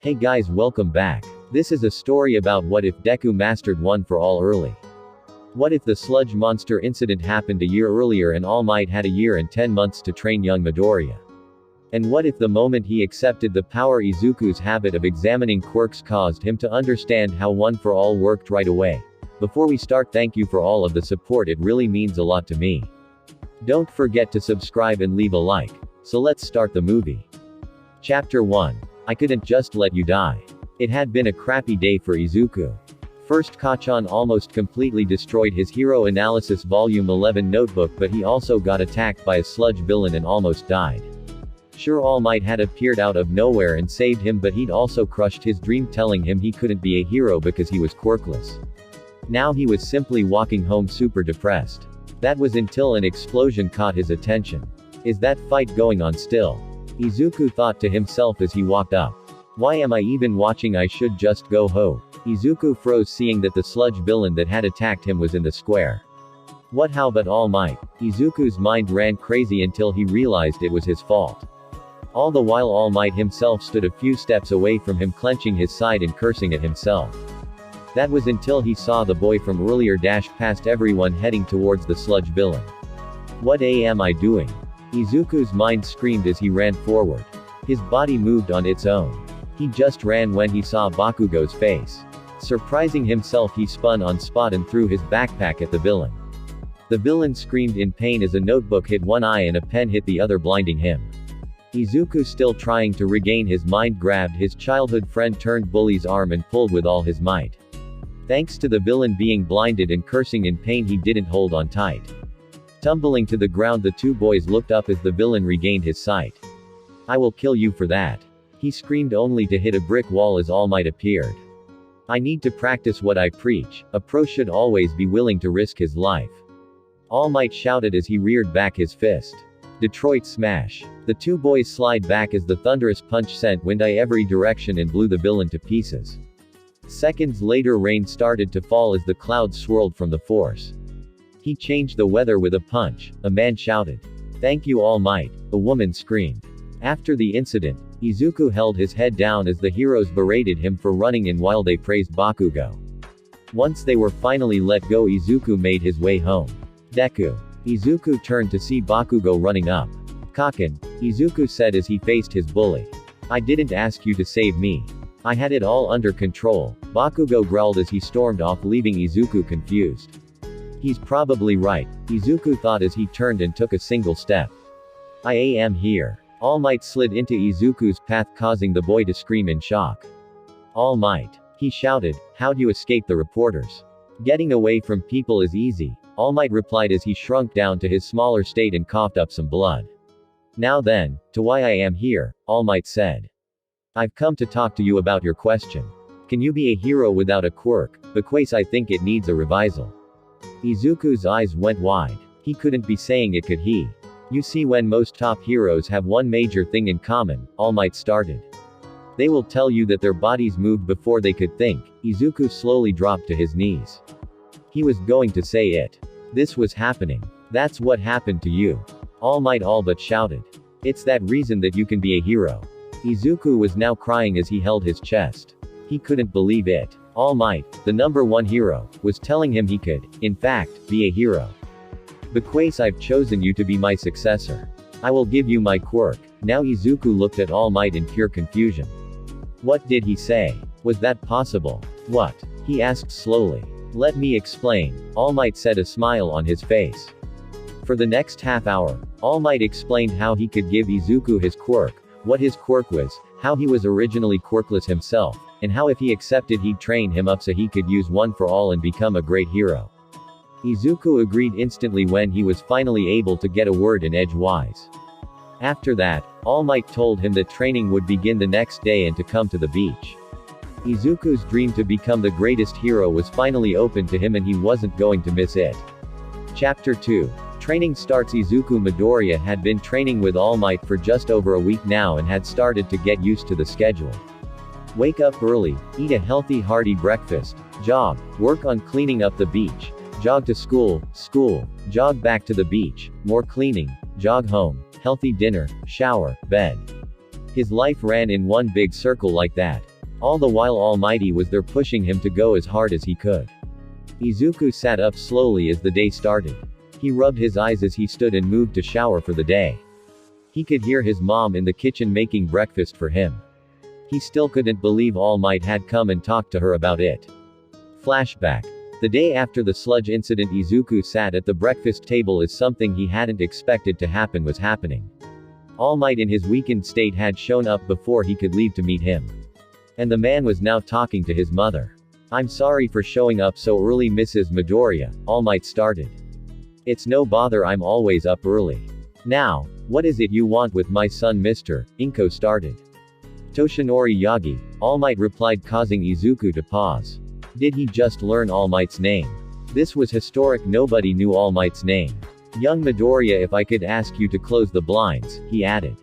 Hey guys, welcome back. This is a story about what if Deku mastered One for All early. What if the sludge monster incident happened a year earlier and All Might had a year and 10 months to train young Midoriya? And what if the moment he accepted the power, Izuku's habit of examining quirks caused him to understand how One for All worked right away? Before we start, thank you for all of the support, it really means a lot to me. Don't forget to subscribe and leave a like. So let's start the movie. Chapter 1. I couldn't just let you die. It had been a crappy day for Izuku. First, Kacchan almost completely destroyed his Hero Analysis Volume 11 notebook, but he also got attacked by a sludge villain and almost died. Sure, All Might had appeared out of nowhere and saved him, but he'd also crushed his dream, telling him he couldn't be a hero because he was quirkless. Now he was simply walking home super depressed. That was until an explosion caught his attention. Is that fight going on still? Izuku thought to himself as he walked up. Why am I even watching? I should just go home. Izuku froze, seeing that the sludge villain that had attacked him was in the square. What, how but All Might? Izuku's mind ran crazy until he realized it was his fault. All the while All Might himself stood a few steps away from him, clenching his side and cursing at himself. That was until he saw the boy from earlier dash past everyone heading towards the sludge villain. What am I doing? Izuku's mind screamed as he ran forward. His body moved on its own. He just ran when he saw Bakugo's face. Surprising himself, he spun on spot and threw his backpack at the villain. The villain screamed in pain as a notebook hit one eye and a pen hit the other, blinding him. Izuku, still trying to regain his mind, grabbed his childhood friend turned bully's arm and pulled with all his might. Thanks to the villain being blinded and cursing in pain, he didn't hold on tight. Tumbling to the ground, the two boys looked up as the villain regained his sight. I will kill you for that. He screamed, only to hit a brick wall as All Might appeared. I need to practice what I preach. A pro should always be willing to risk his life. All Might shouted as he reared back his fist. Detroit smash. The two boys slid back as the thunderous punch sent wind every direction and blew the villain to pieces. Seconds later, rain started to fall as the clouds swirled from the force. He changed the weather with a punch, a man shouted. Thank you, All Might, a woman screamed. After the incident, Izuku held his head down as the heroes berated him for running in while they praised Bakugo. Once they were finally let go, Izuku made his way home. Deku. Izuku turned to see Bakugo running up. Kacchan, Izuku said as he faced his bully. I didn't ask you to save me. I had it all under control, Bakugo growled as he stormed off, leaving Izuku confused. He's probably right, Izuku thought as he turned and took a single step. I am here. All Might slid into Izuku's path, causing the boy to scream in shock. All Might, he shouted, how'd you escape the reporters? Getting away from people is easy, All Might replied as he shrunk down to his smaller state and coughed up some blood. Now then, to why I am here, All Might said. I've come to talk to you about your question. Can you be a hero without a quirk? Because I think it needs a revisal. Izuku's eyes went wide. He couldn't be saying it, could he? You see, when most top heroes have one major thing in common, All Might started. They will tell you that their bodies moved before they could think. Izuku slowly dropped to his knees. He was going to say it. This was happening. That's what happened to you. All Might all but shouted. It's that reason that you can be a hero. Izuku was now crying as he held his chest. He couldn't believe it. All Might, the #1 hero, was telling him he could, in fact, be a hero. Because I've chosen you to be my successor. I will give you my quirk. Now Izuku looked at All Might in pure confusion. What did he say? Was that possible? What? He asked slowly. Let me explain, All Might said, a smile on his face. For the next half hour, All Might explained how he could give Izuku his quirk, what his quirk was, how he was originally quirkless himself, and how if he accepted he'd train him up so he could use One for All and become a great hero. Izuku agreed instantly when he was finally able to get a word in edgewise. After that, All Might told him that training would begin the next day and to come to the beach. Izuku's dream to become the greatest hero was finally open to him and he wasn't going to miss it. Chapter 2. Training starts. Izuku Midoriya had been training with All Might for just over a week now and had started to get used to the schedule. Wake up early, eat a healthy hearty breakfast, jog, work on cleaning up the beach, jog to school, jog back to the beach, more cleaning, jog home, healthy dinner, shower, bed. His life ran in one big circle like that. All the while Almighty was there pushing him to go as hard as he could. Izuku sat up slowly as the day started. He rubbed his eyes as he stood and moved to shower for the day. He could hear his mom in the kitchen making breakfast for him. He still couldn't believe All Might had come and talked to her about it. Flashback. The day after the sludge incident, Izuku sat at the breakfast table as something he hadn't expected to happen was happening. All Might in his weakened state had shown up before he could leave to meet him. And the man was now talking to his mother. "I'm sorry for showing up so early, Mrs. Midoriya," All Might started. "It's no bother, I'm always up early. Now, what is it you want with my son, Mr. Inko started. "Toshinori Yagi," All Might replied, causing Izuku to pause. Did he just learn All Might's name? This was historic, nobody knew All Might's name. "Young Midoriya, if I could ask you to close the blinds," he added.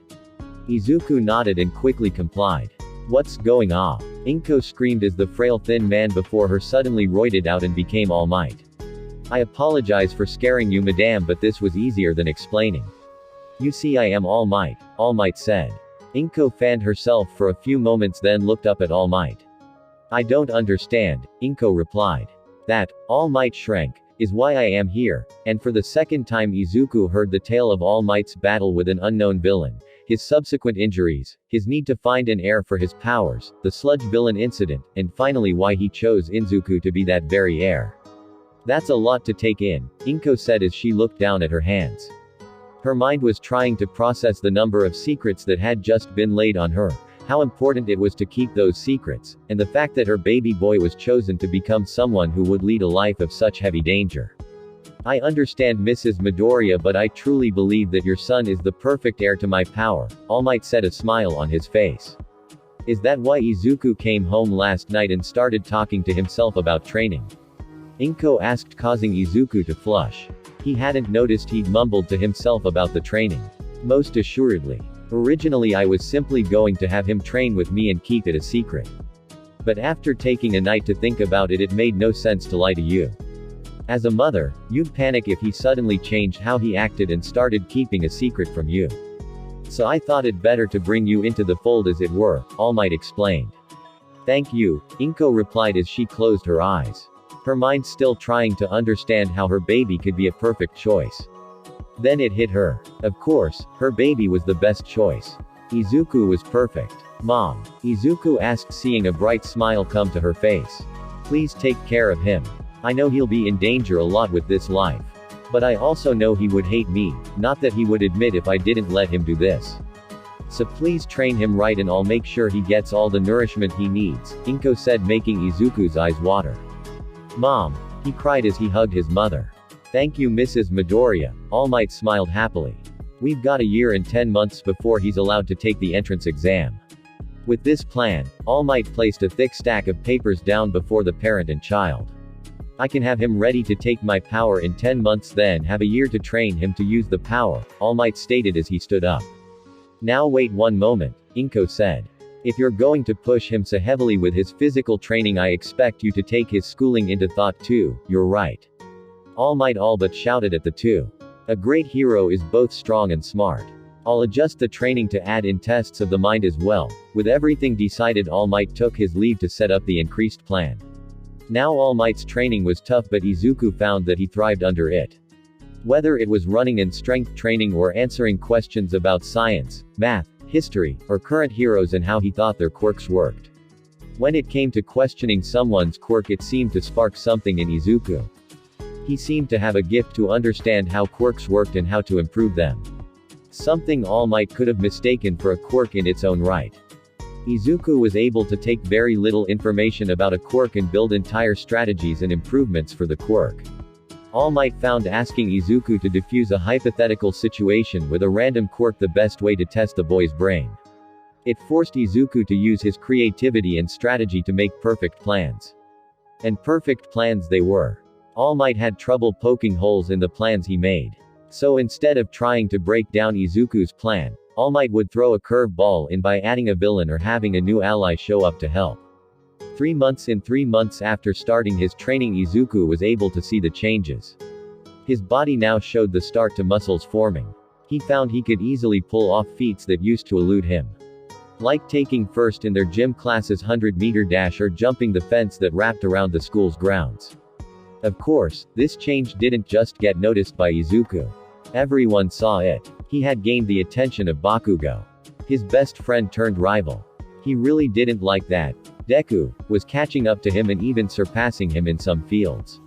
Izuku nodded and quickly complied. "What's going on?" Inko screamed as the frail thin man before her suddenly roided out and became All Might. "I apologize for scaring you, madame, but this was easier than explaining. You see, I am All Might said. Inko fanned herself for a few moments, then looked up at All Might. "I don't understand," Inko replied. "That," All Might shrank, "is why I am here." And for the second time Izuku heard the tale of All Might's battle with an unknown villain, his subsequent injuries, his need to find an heir for his powers, the sludge villain incident, and finally why he chose Inzuku to be that very heir. "That's a lot to take in," Inko said as she looked down at her hands. Her mind was trying to process the number of secrets that had just been laid on her, how important it was to keep those secrets, and the fact that her baby boy was chosen to become someone who would lead a life of such heavy danger. "I understand, Mrs. Midoriya, but I truly believe that your son is the perfect heir to my power," All Might said, a smile on his face. "Is that why Izuku came home last night and started talking to himself about training?" Inko asked, causing Izuku to flush. He hadn't noticed he'd mumbled to himself about the training. "Most assuredly. Originally I was simply going to have him train with me and keep it a secret. But after taking a night to think about it, it made no sense to lie to you. As a mother, you'd panic if he suddenly changed how he acted and started keeping a secret from you. So I thought it better to bring you into the fold, as it were," All Might explained. "Thank you," Inko replied as she closed her eyes. Her mind still trying to understand how her baby could be a perfect choice. Then it hit her. Of course, her baby was the best choice. Izuku was perfect. "Mom," Izuku asked, seeing a bright smile come to her face. "Please take care of him. I know he'll be in danger a lot with this life. But I also know he would hate me, not that he would admit if I didn't let him do this. So please train him right and I'll make sure he gets all the nourishment he needs," Inko said, making Izuku's eyes water. "Mom," he cried as he hugged his mother. "Thank you, Mrs. Midoriya," All Might smiled happily. "We've got a year and 10 months before he's allowed to take the entrance exam." With this plan, All Might placed a thick stack of papers down before the parent and child. "I can have him ready to take my power in 10 months, then have a year to train him to use the power," All Might stated as he stood up. "Now wait one moment," Inko said. "If you're going to push him so heavily with his physical training, I expect you to take his schooling into thought too." "You're right," All Might all but shouted at the two. "A great hero is both strong and smart. I'll adjust the training to add in tests of the mind as well." With everything decided, All Might took his leave to set up the increased plan. Now All Might's training was tough, but Izuku found that he thrived under it. Whether it was running and strength training or answering questions about science, math, history, or current heroes and how he thought their quirks worked. When it came to questioning someone's quirk, it seemed to spark something in Izuku. He seemed to have a gift to understand how quirks worked and how to improve them. Something All Might could have mistaken for a quirk in its own right. Izuku was able to take very little information about a quirk and build entire strategies and improvements for the quirk. All Might found asking Izuku to defuse a hypothetical situation with a random quirk the best way to test the boy's brain. It forced Izuku to use his creativity and strategy to make perfect plans. And perfect plans they were. All Might had trouble poking holes in the plans he made. So instead of trying to break down Izuku's plan, All Might would throw a curve ball in by adding a villain or having a new ally show up to help. 3 months after starting his training, Izuku was able to see the changes. His body now showed the start to muscles forming. He found he could easily pull off feats that used to elude him. Like taking first in their gym class's 100-meter dash or jumping the fence that wrapped around the school's grounds. Of course, this change didn't just get noticed by Izuku. Everyone saw it. He had gained the attention of Bakugo, his best friend turned rival. He really didn't like that Deku was catching up to him and even surpassing him in some fields.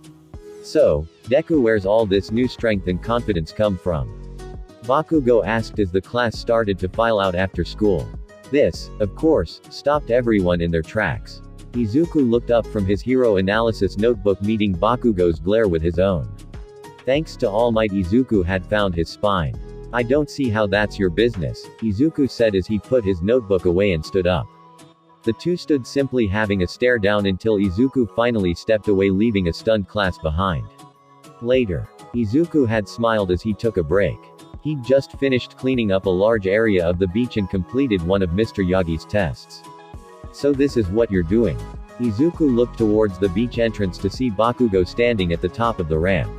So, Deku, where's all this new strength and confidence come from? Bakugo asked as the class started to file out after school. This, of course, stopped everyone in their tracks. Izuku looked up from his hero analysis notebook, meeting Bakugo's glare with his own. Thanks to All Might, Izuku had found his spine. I don't see how that's your business, Izuku said as he put his notebook away and stood up. The two stood simply having a stare down until Izuku finally stepped away, leaving a stunned class behind. Later, Izuku had smiled as he took a break. He'd just finished cleaning up a large area of the beach and completed one of Mr. Yagi's tests. So this is what you're doing? Izuku looked towards the beach entrance to see Bakugo standing at the top of the ramp.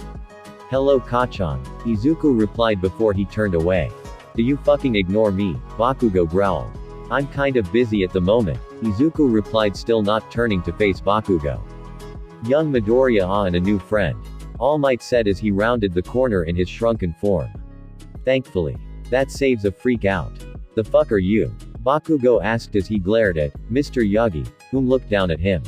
Hello Kachan, Izuku replied before he turned away. Do you fucking ignore me? Bakugo growled. I'm kind of busy at the moment, Izuku replied, still not turning to face Bakugo. Young Midoriya and a new friend, All Might said as he rounded the corner in his shrunken form. Thankfully. That saves a freak out. The fuck are you? Bakugo asked as he glared at Mr. Yagi, whom looked down at him.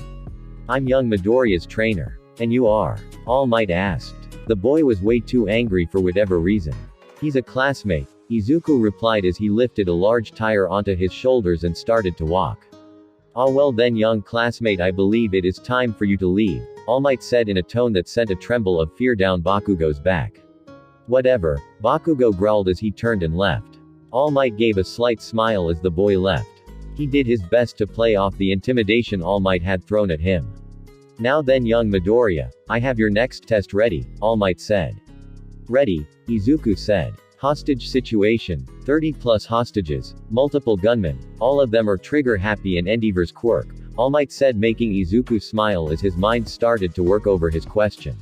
I'm young Midoriya's trainer. And you are? All Might asked. The boy was way too angry for whatever reason. He's a classmate, Izuku replied as he lifted a large tire onto his shoulders and started to walk. Ah well then young classmate, I believe it is time for you to leave, All Might said in a tone that sent a tremble of fear down Bakugo's back. Whatever, Bakugo growled as he turned and left. All Might gave a slight smile as the boy left. He did his best to play off the intimidation All Might had thrown at him. Now then young Midoriya, I have your next test ready, All Might said. Ready, Izuku said. Hostage situation, 30 plus hostages, multiple gunmen, all of them are trigger happy and Endeavor's quirk, All Might said, making Izuku smile as his mind started to work over his question.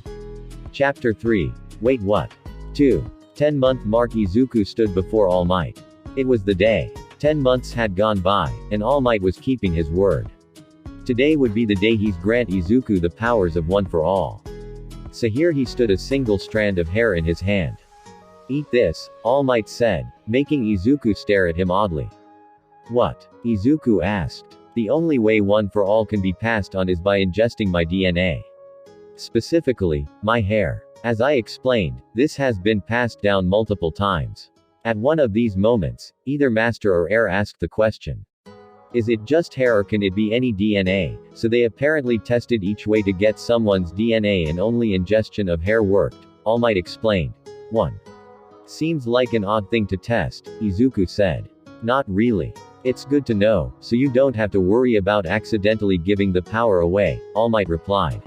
Chapter 3. Wait what? 2. 10-month mark. Izuku stood before All Might. It was the day. 10 months had gone by, and All Might was keeping his word. Today would be the day he'd grant Izuku the powers of One for All. So here he stood, a single strand of hair in his hand. Eat this, All Might said, making Izuku stare at him oddly. What? Izuku asked. The only way One for All can be passed on is by ingesting my DNA. Specifically, my hair. As I explained, this has been passed down multiple times. At one of these moments, either Master or Heir asked the question. Is it just hair or can it be any DNA? So they apparently tested each way to get someone's DNA and only ingestion of hair worked, All Might explained. 1. Seems like an odd thing to test, Izuku said. Not really. It's good to know, so you don't have to worry about accidentally giving the power away, All Might replied.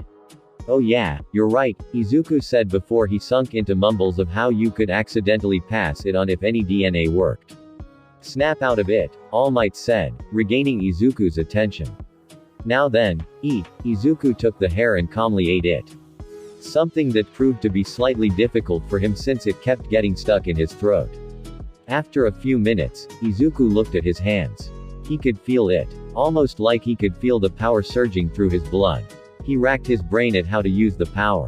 Oh yeah, you're right, Izuku said before he sunk into mumbles of how you could accidentally pass it on if any DNA worked. Snap out of it, All Might said, regaining Izuku's attention. Now then, eat, Izuku took the hair and calmly ate it. Something that proved to be slightly difficult for him since it kept getting stuck in his throat. After a few minutes, Izuku looked at his hands. He could feel it, almost like he could feel the power surging through his blood. He racked his brain at how to use the power.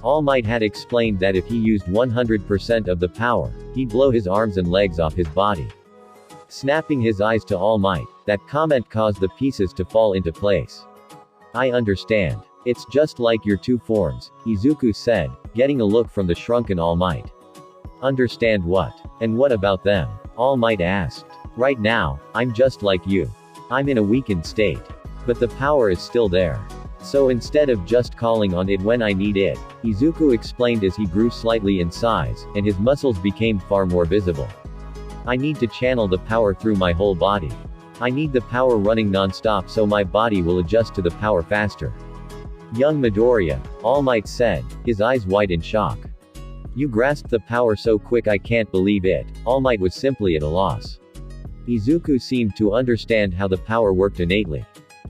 All Might had explained that if he used 100% of the power, he'd blow his arms and legs off his body. Snapping his eyes to All Might, that comment caused the pieces to fall into place. I understand. It's just like your two forms, Izuku said, getting a look from the shrunken All Might. Understand what? And what about them? All Might asked. Right now, I'm just like you. I'm in a weakened state. But the power is still there. So instead of just calling on it when I need it, Izuku explained as he grew slightly in size, and his muscles became far more visible. I need to channel the power through my whole body. I need the power running non-stop so my body will adjust to the power faster. Young Midoriya, All Might said, his eyes wide in shock. You grasped the power so quick I can't believe it, All Might was simply at a loss. Izuku seemed to understand how the power worked innately.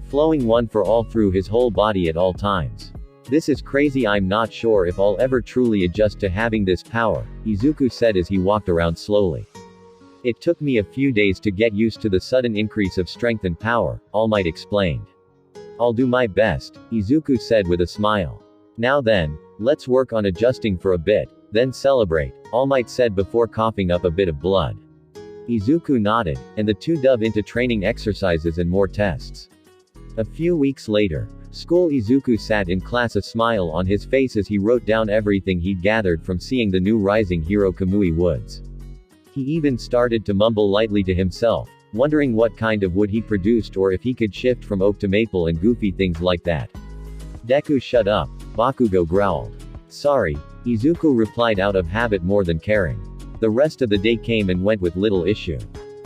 Flowing One for All through his whole body at all times. This is crazy, I'm not sure if I'll ever truly adjust to having this power, Izuku said as he walked around slowly. It took me a few days to get used to the sudden increase of strength and power, All Might explained. I'll do my best, Izuku said with a smile. Now then, let's work on adjusting for a bit, then celebrate, All Might said before coughing up a bit of blood. Izuku nodded, and the two dove into training exercises and more tests. A few weeks later, school. Izuku sat in class, a smile on his face as he wrote down everything he'd gathered from seeing the new rising hero Kamui Woods. He even started to mumble lightly to himself, wondering what kind of wood he produced or if he could shift from oak to maple and goofy things like that. Deku, shut up, Bakugo growled. Sorry, Izuku replied out of habit more than caring. The rest of the day came and went with little issue.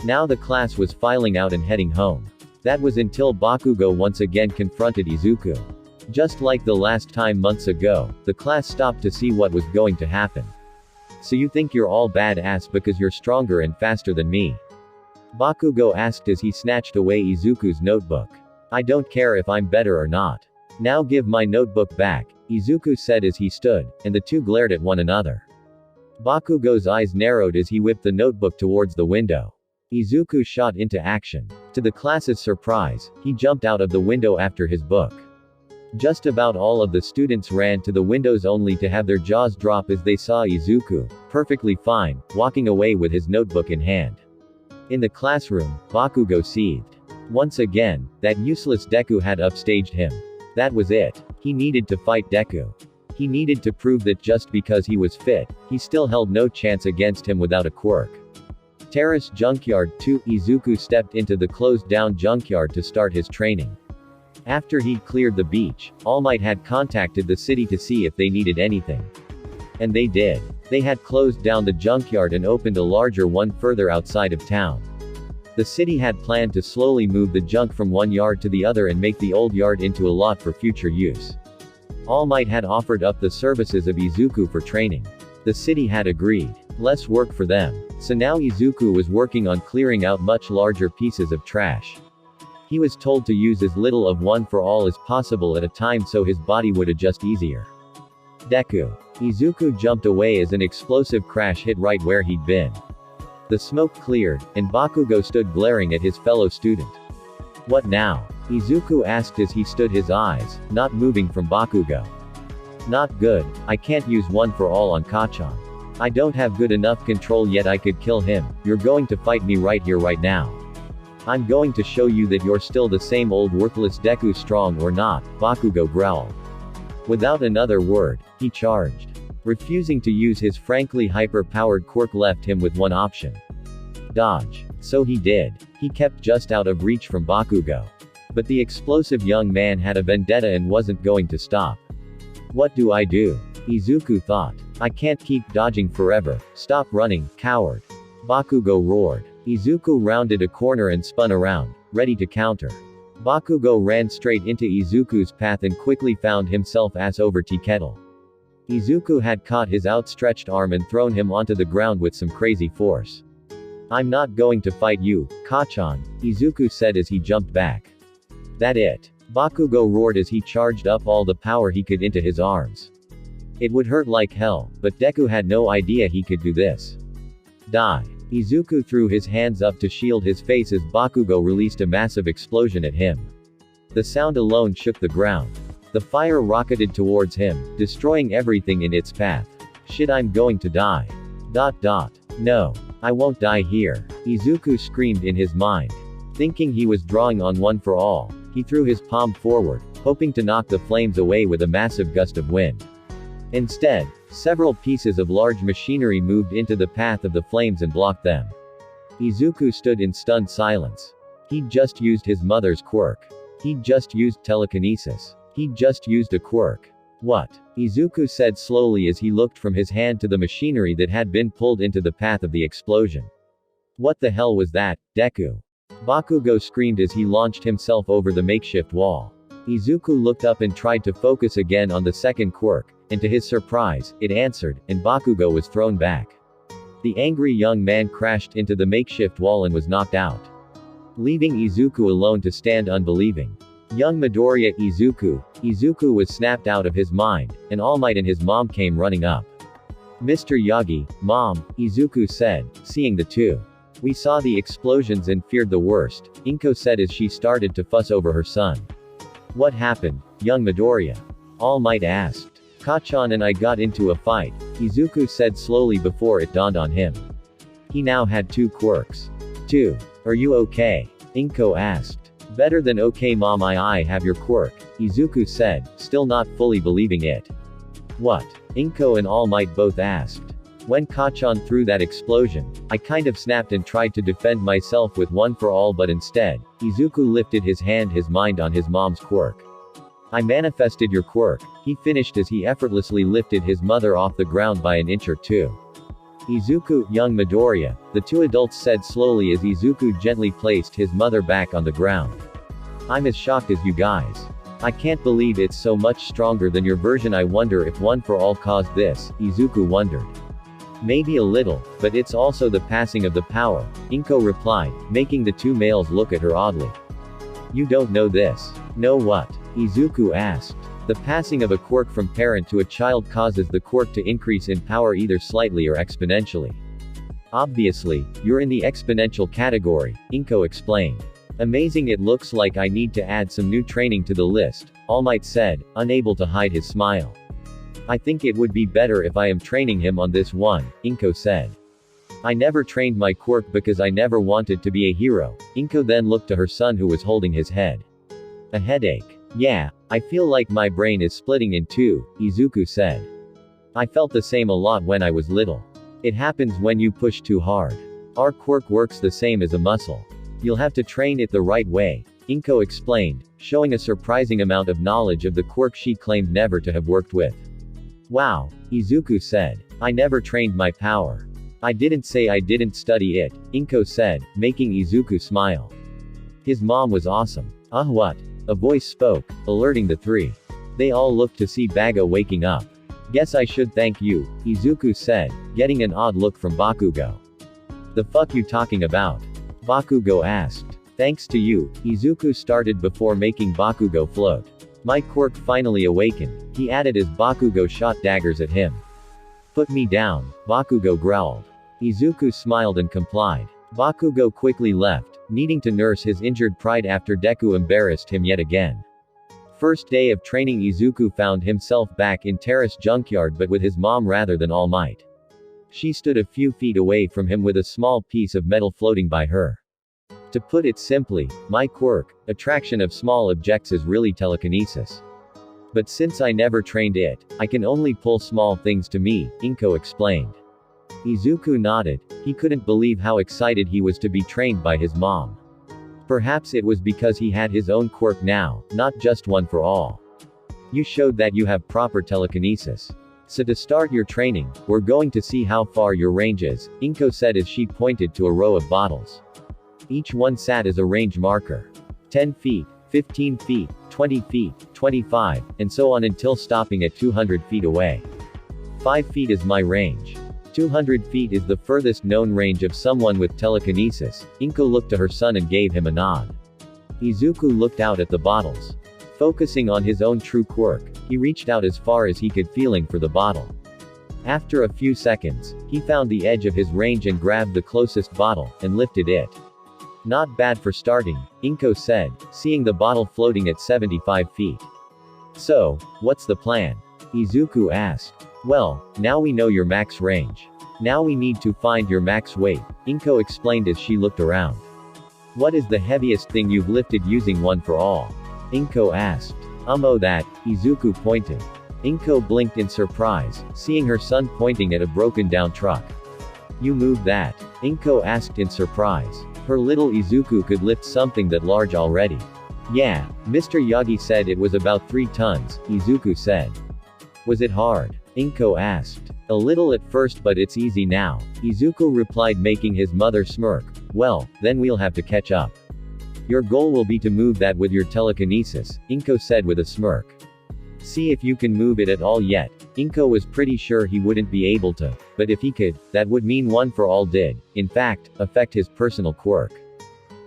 Now the class was filing out and heading home. That was until Bakugo once again confronted Izuku. Just like the last time months ago, the class stopped to see what was going to happen. So you think you're all badass because you're stronger and faster than me? Bakugo asked as he snatched away Izuku's notebook. I don't care if I'm better or not. Now give my notebook back, Izuku said as he stood, and the two glared at one another. Bakugo's eyes narrowed as he whipped the notebook towards the window. Izuku shot into action. To the class's surprise, he jumped out of the window after his book. Just about all of the students ran to the windows only to have their jaws drop as they saw Izuku, perfectly fine, walking away with his notebook in hand. In the classroom, Bakugo seethed. Once again, that useless Deku had upstaged him. That was it. He needed to fight Deku. He needed to prove that just because he was fit, he still held no chance against him without a quirk. Terrace Junkyard 2. Izuku stepped into the closed-down junkyard to start his training. After he'd cleared the beach, All Might had contacted the city to see if they needed anything. And they did. They had closed down the junkyard and opened a larger one further outside of town. The city had planned to slowly move the junk from one yard to the other and make the old yard into a lot for future use. All Might had offered up the services of Izuku for training. The city had agreed. Less work for them. So now Izuku was working on clearing out much larger pieces of trash. He was told to use as little of one for all as possible at a time so his body would adjust easier. Deku. Izuku jumped away as an explosive crash hit right where he'd been. The smoke cleared, and Bakugo stood glaring at his fellow student. What now? Izuku asked as he stood his eyes, not moving from Bakugo. Not good, I can't use one for all on Kachan. I don't have good enough control yet. I could kill him. You're going to fight me right here right now. I'm going to show you that you're still the same old worthless Deku, strong or not, Bakugo growled. Without another word, he charged. Refusing to use his frankly hyper-powered quirk left him with one option. Dodge. So he did. He kept just out of reach from Bakugo. But the explosive young man had a vendetta and wasn't going to stop. What do I do? Izuku thought. I can't keep dodging forever. Stop running, coward. Bakugo roared. Izuku rounded a corner and spun around, ready to counter. Bakugo ran straight into Izuku's path and quickly found himself ass over tea kettle. Izuku had caught his outstretched arm and thrown him onto the ground with some crazy force. I'm not going to fight you, Kachan, Izuku said as he jumped back. That it? Bakugo roared as he charged up all the power he could into his arms. It would hurt like hell, but Deku had no idea he could do this. Die. Izuku threw his hands up to shield his face as Bakugo released a massive explosion at him. The sound alone shook the ground. The fire rocketed towards him, destroying everything in its path. Shit, I'm going to die. No. I won't die here. Izuku screamed in his mind. Thinking he was drawing on one for all, he threw his palm forward, hoping to knock the flames away with a massive gust of wind. Instead, several pieces of large machinery moved into the path of the flames and blocked them. Izuku stood in stunned silence. He'd just used his mother's quirk. He'd just used telekinesis. He'd just used a quirk. What? Izuku said slowly as he looked from his hand to the machinery that had been pulled into the path of the explosion. What the hell was that, Deku? Bakugo screamed as he launched himself over the makeshift wall. Izuku looked up and tried to focus again on the second quirk, and to his surprise, it answered, and Bakugo was thrown back. The angry young man crashed into the makeshift wall and was knocked out, leaving Izuku alone to stand unbelieving. Young Midoriya Izuku was snapped out of his mind, and All Might and his mom came running up. Mr. Yagi, Mom, Izuku said, seeing the two. We saw the explosions and feared the worst, Inko said as she started to fuss over her son. What happened, young Midoriya? All Might asked. Kacchan and I got into a fight, Izuku said slowly before it dawned on him. He now had 2 quirks. 2. Are you okay? Inko asked. Better than okay mom, I have your quirk, Izuku said, still not fully believing it. What? Inko and All Might both asked. When Kacchan threw that explosion, I kind of snapped and tried to defend myself with One for All, but instead, Izuku lifted his mind on his mom's quirk. I manifested your quirk, he finished as he effortlessly lifted his mother off the ground by an inch or two. Izuku, young Midoriya, the 2 adults said slowly as Izuku gently placed his mother back on the ground. I'm as shocked as you guys. I can't believe it's so much stronger than your version. I wonder if One for All caused this, Izuku wondered. Maybe a little, but it's also the passing of the power, Inko replied, making the 2 males look at her oddly. You don't know this. Know what? Izuku asked. The passing of a quirk from parent to a child causes the quirk to increase in power either slightly or exponentially. Obviously, you're in the exponential category, Inko explained. Amazing, it looks like I need to add some new training to the list, All Might said, unable to hide his smile. I think it would be better if I am training him on this one, Inko said. I never trained my quirk because I never wanted to be a hero, Inko then looked to her son who was holding his head. A headache. Yeah, I feel like my brain is splitting in 2, Izuku said. I felt the same a lot when I was little. It happens when you push too hard. Our quirk works the same as a muscle. You'll have to train it the right way, Inko explained, showing a surprising amount of knowledge of the quirk she claimed never to have worked with. Wow, Izuku said. I never trained my power. I didn't say I didn't study it, Inko said, making Izuku smile. His mom was awesome. What? A voice spoke, alerting the 3. They all looked to see Baga waking up. Guess I should thank you, Izuku said, getting an odd look from Bakugo. The fuck you talking about? Bakugo asked. Thanks to you, Izuku started before making Bakugo float. My quirk finally awakened, he added as Bakugo shot daggers at him. Put me down, Bakugo growled. Izuku smiled and complied. Bakugo quickly left, needing to nurse his injured pride after Deku embarrassed him yet again. First day of training, Izuku found himself back in Terrace Junkyard but with his mom rather than All Might. She stood a few feet away from him with a small piece of metal floating by her. To put it simply, my quirk, attraction of small objects, is really telekinesis. But since I never trained it, I can only pull small things to me, Inko explained. Izuku nodded. He couldn't believe how excited he was to be trained by his mom. Perhaps it was because he had his own quirk now, not just One for All. You showed that you have proper telekinesis. So to start your training, we're going to see how far your range is, Inko said as she pointed to a row of bottles. Each one sat as a range marker. 10 feet, 15 feet, 20 feet, 25, and so on until stopping at 200 feet away. 5 feet is my range. 200 feet is the furthest known range of someone with telekinesis. Inko looked to her son and gave him a nod. Izuku looked out at the bottles. Focusing on his own true quirk, he reached out as far as he could, feeling for the bottle. After a few seconds, he found the edge of his range and grabbed the closest bottle, and lifted it. Not bad for starting, Inko said, seeing the bottle floating at 75 feet. So, what's the plan? Izuku asked. Well, now we know your max range. Now we need to find your max weight, Inko explained as she looked around. What is the heaviest thing you've lifted using One for All? Inko asked. Oh, that, Izuku pointed. Inko blinked in surprise, seeing her son pointing at a broken down truck. You moved that? Inko asked in surprise. Her little Izuku could lift something that large already. Yeah, Mr. Yagi said it was about 3 tons, Izuku said. Was it hard? Inko asked. A little at first, but it's easy now, Izuku replied, making his mother smirk. Well, then we'll have to catch up. Your goal will be to move that with your telekinesis, Inko said with a smirk. See if you can move it at all yet. Inko was pretty sure he wouldn't be able to, but if he could, that would mean One for All did, in fact, affect his personal quirk.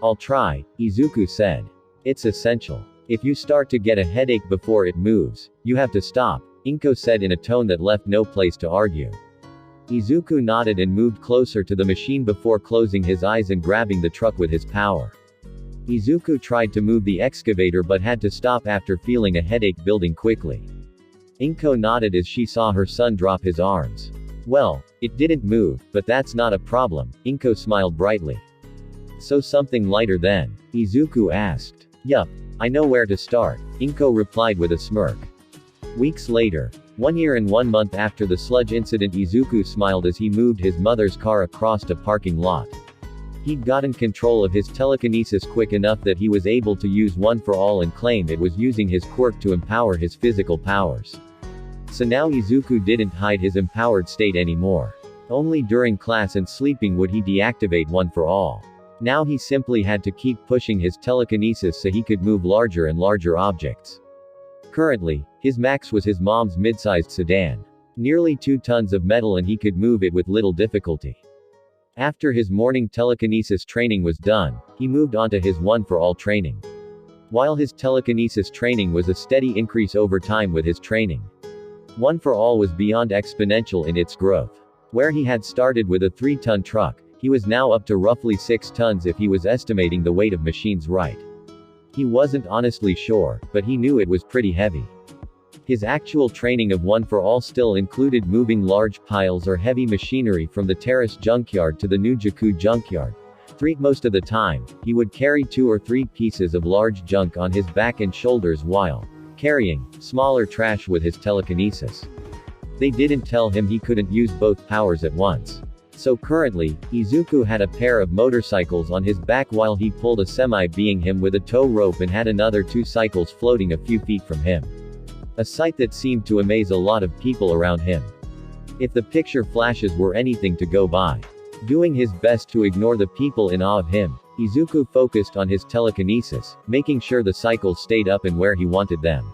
I'll try, Izuku said. It's essential. If you start to get a headache before it moves, you have to stop, Inko said in a tone that left no place to argue. Izuku nodded and moved closer to the machine before closing his eyes and grabbing the truck with his power. Izuku tried to move the excavator but had to stop after feeling a headache building quickly. Inko nodded as she saw her son drop his arms. Well, it didn't move, but that's not a problem, Inko smiled brightly. So something lighter then? Izuku asked. Yup. I know where to start, Inko replied with a smirk. Weeks later. 1 year and 1 month after the sludge incident, Izuku smiled as he moved his mother's car across a parking lot. He'd gotten control of his telekinesis quick enough that he was able to use One for All and claim it was using his quirk to empower his physical powers. So now Izuku didn't hide his empowered state anymore. Only during class and sleeping would he deactivate One for All. Now he simply had to keep pushing his telekinesis so he could move larger and larger objects. Currently, his max was his mom's mid-sized sedan. Nearly 2 tons of metal, and he could move it with little difficulty. After his morning telekinesis training was done, he moved on to his One for All training. While his telekinesis training was a steady increase over time with his training. One for All was beyond exponential in its growth. Where he had started with a 3-ton truck, he was now up to roughly 6 tons if he was estimating the weight of machines right. He wasn't honestly sure, but he knew it was pretty heavy. His actual training of One for All still included moving large piles or heavy machinery from the terrace junkyard to the new Deku junkyard. Most of the time, he would carry 2 or 3 pieces of large junk on his back and shoulders while carrying smaller trash with his telekinesis. They didn't tell him he couldn't use both powers at once. So currently, Izuku had a pair of motorcycles on his back while he pulled a semi-being him with a tow rope and had another 2 cycles floating a few feet from him. A sight that seemed to amaze a lot of people around him. If the picture flashes were anything to go by. Doing his best to ignore the people in awe of him, Izuku focused on his telekinesis, making sure the cycles stayed up and where he wanted them.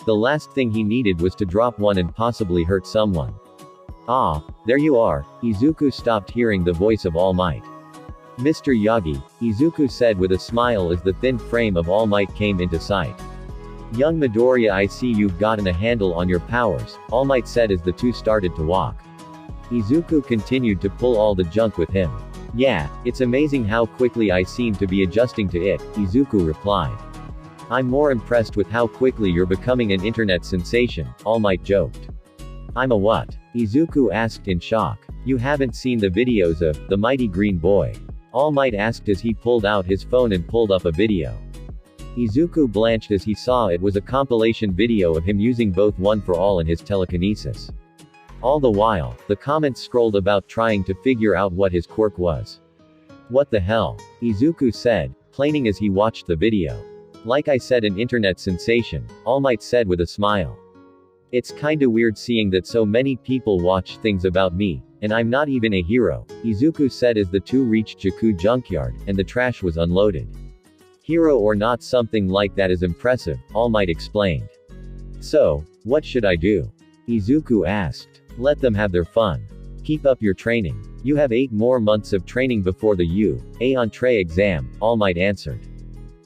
The last thing he needed was to drop one and possibly hurt someone. Ah, there you are. Izuku stopped hearing the voice of All Might. Mr. Yagi, Izuku said with a smile as the thin frame of All Might came into sight. Young Midoriya, I see you've gotten a handle on your powers, All Might said as the two started to walk. Izuku continued to pull all the junk with him. Yeah, it's amazing how quickly I seem to be adjusting to it, Izuku replied. I'm more impressed with how quickly you're becoming an internet sensation, All Might joked. I'm a what? Izuku asked in shock. You haven't seen the videos of The Mighty Green Boy? All Might asked as he pulled out his phone and pulled up a video. Izuku blanched as he saw it was a compilation video of him using both One for All and his telekinesis. All the while, the comments scrolled about trying to figure out what his quirk was. What the hell? Izuku said, plaining as he watched the video. Like I said, an internet sensation, All Might said with a smile. It's kinda weird seeing that so many people watch things about me, and I'm not even a hero, Izuku said as the two reached Deku junkyard, and the trash was unloaded. Hero or not, something like that is impressive, All Might explained. So, what should I do? Izuku asked. Let them have their fun. Keep up your training. You have 8 more months of training before the U.A. Entrée exam, All Might answered.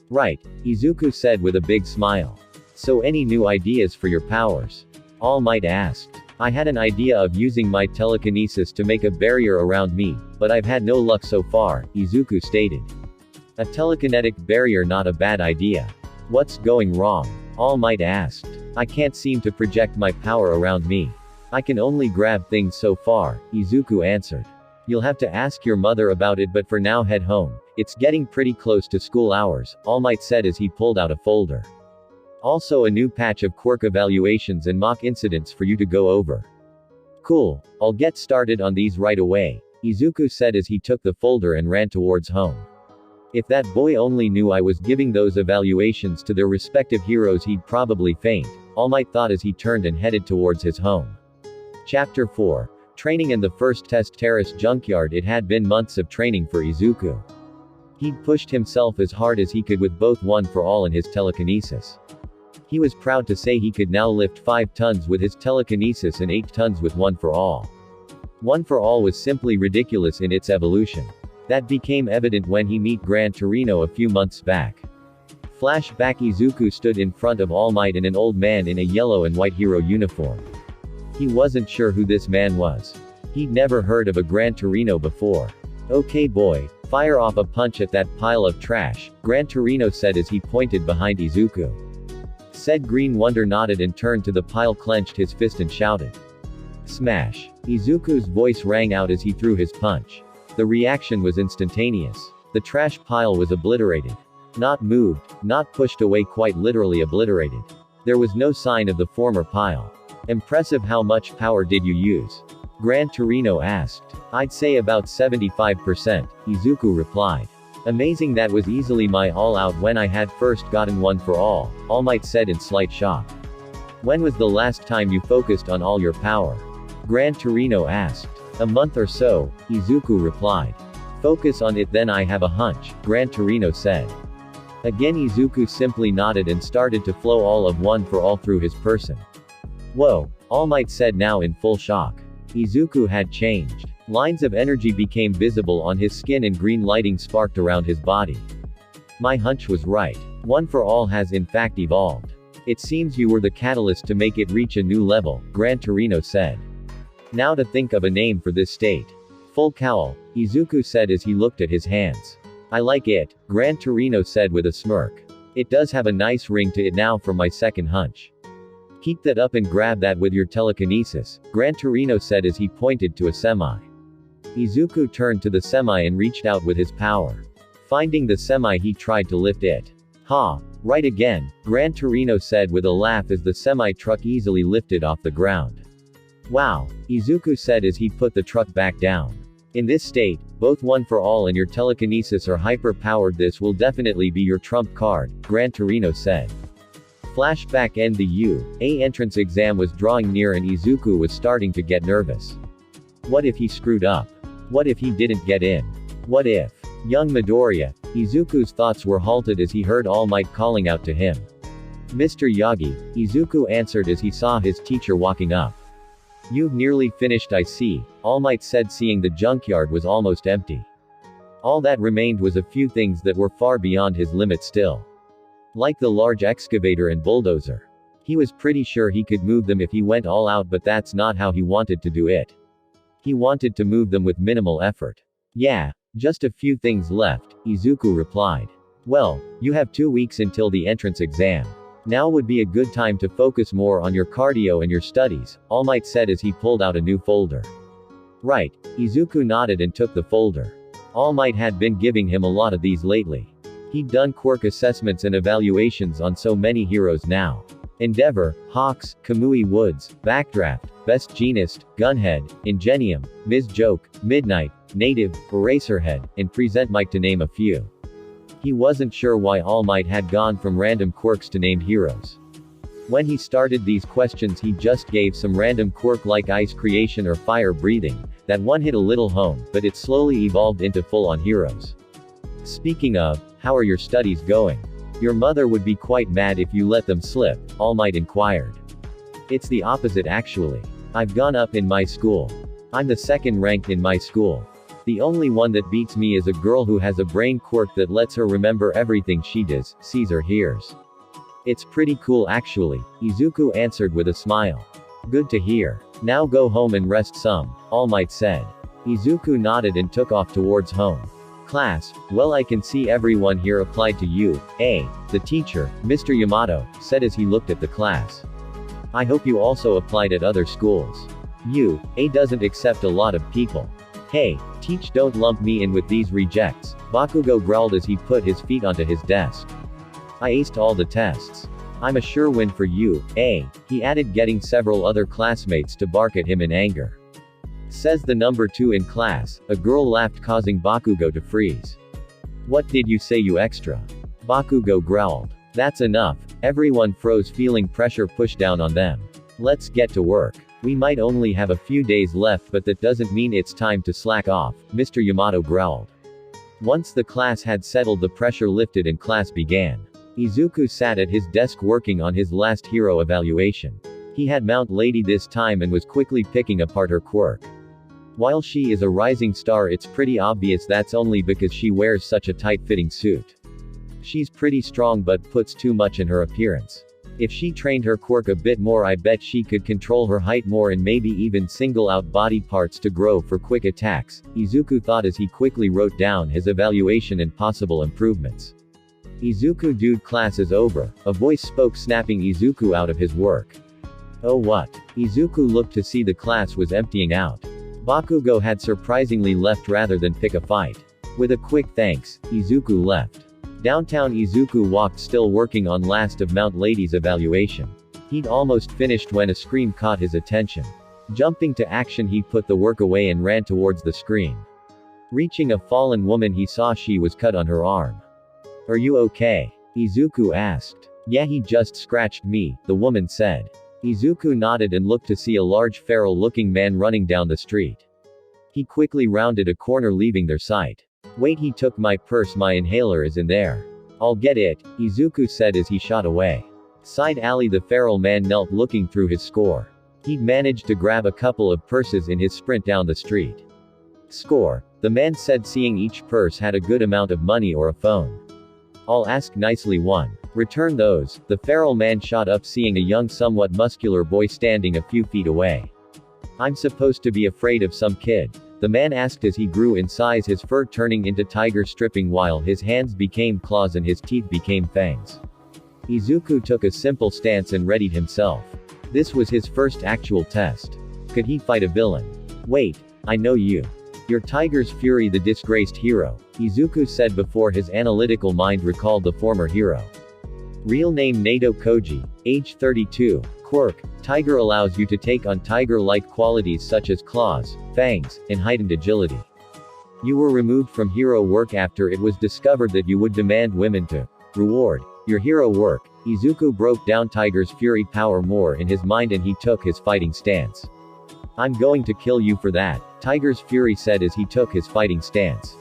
Right, Izuku said with a big smile. So any new ideas for your powers? All Might asked. I had an idea of using my telekinesis to make a barrier around me, but I've had no luck so far, Izuku stated. A telekinetic barrier, not a bad idea. What's going wrong? All Might asked. I can't seem to project my power around me. I can only grab things so far, Izuku answered. You'll have to ask your mother about it, but for now head home. It's getting pretty close to school hours, All Might said as he pulled out a folder. Also a new patch of quirk evaluations and mock incidents for you to go over. Cool, I'll get started on these right away, Izuku said as he took the folder and ran towards home. If that boy only knew I was giving those evaluations to their respective heroes, he'd probably faint, All Might thought as he turned and headed towards his home. Chapter 4. Training in the first test terrace junkyard. It had been months of training for Izuku. He'd pushed himself as hard as he could with both One for All and his telekinesis. He was proud to say he could now lift 5 tons with his telekinesis and 8 tons with One for All. One for All was simply ridiculous in its evolution. That became evident when he met Gran Torino a few months back. Flashback: Izuku stood in front of All Might and an old man in a yellow and white hero uniform. He wasn't sure who this man was. He'd never heard of a Gran Torino before. Okay boy, fire off a punch at that pile of trash, Gran Torino said as he pointed behind Izuku. Said Green Wonder nodded and turned to the pile, clenched his fist and shouted. Smash. Izuku's voice rang out as he threw his punch. The reaction was instantaneous. The trash pile was obliterated. Not moved, not pushed away, quite literally obliterated. There was no sign of the former pile. Impressive. How much power did you use? Gran Torino asked. I'd say about 75%, Izuku replied. Amazing, that was easily my all-out when I had first gotten one for All Might said in slight shock. When was the last time you focused on all your power? Gran Torino asked. A month or so, Izuku replied. Focus on it then, I have a hunch, Gran Torino said. Again Izuku simply nodded and started to flow all of one for all through his person. Whoa, All Might said, now in full shock. Izuku had changed. Lines of energy became visible on his skin and green lighting sparked around his body. My hunch was right. One for All has in fact evolved. It seems you were the catalyst to make it reach a new level, Gran Torino said. Now to think of a name for this state. Full cowl, Izuku said as he looked at his hands. I like it, Gran Torino said with a smirk. It does have a nice ring to it now for my second hunch. Keep that up and grab that with your telekinesis, Gran Torino said as he pointed to a semi. Izuku turned to the semi and reached out with his power. Finding the semi, he tried to lift it. Ha! Right again, Gran Torino said with a laugh as the semi-truck easily lifted off the ground. Wow, Izuku said as he put the truck back down. In this state, both One for All and your telekinesis are hyper-powered. This will definitely be your trump card, Gran Torino said. Flashback end. The UA entrance exam was drawing near and Izuku was starting to get nervous. What if he screwed up? What if he didn't get in? What if? Young Midoriya, Izuku's thoughts were halted as he heard All Might calling out to him. Mr. Yagi, Izuku answered as he saw his teacher walking up. You've nearly finished, I see, All Might said, seeing the junkyard was almost empty. All that remained was a few things that were far beyond his limit still. Like the large excavator and bulldozer. He was pretty sure he could move them if he went all out, but that's not how he wanted to do it. He wanted to move them with minimal effort. Yeah, just a few things left, Izuku replied. Well, you have 2 weeks until the entrance exam. Now would be a good time to focus more on your cardio and your studies, All Might said as he pulled out a new folder. Right, Izuku nodded and took the folder. All Might had been giving him a lot of these lately. He'd done quirk assessments and evaluations on so many heroes now. Endeavor, Hawks, Kamui Woods, Backdraft, Best Jeanist, Gunhead, Ingenium, Ms. Joke, Midnight, Native, Eraserhead, and Present Mike to name a few. He wasn't sure why All Might had gone from random quirks to named heroes. When he started these questions he just gave some random quirk like ice creation or fire breathing. That one hit a little home, but it slowly evolved into full-on heroes. Speaking of, how are your studies going? Your mother would be quite mad if you let them slip, All Might inquired. It's the opposite actually. I've gone up in my school. I'm the second ranked in my school. The only one that beats me is a girl who has a brain quirk that lets her remember everything she does, sees or hears. It's pretty cool actually, Izuku answered with a smile. Good to hear. Now go home and rest some, All Might said. Izuku nodded and took off towards home. Class, well, I can see everyone here applied to you, the teacher, Mr. Yamato, said as he looked at the class. I hope you also applied at other schools. UA doesn't accept a lot of people. Hey, teach, don't lump me in with these rejects, Bakugo growled as he put his feet onto his desk. I aced all the tests. I'm a sure win for UA, he added, getting several other classmates to bark at him in anger. Says the number 2 in class, a girl laughed, causing Bakugo to freeze. What did you say, you extra? Bakugo growled. That's enough. Everyone froze, feeling pressure pushed down on them. Let's get to work. We might only have a few days left, but that doesn't mean it's time to slack off, Mr. Yamato growled. Once the class had settled, the pressure lifted and class began. Izuku sat at his desk working on his last hero evaluation. He had Mount Lady this time and was quickly picking apart her quirk. While she is a rising star, it's pretty obvious that's only because she wears such a tight-fitting suit. She's pretty strong but puts too much in her appearance. If she trained her quirk a bit more, I bet she could control her height more and maybe even single out body parts to grow for quick attacks, Izuku thought as he quickly wrote down his evaluation and possible improvements. Izuku, dude, class is over, a voice spoke, snapping Izuku out of his work. Oh what? Izuku looked to see the class was emptying out. Bakugo had surprisingly left rather than pick a fight. With a quick thanks, Izuku left. Downtown, Izuku walked, still working on last of Mount Lady's evaluation. He'd almost finished when a scream caught his attention. Jumping to action, he put the work away and ran towards the scream. Reaching a fallen woman, he saw she was cut on her arm. Are you okay? Izuku asked. Yeah, he just scratched me, the woman said. Izuku nodded and looked to see a large feral-looking man running down the street. He quickly rounded a corner, leaving their sight. Wait, he took my purse, my inhaler is in there. I'll get it, Izuku said as he shot away. Side alley, the feral man knelt looking through his score. He'd managed to grab a couple of purses in his sprint down the street. Score, the man said, seeing each purse had a good amount of money or a phone. I'll ask nicely one. Return those, the feral man shot up, seeing a young, somewhat muscular boy standing a few feet away. I'm supposed to be afraid of some kid? The man asked as he grew in size, his fur turning into tiger stripping while his hands became claws and his teeth became fangs. Izuku took a simple stance and readied himself. This was his first actual test. Could he fight a villain? Wait, I know you. You're Tiger's Fury, the disgraced hero, Izuku said before his analytical mind recalled the former hero. Real name Nato Koji, age 32, quirk, Tiger allows you to take on tiger-like qualities such as claws, fangs, and heightened agility. You were removed from hero work after it was discovered that you would demand women to reward your hero work. Izuku broke down Tiger's Fury power more in his mind and he took his fighting stance. I'm going to kill you for that, Tiger's Fury said as he took his fighting stance.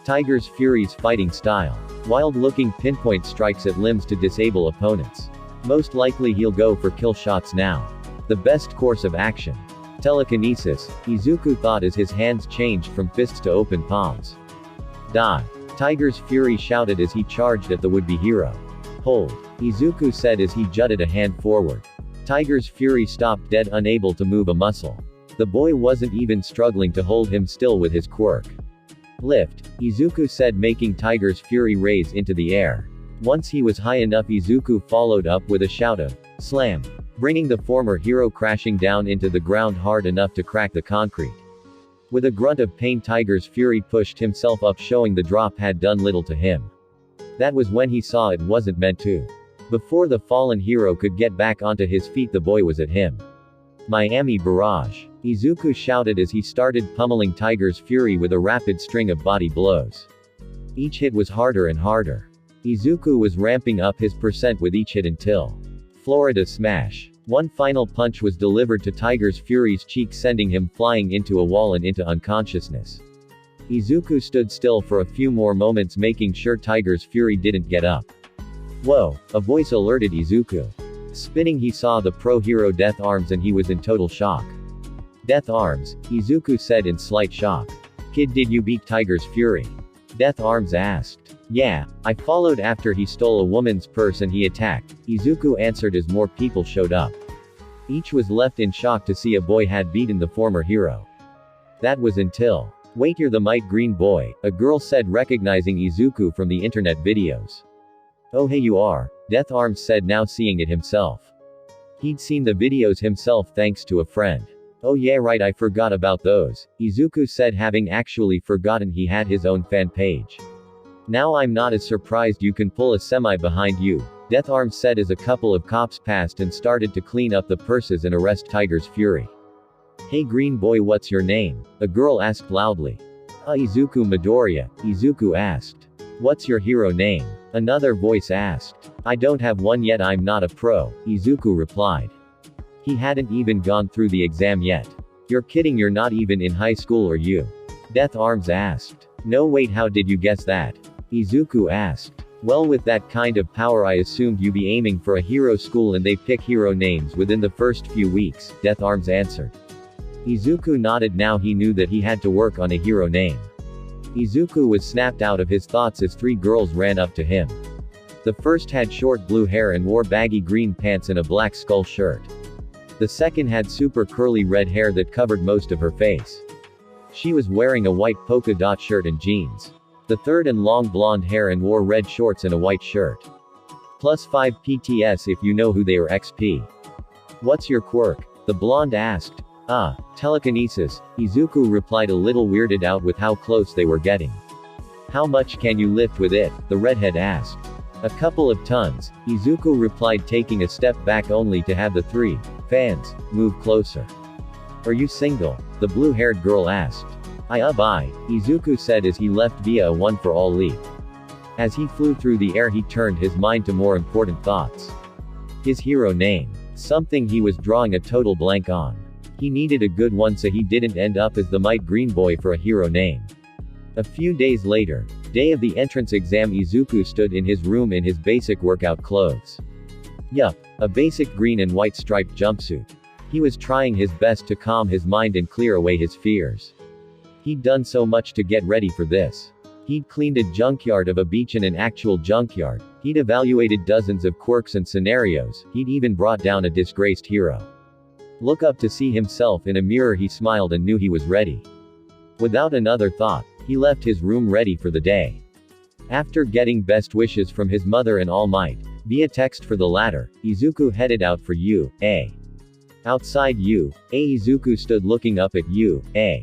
Tiger's Fury's fighting style. Wild-looking pinpoint strikes at limbs to disable opponents. Most likely he'll go for kill shots now. The best course of action. Telekinesis, Izuku thought as his hands changed from fists to open palms. Die! Tiger's Fury shouted as he charged at the would-be hero. Hold! Izuku said as he jutted a hand forward. Tiger's Fury stopped dead, unable to move a muscle. The boy wasn't even struggling to hold him still with his quirk. Lift, Izuku said, making Tiger's Fury raise into the air. Once he was high enough, Izuku followed up with a shout of slam, bringing the former hero crashing down into the ground hard enough to crack the concrete. With a grunt of pain, Tiger's Fury pushed himself up, showing the drop had done little to him. That was when he saw it wasn't meant to. Before the fallen hero could get back onto his feet, the boy was at him. Miami Barrage, Izuku shouted as he started pummeling Tiger's Fury with a rapid string of body blows. Each hit was harder and harder. Izuku was ramping up his percent with each hit until Florida Smash. One final punch was delivered to Tiger's Fury's cheek, sending him flying into a wall and into unconsciousness. Izuku stood still for a few more moments, making sure Tiger's Fury didn't get up. Whoa, a voice alerted Izuku. Spinning, he saw the pro hero Death Arms and he was in total shock. Death Arms, Izuku said in slight shock. Kid, did you beat Tiger's Fury? Death Arms asked. Yeah, I followed after he stole a woman's purse and he attacked, Izuku answered as more people showed up. Each was left in shock to see a boy had beaten the former hero. That was until. Wait, you're the Might Green Boy, a girl said, recognizing Izuku from the internet videos. Oh hey, you are, Death Arms said, now seeing it himself. He'd seen the videos himself thanks to a friend. Oh yeah, right, I forgot about those, Izuku said, having actually forgotten he had his own fan page. Now I'm not as surprised you can pull a semi behind you, Death Arms said as a couple of cops passed and started to clean up the purses and arrest Tiger's Fury. Hey Green Boy, what's your name? A girl asked loudly. Izuku Midoriya, Izuku asked. What's your hero name? Another voice asked. I don't have one yet, I'm not a pro, Izuku replied. He hadn't even gone through the exam yet. You're kidding, you're not even in high school, are you? Death Arms asked. No wait, how did you guess that? Izuku asked. Well, with that kind of power I assumed you'd be aiming for a hero school and they pick hero names within the first few weeks, Death Arms answered. Izuku nodded, now he knew that he had to work on a hero name. Izuku was snapped out of his thoughts as three girls ran up to him. The first had short blue hair and wore baggy green pants and a black skull shirt. The second had super curly red hair that covered most of her face. She was wearing a white polka dot shirt and jeans. The third and long blonde hair and wore red shorts and a white shirt. Plus 5 PTS if you know who they are XP. What's your quirk? The blonde asked. Telekinesis, Izuku replied, a little weirded out with how close they were getting. How much can you lift with it? The redhead asked. A couple of tons, Izuku replied, taking a step back only to have the three fans move closer. Are you single? The blue-haired girl asked. Bye, Izuku said as he left via a one-for-all leap. As he flew through the air, he turned his mind to more important thoughts. His hero name. Something he was drawing a total blank on. He needed a good one so he didn't end up as the Might Green Boy for a hero name. A few days later, day of the entrance exam, Izuku stood in his room in his basic workout clothes. Yup, a basic green and white striped jumpsuit. He was trying his best to calm his mind and clear away his fears. He'd done so much to get ready for this. He'd cleaned a junkyard of a beach and an actual junkyard. He'd evaluated dozens of quirks and scenarios. He'd even brought down a disgraced hero. Look up to see himself in a mirror, he smiled and knew he was ready. Without another thought, he left his room ready for the day. After getting best wishes from his mother and All Might, via text for the latter, Izuku headed out for UA. Outside UA, Izuku stood looking up at UA.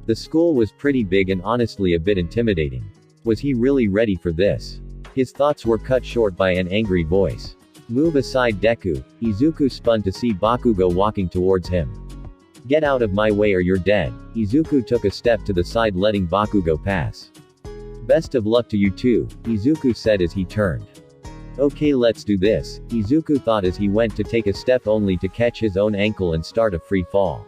The school was pretty big and honestly a bit intimidating. Was he really ready for this? His thoughts were cut short by an angry voice. Move aside, Deku. Izuku spun to see Bakugo walking towards him. Get out of my way or you're dead. Izuku took a step to the side, letting Bakugo pass. Best of luck to you too, Izuku said as he turned. Okay, let's do this, Izuku thought as he went to take a step only to catch his own ankle and start a free fall.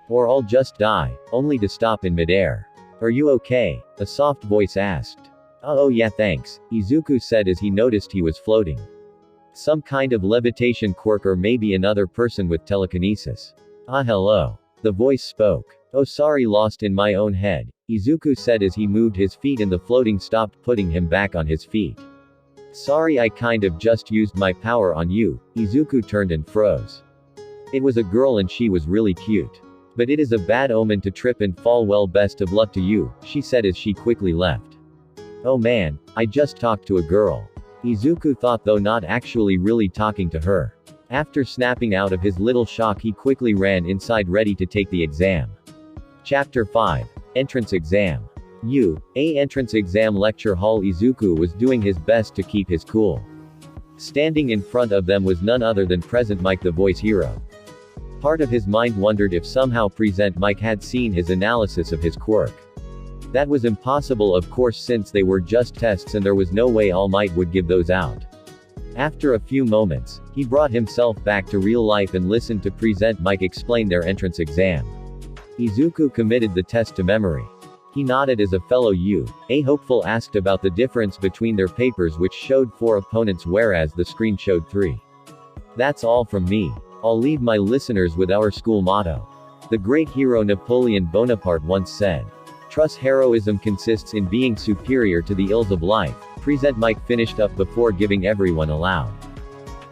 Or I'll just die, only to stop in midair. Are you okay? A soft voice asked. Oh yeah, thanks, Izuku said as he noticed he was floating. Some kind of levitation quirk, or maybe another person with telekinesis. Hello. The voice spoke. Oh sorry, lost in my own head, Izuku said as he moved his feet and the floating stopped, putting him back on his feet. Sorry, I kind of just used my power on you. Izuku turned and froze. It was a girl and she was really cute. But it is a bad omen to trip and fall. Well, best of luck to you, she said as she quickly left. Oh man, I just talked to a girl. Izuku thought, though not actually really talking to her. After snapping out of his little shock, he quickly ran inside ready to take the exam. Chapter 5. Entrance Exam. A entrance exam lecture hall. Izuku was doing his best to keep his cool. Standing in front of them was none other than Present Mike, the voice hero. Part of his mind wondered if somehow Present Mike had seen his analysis of his quirk. That was impossible, of course, since they were just tests and there was no way All Might would give those out. After a few moments, he brought himself back to real life and listened to Present Mike explain their entrance exam. Izuku committed the test to memory. He nodded as a fellow A hopeful asked about the difference between their papers, which showed 4 opponents whereas the screen showed 3. That's all from me. I'll leave my listeners with our school motto. The great hero Napoleon Bonaparte once said. Trust heroism consists in being superior to the ills of life. Present Mike finished up before giving everyone a loud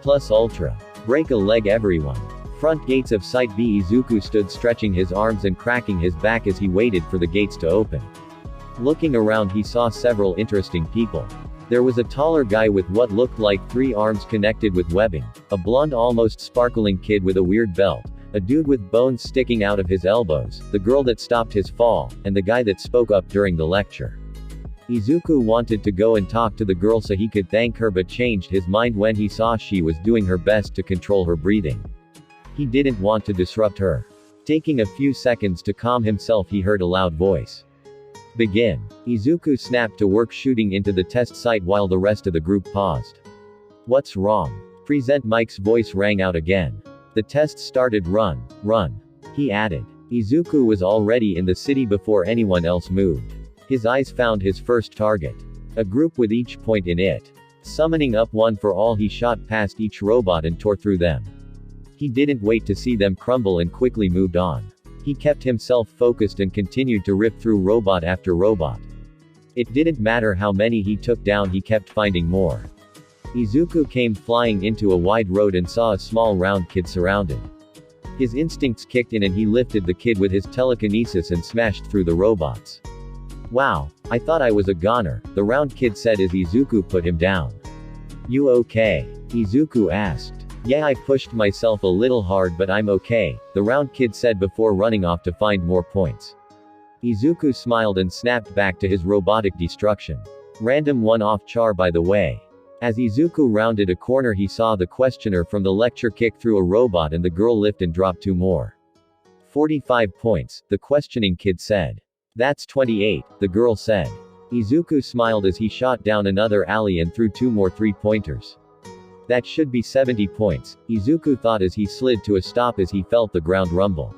plus ultra. Break a leg, everyone. Front gates of Site B. Izuku stood stretching his arms and cracking his back as he waited for the gates to open. Looking around, he saw several interesting people. There was a taller guy with what looked like 3 arms connected with webbing, a blonde almost sparkling kid with a weird belt, a dude with bones sticking out of his elbows, the girl that stopped his fall, and the guy that spoke up during the lecture. Izuku wanted to go and talk to the girl so he could thank her, but changed his mind when he saw she was doing her best to control her breathing. He didn't want to disrupt her. Taking a few seconds to calm himself, he heard a loud voice. Begin. Izuku snapped to work, shooting into the test site while the rest of the group paused. What's wrong? Present Mike's voice rang out again. The test started. Run. He added. Izuku was already in the city before anyone else moved. His eyes found his first target. A group with each point in it. Summoning up one for all, he shot past each robot and tore through them. He didn't wait to see them crumble and quickly moved on. He kept himself focused and continued to rip through robot after robot. It didn't matter how many he took down, he kept finding more. Izuku came flying into a wide road and saw a small round kid surrounded. His instincts kicked in and he lifted the kid with his telekinesis and smashed through the robots. Wow, I thought I was a goner, the round kid said as Izuku put him down. You okay? Izuku asked. Yeah, I pushed myself a little hard but I'm okay, the round kid said before running off to find more points. Izuku smiled and snapped back to his robotic destruction. Random one-off char by the way. As Izuku rounded a corner he saw the questioner from the lecture kick through a robot and the girl lift and drop 2 more. 45 points, the questioning kid said. That's 28, the girl said. Izuku smiled as he shot down another alley and threw 2 more 3-pointers. That should be 70 points, Izuku thought as he slid to a stop as he felt the ground rumble.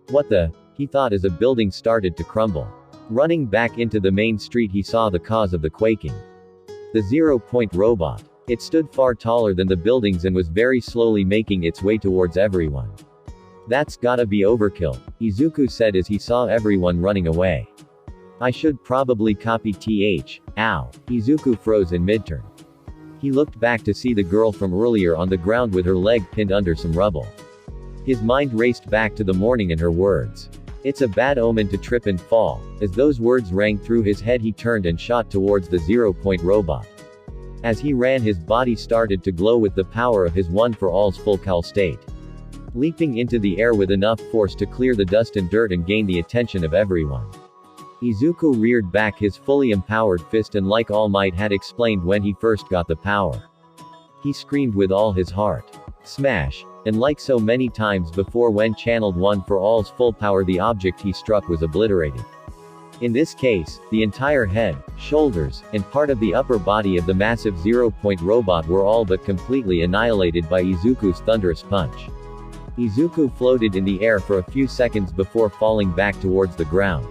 What the? He thought as a building started to crumble. Running back into the main street he saw the cause of the quaking. The 0-point robot. It stood far taller than the buildings and was very slowly making its way towards everyone. That's gotta be overkill, Izuku said as he saw everyone running away. I should probably copy th. Ow. Izuku froze in mid-turn. He looked back to see the girl from earlier on the ground with her leg pinned under some rubble. His mind raced back to the morning and her words. It's a bad omen to trip and fall. As those words rang through his head he turned and shot towards the 0-point robot. As he ran his body started to glow with the power of his One for All's full Cal state. Leaping into the air with enough force to clear the dust and dirt and gain the attention of everyone. Izuku reared back his fully empowered fist and like All Might had explained when he first got the power. He screamed with all his heart. Smash. And like so many times before when channeled One for All's full power the object he struck was obliterated. In this case, the entire head, shoulders, and part of the upper body of the massive 0-point robot were all but completely annihilated by Izuku's thunderous punch. Izuku floated in the air for a few seconds before falling back towards the ground.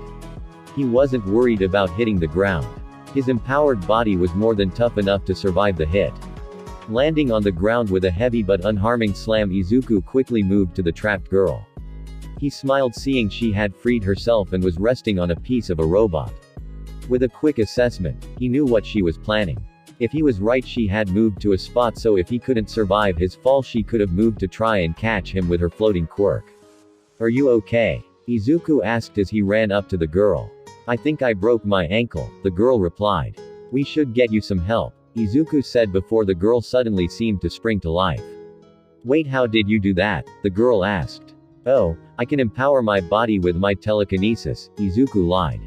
He wasn't worried about hitting the ground. His empowered body was more than tough enough to survive the hit. Landing on the ground with a heavy but unharming slam, Izuku quickly moved to the trapped girl. He smiled seeing she had freed herself and was resting on a piece of a robot. With a quick assessment, he knew what she was planning. If he was right, she had moved to a spot so if he couldn't survive his fall she could have moved to try and catch him with her floating quirk. Are you okay? Izuku asked as he ran up to the girl. I think I broke my ankle, the girl replied. We should get you some help, Izuku said before the girl suddenly seemed to spring to life. Wait, how did you do that? The girl asked. Oh, I can empower my body with my telekinesis, Izuku lied.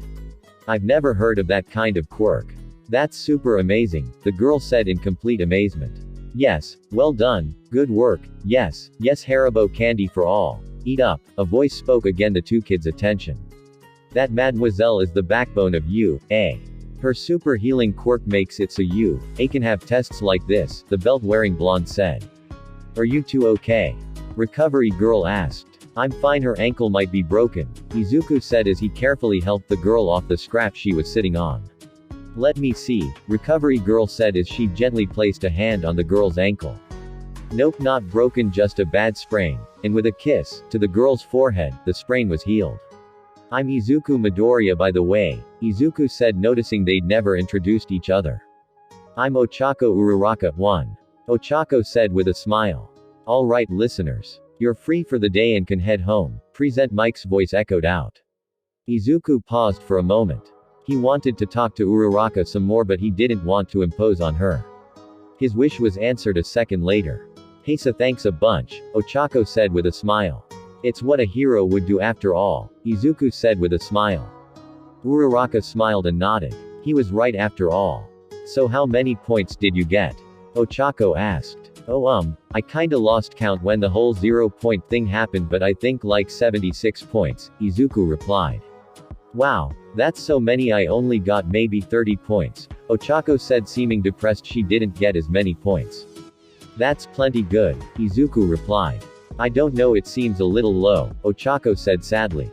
I've never heard of that kind of quirk. That's super amazing, the girl said in complete amazement. Yes, well done, good work, yes, Haribo candy for all. Eat up, a voice spoke again the 2 kids' attention. That mademoiselle is the backbone of UA. Her super healing quirk makes it so UA can have tests like this, the belt-wearing blonde said. Are you two okay? Recovery girl asked. I'm fine, her ankle might be broken, Izuku said as he carefully helped the girl off the scrap she was sitting on. Let me see, recovery girl said as she gently placed a hand on the girl's ankle. Nope, not broken, just a bad sprain, and with a kiss to the girl's forehead, the sprain was healed. I'm Izuku Midoriya by the way, Izuku said noticing they'd never introduced each other. I'm Ochako Uraraka 1. Ochako said with a smile. Alright listeners. You're free for the day and can head home, Present Mike's voice echoed out. Izuku paused for a moment. He wanted to talk to Uraraka some more but he didn't want to impose on her. His wish was answered a second later. Heisa, thanks a bunch, Ochako said with a smile. It's what a hero would do after all, Izuku said with a smile. Uraraka smiled and nodded. He was right after all. So how many points did you get? Ochako asked. Oh I kinda lost count when the whole 0-point thing happened but I think like 76 points, Izuku replied. Wow, that's so many, I only got maybe 30 points, Ochako said seeming depressed she didn't get as many points. That's plenty good, Izuku replied. I don't know, it seems a little low, Ochako said sadly.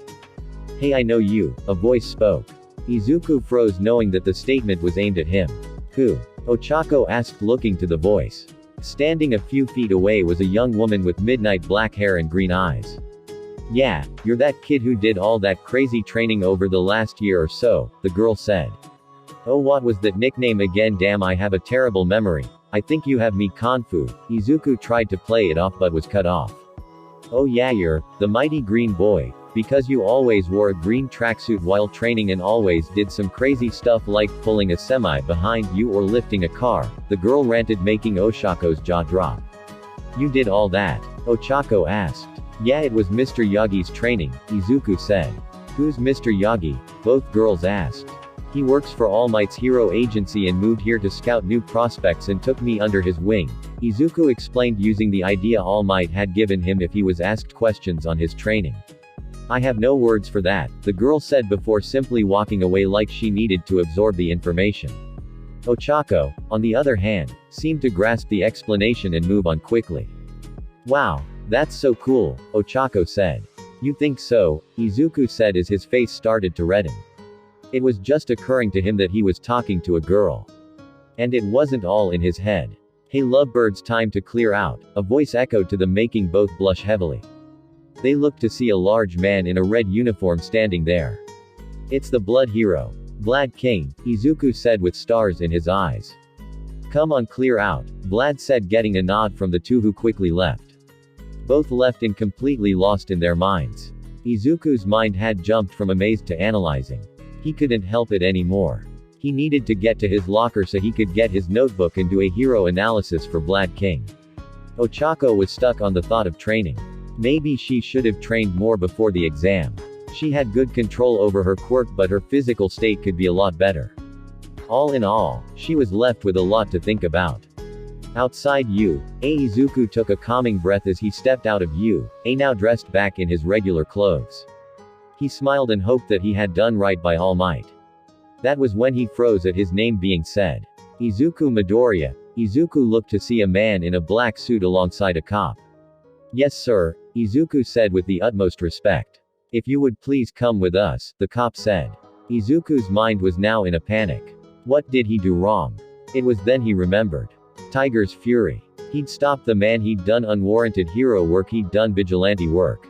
Hey, I know you, a voice spoke. Izuku froze knowing that the statement was aimed at him. Who? Ochako asked looking to the voice. Standing a few feet away was a young woman with midnight black hair and green eyes. Yeah, you're that kid who did all that crazy training over the last year or so, the girl said. Oh, what was that nickname again? Damn, I have a terrible memory. I think you have me Kanfu. Izuku tried to play it off but was cut off. Oh yeah, you're the mighty green boy, because you always wore a green tracksuit while training and always did some crazy stuff like pulling a semi behind you or lifting a car, the girl ranted, making Oshako's jaw drop. You did all that? Ochako asked. Yeah, it was Mr. Yagi's training, Izuku said. Who's Mr. Yagi? Both girls asked. He works for All Might's hero agency and moved here to scout new prospects and took me under his wing, Izuku explained, using the idea All Might had given him if he was asked questions on his training. I have no words for that, the girl said before simply walking away like she needed to absorb the information. Ochako, on the other hand, seemed to grasp the explanation and move on quickly. Wow, that's so cool, Ochako said. You think so? Izuku said as his face started to redden. It was just occurring to him that he was talking to a girl. And it wasn't all in his head. Hey lovebirds, time to clear out, a voice echoed to them, making both blush heavily. They looked to see a large man in a red uniform standing there. It's the blood hero, Vlad King, Izuku said with stars in his eyes. Come on, clear out, Vlad said, getting a nod from the two who quickly left. Both left in completely lost in their minds. Izuku's mind had jumped from amazed to analyzing. He couldn't help it anymore. He needed to get to his locker so he could get his notebook and do a hero analysis for Vlad King. Ochako was stuck on the thought of training. Maybe she should have trained more before the exam. She had good control over her quirk, but her physical state could be a lot better. All in all, she was left with a lot to think about. Outside Izuku took a calming breath as he stepped out of now dressed back in his regular clothes. He smiled and hoped that he had done right by All Might. That was when he froze at his name being said. Izuku Midoriya. Izuku looked to see a man in a black suit alongside a cop. Yes sir, Izuku said with the utmost respect. If you would please come with us, the cop said. Izuku's mind was now in a panic. What did he do wrong? It was then he remembered. Tiger's Fury. He'd stopped the man, he'd done unwarranted hero work, he'd done vigilante work.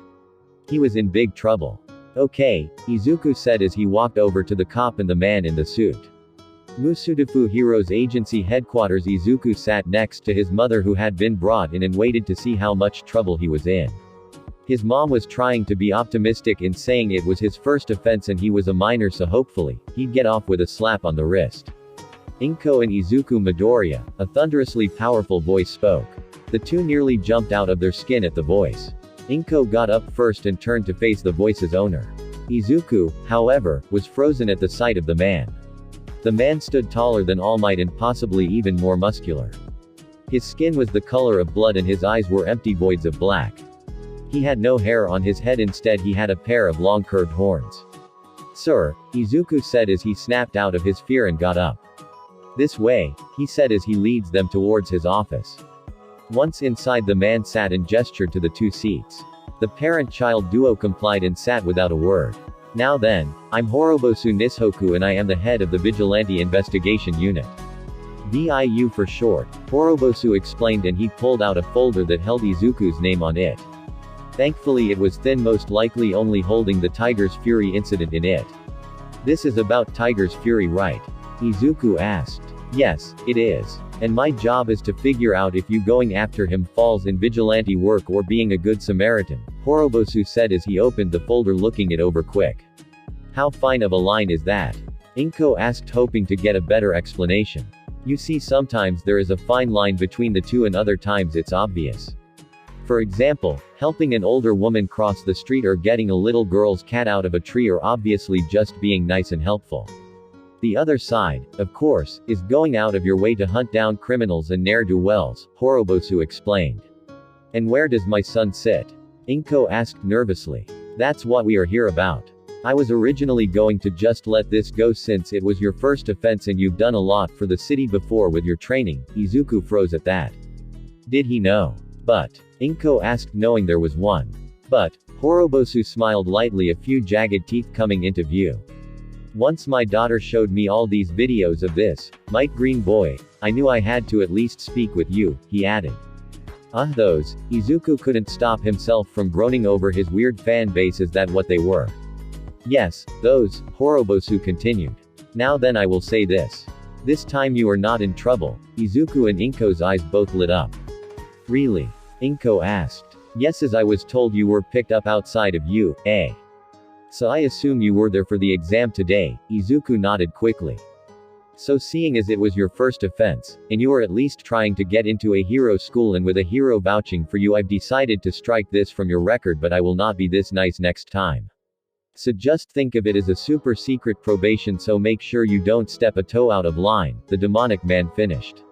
He was in big trouble. Okay, Izuku said as he walked over to the cop and the man in the suit. Musudafu Heroes Agency headquarters. Izuku sat next to his mother, who had been brought in, and waited to see how much trouble he was in. His mom was trying to be optimistic in saying it was his first offense and he was a minor, so hopefully, he'd get off with a slap on the wrist. Inko and Izuku Midoriya, a thunderously powerful voice spoke. The two nearly jumped out of their skin at the voice. Inko got up first and turned to face the voice's owner. Izuku, however, was frozen at the sight of the man. The man stood taller than All Might and possibly even more muscular. His skin was the color of blood and his eyes were empty voids of black. He had no hair on his head, instead he had a pair of long curved horns. Sir, Izuku said as he snapped out of his fear and got up. This way, he said as he leads them towards his office. Once inside, the man sat and gestured to the two seats. The parent-child duo complied and sat without a word. Now then, I'm Horobosu Nishoku and I am the head of the Vigilante Investigation Unit. VIU for short, Horobosu explained, and he pulled out a folder that held Izuku's name on it. Thankfully it was thin, most likely only holding the Tiger's Fury incident in it. This is about Tiger's Fury, right? Izuku asked. Yes, it is. And my job is to figure out if you going after him falls in vigilante work or being a good Samaritan, Horobosu said as he opened the folder, looking it over quick. How fine of a line is that? Inko asked, hoping to get a better explanation. You see, sometimes there is a fine line between the two and other times it's obvious. For example, helping an older woman cross the street or getting a little girl's cat out of a tree are obviously just being nice and helpful. The other side, of course, is going out of your way to hunt down criminals and ne'er-do-wells, Horobosu explained. And where does my son sit? Inko asked nervously. That's what we are here about. I was originally going to just let this go since it was your first offense and you've done a lot for the city before with your training. Izuku froze at that. Did he know? But, Inko asked, knowing there was one. But, Horobosu smiled lightly, a few jagged teeth coming into view. Once my daughter showed me all these videos of this, Might Green Boy, I knew I had to at least speak with you, he added. Those, Izuku couldn't stop himself from groaning over his weird fan base. Is that what they were? Yes, those, Horobosu continued. Now then, I will say this. This time you are not in trouble. Izuku and Inko's eyes both lit up. Really? Inko asked. Yes, as I was told you were picked up outside of UA. So I assume you were there for the exam today. Izuku nodded quickly. So seeing as it was your first offense, and you are at least trying to get into a hero school and with a hero vouching for you, I've decided to strike this from your record, but I will not be this nice next time. So just think of it as a super secret probation, so make sure you don't step a toe out of line, the demonic man finished.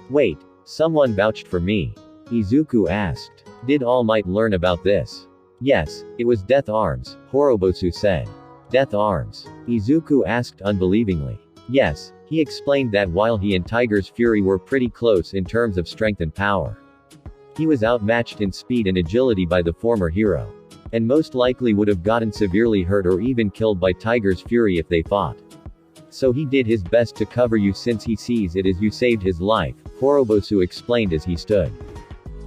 Wait, someone vouched for me? Izuku asked. Did All Might learn about this? Yes, it was Death Arms, Horobosu said. Death Arms? Izuku asked unbelievingly. Yes, he explained that while he and Tiger's Fury were pretty close in terms of strength and power, he was outmatched in speed and agility by the former hero, and most likely would have gotten severely hurt or even killed by Tiger's Fury if they fought. So he did his best to cover you since he sees it as you saved his life, Horobosu explained as he stood.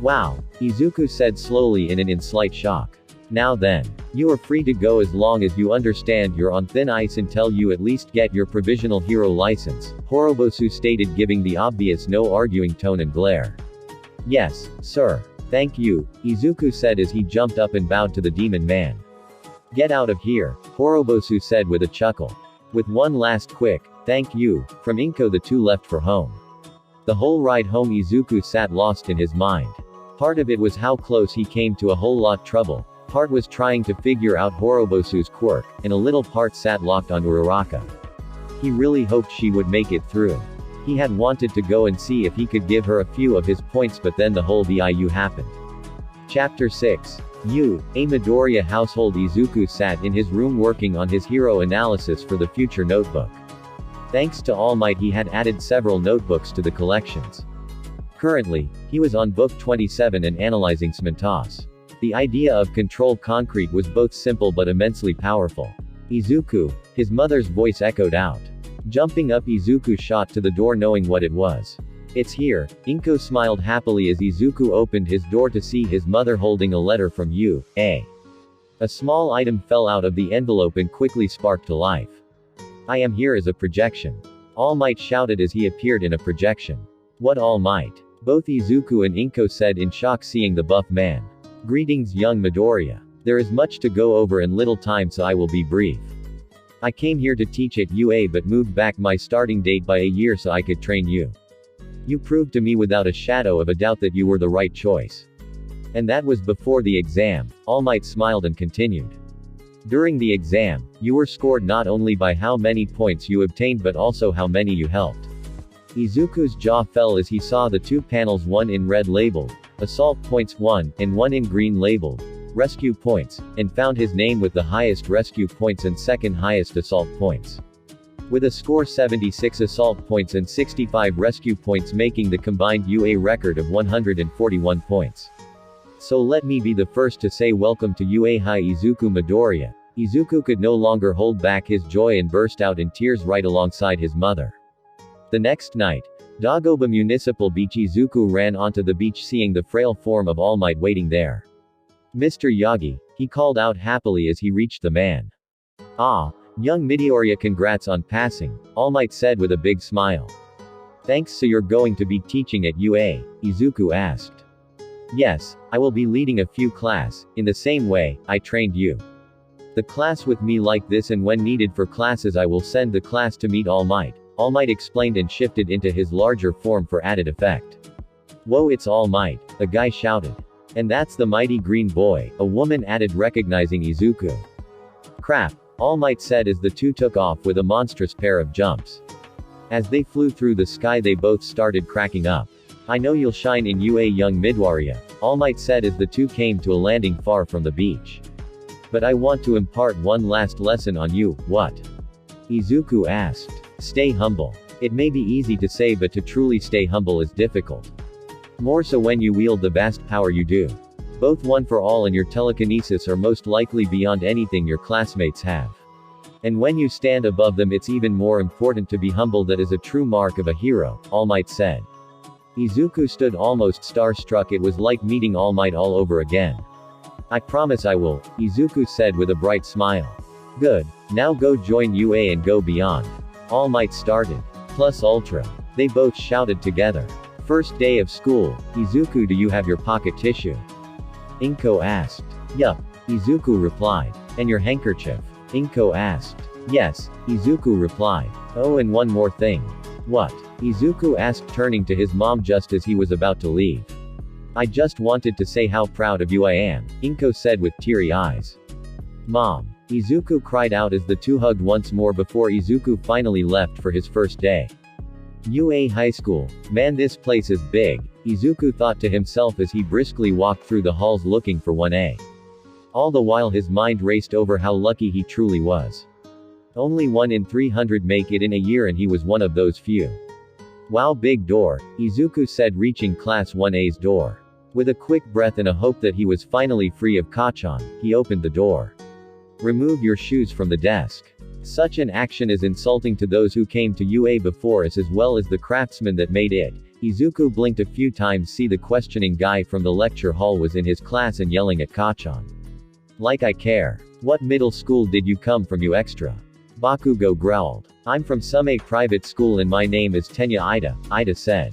Wow, Izuku said slowly and in slight shock. Now then, you are free to go as long as you understand you're on thin ice until you at least get your provisional hero license, Horobosu stated, giving the obvious no arguing tone and glare. Yes, sir. Thank you, Izuku said as he jumped up and bowed to the demon man. Get out of here, Horobosu said with a chuckle. With one last quick, thank you, from Inko, the two left for home. The whole ride home Izuku sat lost in his mind. Part of it was how close he came to a whole lot trouble, part was trying to figure out Horobosu's quirk, and a little part sat locked on Uraraka. He really hoped she would make it through. He had wanted to go and see if he could give her a few of his points, but then the whole VIU happened. Chapter 6. A Midoriya household. Izuku sat in his room working on his hero analysis for the future notebook. Thanks to All Might, he had added several notebooks to the collections. Currently, he was on book 27 and analyzing Smentos. The idea of control concrete was both simple but immensely powerful. Izuku, his mother's voice echoed out. Jumping up, Izuku shot to the door knowing what it was. It's here. Inko smiled happily as Izuku opened his door to see his mother holding a letter from UA. A small item fell out of the envelope and quickly sparked to life. I am here as a projection. All Might shouted as he appeared in a projection. What All Might? Both Izuku and Inko said in shock, seeing the buff man. Greetings, young Midoriya. There is much to go over and little time, so I will be brief. I came here to teach at UA but moved back my starting date by a year so I could train you. You proved to me without a shadow of a doubt that you were the right choice. And that was before the exam. All Might smiled and continued. During the exam, you were scored not only by how many points you obtained but also how many you helped. Izuku's jaw fell as he saw the two panels, one in red labeled Assault Points 1, and one in green labeled Rescue Points, and found his name with the highest rescue points and second highest assault points. With a score 76 assault points and 65 rescue points, making the combined UA record of 141 points. So let me be the first to say welcome to UA High Izuku Midoriya. Izuku could no longer hold back his joy and burst out in tears right alongside his mother. The next night, Dagoba Municipal Beach. Izuku ran onto the beach seeing the frail form of All Might waiting there. Mr. Yagi, he called out happily as he reached the man. Ah, young Midoriya, congrats on passing, All Might said with a big smile. Thanks, so you're going to be teaching at UA? Izuku asked. Yes, I will be leading a few class, in the same way I trained you. The class with me like this, and when needed for classes I will send the class to meet All Might. All Might explained and shifted into his larger form for added effect. Whoa, it's All Might, a guy shouted. And that's the mighty green boy, a woman added, recognizing Izuku. Crap, All Might said as the two took off with a monstrous pair of jumps. As they flew through the sky they both started cracking up. I know you'll shine in UA, young Midoriya, All Might said as the two came to a landing far from the beach. But I want to impart one last lesson on you. What? Izuku asked. Stay humble. It may be easy to say, but to truly stay humble is difficult. More so when you wield the vast power you do. Both One for All and your telekinesis are most likely beyond anything your classmates have. And when you stand above them, it's even more important to be humble. That is a true mark of a hero, All Might said. Izuku stood almost starstruck. It was like meeting All Might all over again. I promise I will, Izuku said with a bright smile. Good. Now go join UA and go beyond. All Might started. Plus Ultra. They both shouted together. First day of school. Izuku, do you have your pocket tissue? Inko asked. Yup. Izuku replied. And your handkerchief? Inko asked. Yes. Izuku replied. Oh, and one more thing. What? Izuku asked, turning to his mom just as he was about to leave. I just wanted to say how proud of you I am, Inko said with teary eyes. Mom. Izuku cried out as the two hugged once more before Izuku finally left for his first day. UA High School. Man, this place is big, Izuku thought to himself as he briskly walked through the halls looking for 1A. All the while his mind raced over how lucky he truly was. Only 1 in 300 make it in a year and he was one of those few. Wow, big door, Izuku said, reaching Class 1A's door. With a quick breath and a hope that he was finally free of Kachan, he opened the door. Remove your shoes from the desk. Such an action is insulting to those who came to UA before us as well as the craftsmen that made it. Izuku blinked a few times, see the questioning guy from the lecture hall was in his class and yelling at Kachan. Like I care. What middle school did you come from, you extra? Bakugo growled. I'm from some A private school and my name is Tenya Ida said.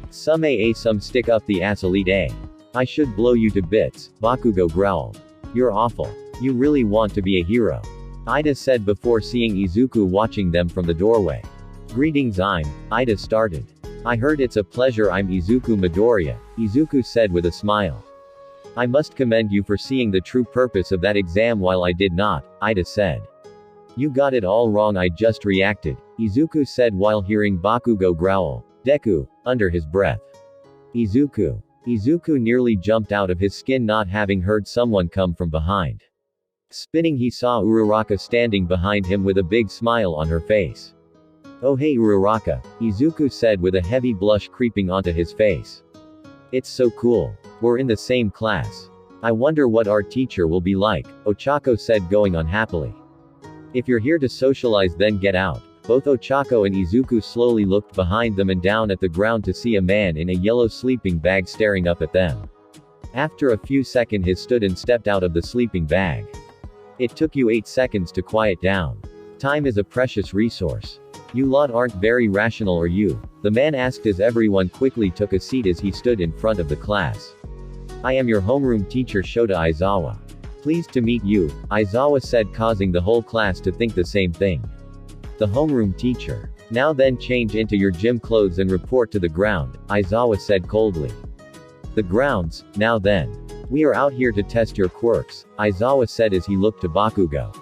Some some stick up the ass elite A. I should blow you to bits, Bakugo growled. You're awful. You really want to be a hero. Ida said before seeing Izuku watching them from the doorway. Greetings, Ida started. I heard it's a pleasure, I'm Izuku Midoriya, Izuku said with a smile. I must commend you for seeing the true purpose of that exam while I did not, Ida said. You got it all wrong, I just reacted, Izuku said while hearing Bakugo growl, Deku, under his breath. Izuku. Izuku nearly jumped out of his skin not having heard someone come from behind. Spinning, he saw Uraraka standing behind him with a big smile on her face. Oh hey Uraraka, Izuku said with a heavy blush creeping onto his face. It's so cool. We're in the same class. I wonder what our teacher will be like, Ochako said going on happily. If you're here to socialize then get out. Both Ochako and Izuku slowly looked behind them and down at the ground to see a man in a yellow sleeping bag staring up at them. After a few seconds he stood and stepped out of the sleeping bag. It took you 8 seconds to quiet down. Time is a precious resource. You lot aren't very rational, are you? The man asked as everyone quickly took a seat as he stood in front of the class. I am your homeroom teacher Shota Aizawa. Pleased to meet you, Aizawa said, causing the whole class to think the same thing. The homeroom teacher. Now then change into your gym clothes and report to the ground, Aizawa said coldly. The grounds, now then. We are out here to test your quirks, Aizawa said as he looked to Bakugo.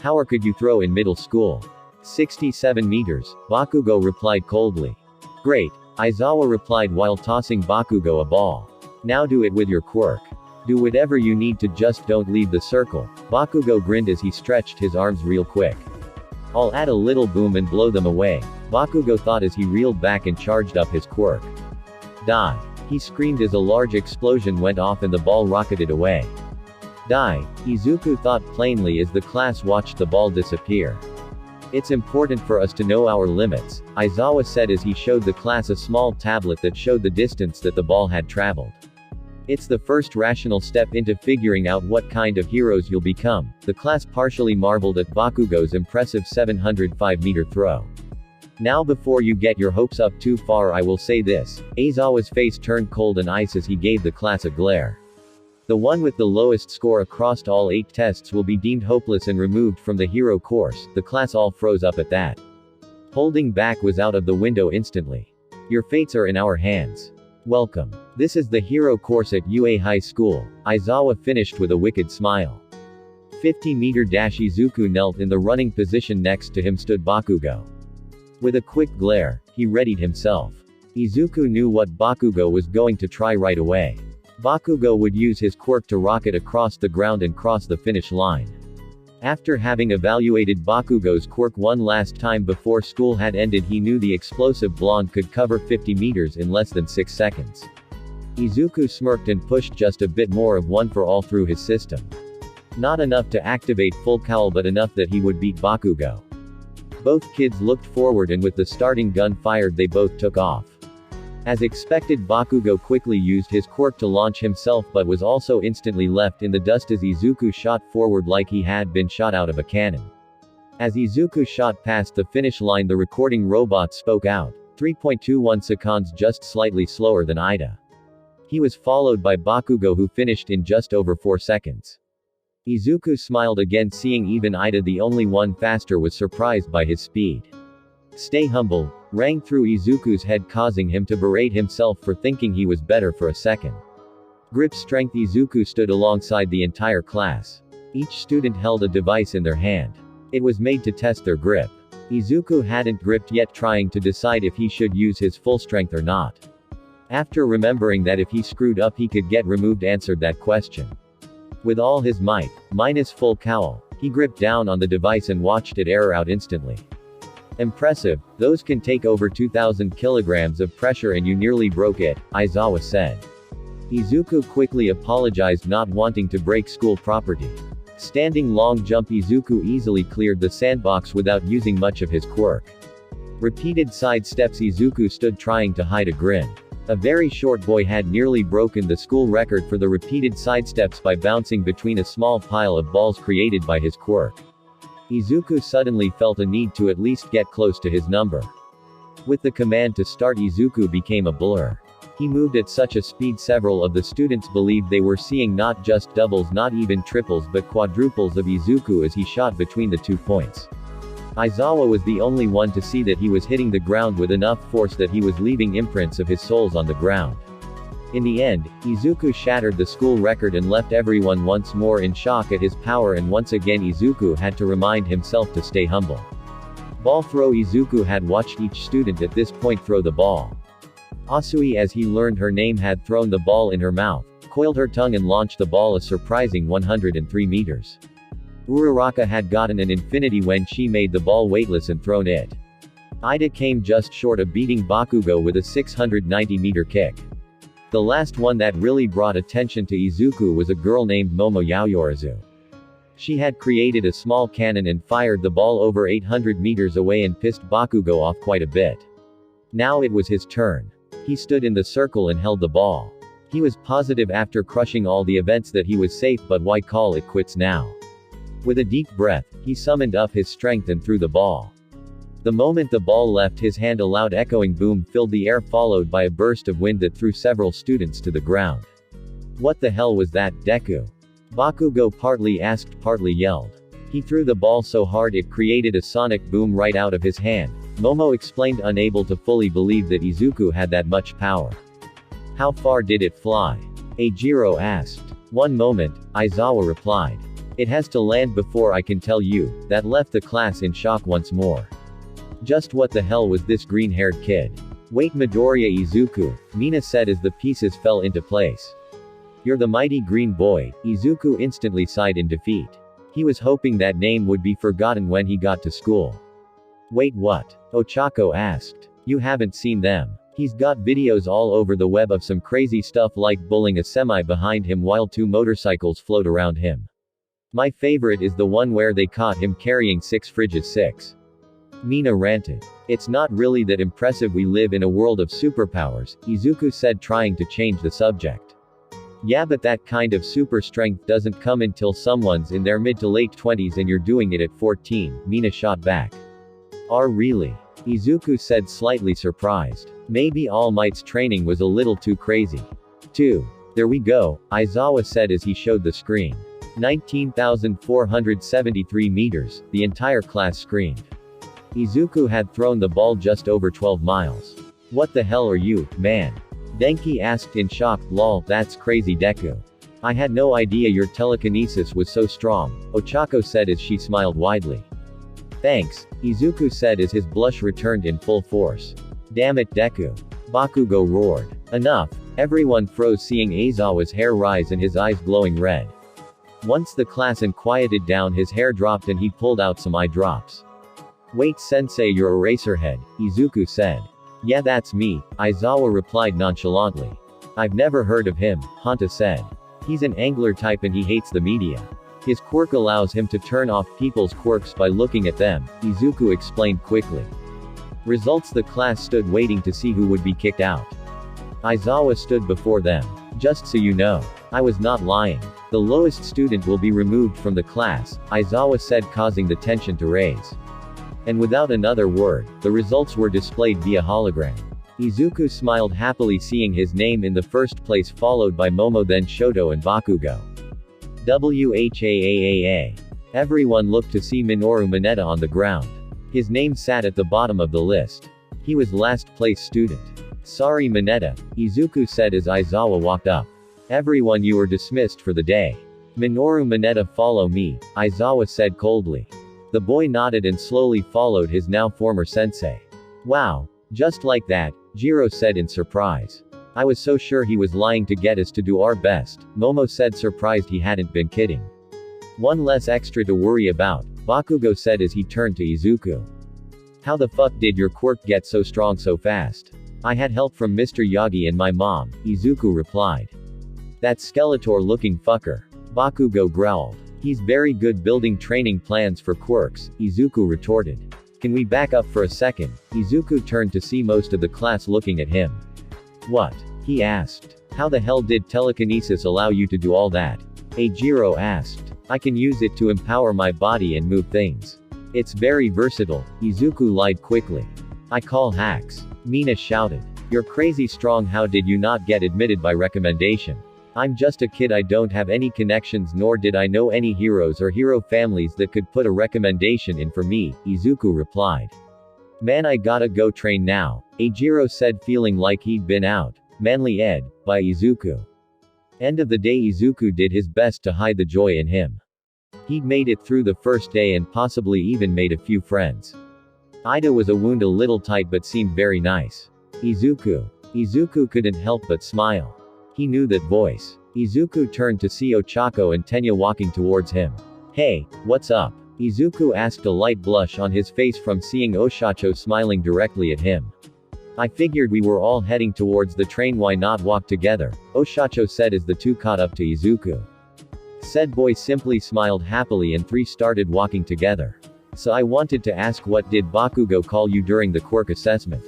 How could you throw in middle school? 67 meters, Bakugo replied coldly. Great, Aizawa replied while tossing Bakugo a ball. Now do it with your quirk. Do whatever you need to, just don't leave the circle, Bakugo grinned as he stretched his arms real quick. I'll add a little boom and blow them away, Bakugo thought as he reeled back and charged up his quirk. Die. He screamed as a large explosion went off and the ball rocketed away. Die, Izuku thought plainly as the class watched the ball disappear. It's important for us to know our limits, Aizawa said as he showed the class a small tablet that showed the distance that the ball had traveled. It's the first rational step into figuring out what kind of heroes you'll become. The class partially marveled at Bakugo's impressive 705-meter throw. Now before you get your hopes up too far I will say this, Aizawa's face turned cold and ice as he gave the class a glare. The one with the lowest score across all 8 tests will be deemed hopeless and removed from the hero course. The class all froze up at that. Holding back was out of the window instantly. Your fates are in our hands. Welcome. This is the hero course at UA High School, Aizawa finished with a wicked smile. 50-meter dash. Izuku knelt in the running position. Next to him stood Bakugo. With a quick glare, he readied himself. Izuku knew what Bakugo was going to try right away. Bakugo would use his quirk to rocket across the ground and cross the finish line. After having evaluated Bakugo's quirk one last time before school had ended, he knew the explosive blonde could cover 50 meters in less than 6 seconds. Izuku smirked and pushed just a bit more of one for all through his system. Not enough to activate full cowl, but enough that he would beat Bakugo. Both kids looked forward and with the starting gun fired they both took off. As expected, Bakugo quickly used his quirk to launch himself but was also instantly left in the dust as Izuku shot forward like he had been shot out of a cannon. As Izuku shot past the finish line, the recording robot spoke out. 3.21 seconds, just slightly slower than Ida. He was followed by Bakugo, who finished in just over 4 seconds. Izuku smiled again, seeing even Ida, the only one faster, was surprised by his speed. Stay humble, rang through Izuku's head, causing him to berate himself for thinking he was better for a second. Grip strength. Izuku stood alongside the entire class. Each student held a device in their hand. It was made to test their grip. Izuku hadn't gripped yet, trying to decide if he should use his full strength or not. After remembering that if he screwed up he could get removed, answered that question. With all his might, minus full cowl, he gripped down on the device and watched it air out instantly. Impressive, those can take over 2,000 kilograms of pressure and you nearly broke it, Aizawa said. Izuku quickly apologized, not wanting to break school property. Standing long jump. Izuku easily cleared the sandbox without using much of his quirk. Repeated side steps. Izuku stood trying to hide a grin. A very short boy had nearly broken the school record for the repeated sidesteps by bouncing between a small pile of balls created by his quirk. Izuku suddenly felt a need to at least get close to his number. With the command to start, Izuku became a blur. He moved at such a speed several of the students believed they were seeing not just doubles, not even triples, but quadruples of Izuku as he shot between the 2 points. Aizawa was the only one to see that he was hitting the ground with enough force that he was leaving imprints of his soles on the ground. In the end, Izuku shattered the school record and left everyone once more in shock at his power, and once again Izuku had to remind himself to stay humble. Ball throw. Izuku had watched each student at this point throw the ball. Asui, as he learned her name, had thrown the ball in her mouth, coiled her tongue and launched the ball a surprising 103 meters. Uraraka had gotten an infinity when she made the ball weightless and thrown it. Ida came just short of beating Bakugo with a 690-meter kick. The last one that really brought attention to Izuku was a girl named Momo Yaoyorizu. She had created a small cannon and fired the ball over 800 meters away and pissed Bakugo off quite a bit. Now it was his turn. He stood in the circle and held the ball. He was positive after crushing all the events that he was safe, but why call it quits now? With a deep breath, he summoned up his strength and threw the ball. The moment the ball left his hand, a loud echoing boom filled the air, followed by a burst of wind that threw several students to the ground. What the hell was that, Deku? Bakugo partly asked, partly yelled. He threw the ball so hard it created a sonic boom right out of his hand, Momo explained, unable to fully believe that Izuku had that much power. How far did it fly? Eijiro asked. 1 moment, Aizawa replied. It has to land before I can tell you. That left the class in shock once more. Just what the hell was this green-haired kid? Wait, Midoriya Izuku, Mina said as the pieces fell into place. You're the mighty green boy, Izuku instantly sighed in defeat. He was hoping that name would be forgotten when he got to school. Wait, what? Ochako asked. You haven't seen them. He's got videos all over the web of some crazy stuff like bullying a semi behind him while 2 motorcycles float around him. My favorite is the one where they caught him carrying 6 fridges 6. Mina ranted. It's not really that impressive, we live in a world of superpowers, Izuku said, trying to change the subject. Yeah, but that kind of super strength doesn't come until someone's in their mid to late 20s and you're doing it at 14, Mina shot back. Really? Izuku said, slightly surprised. Maybe All Might's training was a little too crazy. 2. There we go, Aizawa said as he showed the screen. 19,473 meters, the entire class screamed. Izuku had thrown the ball just over 12 miles. What the hell are you, man? Denki asked in shock. Lol, that's crazy, Deku. I had no idea your telekinesis was so strong, Ochako said as she smiled widely. Thanks, Izuku said as his blush returned in full force. Damn it, Deku. Bakugo roared. Enough. Everyone froze, seeing Aizawa's hair rise and his eyes glowing red. Once the class quieted down, his hair dropped and he pulled out some eye drops. Wait, sensei, you're Eraserhead, Izuku said. Yeah, that's me, Aizawa replied nonchalantly. I've never heard of him, Hanta said. He's an angler type and he hates the media. His quirk allows him to turn off people's quirks by looking at them, Izuku explained quickly. Results: the class stood waiting to see who would be kicked out. Aizawa stood before them. Just so you know, I was not lying. The lowest student will be removed from the class, Aizawa said, causing the tension to raise. And without another word, the results were displayed via hologram. Izuku smiled happily seeing his name in the first place, followed by Momo, then Shoto and Bakugo. Whaaa. Everyone looked to see Minoru Mineta on the ground. His name sat at the bottom of the list. He was last place student. Sorry Mineta, Izuku said as Aizawa walked up. Everyone, you are dismissed for the day. Minoru Mineta, follow me, Aizawa said coldly. The boy nodded and slowly followed his now former sensei. Wow. Just like that, Jiro said in surprise. I was so sure he was lying to get us to do our best, Momo said, surprised he hadn't been kidding. One less extra to worry about, Bakugo said as he turned to Izuku. How the fuck did your quirk get so strong so fast? I had help from Mr. Yagi and my mom, Izuku replied. That Skeletor-looking fucker. Bakugo growled. He's very good building training plans for quirks, Izuku retorted. Can we back up for a second? Izuku turned to see most of the class looking at him. What? He asked. How the hell did telekinesis allow you to do all that? Jiro asked. I can use it to empower my body and move things. It's very versatile, Izuku lied quickly. I call hacks. Mina shouted. You're crazy strong, how did you not get admitted by recommendation? I'm just a kid, I don't have any connections, nor did I know any heroes or hero families that could put a recommendation in for me, Izuku replied. Man, I gotta go train now, Jiro said, feeling like he'd been out. Manly Ed, by Izuku. End of the day, Izuku did his best to hide the joy in him. He'd made it through the first day and possibly even made a few friends. Ida was a wound, a little tight, but seemed very nice. Izuku couldn't help but smile. He knew that voice. Izuku turned to see Ochako and Tenya walking towards him. Hey, what's up? Izuku asked, a light blush on his face from seeing Ochako smiling directly at him. I figured we were all heading towards the train, why not walk together? Ochako said as the two caught up to Izuku. Said boy simply smiled happily and three started walking together. So I wanted to ask, what did Bakugo call you during the quirk assessment?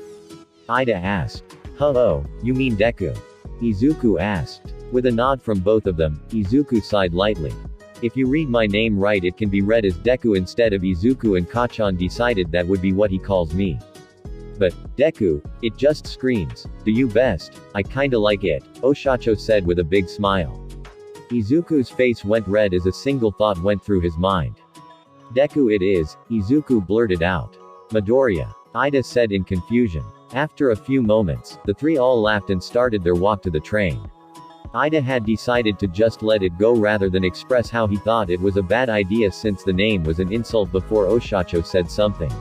Ida asked. Oh, you mean Deku? Izuku asked. With a nod from both of them, Izuku sighed lightly. If you read my name right, it can be read as Deku instead of Izuku, and Kachan decided that would be what he calls me. But, Deku, it just screams, do you best, I kinda like it, Ochako said with a big smile. Izuku's face went red as a single thought went through his mind. Deku it is, Izuku blurted out. Midoriya, Ida said in confusion. After a few moments, the three all laughed and started their walk to the train. Ida had decided to just let it go rather than express how he thought it was a bad idea, since the name was an insult, before Ochako said something.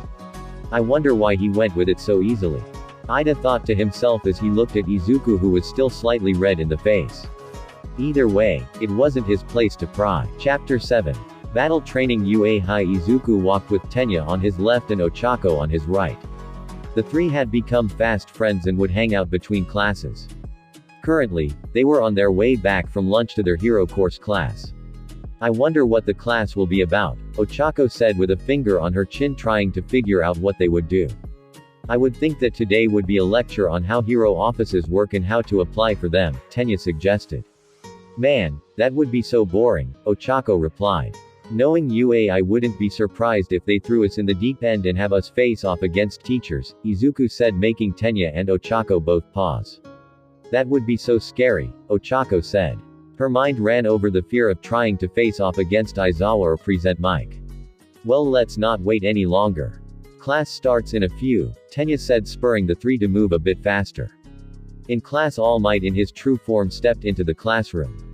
I wonder why he went with it so easily. Ida thought to himself as he looked at Izuku, who was still slightly red in the face. Either way, it wasn't his place to pry. Chapter 7. Battle Training Ua High. Izuku walked with Tenya on his left and Ochako on his right. The three had become fast friends and would hang out between classes. Currently, they were on their way back from lunch to their hero course class. I wonder what the class will be about, Ochako said with a finger on her chin, trying to figure out what they would do. I would think that today would be a lecture on how hero offices work and how to apply for them, Tenya suggested. Man, that would be so boring, Ochako replied. Knowing UA, I wouldn't be surprised if they threw us in the deep end and have us face off against teachers, Izuku said, making Tenya and Ochako both pause. That would be so scary, Ochako said. Her mind ran over the fear of trying to face off against Aizawa or present Mike. Well, let's not wait any longer. Class starts in a few, Tenya said, spurring the three to move a bit faster. In class, All Might in his true form stepped into the classroom.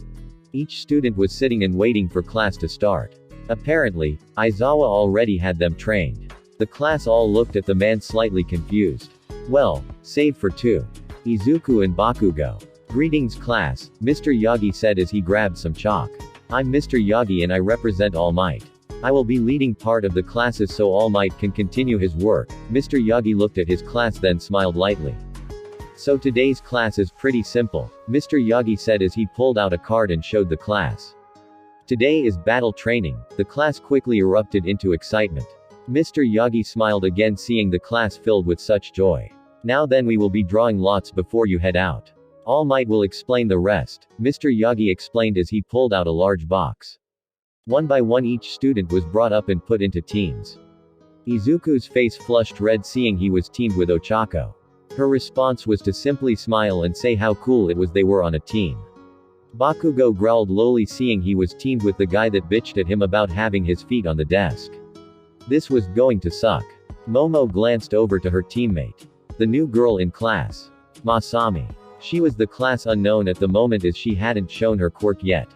Each student was sitting and waiting for class to start. Apparently, Aizawa already had them trained. The class all looked at the man slightly confused. Well, save for two. Izuku and Bakugo. Greetings class, Mr. Yagi said as he grabbed some chalk. I'm Mr. Yagi and I represent All Might. I will be leading part of the classes so All Might can continue his work. Mr. Yagi looked at his class then smiled lightly. So today's class is pretty simple, Mr. Yagi said as he pulled out a card and showed the class. Today is battle training. The class quickly erupted into excitement. Mr. Yagi smiled again, seeing the class filled with such joy. Now then, we will be drawing lots before you head out. All Might will explain the rest, Mr. Yagi explained as he pulled out a large box. One by one each student was brought up and put into teams. Izuku's face flushed red seeing he was teamed with Ochako. Her response was to simply smile and say how cool it was they were on a team. Bakugo growled lowly seeing he was teamed with the guy that bitched at him about having his feet on the desk. This was going to suck. Momo glanced over to her teammate. The new girl in class. Masami. She was the class unknown at the moment as she hadn't shown her quirk yet.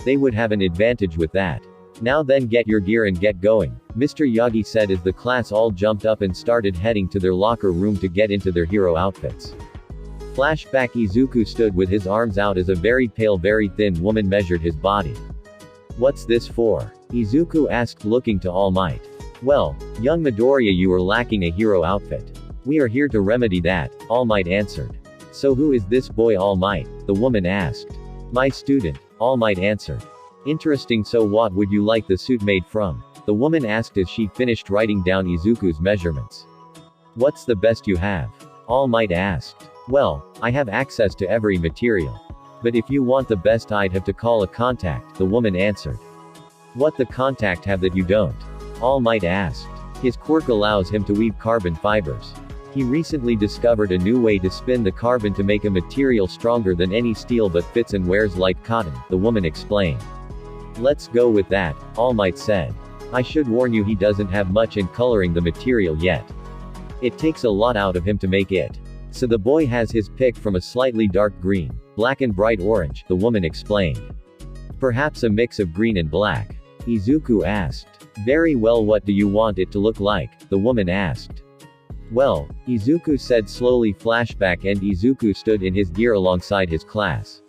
They would have an advantage with that. Now then get your gear and get going, Mr. Yagi said as the class all jumped up and started heading to their locker room to get into their hero outfits. Flashback Izuku stood with his arms out as a very pale very thin woman measured his body. What's this for? Izuku asked looking to All Might. Well, young Midoriya, you are lacking a hero outfit. We are here to remedy that, All Might answered. So who is this boy All Might? The woman asked. My student, All Might answered. Interesting, so what would you like the suit made from? The woman asked as she finished writing down Izuku's measurements. What's the best you have? All Might asked. Well, I have access to every material. But if you want the best I'd have to call a contact, the woman answered. What the contact have that you don't? All Might asked. His quirk allows him to weave carbon fibers. He recently discovered a new way to spin the carbon to make a material stronger than any steel but fits and wears like cotton, the woman explained. Let's go with that, All Might said. I should warn you he doesn't have much in coloring the material yet. It takes a lot out of him to make it. So the boy has his pick from a slightly dark green, black and bright orange, the woman explained. Perhaps a mix of green and black. Izuku asked. Very well, what do you want it to look like? The woman asked. Well, Izuku said slowly. Flashback and Izuku stood in his gear alongside his class.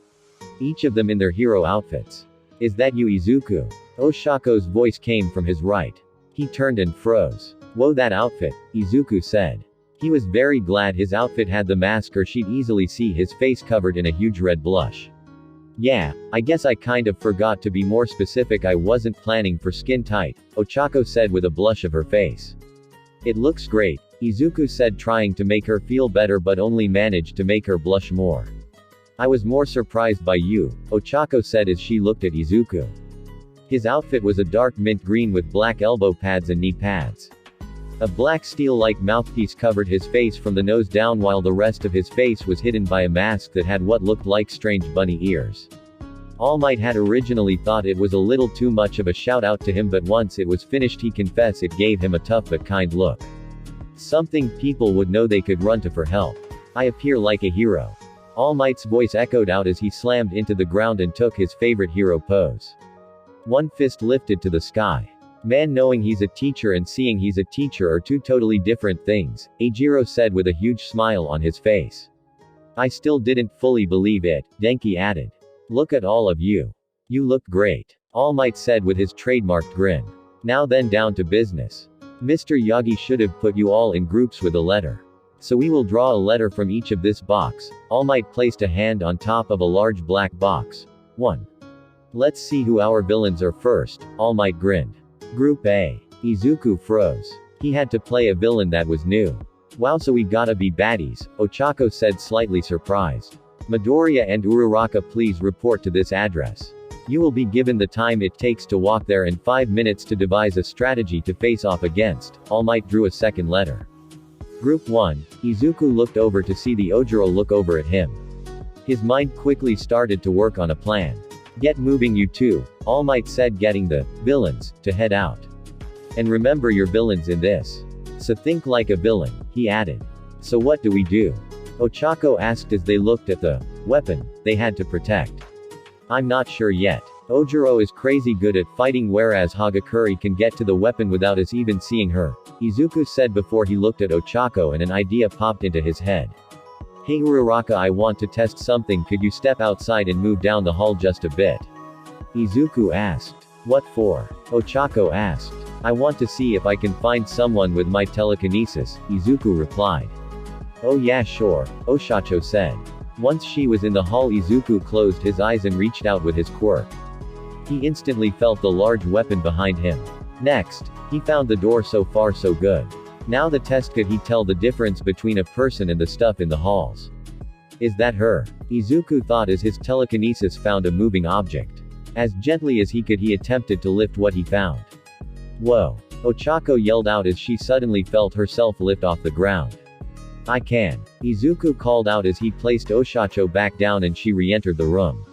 Each of them in their hero outfits. Is that you, Izuku? Oshako's voice came from his right. He turned and froze. Whoa, that outfit, Izuku said. He was very glad his outfit had the mask or she'd easily see his face covered in a huge red blush. Yeah, I guess I kind of forgot to be more specific. I wasn't planning for skin tight, Ochako said with a blush of her face. It looks great, Izuku said, trying to make her feel better but only managed to make her blush more. I was more surprised by you, Ochako said as she looked at Izuku. His outfit was a dark mint green with black elbow pads and knee pads. A black steel-like mouthpiece covered his face from the nose down while the rest of his face was hidden by a mask that had what looked like strange bunny ears. All Might had originally thought it was a little too much of a shout out to him, but once it was finished he confessed it gave him a tough but kind look. Something people would know they could run to for help. I appear like a hero. All Might's voice echoed out as he slammed into the ground and took his favorite hero pose. One fist lifted to the sky. Man, knowing he's a teacher and seeing he's a teacher are two totally different things, Eijiro said with a huge smile on his face. I still didn't fully believe it, Denki added. Look at all of you. You look great. All Might said with his trademarked grin. Now then, down to business. Mr. Yagi should have put you all in groups with a letter. So we will draw a letter from each of this box. All Might placed a hand on top of a large black box. 1. Let's see who our villains are first, All Might grinned. Group A. Izuku froze. He had to play a villain that was new. Wow, so we gotta be baddies, Ochako said, slightly surprised. Midoriya and Uraraka, please report to this address. You will be given the time it takes to walk there and 5 minutes to devise a strategy to face off against. All Might drew a second letter. Group 1, Izuku looked over to see the Ojiro look over at him. His mind quickly started to work on a plan. Get moving, you two, All Might said, getting the villains to head out. And remember your villains in this. So think like a villain, he added. So what do we do? Ochako asked as they looked at the weapon they had to protect. I'm not sure yet. Ojiro is crazy good at fighting, whereas Hagakure can get to the weapon without us even seeing her, Izuku said before he looked at Ochako and an idea popped into his head. Hey Uraraka, I want to test something, could you step outside and move down the hall just a bit? Izuku asked. What for? Ochako asked. I want to see if I can find someone with my telekinesis, Izuku replied. Oh yeah, sure, Oshacho said. Once she was in the hall, Izuku closed his eyes and reached out with his quirk. He instantly felt the large weapon behind him. Next, he found the door. So far so good. Now the test, could he tell the difference between a person and the stuff in the halls? Is that her? Izuku thought as his telekinesis found a moving object. As gently as he could, he attempted to lift what he found. Whoa! Ochako yelled out as she suddenly felt herself lift off the ground. I can. Izuku called out as he placed Ochako back down and she re-entered the room.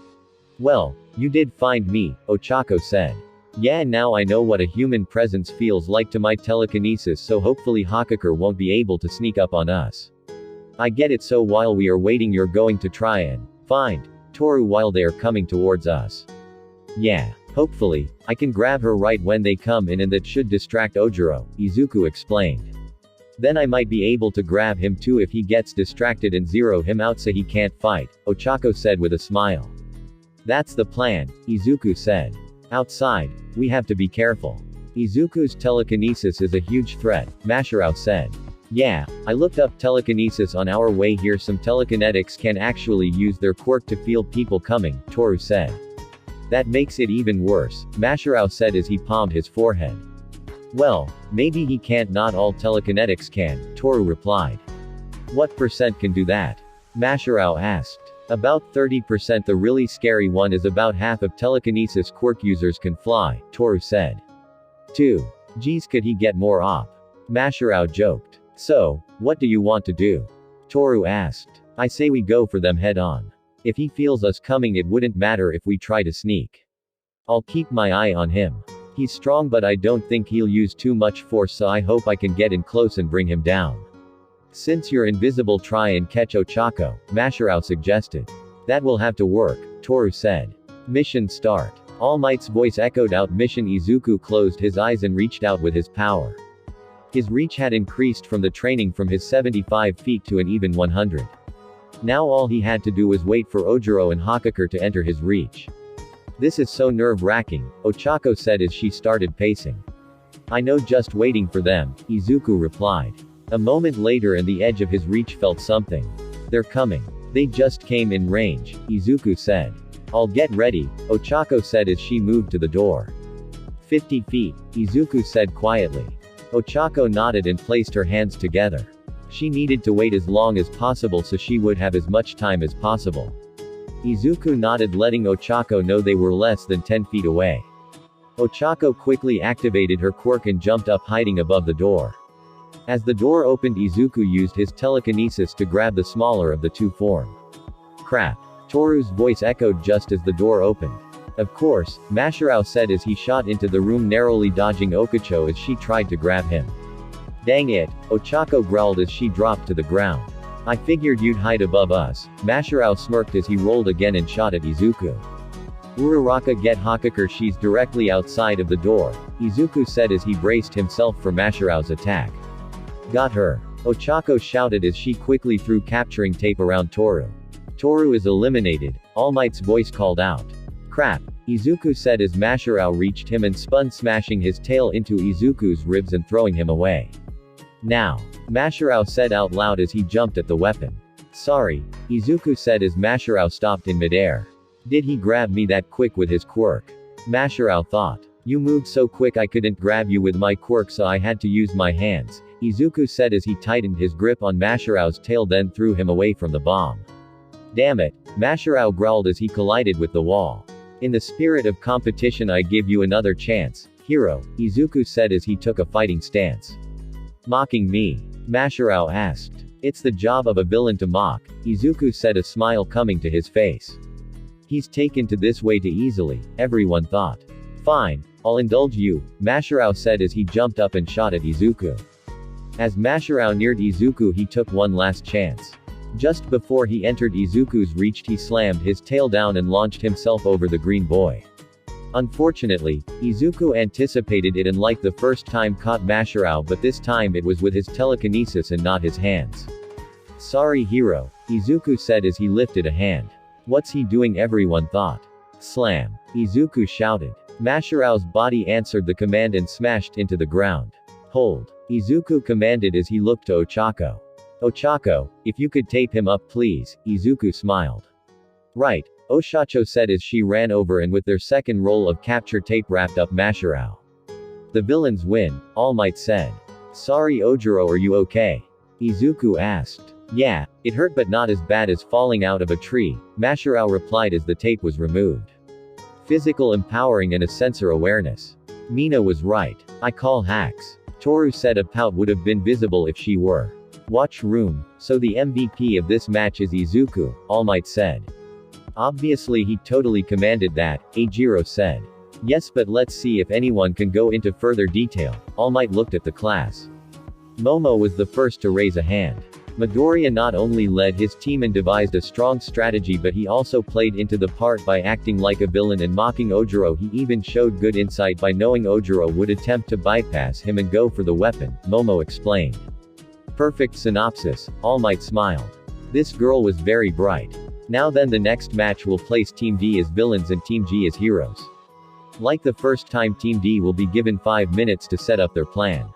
Well, you did find me, Ochako said. Yeah, and now I know what a human presence feels like to my telekinesis, so hopefully Hakaker won't be able to sneak up on us. I get it, so while we are waiting you're going to try and find Toru while they are coming towards us. Yeah. Hopefully, I can grab her right when they come in and that should distract Ojiro, Izuku explained. Then I might be able to grab him too if he gets distracted and zero him out so he can't fight, Ochako said with a smile. That's the plan, Izuku said. Outside, we have to be careful. Izuku's telekinesis is a huge threat, Mashirao said. Yeah, I looked up telekinesis on our way here. Some telekinetics can actually use their quirk to feel people coming, Toru said. That makes it even worse, Mashirao said as he palmed his forehead. Well, maybe he can't. Not all telekinetics can, Toru replied. What percent can do that? Mashirao asked. About 30%. The really scary one is about half of telekinesis quirk users can fly, Toru said. 2. Geez, could he get more op? Mashirao joked. So, what do you want to do? Toru asked. I say we go for them head on. If he feels us coming, it wouldn't matter if we try to sneak. I'll keep my eye on him. He's strong, but I don't think he'll use too much force, so I hope I can get in close and bring him down. Since you're invisible, try and catch Ochako, Mashirao suggested. That will have to work, Toru said. Mission start. All Might's voice echoed out mission. Izuku closed his eyes and reached out with his power. His reach had increased from the training from his 75 feet to an even 100. Now all he had to do was wait for Ojiro and Hakaker to enter his reach. This is so nerve-wracking, Ochako said as she started pacing. I know, just waiting for them, Izuku replied. A moment later and the edge of his reach felt something. They're coming. They just came in range, Izuku said. I'll get ready, Ochako said as she moved to the door. 50 feet, Izuku said quietly. Ochako nodded and placed her hands together. She needed to wait as long as possible so she would have as much time as possible. Izuku nodded, letting Ochako know they were less than 10 feet away. Ochako quickly activated her quirk and jumped up, hiding above the door. As the door opened, Izuku used his telekinesis to grab the smaller of the two form. Crap. Toru's voice echoed just as the door opened. Of course, Mashirao said as he shot into the room, narrowly dodging Okacho as she tried to grab him. Dang it, Ochako growled as she dropped to the ground. I figured you'd hide above us, Mashirao smirked as he rolled again and shot at Izuku. Uraraka, get Hakaker, she's directly outside of the door, Izuku said as he braced himself for Mashirao's attack. Got her. Ochako shouted as she quickly threw capturing tape around Toru. Toru is eliminated, All Might's voice called out. Crap, Izuku said as Mashirao reached him and spun, smashing his tail into Izuku's ribs and throwing him away. Now, Mashirao said out loud as he jumped at the weapon. Sorry, Izuku said as Mashirao stopped in midair. Did he grab me that quick with his quirk? Mashirao thought. You moved so quick I couldn't grab you with my quirk, so I had to use my hands, Izuku said as he tightened his grip on Mashirao's tail, then threw him away from the bomb. Damn it, Mashirao growled as he collided with the wall. In the spirit of competition, I give you another chance, hero, Izuku said as he took a fighting stance. Mocking me? Mashirao asked. It's the job of a villain to mock, Izuku said, a smile coming to his face. He's taken to this way too easily, everyone thought. Fine, I'll indulge you, Mashirao said as he jumped up and shot at Izuku. As Mashirao neared Izuku, he took one last chance. Just before he entered Izuku's reach, he slammed his tail down and launched himself over the green boy. Unfortunately, Izuku anticipated it and like the first time caught Mashirao, but this time it was with his telekinesis and not his hands. Sorry hero, Izuku said as he lifted a hand. What's he doing, everyone thought. Slam, Izuku shouted. Mashirao's body answered the command and smashed into the ground. Hold, Izuku commanded as he looked to Ochako. Ochako, if you could tape him up please, Izuku smiled. Right, Oshacho said as she ran over and with their second roll of capture tape wrapped up Mashirao. The villains win, All Might said. Sorry Ojiro, are you okay? Izuku asked. Yeah, it hurt but not as bad as falling out of a tree, Mashirao replied as the tape was removed. Physical empowering and a sensor awareness. Mina was right. I call hacks. Toru said a pout would have been visible if she were. Watch room, so the MVP of this match is Izuku, All Might said. Obviously he totally commanded that, Eijiro said. Yes, but let's see if anyone can go into further detail. All Might looked at the class. Momo was the first to raise a hand. Midoriya not only led his team and devised a strong strategy, but he also played into the part by acting like a villain and mocking Ojiro. He even showed good insight by knowing Ojiro would attempt to bypass him and go for the weapon, Momo explained. Perfect synopsis, All Might smiled. This girl was very bright. Now then, the next match will place Team D as villains and Team G as heroes. Like the first time, Team D will be given 5 minutes to set up their plan.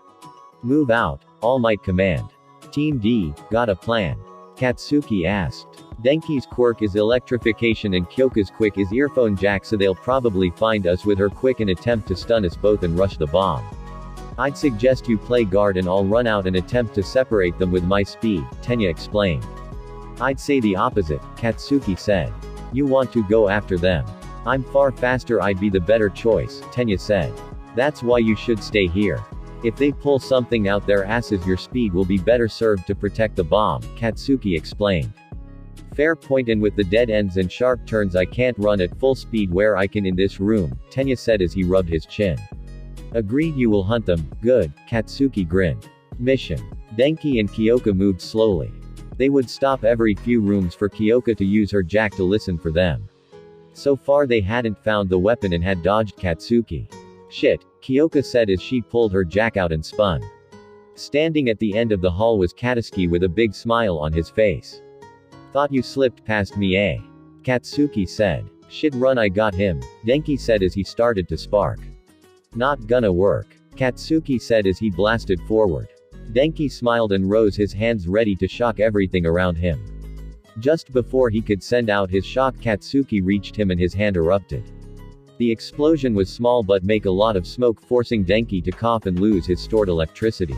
Move out, All Might command. Team D, got a plan? Katsuki asked. Denki's quirk is electrification and Kyoka's quick is earphone jack, so they'll probably find us with her quick and attempt to stun us both and rush the bomb. I'd suggest you play guard and I'll run out and attempt to separate them with my speed, Tenya explained. I'd say the opposite, Katsuki said. You want to go after them. I'm far faster, I'd be the better choice, Tenya said. That's why you should stay here. If they pull something out their asses, your speed will be better served to protect the bomb, Katsuki explained. Fair point, and with the dead ends and sharp turns I can't run at full speed where I can in this room, Tenya said as he rubbed his chin. Agreed, you will hunt them, good, Katsuki grinned. Mission. Denki and Kyoka moved slowly. They would stop every few rooms for Kyoka to use her jack to listen for them. So far they hadn't found the weapon and had dodged Katsuki. Shit, Kyoka said as she pulled her jack out and spun. Standing at the end of the hall was Katsuki with a big smile on his face. Thought you slipped past me, eh? Katsuki said. Shit, run, I got him, Denki said as he started to spark. Not gonna work, Katsuki said as he blasted forward. Denki smiled and rose his hands ready to shock everything around him. Just before he could send out his shock, Katsuki reached him and his hand erupted. The explosion was small but make a lot of smoke, forcing Denki to cough and lose his stored electricity.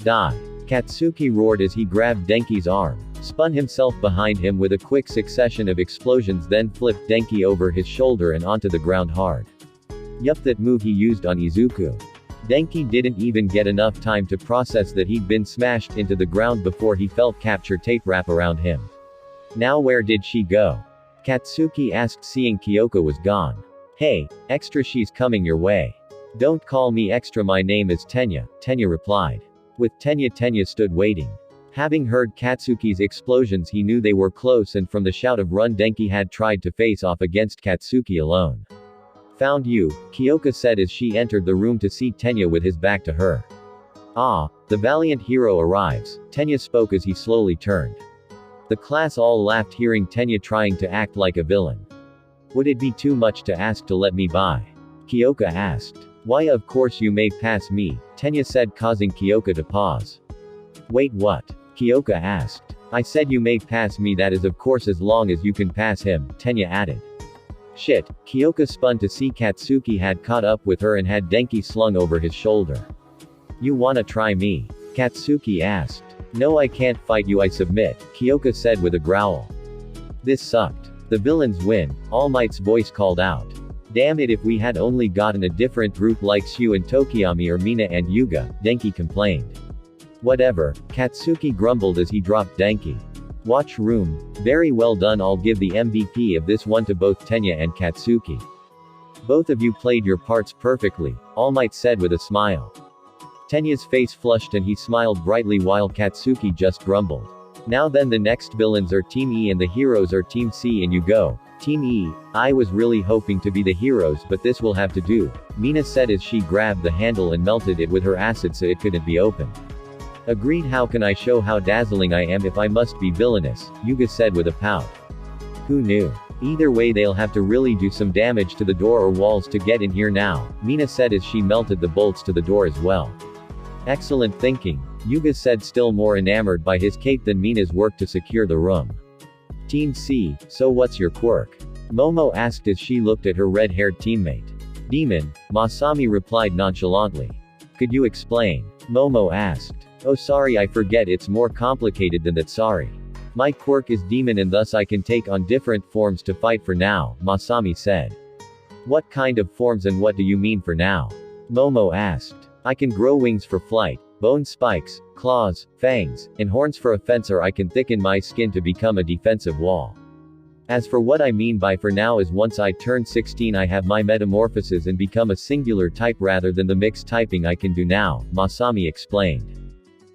Die! Katsuki roared as he grabbed Denki's arm, spun himself behind him with a quick succession of explosions, then flipped Denki over his shoulder and onto the ground hard. Yup, that move he used on Izuku. Denki didn't even get enough time to process that he'd been smashed into the ground before he felt capture tape wrap around him. Now where did she go? Katsuki asked, seeing Kyoka was gone. Hey, extra, she's coming your way. Don't call me extra, my name is Tenya, Tenya replied. With Tenya, Tenya stood waiting. Having heard Katsuki's explosions, he knew they were close, and from the shout of run, Denki had tried to face off against Katsuki alone. Found you, Kyoka said as she entered the room to see Tenya with his back to her. Ah, the valiant hero arrives, Tenya spoke as he slowly turned. The class all laughed hearing Tenya trying to act like a villain. Would it be too much to ask to let me by? Kyoka asked. Why, of course you may pass me, Tenya said, causing Kyoka to pause. Wait, what? Kyoka asked. I said you may pass me, that is of course as long as you can pass him, Tenya added. Shit, Kyoka spun to see Katsuki had caught up with her and had Denki slung over his shoulder. You wanna try me? Katsuki asked. No, I can't fight you, I submit, Kyoka said with a growl. This sucked. The villains win, All Might's voice called out. Damn it, if we had only gotten a different group like Shu and Tokiyami or Mina and Yuga, Denki complained. Whatever, Katsuki grumbled as he dropped Denki. Watch room, very well done, I'll give the MVP of this one to both Tenya and Katsuki. Both of you played your parts perfectly, All Might said with a smile. Tenya's face flushed and he smiled brightly while Katsuki just grumbled. Now then, the next villains are Team E and the heroes are Team C, and you go. Team E, I was really hoping to be the heroes, but this will have to do, Mina said as she grabbed the handle and melted it with her acid so it couldn't be opened. Agreed, how can I show how dazzling I am if I must be villainous, Yuga said with a pout. Who knew? Either way, they'll have to really do some damage to the door or walls to get in here now, Mina said as she melted the bolts to the door as well. Excellent thinking, Yuga said, still more enamored by his cape than Mina's work to secure the room. Team C, so what's your quirk? Momo asked as she looked at her red-haired teammate. Demon, Masami replied nonchalantly. Could you explain? Momo asked. Oh sorry, I forget, it's more complicated than that, sorry. My quirk is demon and thus I can take on different forms to fight for now, Masami said. What kind of forms and what do you mean for now? Momo asked. I can grow wings for flight, bone spikes, claws, fangs, and horns for offense, or I can thicken my skin to become a defensive wall. As for what I mean by for now is once I turn 16 I have my metamorphosis and become a singular type rather than the mixed typing I can do now, Masami explained.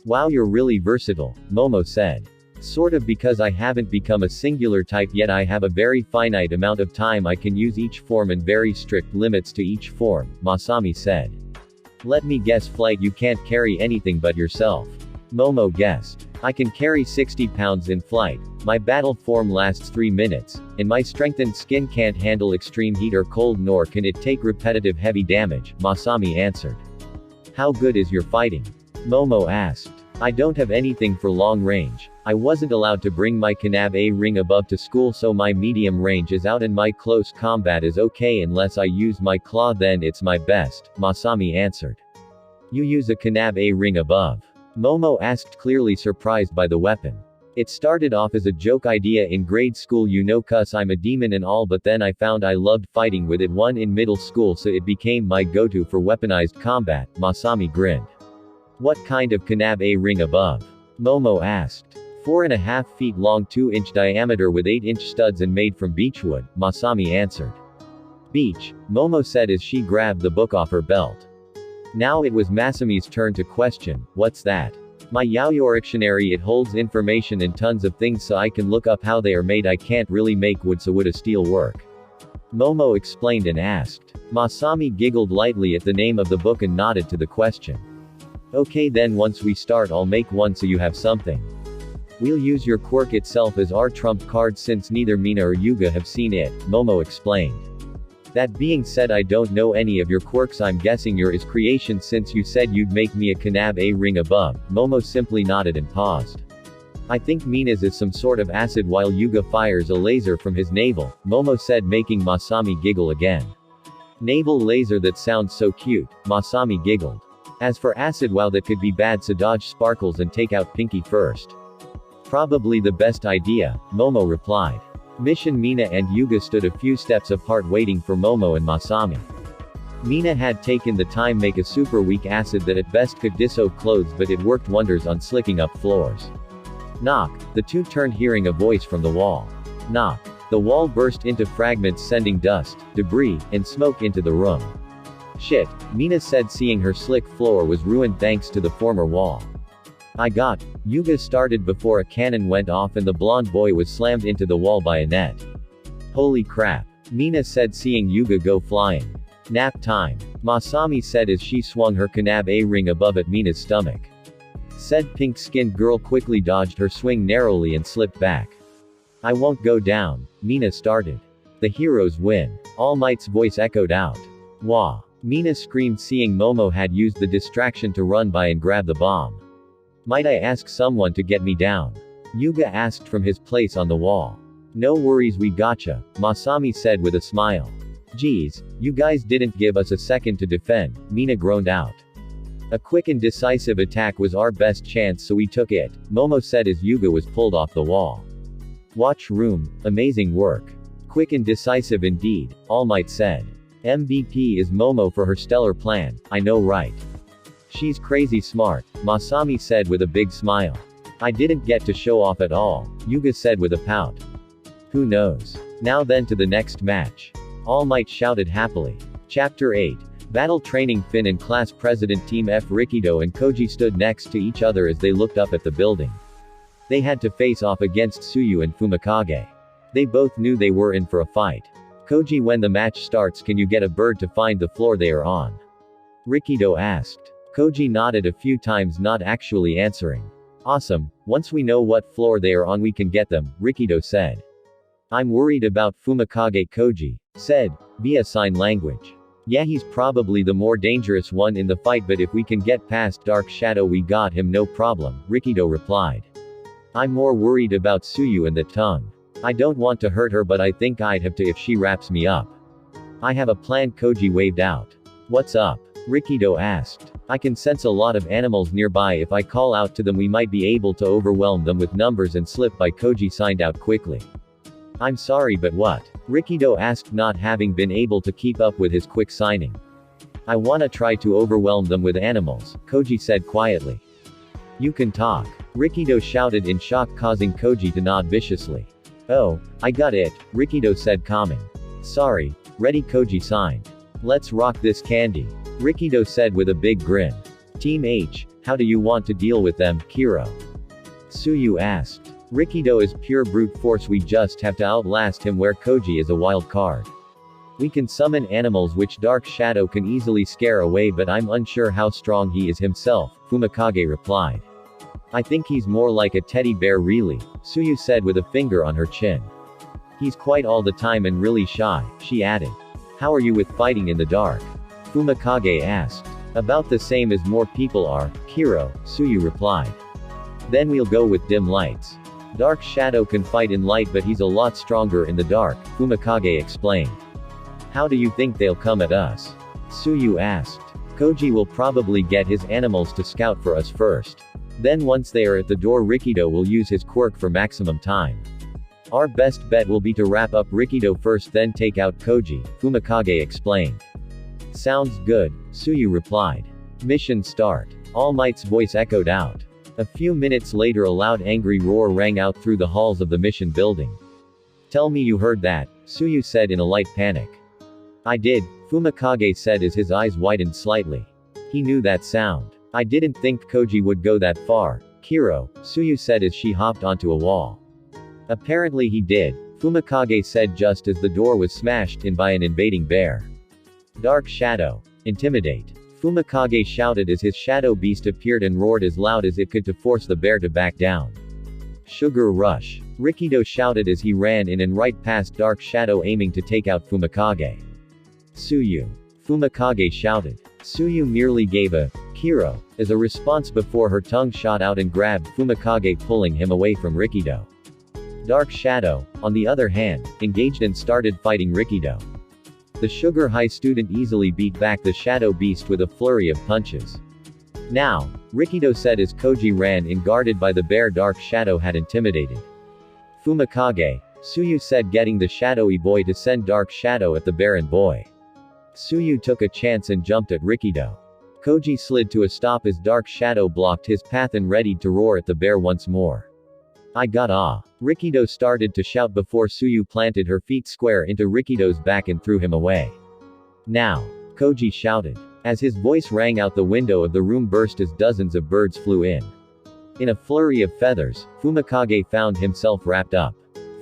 Wow, you're really versatile, Momo said. Sort of, because I haven't become a singular type yet I have a very finite amount of time I can use each form and very strict limits to each form, Masami said. Let me guess, flight, you can't carry anything but yourself. Momo guessed. I can carry 60 pounds in flight. My battle form lasts 3 minutes, and my strengthened skin can't handle extreme heat or cold nor can it take repetitive heavy damage, Masami answered. How good is your fighting? Momo asked. I don't have anything for long range. I wasn't allowed to bring my Kanab A ring above to school, so my medium range is out and my close combat is okay unless I use my claw, then it's my best, Masami answered. You use a Kanab A ring above? Momo asked, clearly surprised by the weapon. It started off as a joke idea in grade school, you know, cuz I'm a demon and all, but then I found I loved fighting with it one in middle school, so it became my go-to for weaponized combat, Masami grinned. What kind of Kanab A ring above? Momo asked. 4.5 feet long, 2-inch diameter with 8-inch studs and made from beechwood, Masami answered. Beech, Momo said as she grabbed the book off her belt. Now it was Masami's turn to question, what's that? My Yaoyori, it holds information and tons of things so I can look up how they are made. I can't really make wood, so would a steel work? Momo explained and asked. Masami giggled lightly at the name of the book and nodded to the question. Okay then, once we start I'll make one so you have something. We'll use your quirk itself as our trump card since neither Mina or Yuga have seen it, Momo explained. That being said, I don't know any of your quirks. I'm guessing your is creation since you said you'd make me a Kanab A ring above. Momo simply nodded and paused. I think Mina's is some sort of acid while Yuga fires a laser from his navel, Momo said, making Masami giggle again. Navel laser, that sounds so cute, Masami giggled. As for acid, wow, that could be bad, so dodge sparkles and take out Pinky first. Probably the best idea, Momo replied. Mission Mina and Yuga stood a few steps apart waiting for Momo and Masami. Mina had taken the time make a super weak acid that at best could dissolve clothes, but it worked wonders on slicking up floors. Knock. The two turned, hearing a voice from the wall. Knock. The wall burst into fragments, sending dust, debris, and smoke into the room. Shit, Mina said, seeing her slick floor was ruined thanks to the former wall. I got. Yuga started before a cannon went off and the blonde boy was slammed into the wall by a net. Holy crap. Mina said, seeing Yuga go flying. Nap time. Masami said as she swung her Kanab A ring above at Mina's stomach. Said pink-skinned girl quickly dodged her swing narrowly and slipped back. I won't go down, Mina started. The heroes win. All Might's voice echoed out. Wah. Mina screamed, seeing Momo had used the distraction to run by and grab the bomb. Might I ask someone to get me down? Yuga asked from his place on the wall. No worries, we gotcha, Masami said with a smile. Geez, you guys didn't give us a second to defend, Mina groaned out. A quick and decisive attack was our best chance, so we took it, Momo said as Yuga was pulled off the wall. Watch room, amazing work. Quick and decisive indeed, All Might said. MVP is Momo for her stellar plan, I know right? She's crazy smart, Masami said with a big smile. I didn't get to show off at all, Yuga said with a pout. Who knows? Now then, to the next match. All Might shouted happily. Chapter 8. Battle Training. Finn and Class President Team F Rikido and Koji stood next to each other as they looked up at the building. They had to face off against Tsuyu and Fumikage. They both knew they were in for a fight. Koji, when the match starts, can you get a bird to find the floor they are on? Rikido asked. Koji nodded a few times, not actually answering. Awesome, once we know what floor they are on we can get them, Rikido said. I'm worried about Fumikage, Koji said, via sign language. Yeah, he's probably the more dangerous one in the fight, but if we can get past Dark Shadow we got him no problem, Rikido replied. I'm more worried about Tsuyu and the tongue. I don't want to hurt her, but I think I'd have to if she wraps me up. I have a plan, Koji waved out. What's up? Rikido asked. I can sense a lot of animals nearby. If I call out to them we might be able to overwhelm them with numbers and slip by. Koji signed out quickly. I'm sorry, but what? Rikido asked, not having been able to keep up with his quick signing. I wanna try to overwhelm them with animals, Koji said quietly. You can talk. Rikido shouted in shock, causing Koji to nod viciously. Oh, I got it, Rikido said, calming. Sorry. Ready, Koji signed. Let's rock this candy, Rikido said with a big grin. Team H, how do you want to deal with them, Kiro? Suyu asked. Rikido is pure brute force, we just have to outlast him, where Koji is a wild card. We can summon animals which Dark Shadow can easily scare away, but I'm unsure how strong he is himself, Fumikage replied. I think he's more like a teddy bear really, Suyu said with a finger on her chin. He's quiet all the time and really shy, she added. How are you with fighting in the dark? Fumikage asked. About the same as more people are, Kiro, Suyu replied. Then we'll go with dim lights. Dark Shadow can fight in light, but he's a lot stronger in the dark, Fumikage explained. How do you think they'll come at us? Suyu asked. Koji will probably get his animals to scout for us first. Then once they are at the door, Rikido will use his quirk for maximum time. Our best bet will be to wrap up Rikido first, then take out Koji, Fumikage explained. Sounds good, Suyu replied. Mission start. All Might's voice echoed out. A few minutes later, a loud angry roar rang out through the halls of the mission building. Tell me you heard that, Suyu said in a light panic. I did, Fumikage said as his eyes widened slightly. He knew that sound. I didn't think Koji would go that far, Kiro, Suyu said as she hopped onto a wall. Apparently he did, Fumikage said just as the door was smashed in by an invading bear. Dark Shadow. Intimidate. Fumikage shouted as his shadow beast appeared and roared as loud as it could to force the bear to back down. Sugar Rush. Rikido shouted as he ran in and right past Dark Shadow, aiming to take out Fumikage. Suyu. Fumikage shouted. Suyu merely gave a Kiro as a response before her tongue shot out and grabbed Fumikage, pulling him away from Rikido. Dark Shadow, on the other hand, engaged and started fighting Rikido. The Sugar High student easily beat back the Shadow Beast with a flurry of punches. Now, Rikido said as Koji ran in, guarded by the bear Dark Shadow had intimidated. Fumikage, Suyu said, getting the shadowy boy to send Dark Shadow at the bear and boy. Suyu took a chance and jumped at Rikido. Koji slid to a stop as Dark Shadow blocked his path and readied to roar at the bear once more. I got ah! Rikido started to shout before Suyu planted her feet square into Rikido's back and threw him away. Now! Koji shouted. As his voice rang out, the window of the room burst as dozens of birds flew in. In a flurry of feathers, Fumikage found himself wrapped up.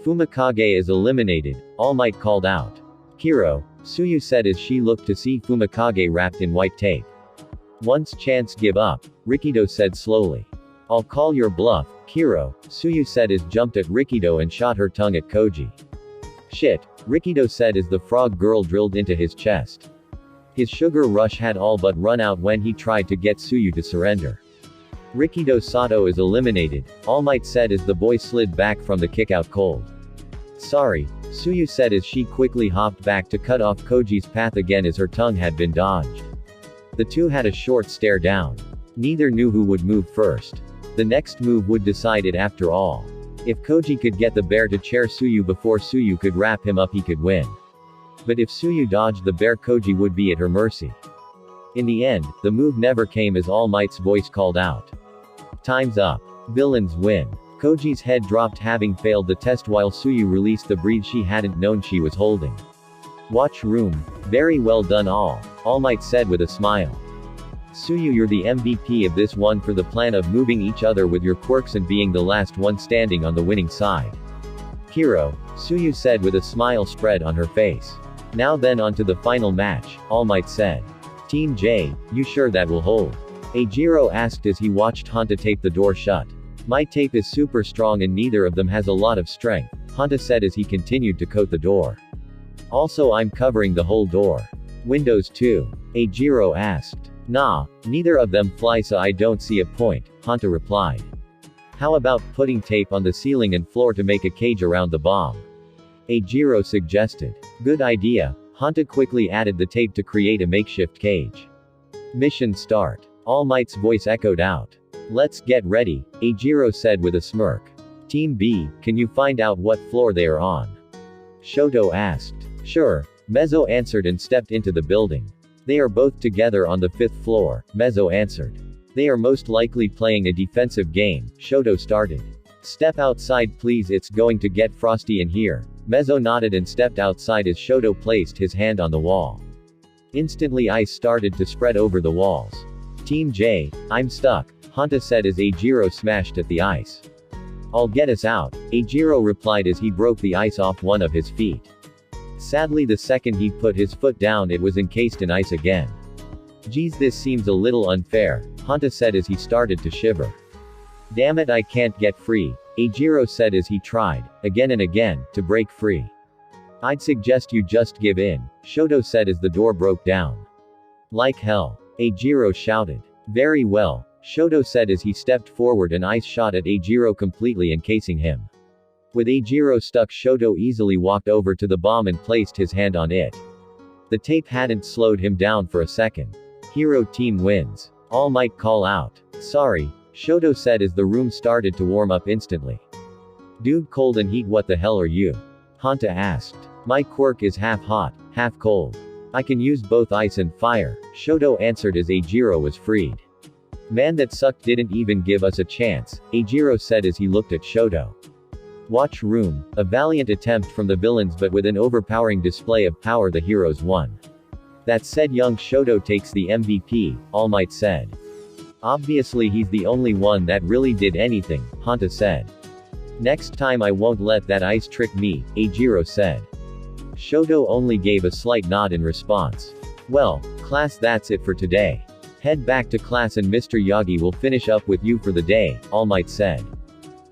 Fumikage is eliminated, All Might called out. Kiro, Suyu said as she looked to see Fumikage wrapped in white tape. Once chance give up, Rikido said slowly. I'll call your bluff, Kiro, Suyu said as jumped at Rikido and shot her tongue at Koji. Shit, Rikido said as the frog girl drilled into his chest. His sugar rush had all but run out when he tried to get Suyu to surrender. Rikido Sato is eliminated, All Might said as the boy slid back from the kick-out cold. Sorry, Suyu said as she quickly hopped back to cut off Koji's path again as her tongue had been dodged. The two had a short stare down. Neither knew who would move first. The next move would decide it after all. If Koji could get the bear to chair Suyu before Suyu could wrap him up, he could win. But if Suyu dodged the bear, Koji would be at her mercy. In the end, the move never came as All Might's voice called out. Time's up. Villains win. Koji's head dropped, having failed the test, while Suyu released the breath she hadn't known she was holding. Watch room. Very well done All Might said with a smile. Suyu, you're the MVP of this one for the plan of moving each other with your quirks and being the last one standing on the winning side. Kiro, Suyu said with a smile spread on her face. Now then, on to the final match, All Might said. Team J, you sure that will hold? Eijiro asked as he watched Hanta tape the door shut. My tape is super strong and neither of them has a lot of strength, Hanta said as he continued to coat the door. Also, I'm covering the whole door. Windows too? Eijiro asked. Nah, neither of them fly, so I don't see a point, Hanta replied. How about putting tape on the ceiling and floor to make a cage around the bomb? Eijiro suggested. Good idea, Hanta quickly added the tape to create a makeshift cage. Mission start. All Might's voice echoed out. Let's get ready, Eijiro said with a smirk. Team B, can you find out what floor they are on? Shoto asked. Sure, Mezzo answered and stepped into the building. They are both together on the 5th floor, Mezzo answered. They are most likely playing a defensive game, Shoto started. Step outside please, it's going to get frosty in here. Mezzo nodded and stepped outside as Shoto placed his hand on the wall. Instantly ice started to spread over the walls. Team J, I'm stuck, Hanta said as Eijiro smashed at the ice. I'll get us out, Eijiro replied as he broke the ice off one of his feet. Sadly, the second he put his foot down, it was encased in ice again. Geez, this seems a little unfair, Hanta said as he started to shiver. Damn it, I can't get free, Eijiro said as he tried, again and again, to break free. I'd suggest you just give in, Shoto said as the door broke down. Like hell, Eijiro shouted. Very well, Shoto said as he stepped forward and ice shot at Eijiro, completely encasing him. With Eijiro stuck, Shoto easily walked over to the bomb and placed his hand on it. The tape hadn't slowed him down for a second. Hero team wins. All Might call out. Sorry, Shoto said as the room started to warm up instantly. Dude, cold and heat, what the hell are you? Hanta asked. My quirk is half hot, half cold. I can use both ice and fire, Shoto answered as Eijiro was freed. Man, that sucked, didn't even give us a chance, Eijiro said as he looked at Shoto. Watch room, a valiant attempt from the villains, but with an overpowering display of power the heroes won. That said, young Shoto takes the MVP, All Might said. Obviously he's the only one that really did anything, Hanta said. Next time I won't let that ice trick me, Eijiro said. Shoto only gave a slight nod in response. Well, class, that's it for today. Head back to class and Mr. Yagi will finish up with you for the day, All Might said.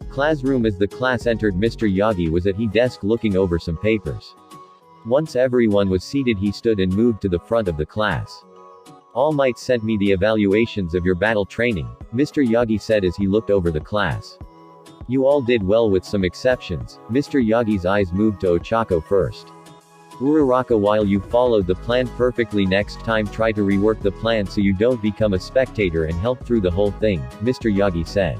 Classroom. As the class entered, Mr. Yagi was at his desk looking over some papers. Once everyone was seated, he stood and moved to the front of the class. All Might sent me the evaluations of your battle training, Mr. Yagi said as he looked over the class. You all did well with some exceptions. Mr. Yagi's eyes moved to Ochako first. Uraraka, while you followed the plan perfectly, next time try to rework the plan so you don't become a spectator and help through the whole thing, Mr. Yagi said.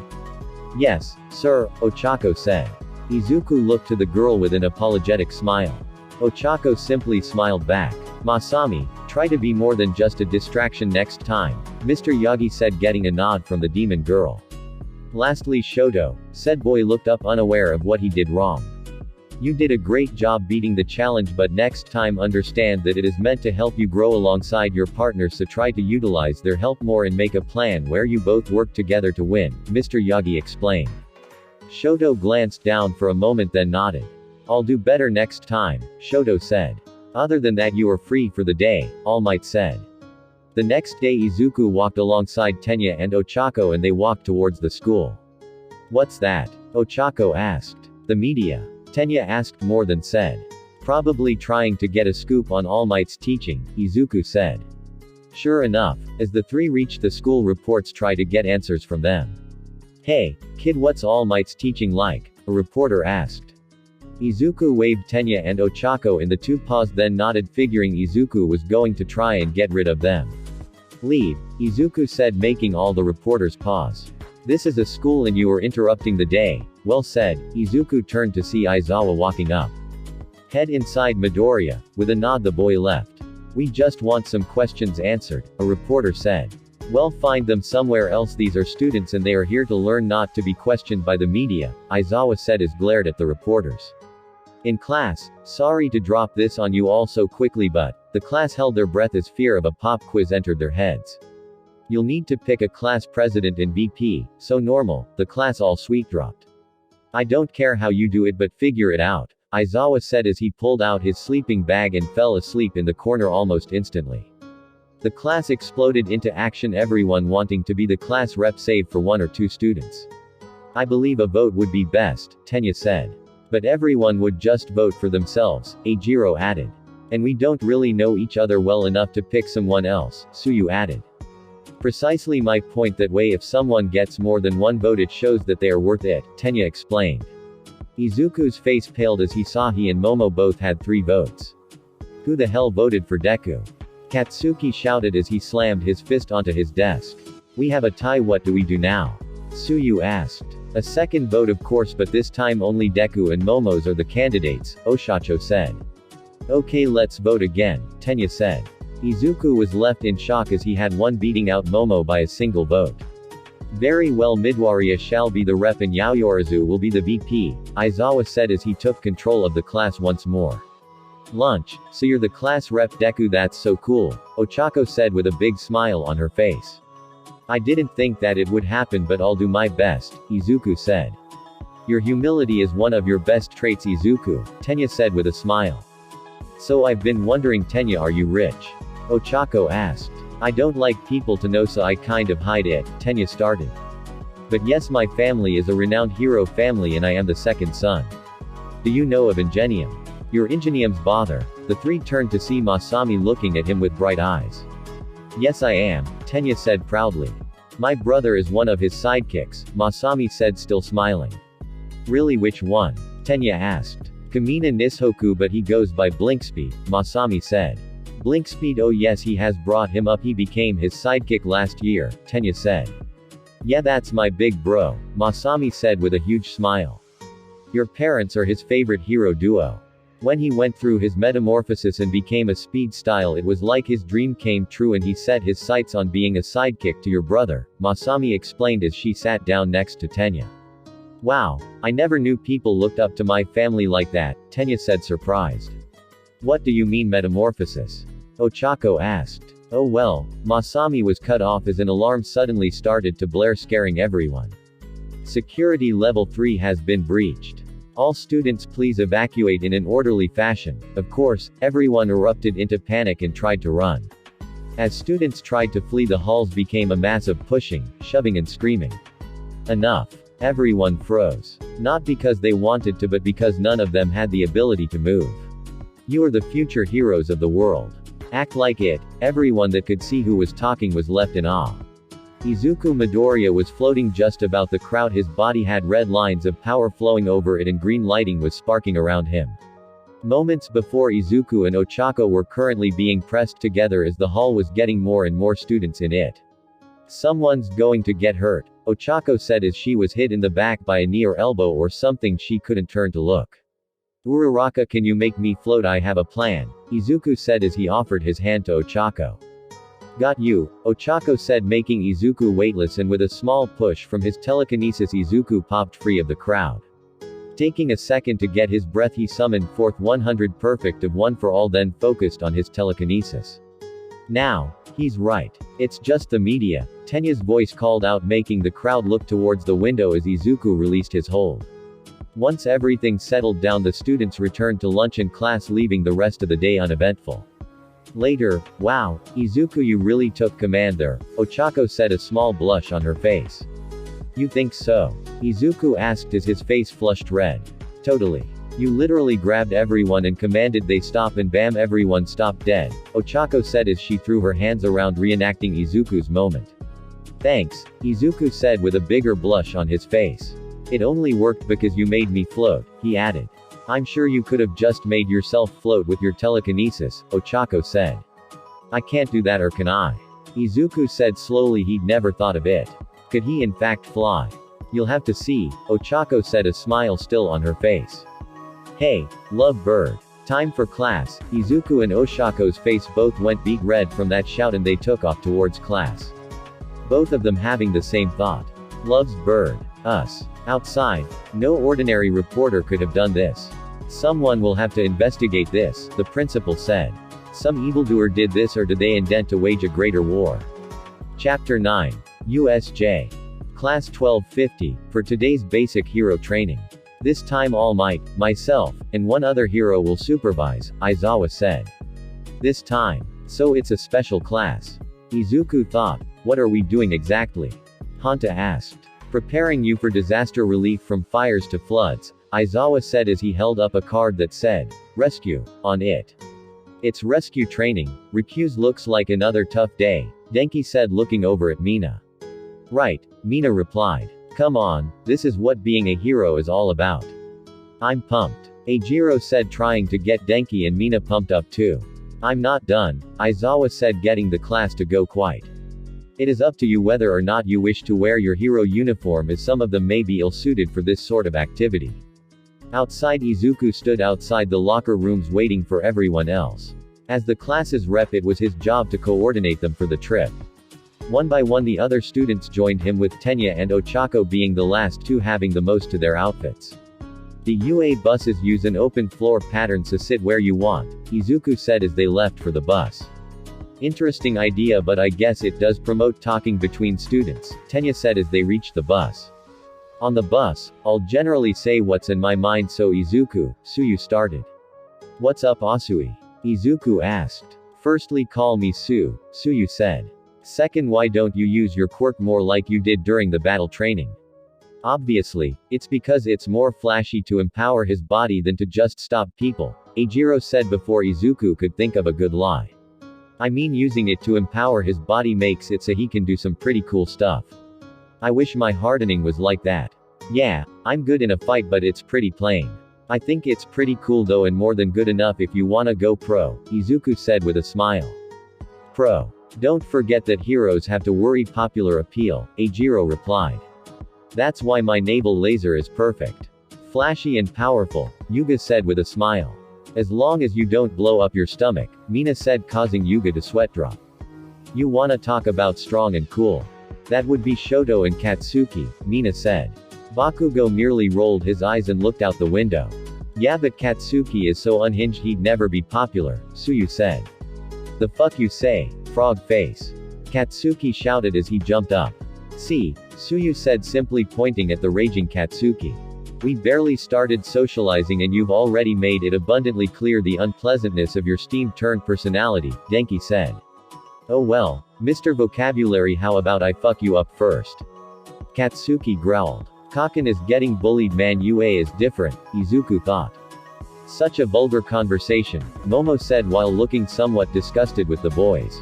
Yes, sir, Ochako said. Izuku looked to the girl with an apologetic smile. Ochako simply smiled back. Masami, try to be more than just a distraction next time, Mr. Yagi said, getting a nod from the demon girl. Lastly, Shoto, said boy looked up unaware of what he did wrong. You did a great job beating the challenge, but next time understand that it is meant to help you grow alongside your partners, so try to utilize their help more and make a plan where you both work together to win, Mr. Yagi explained. Shoto glanced down for a moment then nodded. I'll do better next time, Shoto said. Other than that you are free for the day, All Might said. The next day Izuku walked alongside Tenya and Ochako and they walked towards the school. What's that? Ochako asked. The media. Tenya asked more than said. Probably trying to get a scoop on All Might's teaching, Izuku said. Sure enough, as the three reached the school, reports try to get answers from them. Hey, kid, what's All Might's teaching like? A reporter asked. Izuku waved Tenya and Ochako in the two paws then nodded, figuring Izuku was going to try and get rid of them. Leave, Izuku said, making all the reporters pause. This is a school and you are interrupting the day. Well said. Izuku turned to see Aizawa walking up. Head inside, Midoriya. With a nod the boy left. We just want some questions answered, a reporter said. Well, find them somewhere else, these are students and they are here to learn, not to be questioned by the media, Aizawa said as glared at the reporters. In class, sorry to drop this on you all so quickly, but the class held their breath as fear of a pop quiz entered their heads. You'll need to pick a class president and VP, so normal, the class all sweet dropped. I don't care how you do it, but figure it out, Aizawa said as he pulled out his sleeping bag and fell asleep in the corner almost instantly. The class exploded into action, everyone wanting to be the class rep save for one or two students. I believe a vote would be best, Tenya said. But everyone would just vote for themselves, Eijiro added. And we don't really know each other well enough to pick someone else, Suyu added. Precisely my point, that way if someone gets more than one vote it shows that they are worth it, Tenya explained. Izuku's face paled as he saw he and Momo both had 3 votes. Who the hell voted for Deku? Katsuki shouted as he slammed his fist onto his desk. We have a tie, what do we do now? Suyu asked. A second vote of course, but this time only Deku and Momos are the candidates, Oshacho said. Okay, let's vote again, Tenya said. Izuku was left in shock as he had won, beating out Momo by a single vote. Very well, Midoriya shall be the rep and Yaoyorozu will be the VP, Aizawa said as he took control of the class once more. Lunch, so you're the class rep, Deku, that's so cool, Ochako said with a big smile on her face. I didn't think that it would happen, but I'll do my best, Izuku said. Your humility is one of your best traits, Izuku, Tenya said with a smile. So I've been wondering, Tenya, are you rich? Ochako asked. I don't like people to know, so I kind of hide it, Tenya started. But yes, my family is a renowned hero family and I am the second son. Do you know of Ingenium? Your Ingenium's bother. The three turned to see Masami looking at him with bright eyes. Yes, I am, Tenya said proudly. My brother is one of his sidekicks, Masami said, still smiling. Really, which one? Tenya asked. Kamina Nishoku, but he goes by Blinkspeed, Masami said. Blinkspeed, oh yes, he has brought him up, he became his sidekick last year, Tenya said. Yeah, that's my big bro, Masami said with a huge smile. Your parents are his favorite hero duo. When he went through his metamorphosis and became a speed style, it was like his dream came true and he set his sights on being a sidekick to your brother, Masami explained as she sat down next to Tenya. Wow, I never knew people looked up to my family like that, Tenya said surprised. What do you mean metamorphosis? Ochako asked. Oh well, Masami was cut off as an alarm suddenly started to blare, scaring everyone. Security level 3 has been breached. All students please evacuate in an orderly fashion. Of course, everyone erupted into panic and tried to run. As students tried to flee, the halls became a mass of pushing, shoving and screaming. Enough. Everyone froze. Not because they wanted to, but because none of them had the ability to move. You are the future heroes of the world. Act like it. Everyone that could see who was talking was left in awe. Izuku Midoriya was floating just about the crowd, his body had red lines of power flowing over it and green lighting was sparking around him. Moments before, Izuku and Ochako were currently being pressed together as the hall was getting more and more students in it. Someone's going to get hurt, Ochako said as she was hit in the back by a knee or elbow or something. She couldn't turn to look. Uraraka, can you make me float? I have a plan, Izuku said as he offered his hand to Ochako. Got you, Ochako said, making Izuku weightless, and with a small push from his telekinesis Izuku popped free of the crowd. Taking a second to get his breath, he summoned forth 100 perfect of one for all, then focused on his telekinesis. Now, he's right. It's just the media, Tenya's voice called out, making the crowd look towards the window as Izuku released his hold. Once everything settled down, the students returned to lunch and class, leaving the rest of the day uneventful. Later, wow, Izuku, you really took command there, Ochako said, a small blush on her face. You think so? Izuku asked as his face flushed red. Totally. You literally grabbed everyone and commanded they stop, and bam, everyone stopped dead, Ochako said as she threw her hands around, reenacting Izuku's moment. Thanks, Izuku said with a bigger blush on his face. It only worked because you made me float, he added. I'm sure you could have just made yourself float with your telekinesis, Ochako said. I can't do that, or can I? Izuku said slowly. He'd never thought of it. Could he in fact fly? You'll have to see, Ochako said, a smile still on her face. Hey, love bird. Time for class. Izuku and Oshako's face both went beet red from that shout, and they took off towards class. Both of them having the same thought. Loves bird. Us. Outside. No ordinary reporter could have done this. Someone will have to investigate this, the principal said. Some evildoer did this, or did they intend to wage a greater war? Chapter 9. USJ. Class 1250, for today's basic hero training. This time All Might, myself, and one other hero will supervise, Aizawa said. This time. So it's a special class. Izuku thought. What are we doing exactly? Hanta asked. Preparing you for disaster relief from fires to floods, Aizawa said as he held up a card that said, Rescue, on it. It's rescue training. Recuse looks like another tough day, Denki said, looking over at Mina. Right, Mina replied. Come on, this is what being a hero is all about. I'm pumped, Eijiro said, trying to get Denki and Mina pumped up too. I'm not done, Aizawa said, getting the class to go quiet. It is up to you whether or not you wish to wear your hero uniform, as some of them may be ill-suited for this sort of activity. Outside, Izuku stood outside the locker rooms waiting for everyone else. As the class's rep, it was his job to coordinate them for the trip. One by one the other students joined him, with Tenya and Ochako being the last two having the most to their outfits. The UA buses use an open floor pattern, so sit where you want, Izuku said as they left for the bus. Interesting idea, but I guess it does promote talking between students, Tenya said as they reached the bus. On the bus, I'll generally say what's in my mind, so Izuku, Suyu started. What's up, Asui? Izuku asked. Firstly, call me Su, Suyu said. Second, why don't you use your quirk more like you did during the battle training? Obviously, it's because it's more flashy to empower his body than to just stop people, Eijiro said before Izuku could think of a good lie. I mean, using it to empower his body makes it so he can do some pretty cool stuff. I wish my hardening was like that. Yeah, I'm good in a fight, but it's pretty plain. I think it's pretty cool though, and more than good enough if you wanna go pro, Izuku said with a smile. Pro. Don't forget that heroes have to worry popular appeal, Eijiro replied. That's why my naval laser is perfect. Flashy and powerful, Yuga said with a smile. As long as you don't blow up your stomach, Mina said, causing Yuga to sweat drop. You wanna talk about strong and cool? That would be Shoto and Katsuki, Mina said. Bakugo merely rolled his eyes and looked out the window. Yeah, but Katsuki is so unhinged he'd never be popular, Suyu said. The fuck you say, frog face? Katsuki shouted as he jumped up. See, Suyu said, simply pointing at the raging Katsuki. We barely started socializing and you've already made it abundantly clear the unpleasantness of your steam-turned personality, Denki said. Oh well, Mr. Vocabulary, how about I fuck you up first? Katsuki growled. Kaken is getting bullied, man. UA is different, Izuku thought. Such a vulgar conversation, Momo said while looking somewhat disgusted with the boys.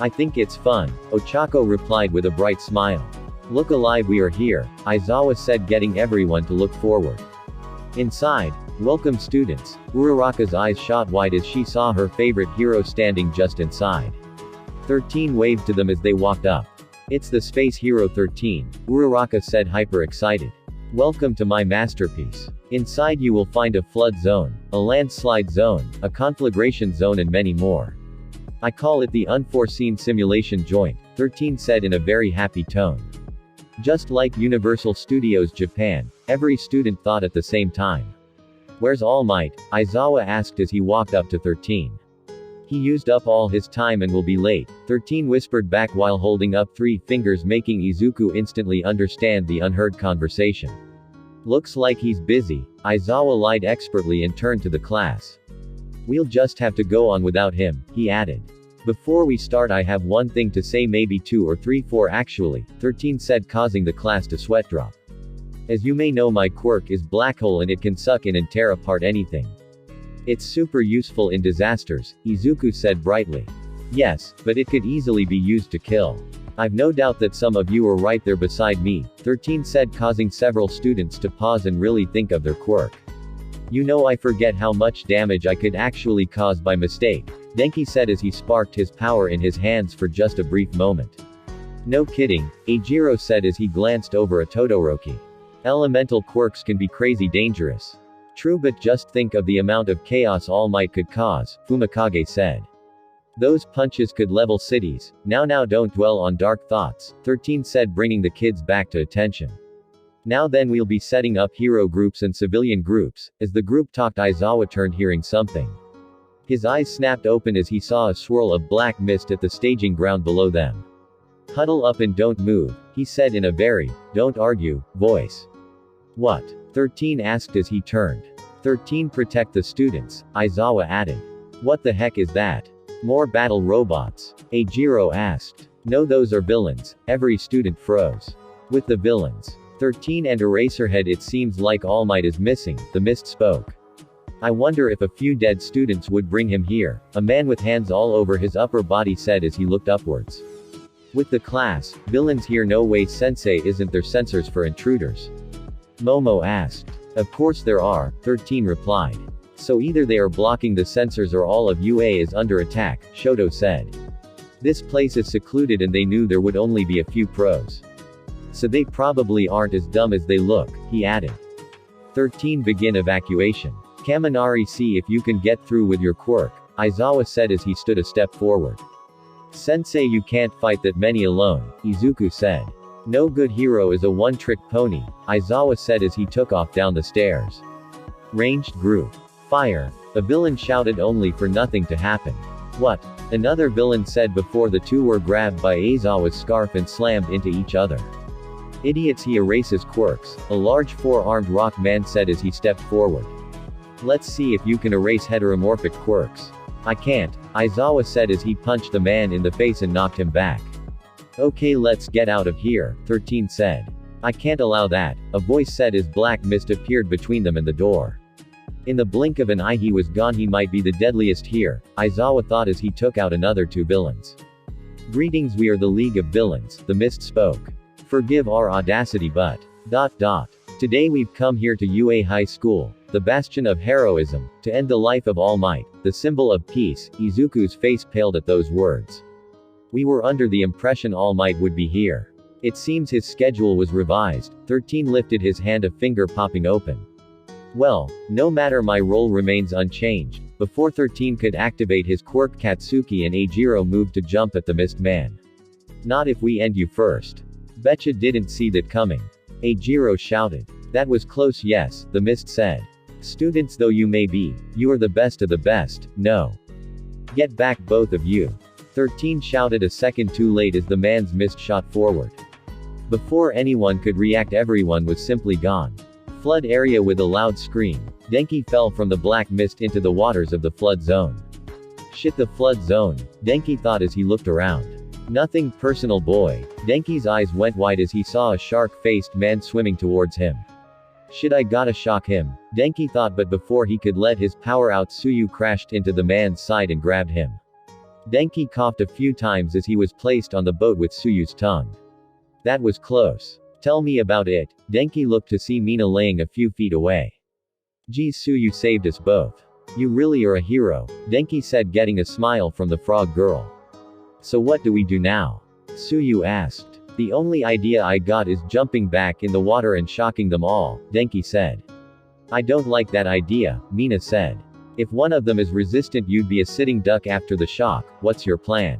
I think it's fun, Ochako replied with a bright smile. Look alive, we are here, Aizawa said, getting everyone to look forward. Inside, welcome students, Uraraka's eyes shot wide as she saw her favorite hero standing just inside. 13 waved to them as they walked up. It's the Space Hero 13, Uraraka said, hyper excited. Welcome to my masterpiece. Inside you will find a flood zone, a landslide zone, a conflagration zone and many more. I call it the unforeseen simulation joint, 13 said in a very happy tone. Just like Universal Studios Japan, every student thought at the same time. Where's All Might? Aizawa asked as he walked up to 13. He used up all his time and will be late, 13 whispered back while holding up 3 fingers, making Izuku instantly understand the unheard conversation. Looks like he's busy, Aizawa lied expertly and turned to the class. We'll just have to go on without him, he added. Before we start, I have one thing to say, maybe 2 or 3, 4 actually, 13 said, causing the class to sweat drop. As you may know, my quirk is Black Hole and it can suck in and tear apart anything. It's super useful in disasters, Izuku said brightly. Yes, but it could easily be used to kill. I've no doubt that some of you are right there beside me, 13 said, causing several students to pause and really think of their quirk. You know, I forget how much damage I could actually cause by mistake, Denki said as he sparked his power in his hands for just a brief moment. No kidding, Eijiro said as he glanced over at Todoroki. Elemental quirks can be crazy dangerous. True, but just think of the amount of chaos All Might could cause, Fumikage said. Those punches could level cities. Now don't dwell on dark thoughts, 13 said, bringing the kids back to attention. Now then, we'll be setting up hero groups and civilian groups. As the group talked, Aizawa turned, hearing something. His eyes snapped open as he saw a swirl of black mist at the staging ground below them. Huddle up and don't move, he said in a very, don't argue, voice. What? 13 asked as he turned. 13 protect the students, Aizawa added. What the heck is that? More battle robots? Eijiro asked. No, those are villains. Every student froze. With the villains. 13 and Eraserhead, it seems like All Might is missing, the mist spoke. I wonder if a few dead students would bring him here, a man with hands all over his upper body said as he looked upwards. With the class, villains here, no way, sensei, isn't there sensors for intruders? Momo asked. Of course there are, 13 replied. So either they are blocking the sensors or all of UA is under attack, Shoto said. This place is secluded and they knew there would only be a few pros. So they probably aren't as dumb as they look, he added. 13 Begin evacuation. Kaminari, see if you can get through with your quirk, Aizawa said as he stood a step forward. Sensei, you can't fight that many alone, Izuku said. No good hero is a one-trick pony, Aizawa said as he took off down the stairs. Ranged group. Fire. A villain shouted only for nothing to happen. What? Another villain said before the two were grabbed by Aizawa's scarf and slammed into each other. Idiots, he erases quirks, a large four-armed rock man said as he stepped forward. Let's see if you can erase heteromorphic quirks. I can't, Aizawa said as he punched the man in the face and knocked him back. Okay, let's get out of here, 13 said. I can't allow that, a voice said as black mist appeared between them and the door. In the blink of an eye he was gone. He might be the deadliest here, Aizawa thought as he took out another two villains. Greetings, we are the League of Villains, the mist spoke. Forgive our audacity but... Today we've come here to UA High School, the bastion of heroism, to end the life of All Might, the symbol of peace. Izuku's face paled at those words. We were under the impression All Might would be here. It seems his schedule was revised. 13 lifted his hand, a finger popping open. Well, no matter, my role remains unchanged. Before 13 could activate his quirk, Katsuki and Eijiro moved to jump at the mist man. Not if we end you first. Betcha didn't see that coming. Eijiro shouted. That was close, yes, the mist said. Students though you may be, you are the best of the best, no. Get back both of you. 13 shouted a second too late as the man's mist shot forward. Before anyone could react, everyone was simply gone. Flood area. With a loud scream, Denki fell from the black mist into the waters of the flood zone. Shit, the flood zone, Denki thought as he looked around. Nothing personal, boy. Denki's eyes went wide as he saw a shark-faced man swimming towards him. Shit, I gotta shock him, Denki thought, but before he could let his power out, Tsuyu crashed into the man's side and grabbed him. Denki coughed a few times as he was placed on the boat with Tsuyu's tongue. That was close. Tell me about it. Denki looked to see Mina laying a few feet away. Geez, Tsuyu saved us both. You really are a hero, Denki said, getting a smile from the frog girl. So what do we do now? Tsuyu asked. The only idea I got is jumping back in the water and shocking them all, Denki said. I don't like that idea, Mina said. If one of them is resistant, you'd be a sitting duck after the shock. What's your plan?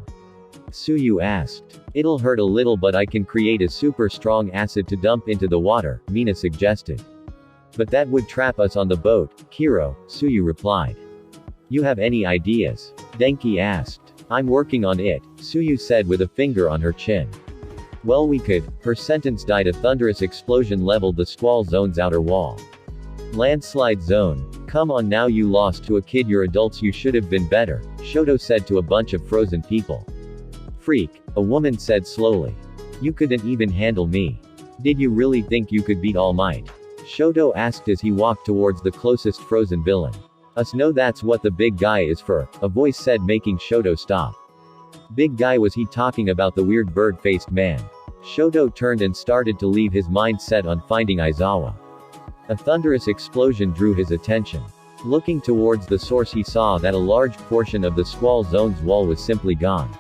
Tsuyu asked. It'll hurt a little, but I can create a super strong acid to dump into the water, Mina suggested. But that would trap us on the boat, Kiro, Tsuyu replied. You have any ideas? Denki asked. I'm working on it, Tsuyu said with a finger on her chin. Well, we could. Her sentence died. A thunderous explosion leveled the squall zone's outer wall. Landslide zone. Come on now, you lost to a kid, you're adults, you should have been better, Shoto said to a bunch of frozen people. Freak, a woman said slowly. You couldn't even handle me. Did you really think you could beat All Might? Shoto asked as he walked towards the closest frozen villain. Us know that's what the big guy is for, a voice said, making Shoto stop. Big guy, was he talking about the weird bird-faced man? Shoto turned and started to leave, his mind set on finding Aizawa. A thunderous explosion drew his attention. Looking towards the source, he saw that a large portion of the squall zone's wall was simply gone.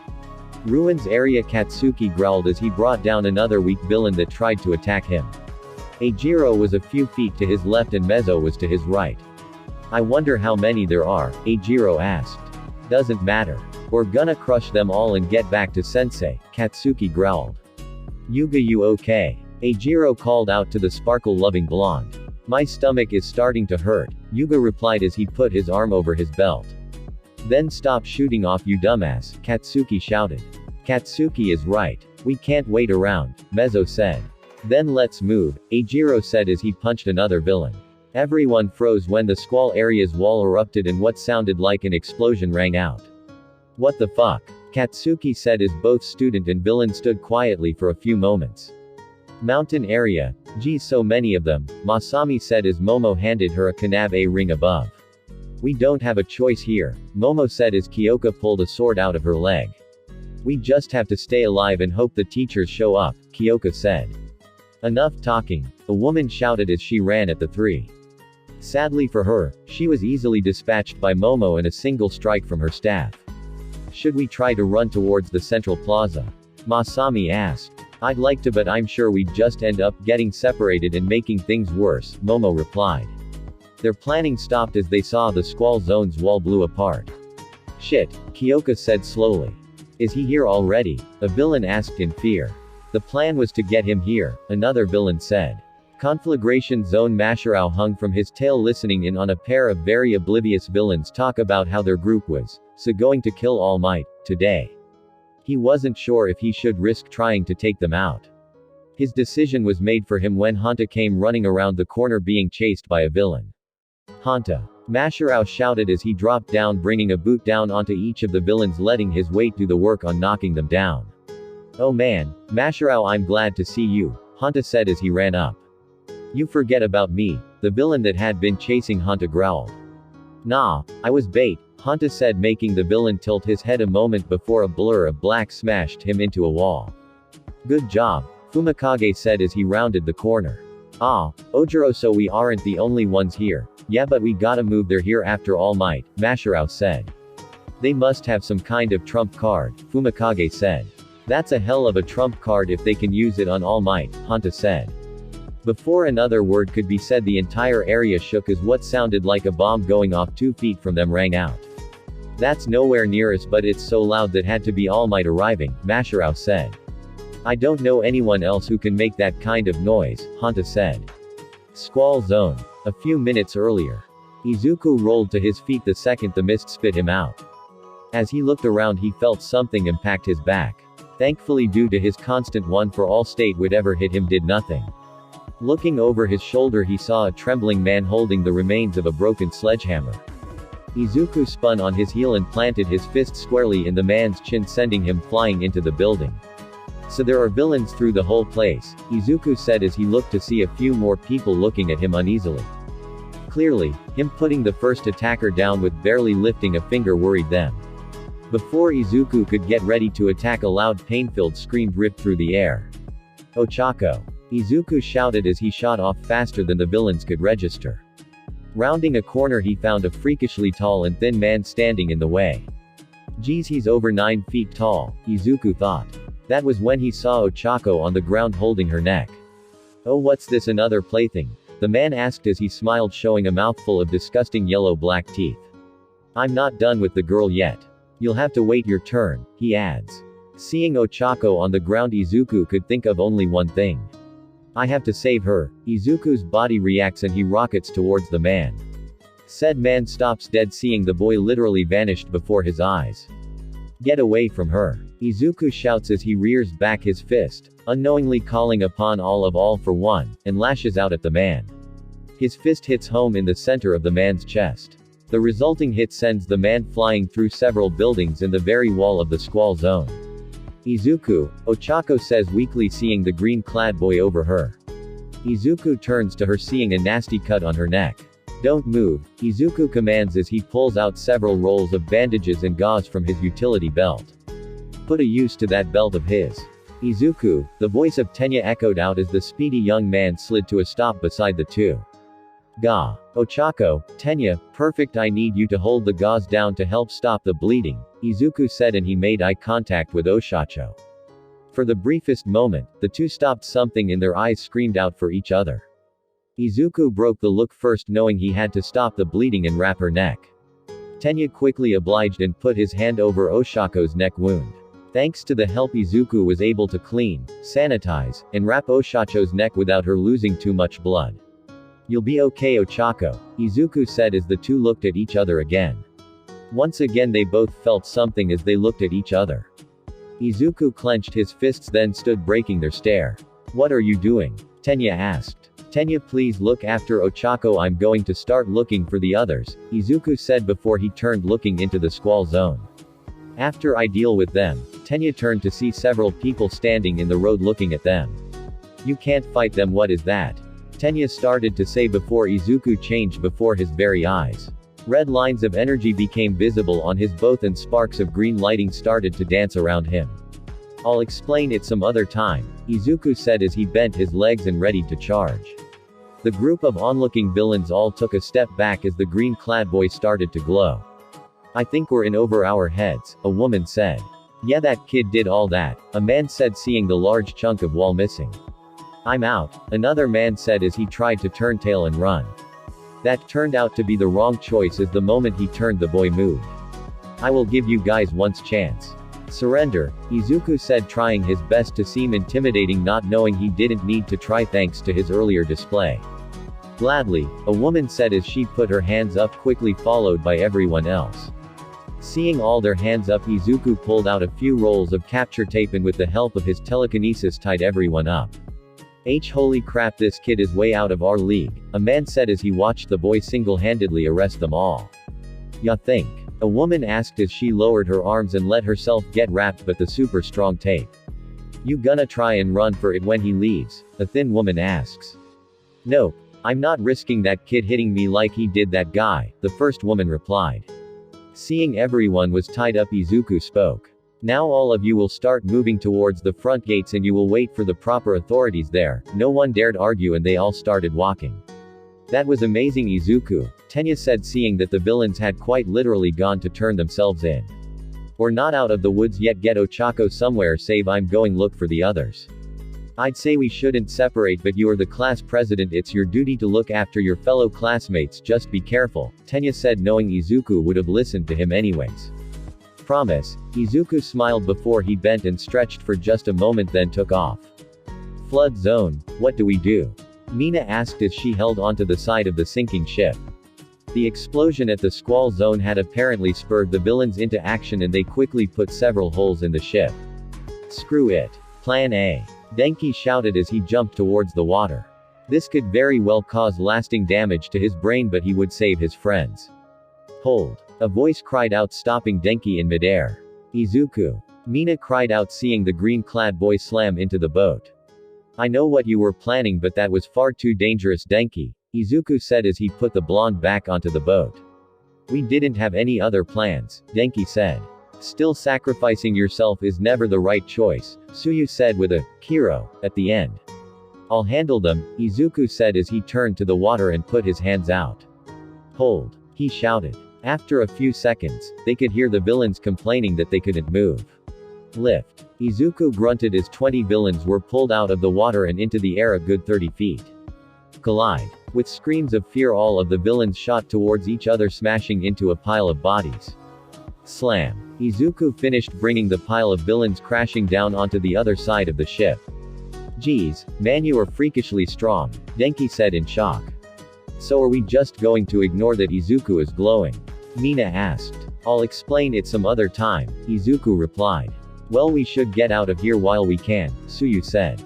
Ruins area. Katsuki growled as he brought down another weak villain that tried to attack him. Eijiro was a few feet to his left and Mezzo was to his right. I wonder how many there are, Eijiro asked. Doesn't matter. We're gonna crush them all and get back to Sensei, Katsuki growled. Yuga, you okay? Eijiro called out to the sparkle-loving blonde. My stomach is starting to hurt, Yuga replied as he put his arm over his belt. Then stop shooting off, you dumbass, Katsuki shouted. Katsuki is right. We can't wait around, Mezzo said. Then let's move, Eijiro said as he punched another villain. Everyone froze when the squall area's wall erupted and what sounded like an explosion rang out. What the fuck? Katsuki said as both student and villain stood quietly for a few moments. Mountain area. Geez, so many of them, Masami said as Momo handed her a Kanabe ring above. We don't have a choice here, Momo said as Kyoka pulled a sword out of her leg. We just have to stay alive and hope the teachers show up, Kyoka said. Enough talking, a woman shouted as she ran at the three. Sadly for her, she was easily dispatched by Momo in a single strike from her staff. Should we try to run towards the central plaza? Masami asked. I'd like to, but I'm sure we'd just end up getting separated and making things worse, Momo replied. Their planning stopped as they saw the squall zone's wall blew apart. Shit, Kyoka said slowly. Is he here already? A villain asked in fear. The plan was to get him here, another villain said. Conflagration Zone Masharao hung from his tail listening in on a pair of very oblivious villains talk about how their group was going to kill All Might today. He wasn't sure if he should risk trying to take them out. His decision was made for him when Hanta came running around the corner being chased by a villain. Hanta! Masharao shouted as he dropped down, bringing a boot down onto each of the villains, letting his weight do the work on knocking them down. Oh man, Masharao, I'm glad to see you, Hanta said as he ran up. You forget about me, the villain that had been chasing Hanta growled. Nah, I was bait, Hanta said, making the villain tilt his head a moment before a blur of black smashed him into a wall. Good job, Fumikage said as he rounded the corner. Ah, Ojiro, so we aren't the only ones here. Yeah, but we gotta move, they're here after All Might, Masharao said. They must have some kind of trump card, Fumikage said. That's a hell of a trump card if they can use it on All Might, Hanta said. Before another word could be said, the entire area shook as what sounded like a bomb going off 2 feet from them rang out. That's nowhere near us, but it's so loud that had to be All Might arriving, Masharao said. I don't know anyone else who can make that kind of noise, Hanta said. Squall zone. A few minutes earlier. Izuku rolled to his feet the second the mist spit him out. As he looked around, he felt something impact his back. Thankfully, due to his constant one-for-all state, whatever hit him did nothing. Looking over his shoulder, he saw a trembling man holding the remains of a broken sledgehammer. Izuku spun on his heel and planted his fist squarely in the man's chin, sending him flying into the building. So there are villains through the whole place, Izuku said as he looked to see a few more people looking at him uneasily. Clearly, him putting the first attacker down with barely lifting a finger worried them. Before Izuku could get ready to attack, a loud pain-filled scream ripped through the air. Ochako! Izuku shouted as he shot off faster than the villains could register. Rounding a corner, he found a freakishly tall and thin man standing in the way. Geez, he's over 9 feet tall, Izuku thought. That was when he saw Ochako on the ground holding her neck. Oh, what's this, another plaything? The man asked as he smiled, showing a mouthful of disgusting yellow-black teeth. I'm not done with the girl yet. You'll have to wait your turn, he adds. Seeing Ochako on the ground, Izuku could think of only one thing. I have to save her. Izuku's body reacts and he rockets towards the man. Said man stops dead, seeing the boy literally vanished before his eyes. Get away from her. Izuku shouts as he rears back his fist, unknowingly calling upon all for one, and lashes out at the man. His fist hits home in the center of the man's chest. The resulting hit sends the man flying through several buildings and the very wall of the squall zone. Izuku, Ochako says weakly, seeing the green-clad boy over her. Izuku turns to her, seeing a nasty cut on her neck. Don't move, Izuku commands as he pulls out several rolls of bandages and gauze from his utility belt. Put a use to that belt of his. Izuku, the voice of Tenya echoed out as the speedy young man slid to a stop beside the two. Ga. Ochako, Tenya, perfect, I need you to hold the gauze down to help stop the bleeding, Izuku said, and he made eye contact with Oshacho. For the briefest moment, the two stopped, something in their eyes screamed out for each other. Izuku broke the look first, knowing he had to stop the bleeding and wrap her neck. Tenya quickly obliged and put his hand over Oshako's neck wound. Thanks to the help, Izuku was able to clean, sanitize, and wrap Oshacho's neck without her losing too much blood. You'll be okay, Ochako, Izuku said as the two looked at each other again. Once again they both felt something as they looked at each other. Izuku clenched his fists, then stood, breaking their stare. What are you doing? Tenya asked. Tenya, please look after Ochako, I'm going to start looking for the others, Izuku said before he turned, looking into the squall zone. After I deal with them, Tenya turned to see several people standing in the road looking at them. You can't fight them, what is that? Tenya started to say before Izuku changed before his very eyes. Red lines of energy became visible on his both and sparks of green lighting started to dance around him. I'll explain it some other time, Izuku said as he bent his legs and readied to charge. The group of onlooking villains all took a step back as the green-clad boy started to glow. I think we're in over our heads, a woman said. Yeah, that kid did all that, a man said, seeing the large chunk of wall missing. I'm out, another man said as he tried to turn tail and run. That turned out to be the wrong choice, as the moment he turned the boy moved. I will give you guys one chance. Surrender, Izuku said, trying his best to seem intimidating, not knowing he didn't need to try thanks to his earlier display. Gladly, a woman said as she put her hands up, quickly followed by everyone else. Seeing all their hands up, Izuku pulled out a few rolls of capture tape and with the help of his telekinesis tied everyone up. Holy crap, this kid is way out of our league, a man said as he watched the boy single-handedly arrest them all. Ya think? A woman asked as she lowered her arms and let herself get wrapped but the super strong tape. You gonna try and run for it when he leaves? A thin woman asks. Nope. I'm not risking that kid hitting me like he did that guy, the first woman replied. Seeing everyone was tied up, Izuku spoke. Now all of you will start moving towards the front gates and you will wait for the proper authorities there. No one dared argue and they all started walking. That was amazing, Izuku, Tenya said, seeing that the villains had quite literally gone to turn themselves in. We're not out of the woods yet, get Ochako somewhere, save I'm going look for the others. I'd say we shouldn't separate, but you're the class president, it's your duty to look after your fellow classmates, just be careful, Tenya said, knowing Izuku would have listened to him anyways. Promise. Izuku smiled before he bent and stretched for just a moment, then took off. Flood zone, what do we do? Mina asked as she held onto the side of the sinking ship. The explosion at the squall zone had apparently spurred the villains into action and they quickly put several holes in the ship. Screw it. Plan A. Denki shouted as he jumped towards the water. This could very well cause lasting damage to his brain, but he would save his friends. Hold. A voice cried out, stopping Denki in midair. Izuku. Mina cried out, seeing the green-clad boy slam into the boat. I know what you were planning, but that was far too dangerous, Denki, Izuku said as he put the blonde back onto the boat. We didn't have any other plans, Denki said. Still, sacrificing yourself is never the right choice, Tsuyu said with a Kiro at the end. I'll handle them, Izuku said as he turned to the water and put his hands out. Hold. He shouted. After a few seconds, they could hear the villains complaining that they couldn't move. Lift. Izuku grunted as 20 villains were pulled out of the water and into the air a good 30 feet. Collide. With screams of fear, all of the villains shot towards each other, smashing into a pile of bodies. Slam. Izuku finished, bringing the pile of villains crashing down onto the other side of the ship. Geez, man, you are freakishly strong, Denki said in shock. So are we just going to ignore that Izuku is glowing? Mina asked. I'll explain it some other time, Izuku replied. Well, we should get out of here while we can, Tsuyu said.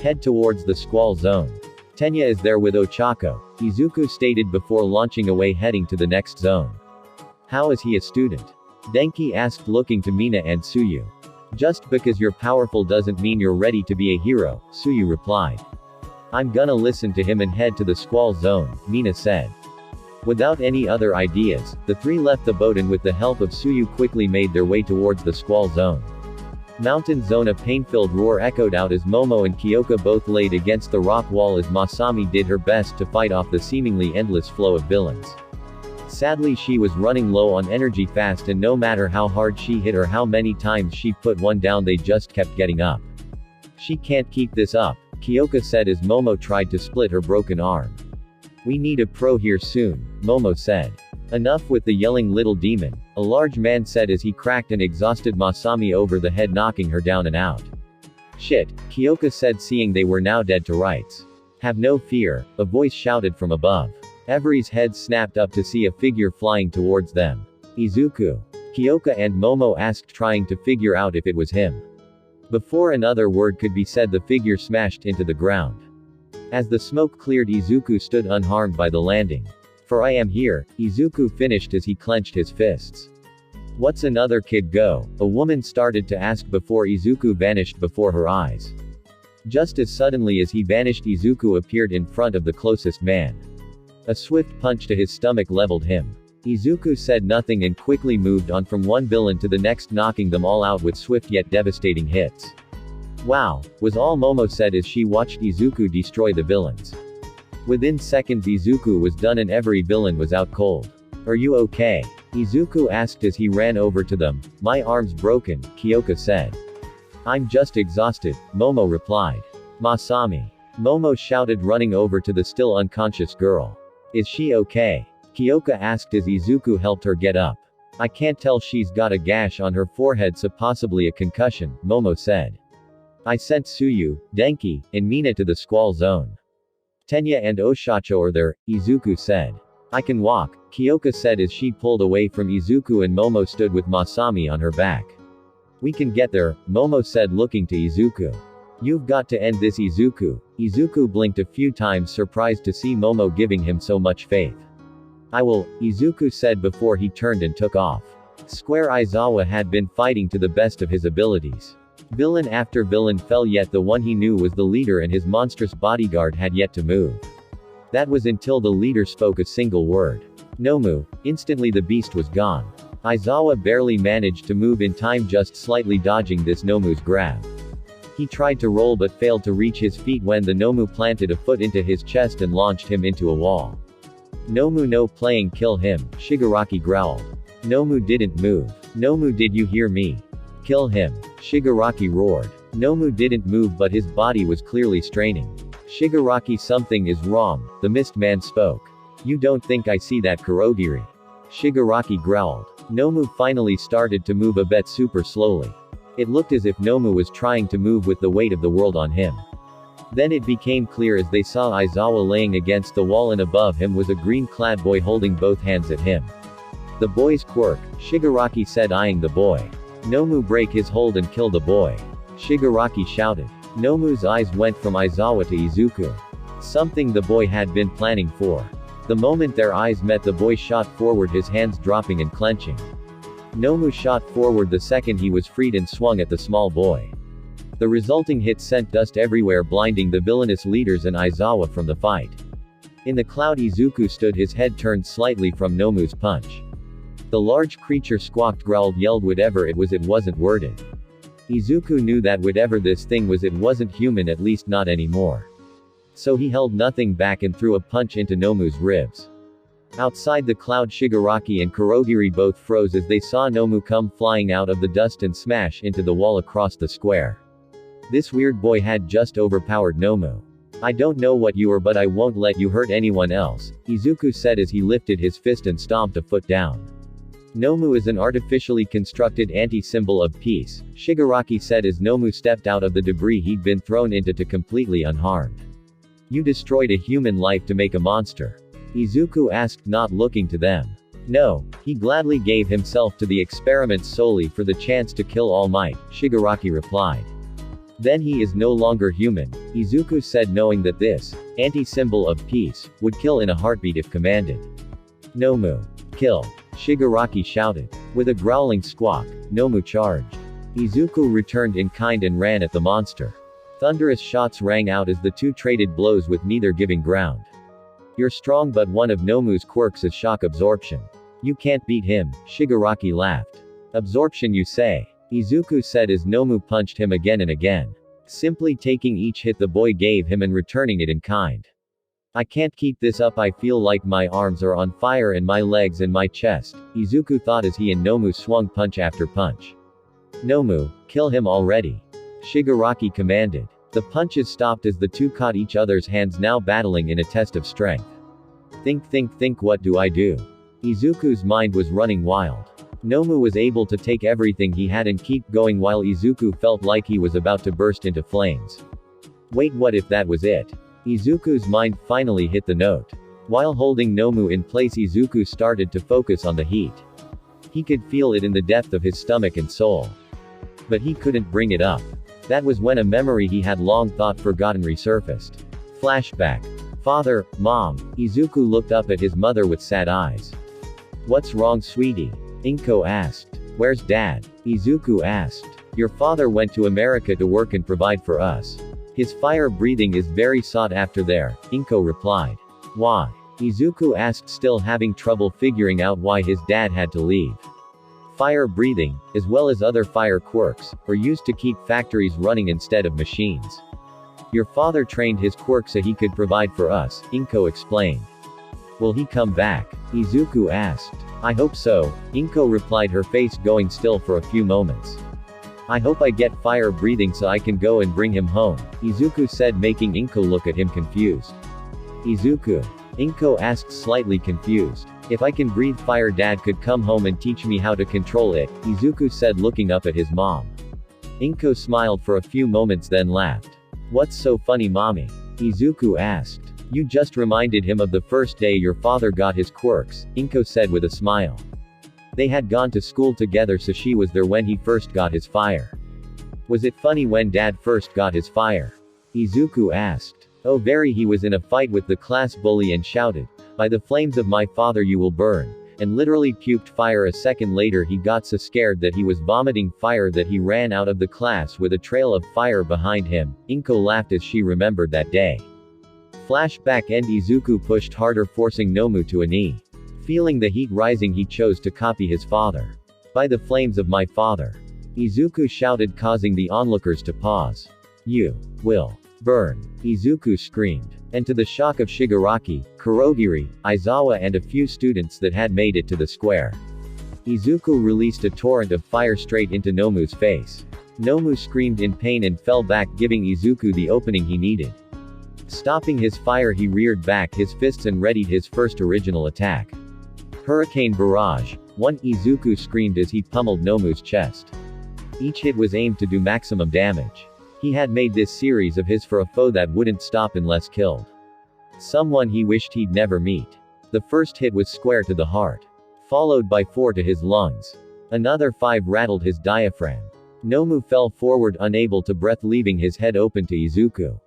Head towards the squall zone. Tenya is there with Ochako, Izuku stated before launching away, heading to the next zone. How is he a student? Denki asked, looking to Mina and Tsuyu. Just because you're powerful doesn't mean you're ready to be a hero, Tsuyu replied. I'm gonna listen to him and head to the squall zone, Mina said. Without any other ideas, the three left the boat and with the help of Tsuyu quickly made their way towards the squall zone. Mountain zone. A pain-filled roar echoed out as Momo and Kyoka both laid against the rock wall as Masami did her best to fight off the seemingly endless flow of villains. Sadly, she was running low on energy fast, and no matter how hard she hit or how many times she put one down, they just kept getting up. She can't keep this up, Kyoka said as Momo tried to split her broken arm. We need a pro here soon, Momo said. Enough with the yelling, little demon, a large man said as he cracked and exhausted Masami over the head, knocking her down and out. Shit, Kyoka said, seeing they were now dead to rights. Have no fear, a voice shouted from above. Every's head snapped up to see a figure flying towards them. Izuku. Kyoka and Momo asked, trying to figure out if it was him. Before another word could be said, the figure smashed into the ground. As the smoke cleared, Izuku stood unharmed by the landing. For I am here, Izuku finished as he clenched his fists. What's another kid go? A woman started to ask before Izuku vanished before her eyes. Just as suddenly as he vanished, Izuku appeared in front of the closest man. A swift punch to his stomach leveled him. Izuku said nothing and quickly moved on from one villain to the next, knocking them all out with swift yet devastating hits. Wow, was all Momo said as she watched Izuku destroy the villains. Within seconds, Izuku was done and every villain was out cold. Are you okay? Izuku asked as he ran over to them. My arm's broken, Kyoka said. I'm just exhausted, Momo replied. Masami. Momo shouted, running over to the still unconscious girl. Is she okay? Kyoka asked as Izuku helped her get up. I can't tell, she's got a gash on her forehead, so possibly a concussion, Momo said. I sent Tsuyu, Denki, and Mina to the squall zone. Tenya and Oshacho are there, Izuku said. I can walk, Kyoka said as she pulled away from Izuku and Momo stood with Masami on her back. We can get there, Momo said looking to Izuku. You've got to end this, Izuku. Izuku blinked a few times, surprised to see Momo giving him so much faith. I will, Izuku said before he turned and took off. Square Aizawa had been fighting to the best of his abilities. Villain after villain fell, yet the one he knew was the leader and his monstrous bodyguard had yet to move. That was until the leader spoke a single word. Nomu. Instantly the beast was gone. Aizawa barely managed to move in time, just slightly dodging this Nomu's grab. He tried to roll but failed to reach his feet when the Nomu planted a foot into his chest and launched him into a wall. Nomu, no playing, kill him, Shigaraki growled. Nomu didn't move. Nomu, did you hear me? Kill him. Shigaraki roared. Nomu didn't move, but his body was clearly straining. Shigaraki, something is wrong, the mist man spoke. You don't think I see that, Kurogiri? Shigaraki growled. Nomu finally started to move a bit super slowly. It looked as if Nomu was trying to move with the weight of the world on him. Then it became clear as they saw Aizawa laying against the wall, and above him was a green-clad boy holding both hands at him. The boy's quirk, Shigaraki said, eyeing the boy. Nomu, break his hold and kill the boy. Shigaraki shouted. Nomu's eyes went from Aizawa to Izuku. Something the boy had been planning for. The moment their eyes met, the boy shot forward, his hands dropping and clenching. Nomu shot forward the second he was freed and swung at the small boy. The resulting hit sent dust everywhere, blinding the villainous leaders and Aizawa from the fight. In the cloud, Izuku stood, his head turned slightly from Nomu's punch. The large creature squawked, growled, yelled, whatever it wasn't worded. Izuku knew that whatever this thing was, it wasn't human, at least not anymore. So he held nothing back and threw a punch into Nomu's ribs. Outside the cloud, Shigaraki and Kurogiri both froze as they saw Nomu come flying out of the dust and smash into the wall across the square. This weird boy had just overpowered Nomu. I don't know what you are, but I won't let you hurt anyone else, Izuku said as he lifted his fist and stomped a foot down. Nomu is an artificially constructed anti-symbol of peace, Shigaraki said as Nomu stepped out of the debris he'd been thrown into to completely unharmed. You destroyed a human life to make a monster? Izuku asked, not looking to them. No, he gladly gave himself to the experiment solely for the chance to kill All Might, Shigaraki replied. Then he is no longer human, Izuku said, knowing that this anti-symbol of peace would kill in a heartbeat if commanded. Nomu. Kill. Shigaraki shouted. With a growling squawk, Nomu charged. Izuku returned in kind and ran at the monster. Thunderous shots rang out as the two traded blows with neither giving ground. You're strong, but one of Nomu's quirks is shock absorption. You can't beat him, Shigaraki laughed. Absorption, you say? Izuku said as Nomu punched him again and again. Simply taking each hit the boy gave him and returning it in kind. I can't keep this up, I feel like my arms are on fire and my legs and my chest, Izuku thought as he and Nomu swung punch after punch. Nomu, kill him already. Shigaraki commanded. The punches stopped as the two caught each other's hands, now battling in a test of strength. Think, what do I do? Izuku's mind was running wild. Nomu was able to take everything he had and keep going, while Izuku felt like he was about to burst into flames. Wait, what if that was it? Izuku's mind finally hit the note. While holding Nomu in place, Izuku started to focus on the heat. He could feel it in the depth of his stomach and soul. But he couldn't bring it up. That was when a memory he had long thought forgotten resurfaced. Flashback. Father, Mom. Izuku looked up at his mother with sad eyes. What's wrong, sweetie? Inko asked. Where's Dad? Izuku asked. Your father went to America to work and provide for us. His fire breathing is very sought after there, Inko replied. Why? Izuku asked, still having trouble figuring out why his dad had to leave. Fire breathing, as well as other fire quirks, were used to keep factories running instead of machines. Your father trained his quirk so he could provide for us, Inko explained. Will he come back? Izuku asked. I hope so, Inko replied, her face going still for a few moments. I hope I get fire breathing so I can go and bring him home, Izuku said, making Inko look at him confused. Izuku? Inko asked, slightly confused. If I can breathe fire, Dad could come home and teach me how to control it, Izuku said, looking up at his mom. Inko smiled for a few moments then laughed. What's so funny, mommy? Izuku asked. You just reminded him of the first day your father got his quirks, Inko said with a smile. They had gone to school together, so she was there when he first got his fire. Was it funny when Dad first got his fire? Izuku asked. Oh, very. He was in a fight with the class bully and shouted, "By the flames of my father you will burn," and literally puked fire. A second later he got so scared that he was vomiting fire that he ran out of the class with a trail of fire behind him. Inko laughed as she remembered that day. Flashback end. Izuku pushed harder, forcing Nomu to a knee. Feeling the heat rising, he chose to copy his father. By the flames of my father, Izuku shouted, causing the onlookers to pause. You will burn, Izuku screamed. And to the shock of Shigaraki, Kurogiri, Aizawa and a few students that had made it to the square, Izuku released a torrent of fire straight into Nomu's face. Nomu screamed in pain and fell back, giving Izuku the opening he needed. Stopping his fire, he reared back his fists and readied his first original attack. Hurricane Barrage. 1, Izuku screamed as he pummeled Nomu's chest. Each hit was aimed to do maximum damage. He had made this series of his for a foe that wouldn't stop unless killed. Someone he wished he'd never meet. The first hit was square to the heart, followed by 4 to his lungs. Another 5 rattled his diaphragm. Nomu fell forward, unable to breathe, leaving his head open to Izuku.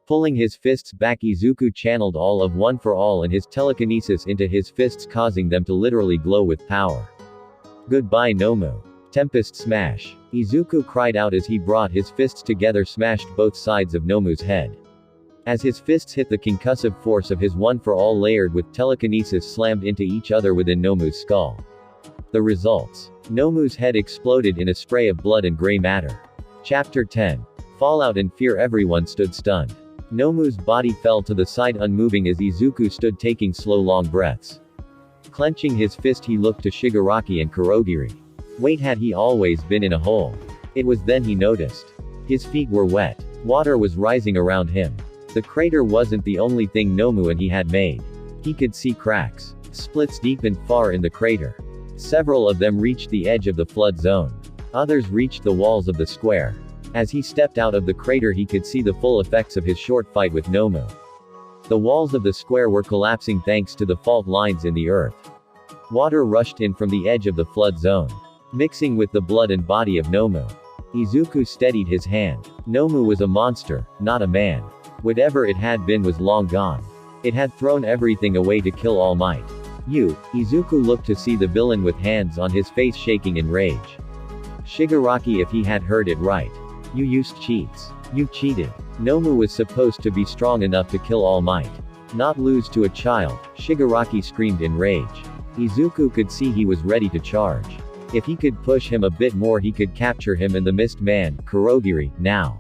Pulling his fists back, Izuku channeled all of One for All and his telekinesis into his fists, causing them to literally glow with power. Goodbye, Nomu. Tempest Smash. Izuku cried out as he brought his fists together, smashed both sides of Nomu's head. As his fists hit, the concussive force of his One for All layered with telekinesis slammed into each other within Nomu's skull. The results. Nomu's head exploded in a spray of blood and gray matter. Chapter 10. Fallout and Fear. Everyone stood stunned. Nomu's body fell to the side, unmoving as Izuku stood taking slow long breaths. Clenching his fist, he looked to Shigaraki and Kurogiri. Wait, had he always been in a hole? It was then he noticed. His feet were wet. Water was rising around him. The crater wasn't the only thing Nomu and he had made. He could see cracks, splits deep and far in the crater. Several of them reached the edge of the flood zone. Others reached the walls of the square. As he stepped out of the crater, he could see the full effects of his short fight with Nomu. The walls of the square were collapsing thanks to the fault lines in the earth. Water rushed in from the edge of the flood zone, mixing with the blood and body of Nomu. Izuku steadied his hand. Nomu was a monster, not a man. Whatever it had been was long gone. It had thrown everything away to kill All Might. Izuku looked to see the villain with hands on his face, shaking in rage. Shigaraki, if he had heard it right. You used cheats. You cheated. Nomu was supposed to be strong enough to kill All Might, not lose to a child, Shigaraki screamed in rage. Izuku could see he was ready to charge. If he could push him a bit more, he could capture him and the Mist Man, Kurogiri. Now.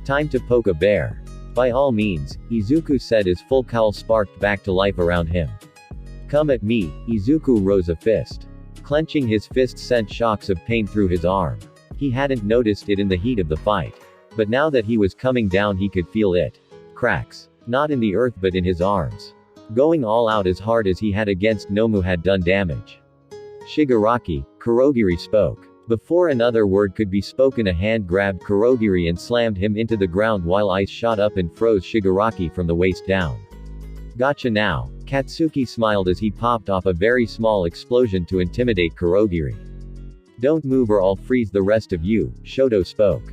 Time to poke a bear. By all means, Izuku said as full cowl sparked back to life around him. Come at me, Izuku rose a fist. Clenching his fist sent shocks of pain through his arm. He hadn't noticed it in the heat of the fight. But now that he was coming down, he could feel it. Cracks. Not in the earth but in his arms. Going all out as hard as he had against Nomu had done damage. Shigaraki, Kurogiri spoke. Before another word could be spoken, a hand grabbed Kurogiri and slammed him into the ground while ice shot up and froze Shigaraki from the waist down. Gotcha now. Katsuki smiled as he popped off a very small explosion to intimidate Kurogiri. Don't move or I'll freeze the rest of you, Shoto spoke.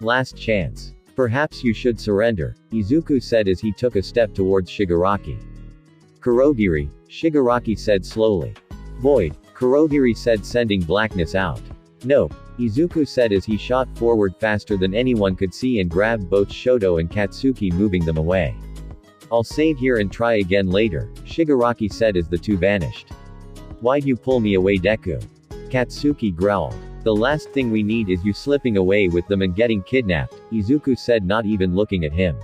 Last chance. Perhaps you should surrender, Izuku said as he took a step towards Shigaraki. Kurogiri, Shigaraki said slowly. Void, Kurogiri said, sending blackness out. Nope, Izuku said as he shot forward faster than anyone could see and grabbed both Shoto and Katsuki, moving them away. I'll save here and try again later, Shigaraki said as the two vanished. Why'd you pull me away, Deku? Katsuki growled. The last thing we need is you slipping away with them and getting kidnapped, Izuku said, not even looking at him.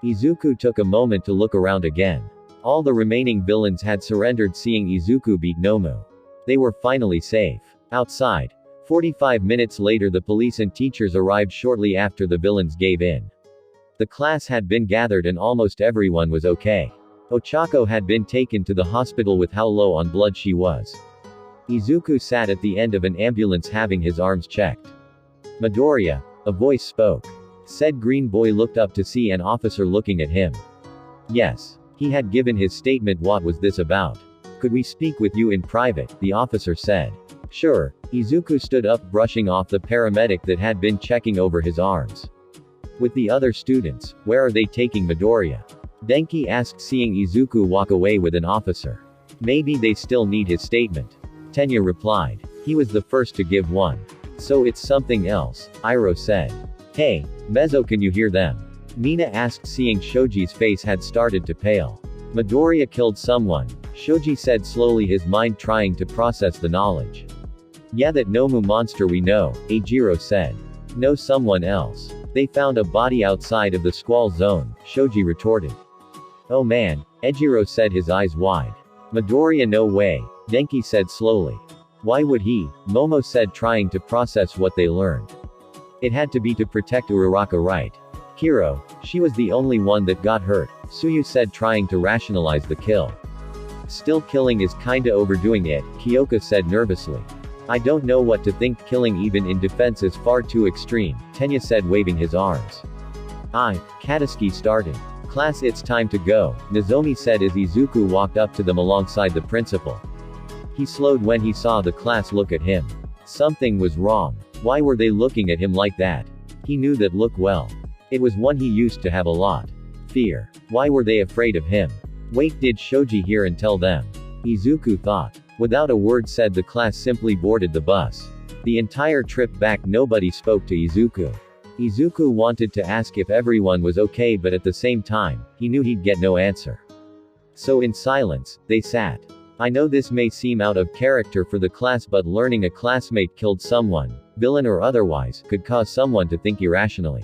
Izuku took a moment to look around again. All the remaining villains had surrendered seeing Izuku beat Nomu. They were finally safe. Outside. 45 minutes later the police and teachers arrived shortly after the villains gave in. The class had been gathered and almost everyone was okay. Ochako had been taken to the hospital with how low on blood she was. Izuku sat at the end of an ambulance having his arms checked. Midoriya, a voice spoke. Said green boy looked up to see an officer looking at him. Yes. He had given his statement. What was this about? Could we speak with you in private? The officer said. Sure. Izuku stood up brushing off the paramedic that had been checking over his arms. With the other students, where are they taking Midoriya? Denki asked seeing Izuku walk away with an officer. Maybe they still need his statement. Tenya replied. He was the first to give one. So it's something else, Iroh said. Hey, Mezzo, can you hear them? Mina asked seeing Shoji's face had started to pale. Midoriya killed someone, Shoji said slowly, his mind trying to process the knowledge. Yeah, that Nomu monster we know, Eijiro said. No, someone else. They found a body outside of the squall zone, Shoji retorted. Oh man, Eijiro said, his eyes wide. Midoriya, no way, Denki said slowly. Why would he? Momo said, trying to process what they learned. It had to be to protect Uraraka, right? Kiro, she was the only one that got hurt, Suyu said, trying to rationalize the kill. Still, killing is kinda overdoing it, Kyoka said nervously. I don't know what to think, killing even in defense is far too extreme, Tenya said, waving his arms. Katsuki started. Class, it's time to go, Nozomi said as Izuku walked up to them alongside the principal. He slowed when he saw the class look at him. Something was wrong. Why were they looking at him like that? He knew that look well. It was one he used to have a lot. Fear. Why were they afraid of him? Wait, did Shoji hear and tell them? Izuku thought. Without a word said, the class simply boarded the bus. The entire trip back nobody spoke to Izuku. Izuku wanted to ask if everyone was okay, but at the same time, he knew he'd get no answer. So in silence, they sat. I know this may seem out of character for the class, but learning a classmate killed someone, villain or otherwise, could cause someone to think irrationally.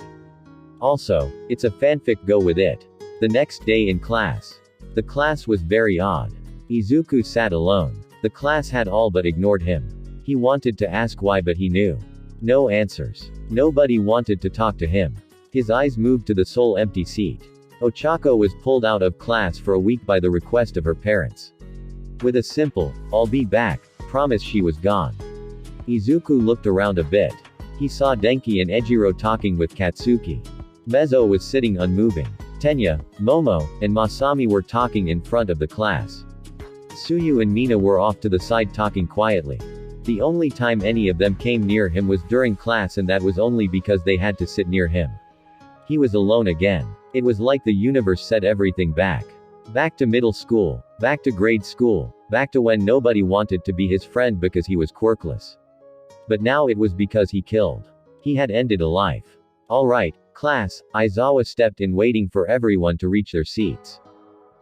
Also, it's a fanfic, go with it. The next day in class. The class was very odd. Izuku sat alone. The class had all but ignored him. He wanted to ask why, but he knew. No answers. Nobody wanted to talk to him. His eyes moved to the sole empty seat. Ochako was pulled out of class for a week by the request of her parents. With a simple, I'll be back, promise, she was gone. Izuku looked around a bit. He saw Denki and Eijiro talking with Katsuki. Mezzo was sitting unmoving. Tenya, Momo, and Masami were talking in front of the class. Suyu and Mina were off to the side talking quietly. The only time any of them came near him was during class, and that was only because they had to sit near him. He was alone again. It was like the universe set everything back. Back to middle school. Back to grade school. Back to when nobody wanted to be his friend because he was quirkless. But now it was because he killed. He had ended a life. Alright, class, Aizawa stepped in, waiting for everyone to reach their seats.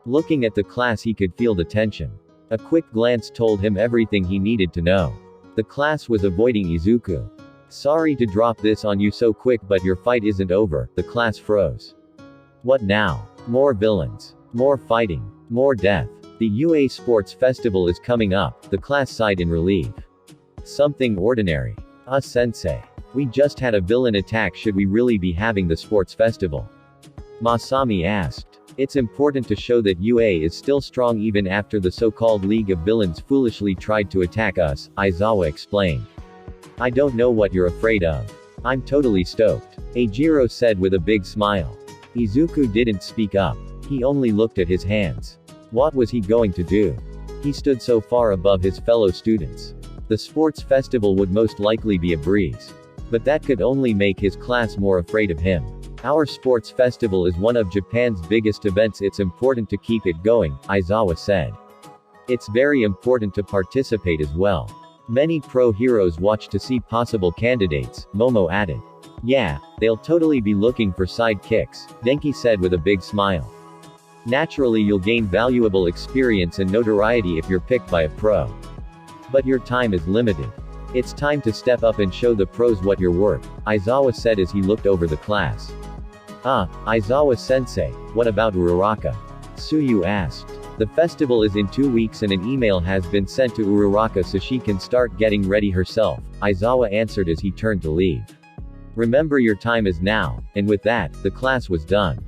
Looking at the class, he could feel the tension. A quick glance told him everything he needed to know. The class was avoiding Izuku. Sorry to drop this on you so quick, but your fight isn't over, the class froze. What now? More villains. More fighting. More death. The UA Sports Festival is coming up, the class sighed in relief. Something ordinary. Sensei. We just had a villain attack, should we really be having the sports festival? Masami asked. It's important to show that UA is still strong even after the so-called League of Villains foolishly tried to attack us, Aizawa explained. I don't know what you're afraid of. I'm totally stoked, Eijiro said with a big smile. Izuku didn't speak up. He only looked at his hands. What was he going to do? He stood so far above his fellow students. The sports festival would most likely be a breeze. But that could only make his class more afraid of him. Our sports festival is one of Japan's biggest events, it's important to keep it going, Aizawa said. It's very important to participate as well. Many pro heroes watch to see possible candidates, Momo added. Yeah, they'll totally be looking for sidekicks, Denki said with a big smile. Naturally, you'll gain valuable experience and notoriety if you're picked by a pro. But your time is limited. It's time to step up and show the pros what you're worth, Aizawa said as he looked over the class. Aizawa-sensei, what about Uraraka? Suyu asked. The festival is in 2 weeks and an email has been sent to Uraraka so she can start getting ready herself, Aizawa answered as he turned to leave. Remember your time is now, and with that, the class was done.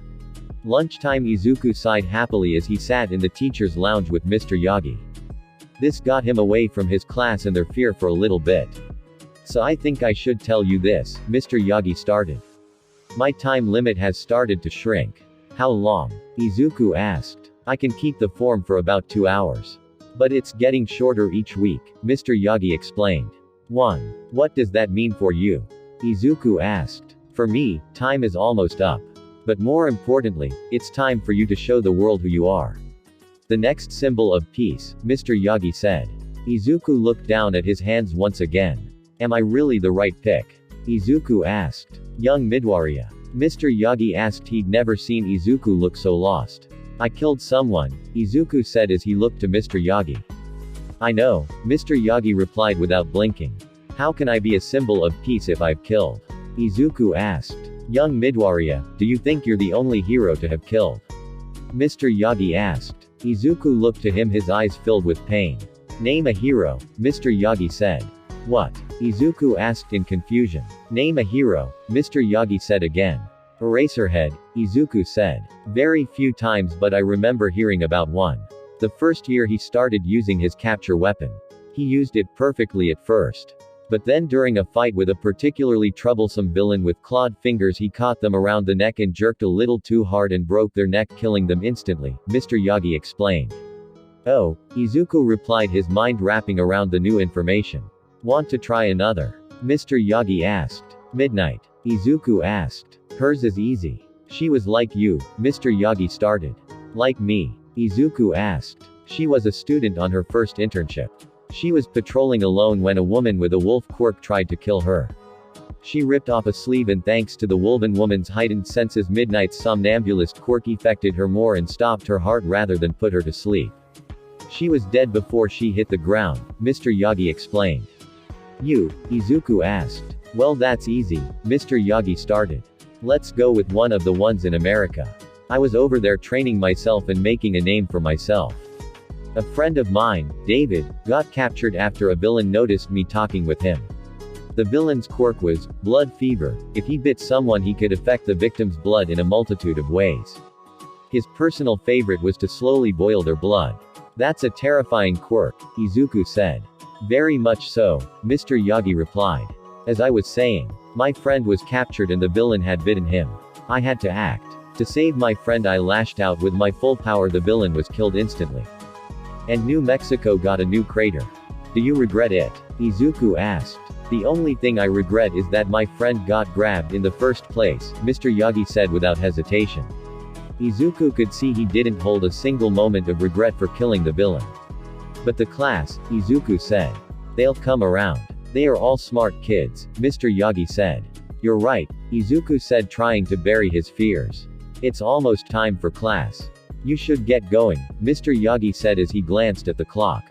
Lunchtime Izuku sighed happily as he sat in the teacher's lounge with Mr. Yagi. This got him away from his class and their fear for a little bit. So I think I should tell you this, Mr. Yagi started. My time limit has started to shrink. How long? Izuku asked. I can keep the form for about 2 hours. But it's getting shorter each week, Mr. Yagi explained. 1. What does that mean for you? Izuku asked. For me, time is almost up. But more importantly, it's time for you to show the world who you are. The next symbol of peace, Mr. Yagi said. Izuku looked down at his hands once again. Am I really the right pick? Izuku asked. Young Midoriya. Mr. Yagi asked. He'd never seen Izuku look so lost. I killed someone, Izuku said as he looked to Mr. Yagi. I know, Mr. Yagi replied without blinking. How can I be a symbol of peace if I've killed? Izuku asked. Young Midoriya, do you think you're the only hero to have killed? Mr. Yagi asked. Izuku looked to him, his eyes filled with pain. Name a hero, Mr. Yagi said. What? Izuku asked in confusion. Name a hero, Mr. Yagi said again. Eraserhead, Izuku said. Very few times, but I remember hearing about one. The first year he started using his capture weapon. He used it perfectly at first. But then during a fight with a particularly troublesome villain with clawed fingers, he caught them around the neck and jerked a little too hard and broke their neck, killing them instantly, Mr. Yagi explained. Oh, Izuku replied, his mind wrapping around the new information. Want to try another? Mr. Yagi asked. Midnight. Izuku asked. Hers is easy. She was like you, Mr. Yagi started. Like me? Izuku asked. She was a student on her first internship. She was patrolling alone when a woman with a wolf quirk tried to kill her. She ripped off a sleeve, and thanks to the Wolven woman's heightened senses, Midnight's somnambulist quirk affected her more and stopped her heart rather than put her to sleep. She was dead before she hit the ground, Mr. Yagi explained. You? Izuku asked. Well, that's easy, Mr. Yagi started. Let's go with one of the ones in America. I was over there training myself and making a name for myself. A friend of mine, David, got captured after a villain noticed me talking with him. The villain's quirk was blood fever. If he bit someone, he could affect the victim's blood in a multitude of ways. His personal favorite was to slowly boil their blood. That's a terrifying quirk, Izuku said. Very much so, Mr. Yagi replied. As I was saying, my friend was captured and the villain had bitten him. I had to act. To save my friend, I lashed out with my full power. The villain was killed instantly. And New Mexico got a new crater. Do you regret it? Izuku asked. The only thing I regret is that my friend got grabbed in the first place, Mr. Yagi said without hesitation. Izuku could see he didn't hold a single moment of regret for killing the villain. But the class, Izuku said. They'll come around. They are all smart kids, Mr. Yagi said. You're right, Izuku said, trying to bury his fears. It's almost time for class. You should get going, Mr. Yagi said as he glanced at the clock.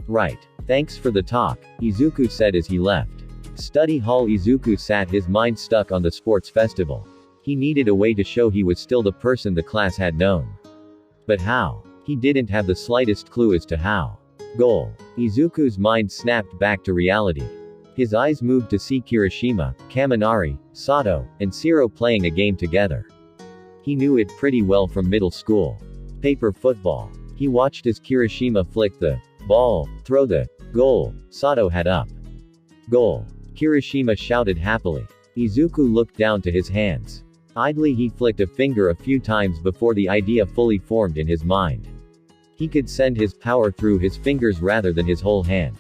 Right. Thanks for the talk, Izuku said as he left. Study hall. Izuku sat, his mind stuck on the sports festival. He needed a way to show he was still the person the class had known. But how? He didn't have the slightest clue as to how. Goal. Izuku's mind snapped back to reality. His eyes moved to see Kirishima, Kaminari, Sato, and Siro playing a game together. He knew it pretty well from middle school. Paper football. He watched as Kirishima flicked the ball, throw the goal Sato had up. Goal. Kirishima shouted happily. Izuku looked down to his hands. Idly he flicked a finger a few times before the idea fully formed in his mind. He could send his power through his fingers rather than his whole hand.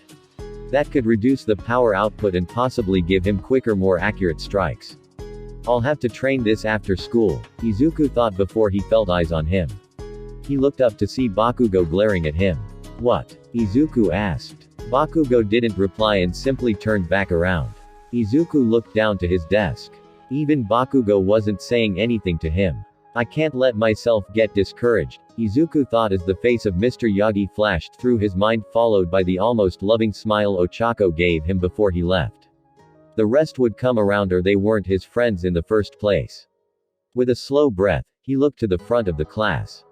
That could reduce the power output and possibly give him quicker, more accurate strikes. I'll have to train this after school, Izuku thought before he felt eyes on him. He looked up to see Bakugo glaring at him. What? Izuku asked. Bakugo didn't reply and simply turned back around. Izuku looked down to his desk. Even Bakugo wasn't saying anything to him. I can't let myself get discouraged, Izuku thought as the face of Mr. Yagi flashed through his mind, followed by the almost loving smile Ochako gave him before he left. The rest would come around, or they weren't his friends in the first place. With a slow breath, he looked to the front of the class.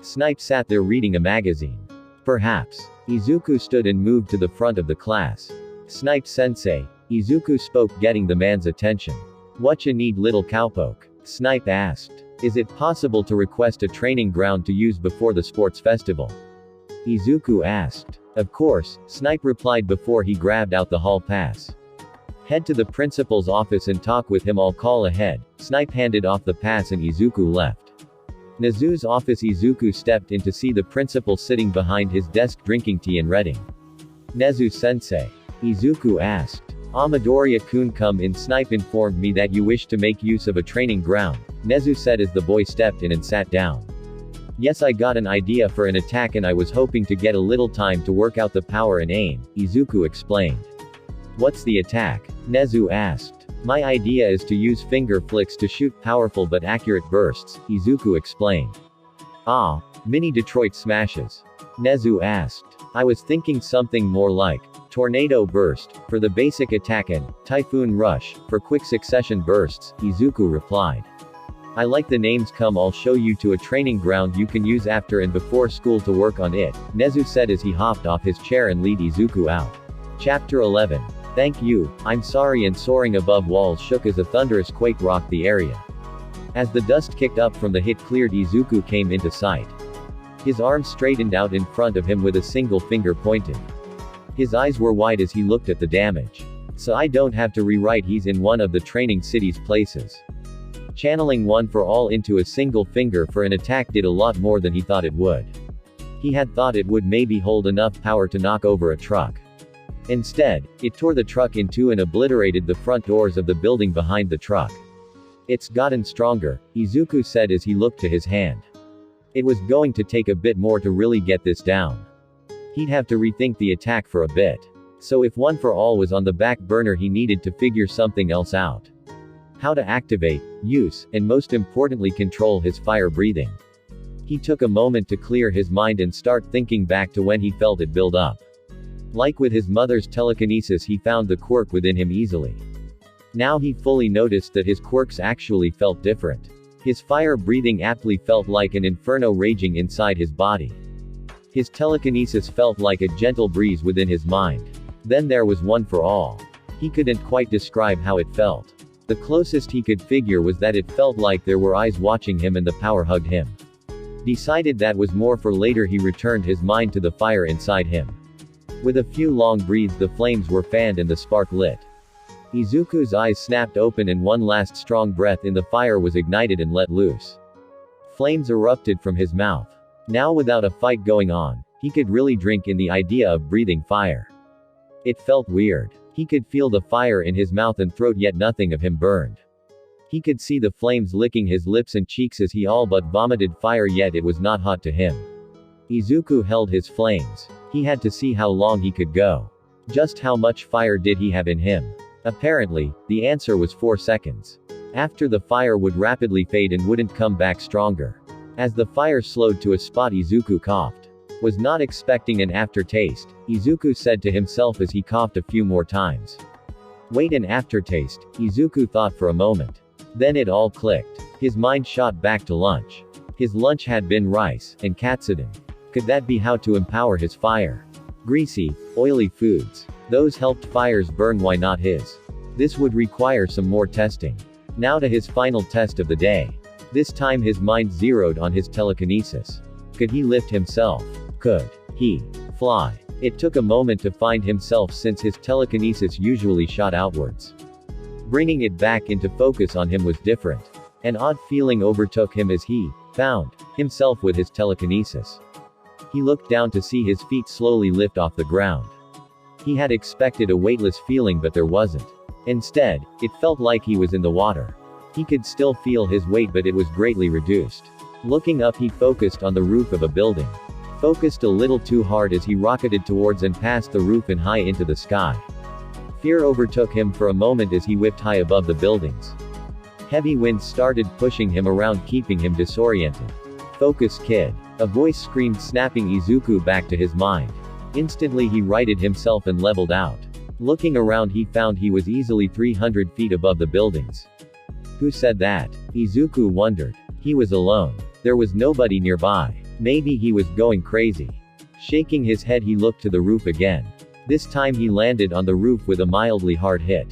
Snipe sat there reading a magazine. Perhaps. Izuku stood and moved to the front of the class. Snipe-sensei. Izuku spoke, getting the man's attention. Whatcha need, little cowpoke? Snipe asked. Is it possible to request a training ground to use before the sports festival? Izuku asked. Of course, Snipe replied before he grabbed out the hall pass. Head to the principal's office and talk with him, I'll call ahead. Snipe handed off the pass and Izuku left. Nezu's office. Izuku stepped in to see the principal sitting behind his desk drinking tea and reading. Nezu-sensei. Izuku asked. Midoriya-kun, come in. Snipe informed me that you wish to make use of a training ground, Nezu said as the boy stepped in and sat down. Yes, I got an idea for an attack and I was hoping to get a little time to work out the power and aim, Izuku explained. What's the attack? Nezu asked. My idea is to use finger flicks to shoot powerful but accurate bursts, Izuku explained. Ah, mini Detroit smashes? Nezu asked. I was thinking something more like Tornado Burst, for the basic attack, and Typhoon Rush, for quick succession bursts, Izuku replied. I like the names. Come, I'll show you to a training ground you can use after and before school to work on it, Nezu said as he hopped off his chair and led Izuku out. Chapter 11. Thank you, I'm sorry. And soaring above walls shook as a thunderous quake rocked the area. As the dust kicked up from the hit cleared, Izuku came into sight. His arms straightened out in front of him with a single finger pointed. His eyes were wide as he looked at the damage. So I don't have to rewrite, he's in one of the training city's places. Channeling one for all into a single finger for an attack did a lot more than he thought it would. He had thought it would maybe hold enough power to knock over a truck. Instead, it tore the truck in two and obliterated the front doors of the building behind the truck. It's gotten stronger, Izuku said as he looked to his hand. It was going to take a bit more to really get this down. He'd have to rethink the attack for a bit. So if one for all was on the back burner, he needed to figure something else out. How to activate, use, and most importantly control his fire breathing. He took a moment to clear his mind and start thinking back to when he felt it build up. Like with his mother's telekinesis, he found the quirk within him easily. Now he fully noticed that his quirks actually felt different. His fire breathing aptly felt like an inferno raging inside his body. His telekinesis felt like a gentle breeze within his mind. Then there was one for all. He couldn't quite describe how it felt. The closest he could figure was that it felt like there were eyes watching him and the power hugged him. Decided that was more for later, he returned his mind to the fire inside him. With a few long breaths, the flames were fanned and the spark lit. Izuku's eyes snapped open and one last strong breath in the fire was ignited and let loose. Flames erupted from his mouth. Now, without a fight going on, he could really drink in the idea of breathing fire. It felt weird. He could feel the fire in his mouth and throat, yet nothing of him burned. He could see the flames licking his lips and cheeks as he all but vomited fire, yet it was not hot to him. Izuku held his flames. He had to see how long he could go. Just how much fire did he have in him? Apparently, the answer was 4 seconds. After, the fire would rapidly fade and wouldn't come back stronger. As the fire slowed to a spot, Izuku coughed. Was not expecting an aftertaste, Izuku said to himself as he coughed a few more times. Wait, an aftertaste, Izuku thought for a moment. Then it all clicked. His mind shot back to lunch. His lunch had been rice and katsudon. Could that be how to empower his fire? Greasy, oily foods. Those helped fires burn, why not his? This would require some more testing. Now to his final test of the day. This time his mind zeroed on his telekinesis. Could he lift himself? Could he fly? It took a moment to find himself since his telekinesis usually shot outwards. Bringing it back into focus on him was different. An odd feeling overtook him as he found himself with his telekinesis. He looked down to see his feet slowly lift off the ground. He had expected a weightless feeling, but there wasn't. Instead, it felt like he was in the water. He could still feel his weight, but it was greatly reduced. Looking up, he focused on the roof of a building. Focused a little too hard as he rocketed towards and past the roof and high into the sky. Fear overtook him for a moment as he whipped high above the buildings. Heavy winds started pushing him around, keeping him disoriented. Focus, kid. A voice screamed, snapping Izuku back to his mind. Instantly he righted himself and leveled out. Looking around, he found he was easily 300 feet above the buildings. Who said that? Izuku wondered. He was alone. There was nobody nearby. Maybe he was going crazy. Shaking his head, he looked to the roof again. This time he landed on the roof with a mildly hard hit.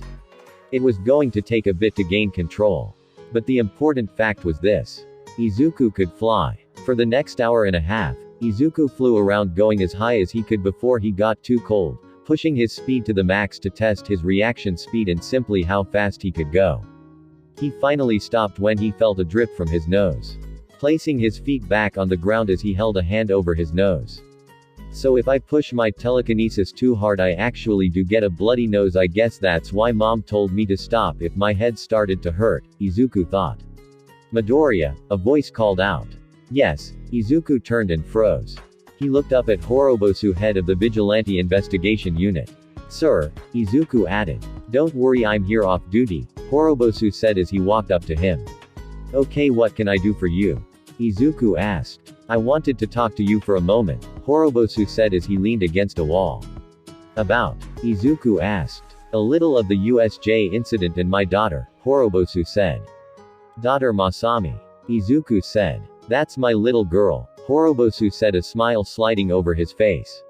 It was going to take a bit to gain control. But the important fact was this. Izuku could fly. For the next hour and a half, Izuku flew around going as high as he could before he got too cold, pushing his speed to the max to test his reaction speed and simply how fast he could go. He finally stopped when he felt a drip from his nose. Placing his feet back on the ground as he held a hand over his nose. So if I push my telekinesis too hard I actually do get a bloody nose. I guess that's why mom told me to stop if my head started to hurt, Izuku thought. Midoriya, a voice called out. Yes, Izuku turned and froze. He looked up at Horobosu, head of the Vigilante Investigation Unit. Sir, Izuku added. Don't worry, I'm here off duty, Horobosu said as he walked up to him. Okay, what can I do for you? Izuku asked. I wanted to talk to you for a moment, Horobosu said as he leaned against a wall. About? Izuku asked. A little of the USJ incident and my daughter, Horobosu said. Daughter Masami. Izuku said. That's my little girl, Horobosu said, a smile sliding over his face.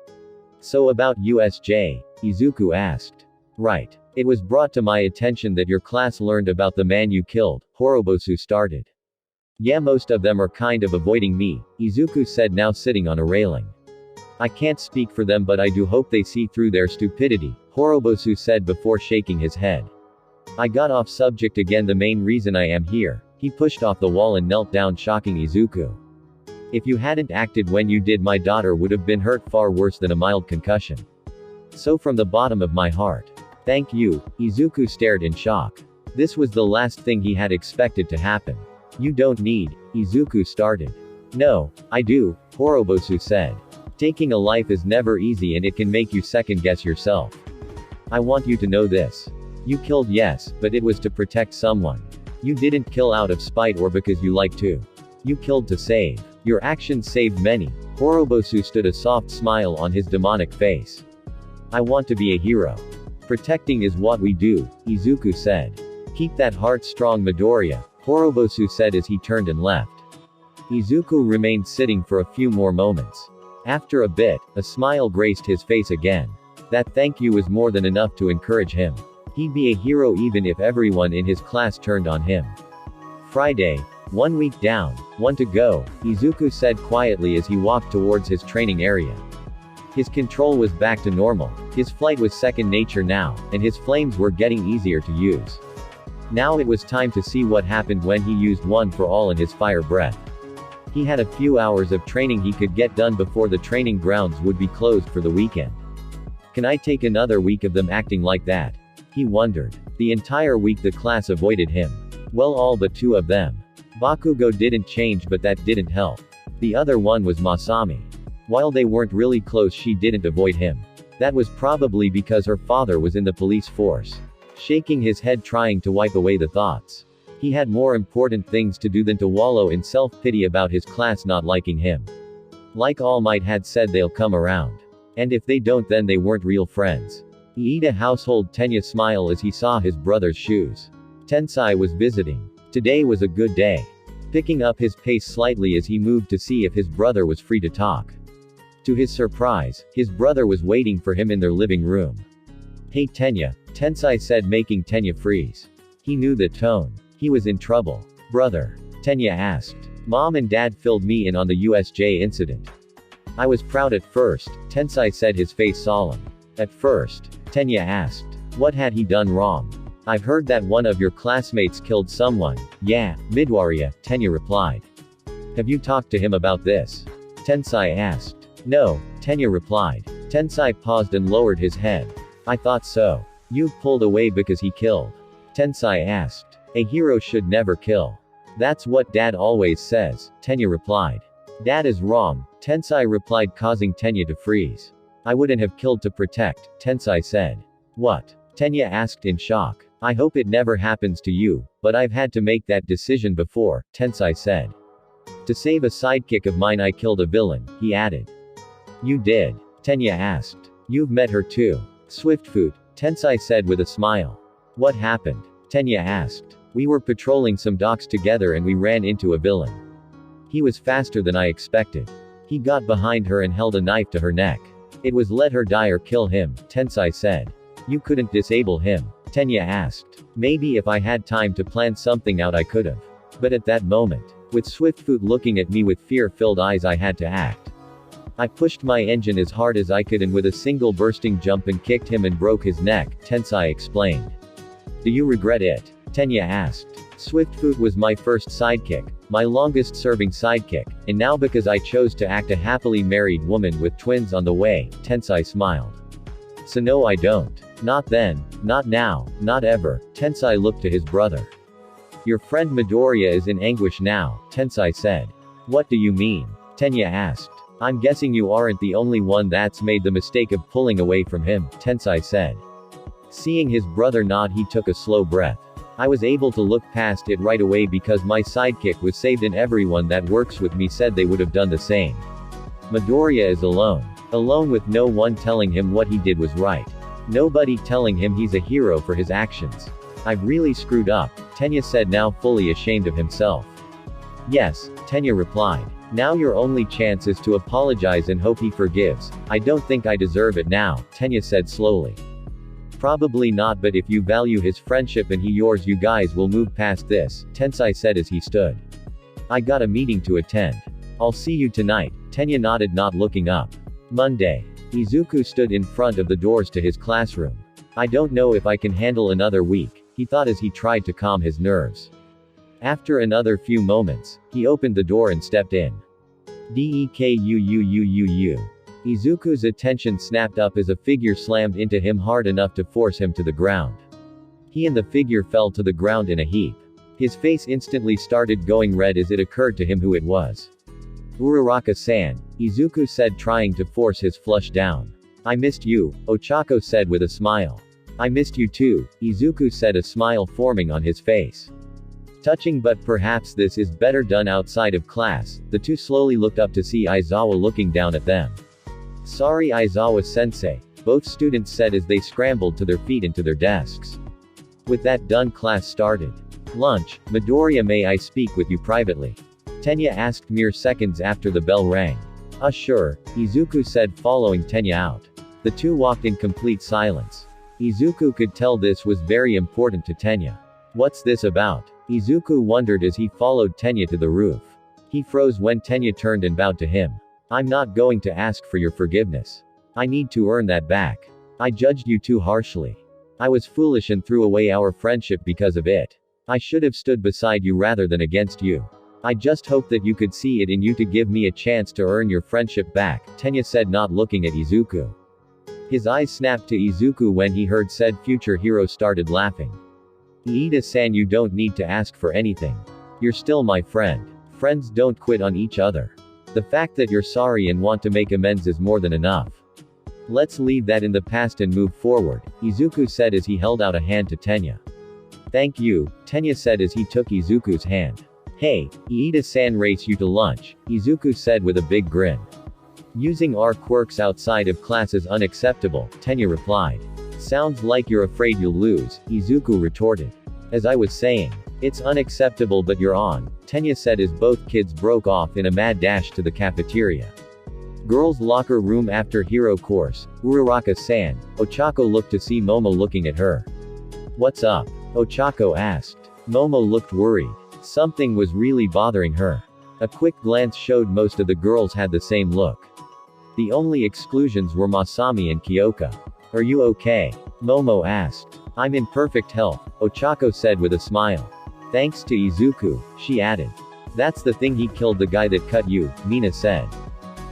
So about USJ? Izuku asked. Right. It was brought to my attention that your class learned about the man you killed, Horobosu started. Yeah, most of them are kind of avoiding me, Izuku said, now sitting on a railing. I can't speak for them, but I do hope they see through their stupidity, Horobosu said before shaking his head. I got off subject again. The main reason I am here. He pushed off the wall and knelt down, shocking Izuku. If you hadn't acted when you did, my daughter would have been hurt far worse than a mild concussion. So from the bottom of my heart. Thank you, Izuku stared in shock. This was the last thing he had expected to happen. You don't need, Izuku started. No, I do, Horobosu said. Taking a life is never easy and it can make you second guess yourself. I want you to know this. You killed, yes, but it was to protect someone. You didn't kill out of spite or because you like to. You killed to save. Your actions saved many. Horobosu stood, a soft smile on his demonic face. I want to be a hero. Protecting is what we do, Izuku said. Keep that heart strong, Midoriya, Horobosu said as he turned and left. Izuku remained sitting for a few more moments. After a bit, a smile graced his face again. That thank you was more than enough to encourage him. He'd be a hero even if everyone in his class turned on him. Friday. 1 week down, 1 to go, Izuku said quietly as he walked towards his training area. His control was back to normal, his flight was second nature now, and his flames were getting easier to use. Now it was time to see what happened when he used one for all in his fire breath. He had a few hours of training he could get done before the training grounds would be closed for the weekend. Can I take another week of them acting like that? He wondered. The entire week the class avoided him. Well, all but 2 of them. Bakugo didn't change, but that didn't help. The other one was Masami. While they weren't really close, she didn't avoid him. That was probably because her father was in the police force. Shaking his head, trying to wipe away the thoughts. He had more important things to do than to wallow in self-pity about his class not liking him. Like All Might had said, they'll come around. And if they don't, then they weren't real friends. Iida household Tenya smiled as he saw his brother's shoes. Tensai was visiting. Today was a good day. Picking up his pace slightly as he moved to see if his brother was free to talk. To his surprise, his brother was waiting for him in their living room. Hey Tenya, Tensai said, making Tenya freeze. He knew the tone. He was in trouble. Brother? Tenya asked. Mom and Dad filled me in on the USJ incident. I was proud at first, Tensai said, his face solemn. At first? Tenya asked. What had he done wrong? I've heard that one of your classmates killed someone. Yeah, Midoriya, Tenya replied. Have you talked to him about this? Tensai asked. No, Tenya replied. Tensai paused and lowered his head. I thought so. You pulled away because he killed? Tensai asked. A hero should never kill. That's what Dad always says, Tenya replied. Dad is wrong, Tensai replied, causing Tenya to freeze. I wouldn't have killed to protect, Tensai said. What? Tenya asked in shock. I hope it never happens to you, but I've had to make that decision before, Tensai said. To save a sidekick of mine I killed a villain, he added. You did? Tenya asked. You've met her too. Swiftfoot, Tensai said with a smile. What happened? Tenya asked. We were patrolling some docks together and we ran into a villain. He was faster than I expected. He got behind her and held a knife to her neck. It was let her die or kill him, Tensai said. You couldn't disable him? Tenya asked. Maybe if I had time to plan something out I could've. But at that moment, with Swiftfoot looking at me with fear-filled eyes, I had to act. I pushed my engine as hard as I could and with a single bursting jump and kicked him and broke his neck, Tensai explained. Do you regret it? Tenya asked. Swiftfoot was my first sidekick, my longest-serving sidekick, and now because I chose to act a happily married woman with twins on the way, Tensai smiled. So no, I don't. Not then, not now, not ever. Tensai looked to his brother. Your friend Midoriya is in anguish now, Tensai said. What do you mean? Tenya asked. I'm guessing you aren't the only one that's made the mistake of pulling away from him, Tensai said. Seeing his brother nod, he took a slow breath. I was able to look past it right away because my sidekick was saved and everyone that works with me said they would have done the same. Midoriya is alone. Alone with no one telling him what he did was right. Nobody telling him he's a hero for his actions. I've really screwed up, Tenya said, now fully ashamed of himself. Yes, Tenya replied. Now your only chance is to apologize and hope he forgives. I don't think I deserve it now, Tenya said slowly. Probably not, but if you value his friendship and he yours, you guys will move past this, Tensai said as he stood. I got a meeting to attend. I'll see you tonight, Tenya nodded, not looking up. Monday. Izuku stood in front of the doors to his classroom. I don't know if I can handle another week, he thought as he tried to calm his nerves. After another few moments, he opened the door and stepped in. Dekuuu. Izuku's attention snapped up as a figure slammed into him hard enough to force him to the ground. He and the figure fell to the ground in a heap. His face instantly started going red as it occurred to him who it was. Uraraka-san, Izuku said, trying to force his flush down. I missed you, Ochako said with a smile. I missed you too, Izuku said, a smile forming on his face. Touching, but perhaps this is better done outside of class. The two slowly looked up to see Aizawa looking down at them. Sorry, Aizawa-sensei, both students said as they scrambled to their feet and to their desks. With that done, class started. Lunch, Midoriya, may I speak with you privately? Tenya asked mere seconds after the bell rang. Sure, Izuku said, following Tenya out. The two walked in complete silence. Izuku could tell this was very important to Tenya. What's this about? Izuku wondered as he followed Tenya to the roof. He froze when Tenya turned and bowed to him. I'm not going to ask for your forgiveness. I need to earn that back. I judged you too harshly. I was foolish and threw away our friendship because of it. I should have stood beside you rather than against you. I just hope that you could see it in you to give me a chance to earn your friendship back, Tenya said, not looking at Izuku. His eyes snapped to Izuku when he heard said future hero started laughing. Iida-san, you don't need to ask for anything. You're still my friend. Friends don't quit on each other. The fact that you're sorry and want to make amends is more than enough. Let's leave that in the past and move forward, Izuku said as he held out a hand to Tenya. Thank you, Tenya said as he took Izuku's hand. Hey, Iida-san race you to lunch, Izuku said with a big grin. Using our quirks outside of class is unacceptable, Tenya replied. Sounds like you're afraid you'll lose, Izuku retorted. As I was saying, it's unacceptable, but you're on, Tenya said as both kids broke off in a mad dash to the cafeteria. Girls' locker room after hero course, Uraraka-san, Ochako looked to see Momo looking at her. What's up? Ochako asked. Momo looked worried. Something was really bothering her. A quick glance showed most of the girls had the same look. The only exclusions were Masami and Kyoka. Are you okay? Momo asked. I'm in perfect health, Ochako said with a smile. Thanks to Izuku, she added. That's the thing, he killed the guy that cut you, Mina said.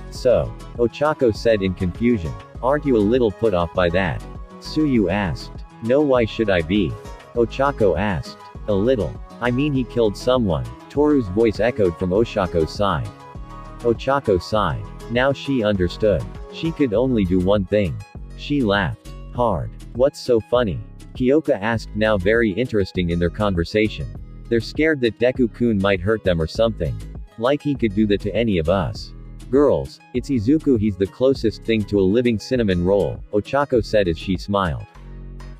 So? Ochako said in confusion. Aren't you a little put off by that? Tsuyu asked. No, why should I be? Ochako asked. A little. I mean, he killed someone. Toru's voice echoed from Oshako's side. Ochako sighed. Now she understood. She could only do one thing. She laughed. Hard. What's so funny? Kyoka asked, now very interesting in their conversation. They're scared that Deku-kun might hurt them or something. Like he could do that to any of us. Girls, it's Izuku, he's the closest thing to a living cinnamon roll, Ochako said as she smiled.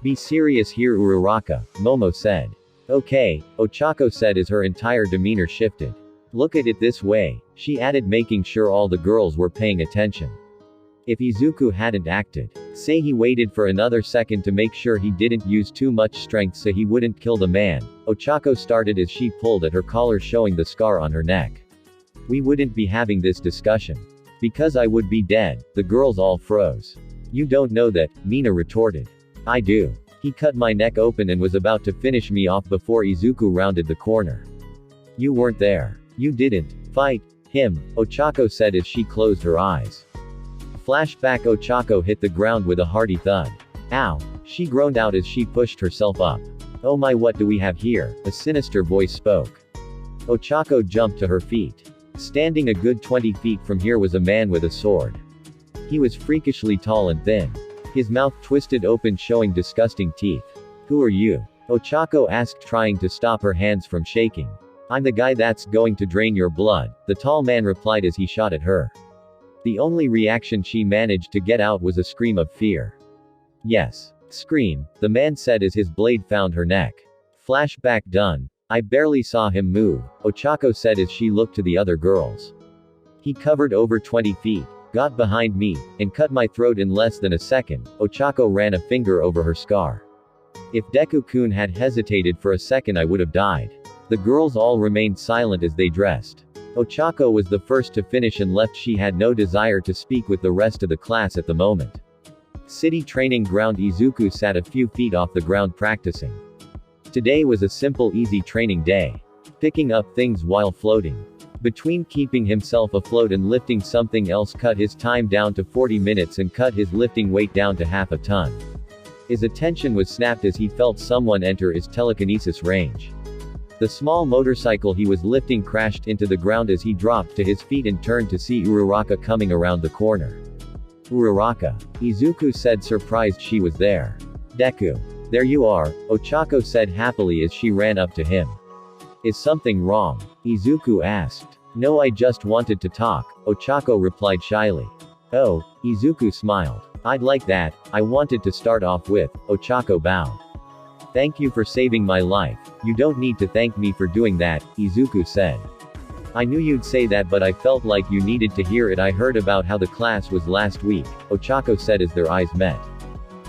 Be serious here, Uraraka, Momo said. Okay, Ochako said as her entire demeanor shifted. Look at it this way, she added, making sure all the girls were paying attention. If Izuku hadn't acted, say he waited for another second to make sure he didn't use too much strength so he wouldn't kill the man, Ochako started as she pulled at her collar, showing the scar on her neck. We wouldn't be having this discussion. Because I would be dead. The girls all froze. You don't know that, Mina retorted. I do. He cut my neck open and was about to finish me off before Izuku rounded the corner. You weren't there. You didn't fight him, Ochako said as she closed her eyes. Flashback. Ochako hit the ground with a hearty thud. Ow! She groaned out as she pushed herself up. Oh my, what do we have here? A sinister voice spoke. Ochako jumped to her feet. Standing a good 20 feet from here was a man with a sword. He was freakishly tall and thin. His mouth twisted open, showing disgusting teeth. Who are you? Ochako asked, trying to stop her hands from shaking. I'm the guy that's going to drain your blood, the tall man replied as he shot at her. The only reaction she managed to get out was a scream of fear. Yes. Scream, the man said as his blade found her neck. Flashback done. I barely saw him move, Ochako said as she looked to the other girls. He covered over 20 feet, got behind me, and cut my throat in less than a second. Ochako ran a finger over her scar. If Deku-kun had hesitated for a second, I would have died. The girls all remained silent as they dressed. Ochako was the first to finish and left. She had no desire to speak with the rest of the class at the moment. City training ground. Izuku sat a few feet off the ground practicing. Today was a simple, easy training day. Picking up things while floating. Between keeping himself afloat and lifting something else cut his time down to 40 minutes and cut his lifting weight down to half a ton. His attention was snapped as he felt someone enter his telekinesis range. The small motorcycle he was lifting crashed into the ground as he dropped to his feet and turned to see Uraraka coming around the corner. Uraraka. Izuku said, surprised she was there. Deku. There you are, Ochako said happily as she ran up to him. Is something wrong? Izuku asked. No, I just wanted to talk, Ochako replied shyly. Oh, Izuku smiled. I'd like that. I wanted to start off with, Ochako bowed. Thank you for saving my life. You don't need to thank me for doing that, Izuku said. I knew you'd say that, but I felt like you needed to hear it. I heard about how the class was last week, Ochako said as their eyes met.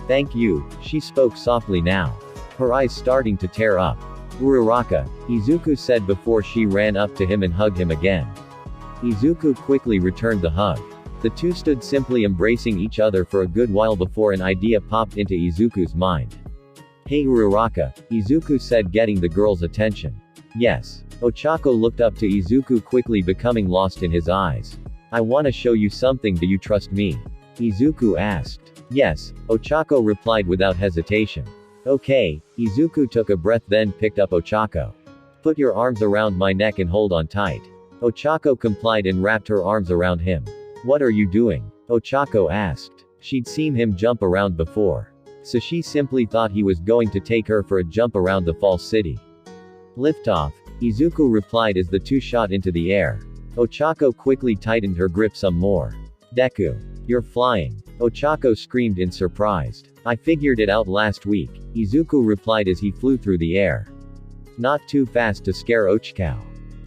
Thank you, she spoke softly now. Her eyes starting to tear up. Uraraka, Izuku said before she ran up to him and hugged him again. Izuku quickly returned the hug. The two stood simply embracing each other for a good while before an idea popped into Izuku's mind. Hey Uraraka, Izuku said, getting the girl's attention. Yes. Ochako looked up to Izuku, quickly becoming lost in his eyes. I want to show you something. Do you trust me? Izuku asked. Yes, Ochako replied without hesitation. Okay, Izuku took a breath then picked up Ochako. Put your arms around my neck and hold on tight. Ochako complied and wrapped her arms around him. What are you doing? Ochako asked. She'd seen him jump around before. So she simply thought he was going to take her for a jump around the false city. Liftoff, Izuku replied as the two shot into the air. Ochako quickly tightened her grip some more. Deku. You're flying. Ochako screamed in surprise. I figured it out last week, Izuku replied as he flew through the air. Not too fast to scare Ochako.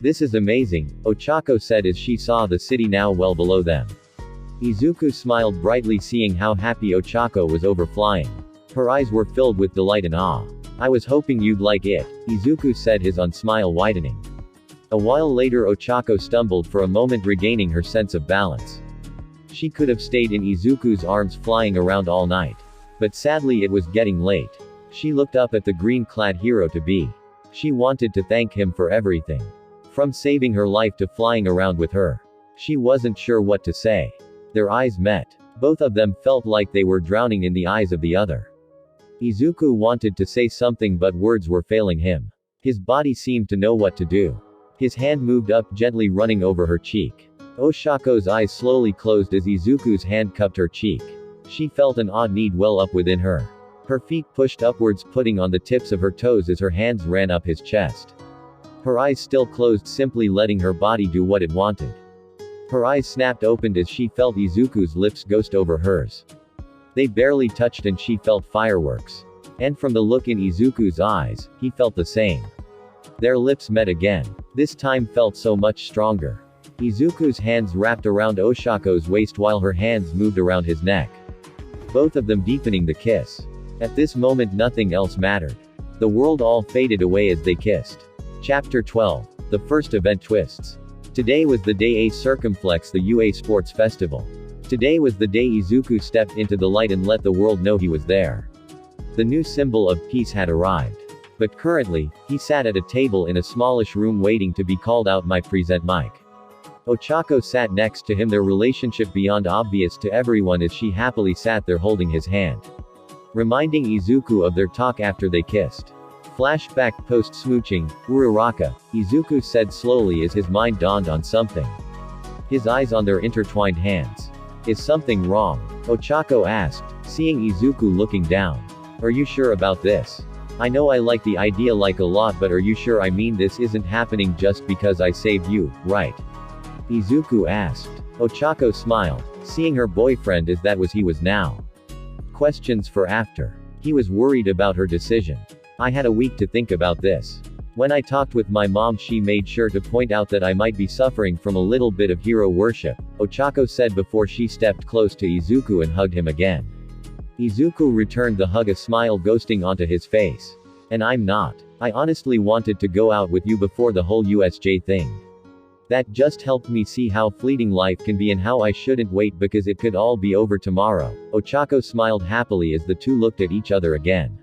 This is amazing, Ochako said as she saw the city now well below them. Izuku smiled brightly, seeing how happy Ochako was over flying. Her eyes were filled with delight and awe. I was hoping you'd like it, Izuku said, his smile widening. A while later Ochako stumbled for a moment, regaining her sense of balance. She could have stayed in Izuku's arms flying around all night. But sadly it was getting late. She looked up at the green-clad hero-to-be. She wanted to thank him for everything. From saving her life to flying around with her. She wasn't sure what to say. Their eyes met. Both of them felt like they were drowning in the eyes of the other. Izuku wanted to say something but words were failing him. His body seemed to know what to do. His hand moved up gently, running over her cheek. Oshako's eyes slowly closed as Izuku's hand cupped her cheek. She felt an odd need well up within her. Her feet pushed upwards, putting on the tips of her toes as her hands ran up his chest. Her eyes still closed, simply letting her body do what it wanted. Her eyes snapped open as she felt Izuku's lips ghost over hers. They barely touched and she felt fireworks. And from the look in Izuku's eyes, he felt the same. Their lips met again. This time felt so much stronger. Izuku's hands wrapped around Oshako's waist while her hands moved around his neck. Both of them deepening the kiss. At this moment nothing else mattered. The world all faded away as they kissed. Chapter 12. The first event twists. Today was the day A circumflex the UA Sports Festival. Today was the day Izuku stepped into the light and let the world know he was there. The new symbol of peace had arrived. But currently, he sat at a table in a smallish room waiting to be called out. My present mic. Ochako sat next to him, their relationship beyond obvious to everyone as she happily sat there holding his hand. Reminding Izuku of their talk after they kissed. Flashback post-smooching, Uraraka, Izuku said slowly as his mind dawned on something. His eyes on their intertwined hands. Is something wrong? Ochako asked, seeing Izuku looking down. Are you sure about this? I know I like the idea like a lot, but are you sure? I mean, this isn't happening just because I saved you, right? Izuku asked. Ochako smiled, seeing her boyfriend as that was he was now. Questions for after. He was worried about her decision. I had a week to think about this. When I talked with my mom, she made sure to point out that I might be suffering from a little bit of hero worship, Ochako said before she stepped close to Izuku and hugged him again. Izuku returned the hug, a smile ghosting onto his face. And I'm not. I honestly wanted to go out with you before the whole USJ thing. That just helped me see how fleeting life can be and how I shouldn't wait because it could all be over tomorrow. Ochako smiled happily as the two looked at each other again.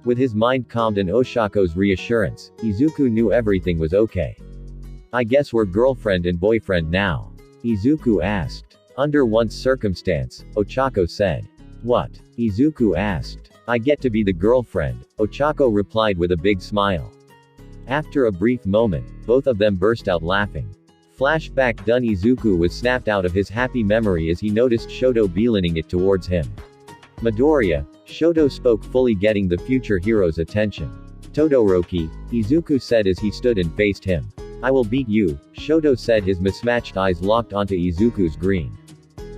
With his mind calmed and Oshako's reassurance, Izuku knew everything was okay. I guess we're girlfriend and boyfriend now? Izuku asked. Under one circumstance, Ochako said. What? Izuku asked. I get to be the girlfriend, Ochako replied with a big smile. After a brief moment, both of them burst out laughing. Flashback done. Izuku was snapped out of his happy memory as he noticed Shoto beelining it towards him. Midoriya, Shoto spoke, fully getting the future hero's attention. Todoroki, Izuku said as he stood and faced him. I will beat you, Shoto said, his mismatched eyes locked onto Izuku's green.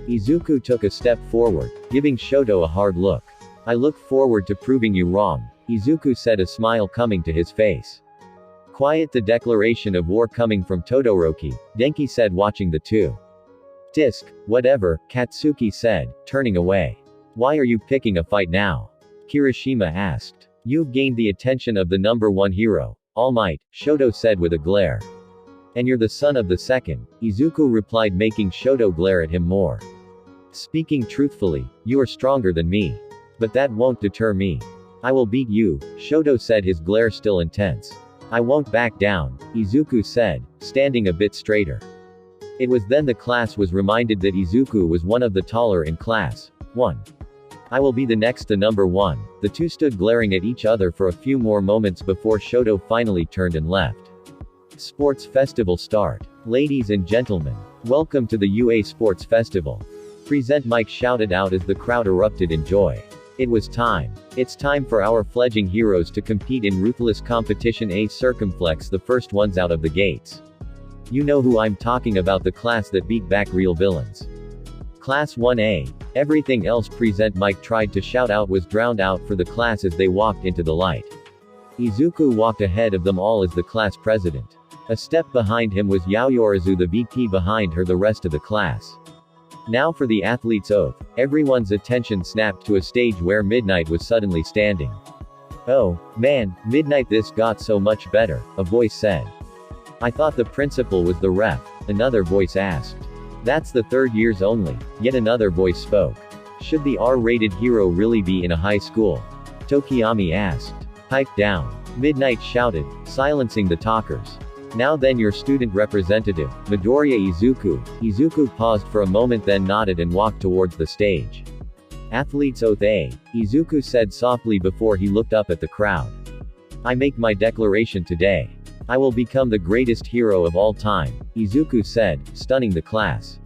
Izuku took a step forward, giving Shoto a hard look. I look forward to proving you wrong, Izuku said, a smile coming to his face. Quiet. The declaration of war coming from Todoroki, Denki said, watching the two. Tisk, whatever, Katsuki said, turning away. Why are you picking a fight now? Kirishima asked. You've gained the attention of the number one hero, All Might, Shoto said with a glare. And you're the son of the second, Izuku replied, making Shoto glare at him more. Speaking truthfully, you are stronger than me. But that won't deter me. I will beat you, Shoto said, his glare still intense. I won't back down, Izuku said, standing a bit straighter. It was then the class was reminded that Izuku was one of the taller in class. 1. I will be the next, the number one. The two stood glaring at each other for a few more moments before Shoto finally turned and left. Sports Festival start. Ladies and gentlemen, welcome to the UA Sports Festival. Present Mike shouted out as the crowd erupted in joy. It was time. It's time for our fledgling heroes to compete in ruthless competition. A circumflex, the first ones out of the gates. You know who I'm talking about, the class that beat back real villains. Class 1A. Everything else Present Mike tried to shout out was drowned out for the class as they walked into the light. Izuku walked ahead of them all as the class president. A step behind him was Yaoyorizu, the VP, behind her the rest of the class. Now for the athlete's oath. Everyone's attention snapped to a stage where Midnight was suddenly standing. Oh, man, Midnight, this got so much better, a voice said. I thought the principal was the ref, another voice asked. That's the third years only, yet another voice spoke. Should the R-rated hero really be in a high school? Tokiyami asked. Pipe down. Midnight shouted, silencing the talkers. Now then, your student representative, Midoriya Izuku. Izuku paused for a moment, then nodded and walked towards the stage. Athlete's oath A, Izuku said softly before he looked up at the crowd. I make my declaration today. I will become the greatest hero of all time, Izuku said, stunning the class.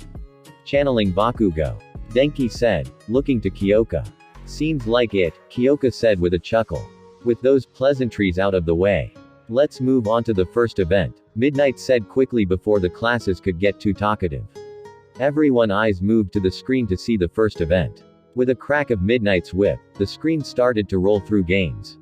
Channeling Bakugo. Denki said, looking to Kyoka. Seems like it, Kyoka said with a chuckle. With those pleasantries out of the way, let's move on to the first event, Midnight said quickly before the classes could get too talkative. Everyone's eyes moved to the screen to see the first event. With a crack of Midnight's whip, the screen started to roll through games.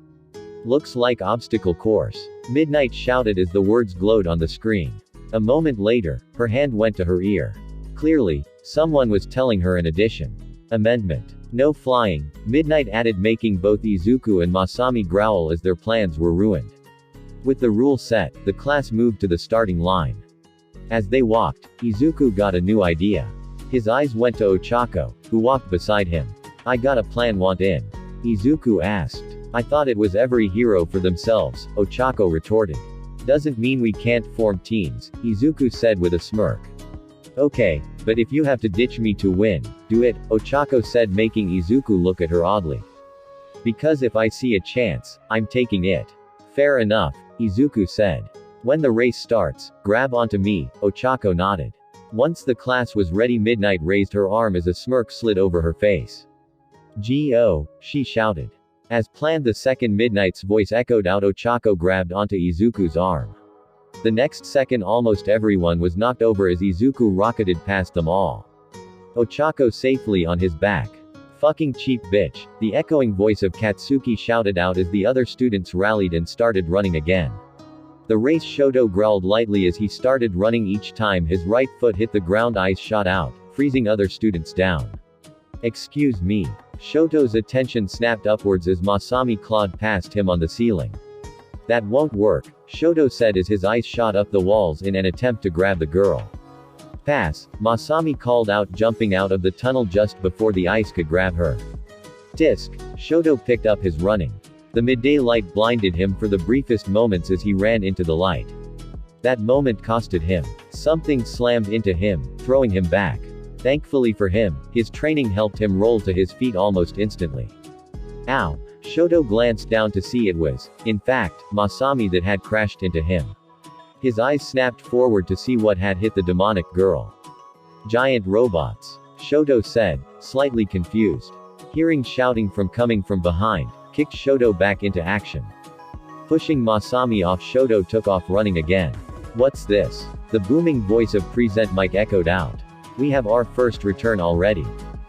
Looks like obstacle course. Midnight shouted as the words glowed on the screen. A moment later, her hand went to her ear. Clearly, someone was telling her an addition. Amendment. No flying, Midnight added, making both Izuku and Masami growl as their plans were ruined. With the rule set, the class moved to the starting line. As they walked, Izuku got a new idea. His eyes went to Ochako, who walked beside him. I got a plan, want in? Izuku asked. I thought it was every hero for themselves, Ochako retorted. Doesn't mean we can't form teams, Izuku said with a smirk. Okay, but if you have to ditch me to win, do it, Ochako said, making Izuku look at her oddly. Because if I see a chance, I'm taking it. Fair enough, Izuku said. When the race starts, grab onto me, Ochako nodded. Once the class was ready, Midnight raised her arm as a smirk slid over her face. G.O., she shouted. As planned, the second Midnight's voice echoed out. Ochako grabbed onto Izuku's arm. The next second almost everyone was knocked over as Izuku rocketed past them all. Ochako safely on his back. Fucking cheap bitch, the echoing voice of Katsuki shouted out as the other students rallied and started running again. The race, Shoto growled lightly as he started running. Each time his right foot hit the ground, eyes shot out, freezing other students down. Excuse me. Shoto's attention snapped upwards as Masami clawed past him on the ceiling. That won't work, Shoto said as his eyes shot up the walls in an attempt to grab the girl. Pass, Masami called out, jumping out of the tunnel just before the ice could grab her. Disc, Shoto picked up his running. The midday light blinded him for the briefest moments as he ran into the light. That moment costed him. Something slammed into him, throwing him back. Thankfully for him, his training helped him roll to his feet almost instantly. Ow! Shoto glanced down to see it was, in fact, Masami that had crashed into him. His eyes snapped forward to see what had hit the demonic girl. Giant robots, Shoto said, slightly confused. Hearing shouting coming from behind, kicked Shoto back into action. Pushing Masami off, Shoto took off running again. What's this? The booming voice of Present Mike echoed out. We have our first return already.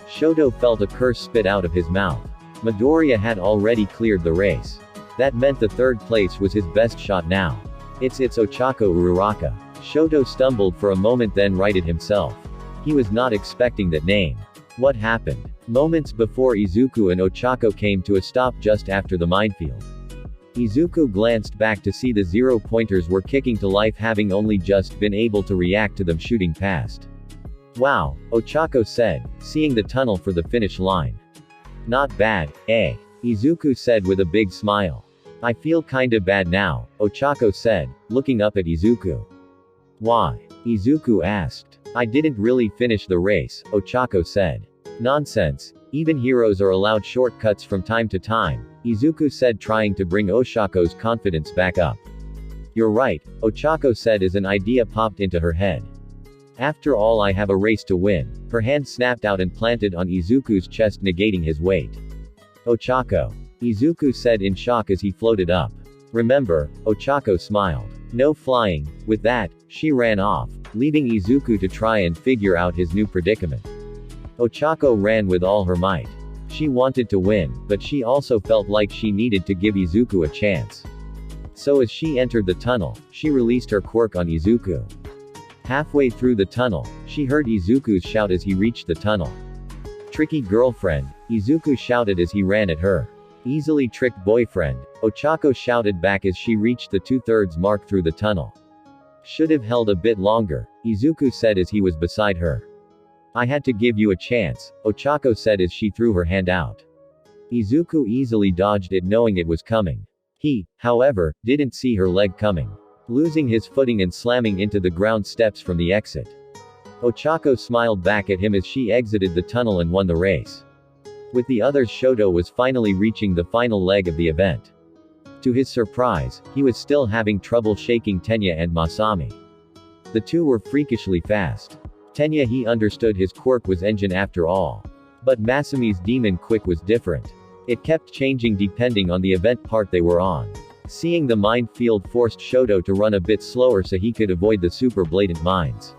Shoto felt a curse spit out of his mouth. Midoriya had already cleared the race. That meant the third place was his best shot now. It's Ochako Uraraka. Shoto stumbled for a moment, then righted himself. He was not expecting that name. What happened? Moments before, Izuku and Ochako came to a stop just after the minefield. Izuku glanced back to see the 0-pointers were kicking to life, having only just been able to react to them shooting past. Wow, Ochako said, seeing the tunnel for the finish line. Not bad, eh? Izuku said with a big smile. I feel kinda bad now, Ochako said, looking up at Izuku. Why? Izuku asked. I didn't really finish the race, Ochako said. Nonsense. Even heroes are allowed shortcuts from time to time, Izuku said, trying to bring Oshako's confidence back up. You're right, Ochako said as an idea popped into her head. After all, I have a race to win. Her hand snapped out and planted on Izuku's chest, negating his weight. Ochako. Izuku said in shock as he floated up. Remember, Ochako smiled. No flying. With that, she ran off, leaving Izuku to try and figure out his new predicament. Ochako ran with all her might. She wanted to win, but she also felt like she needed to give Izuku a chance. So as she entered the tunnel, she released her quirk on Izuku. Halfway through the tunnel, she heard Izuku's shout as he reached the tunnel. Tricky girlfriend, Izuku shouted as he ran at her. Easily tricked boyfriend, Ochako shouted back as she reached the 2/3 mark through the tunnel. Should have held a bit longer, Izuku said as he was beside her. I had to give you a chance, Ochako said as she threw her hand out. Izuku easily dodged it, knowing it was coming. He, however, didn't see her leg coming. Losing his footing and slamming into the ground steps from the exit. Ochako smiled back at him as she exited the tunnel and won the race. With the others, Shoto was finally reaching the final leg of the event. To his surprise, he was still having trouble shaking Tenya and Masami. The two were freakishly fast. Tenya, he understood his quirk was engine after all. But Masami's demon quick was different. It kept changing depending on the event part they were on. Seeing the minefield forced Shoto to run a bit slower so he could avoid the super blatant mines.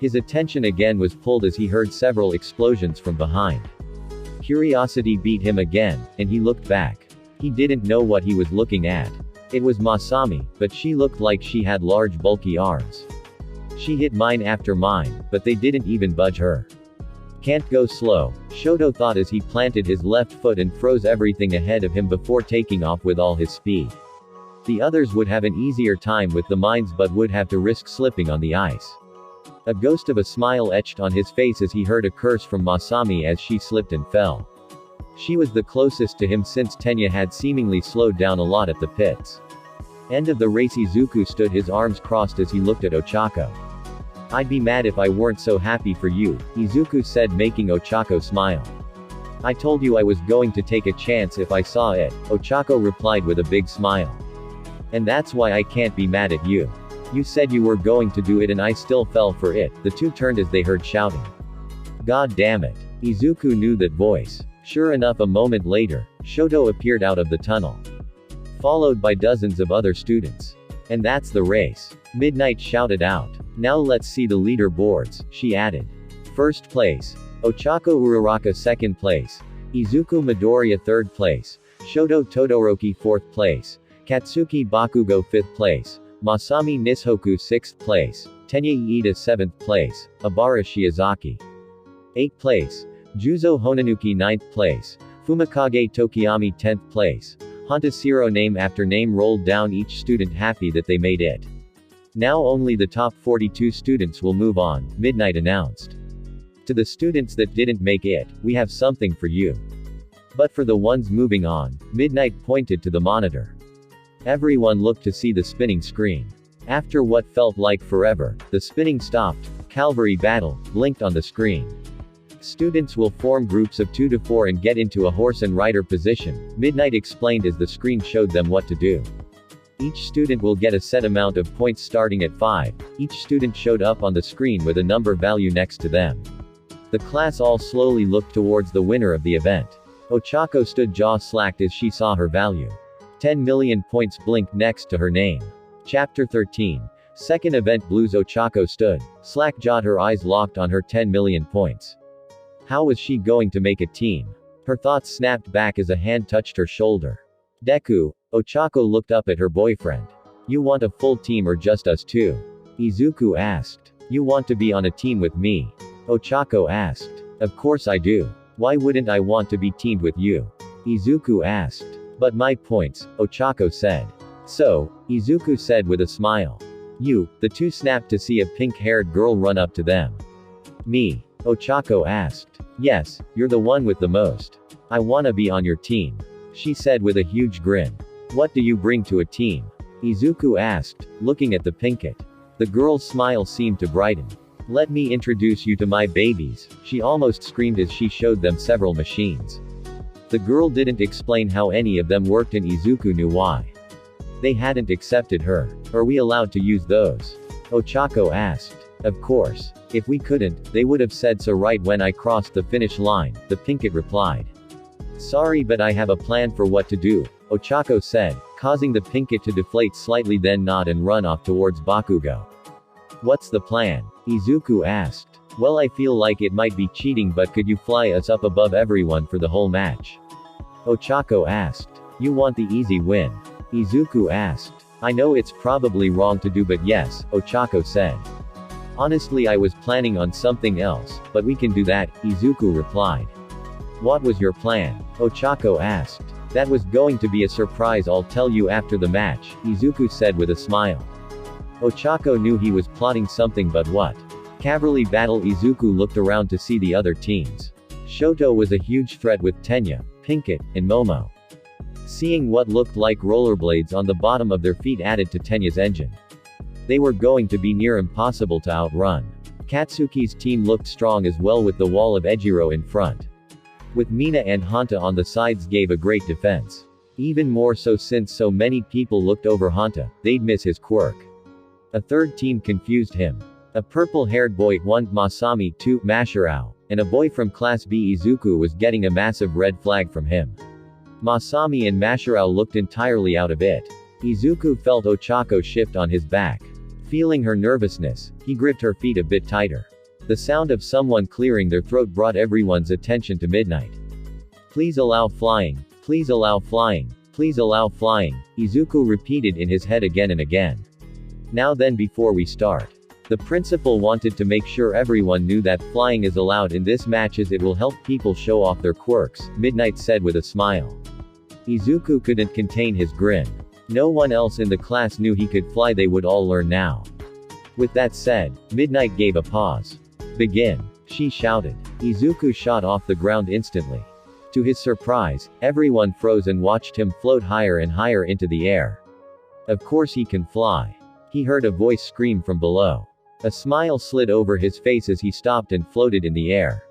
His attention again was pulled as he heard several explosions from behind. Curiosity beat him again, and he looked back. He didn't know what he was looking at. It was Masami, but she looked like she had large bulky arms. She hit mine after mine, but they didn't even budge her. Can't go slow, Shoto thought as he planted his left foot and froze everything ahead of him before taking off with all his speed. The others would have an easier time with the mines but would have to risk slipping on the ice. A ghost of a smile etched on his face as he heard a curse from Masami as she slipped and fell. She was the closest to him since Tenya had seemingly slowed down a lot at the pits. End of the race. Izuku stood his arms crossed as he looked at Ochako. I'd be mad if I weren't so happy for you, Izuku said, making Ochako smile. I told you I was going to take a chance if I saw it, Ochako replied with a big smile. And that's why I can't be mad at you. You said you were going to do it and I still fell for it. The two turned as they heard shouting. God damn it. Izuku knew that voice. Sure enough, a moment later, Shoto appeared out of the tunnel, followed by dozens of other students. And that's the race. Midnight shouted out. Now let's see the leaderboards, she added. First place. Ochako Uraraka second place. Izuku Midoriya third place. Shoto Todoroki fourth place. Katsuki Bakugo fifth place. Masami Nishoku sixth place. Tenya Iida seventh place. Abara Shiozaki eighth place. Juzo Honanuki ninth place. Fumikage Tokiyami 10th place. Hantasiro name after name rolled down, each student happy that they made it. Now only the top 42 students will move on, Midnight announced. To the students that didn't make it, we have something for you. But for the ones moving on, Midnight pointed to the monitor. Everyone looked to see the spinning screen. After what felt like forever, the spinning stopped. Cavalry battle blinked on the screen. Students will form groups of 2 to 4 and get into a horse and rider position, Midnight explained as the screen showed them what to do. Each student will get a set amount of points starting at 5. Each student showed up on the screen with a number value next to them. The class all slowly looked towards the winner of the event. Ochako stood jaw-slacked as she saw her value. 10 million points blinked next to her name. Chapter 13. Second event Blues. Ochako stood, slack-jawed, her eyes locked on her 10 million points. How was she going to make a team? Her thoughts snapped back as a hand touched her shoulder. Deku. Ochako looked up at her boyfriend. You want a full team or just us two? Izuku asked. You want to be on a team with me? Ochako asked. Of course I do. Why wouldn't I want to be teamed with you? Izuku asked. But my points, Ochako said. So, Izuku said with a smile. You, the two snapped to see a pink-haired girl run up to them. Me? Ochako asked. Yes, you're the one with the most. I wanna be on your team, she said with a huge grin. What do you bring to a team? Izuku asked, looking at the pinkett. The girl's smile seemed to brighten. Let me introduce you to my babies, she almost screamed as she showed them several machines. The girl didn't explain how any of them worked and Izuku knew why. They hadn't accepted her. Are we allowed to use those? Ochako asked. Of course. If we couldn't, they would have said so right when I crossed the finish line, the pinkett replied. Sorry, but I have a plan for what to do, Ochako said, causing the pinkett to deflate slightly, then nod and run off towards Bakugo. What's the plan? Izuku asked. Well, I feel like it might be cheating, but could you fly us up above everyone for the whole match? Ochako asked. You want the easy win? Izuku asked. I know it's probably wrong to do, but yes, Ochako said. Honestly, I was planning on something else, but we can do that, Izuku replied. What was your plan? Ochako asked. That was going to be a surprise, I'll tell you after the match, Izuku said with a smile. Ochako knew he was plotting something, but what? Cavalry battle. Izuku looked around to see the other teams. Shoto was a huge threat with Tenya, Pinkett, and Momo. Seeing what looked like rollerblades on the bottom of their feet added to Tenya's engine. They were going to be near impossible to outrun. Katsuki's team looked strong as well, with the wall of Ejiro in front. With Mina and Hanta on the sides gave a great defense. Even more so since so many people looked over Hanta, they'd miss his quirk. A third team confused him. A purple-haired boy, 1, Masami, 2, Mashirao, and a boy from Class B. Izuku was getting a massive red flag from him. Masami and Mashirao looked entirely out of it. Izuku felt Ochako shift on his back. Feeling her nervousness, he gripped her feet a bit tighter. The sound of someone clearing their throat brought everyone's attention to Midnight. Please allow flying. Please allow flying. Please allow flying, Izuku repeated in his head again and again. Now then, before we start. The principal wanted to make sure everyone knew that flying is allowed in this match as it will help people show off their quirks, Midnight said with a smile. Izuku couldn't contain his grin. No one else in the class knew he could fly, they would all learn now. With that said, Midnight gave a pause. Begin, she shouted. Izuku shot off the ground instantly. To his surprise, everyone froze and watched him float higher and higher into the air. Of course he can fly. He heard a voice scream from below. A smile slid over his face as he stopped and floated in the air.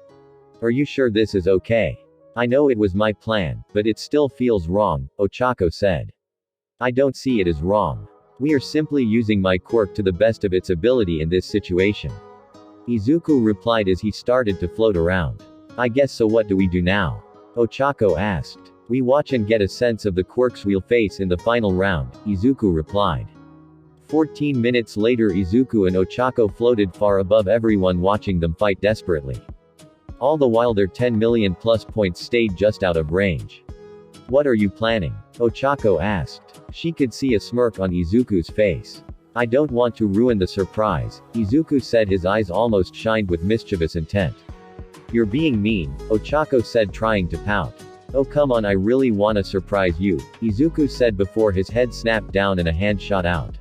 Are you sure this is okay? I know it was my plan, but it still feels wrong, Ochako said. I don't see it as wrong. We are simply using my quirk to the best of its ability in this situation. Izuku replied as he started to float around. I guess so, what do we do now? Ochako asked. We watch and get a sense of the quirks we'll face in the final round, Izuku replied. 14 minutes later, Izuku and Ochako floated far above everyone, watching them fight desperately. All the while their 10 million plus points stayed just out of range. What are you planning? Ochako asked. She could see a smirk on Izuku's face. I don't want to ruin the surprise, Izuku said, his eyes almost shined with mischievous intent. You're being mean, Ochako said, trying to pout. Oh come on, I really wanna surprise you, Izuku said before his head snapped down and a hand shot out.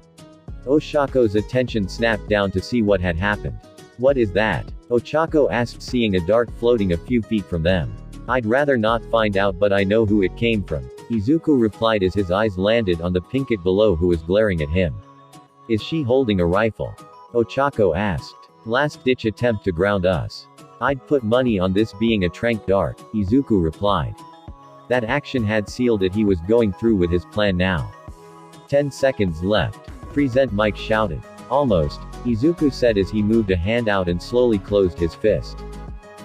Oshako's attention snapped down to see what had happened. What is that? Ochako asked, seeing a dart floating a few feet from them. I'd rather not find out, but I know who it came from, Izuku replied as his eyes landed on the pinkette below who was glaring at him. Is she holding a rifle? Ochako asked. Last-ditch attempt to ground us. I'd put money on this being a trank dart, Izuku replied. That action had sealed it, he was going through with his plan now. 10 seconds left. Present, Mike shouted. Almost, Izuku said as he moved a hand out and slowly closed his fist.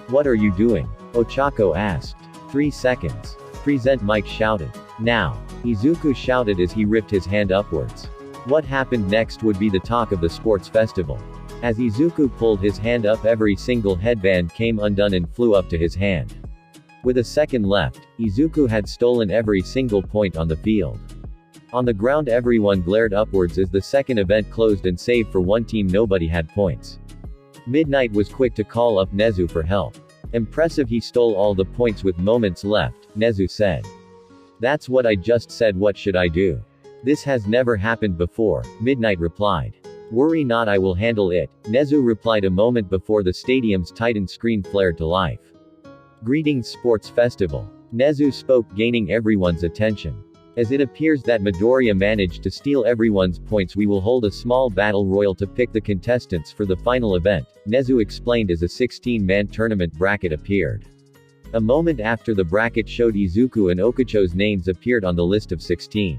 What are you doing? Ochako asked. 3 seconds. Present, Mike shouted. Now, Izuku shouted as he ripped his hand upwards. What happened next would be the talk of the sports festival. As Izuku pulled his hand up, every single headband came undone and flew up to his hand. With a second left, Izuku had stolen every single point on the field. On the ground, everyone glared upwards as the second event closed, and save for one team, nobody had points. Midnight was quick to call up Nezu for help. Impressive, he stole all the points with moments left, Nezu said. That's what I just said, what should I do? This has never happened before, Midnight replied. Worry not, I will handle it, Nezu replied a moment before the stadium's Titan screen flared to life. Greetings Sports Festival. Nezu spoke, gaining everyone's attention. As it appears that Midoriya managed to steal everyone's points, we will hold a small battle royal to pick the contestants for the final event, Nezu explained as a 16-man tournament bracket appeared. A moment after the bracket showed, Izuku and Okacho's names appeared on the list of 16.